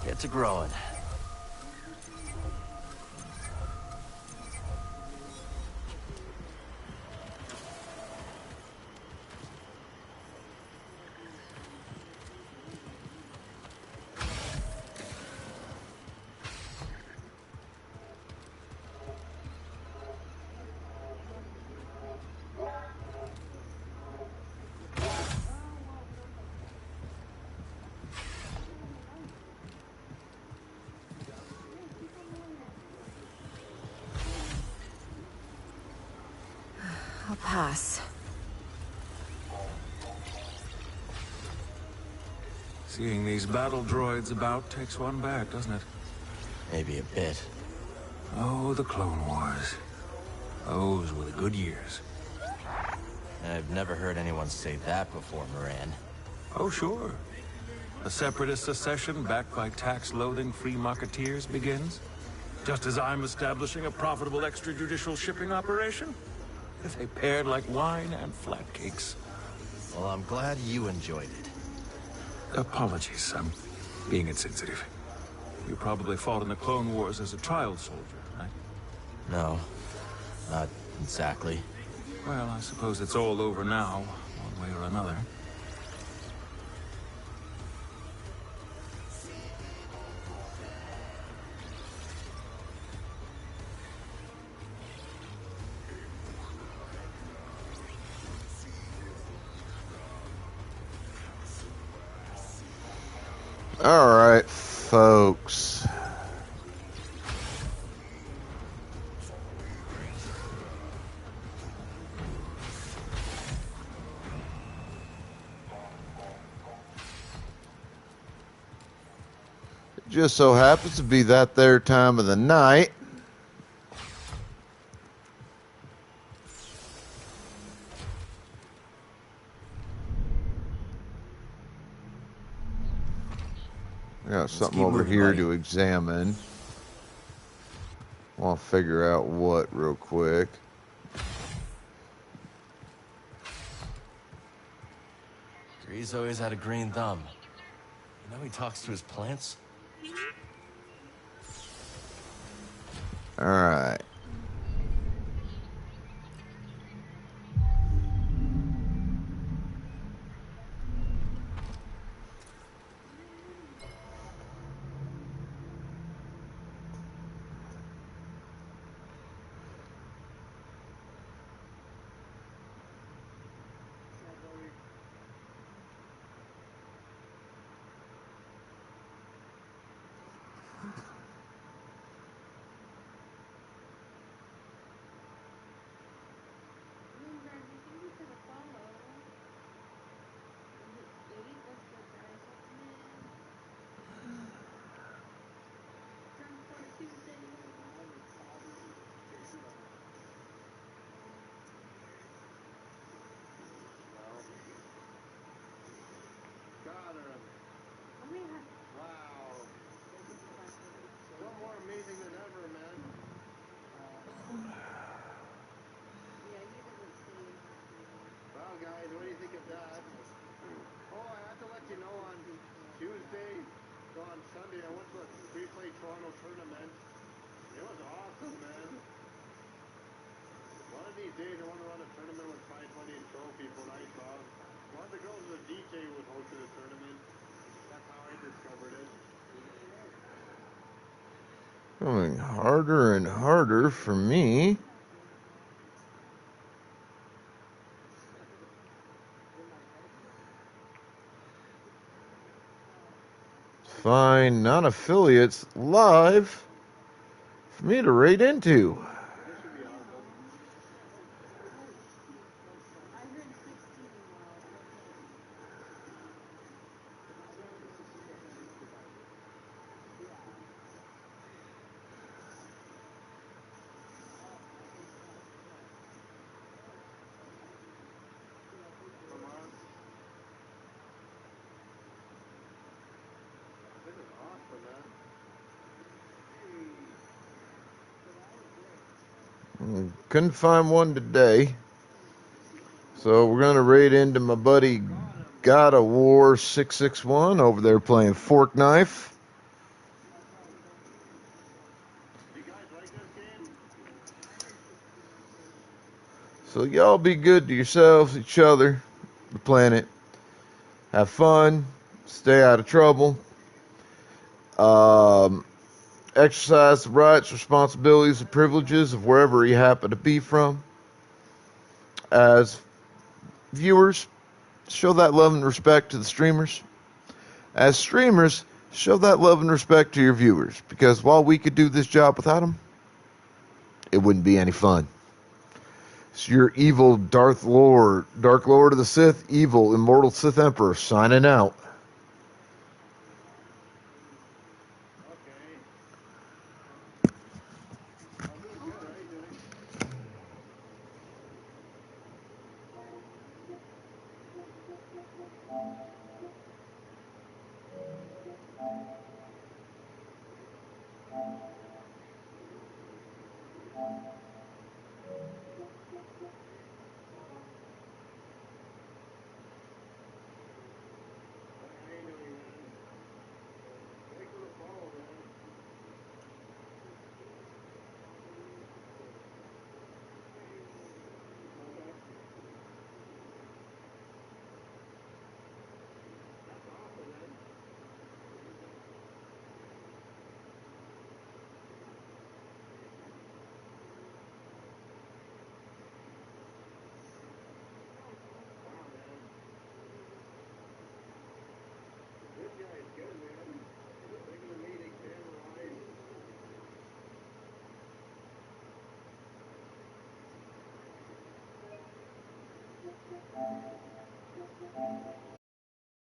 Get to growing. I'll pass. Seeing these battle droids about takes one back, doesn't it? Maybe a bit. Oh, the Clone Wars. Those were the good years. I've never heard anyone say that before, Moran. Oh, sure. A separatist secession backed by tax-loathing free marketeers begins. Just as I'm establishing a profitable extrajudicial shipping operation. They paired like wine and flatcakes. Well, I'm glad you enjoyed it. Apologies, I'm being insensitive. You probably fought in the Clone Wars as a child soldier, right? No, not exactly. Well, I suppose it's all over now, one way or another. All right, folks. It just so happens to be that there time of the night. Got something keep over moving, here buddy. to examine. I'll figure out what real quick. Grease always had a green thumb. You know he talks to his plants? All right. on Sunday. I went to a three-play Toronto tournament. It was awesome, man. One of these days, I want to run a tournament with prize money and trophies. What I saw. One of the girls was a DJ who was hosting the tournament. That's how I discovered it. Going harder and harder for me. Find non-affiliates live for me to raid into. This is awesome, man. Couldn't find one today. So we're going to raid into my buddy God of War 661 over there playing Fork Knife. So y'all be good to yourselves, each other, the planet. Have fun. Stay out of trouble. Exercise the rights, responsibilities, and privileges of wherever you happen to be from. As viewers, show that love and respect to the streamers. As streamers, show that love and respect to your viewers. Because while we could do this job without them, it wouldn't be any fun. It's your evil Dark Lord of the Sith, evil immortal Sith Emperor, signing out.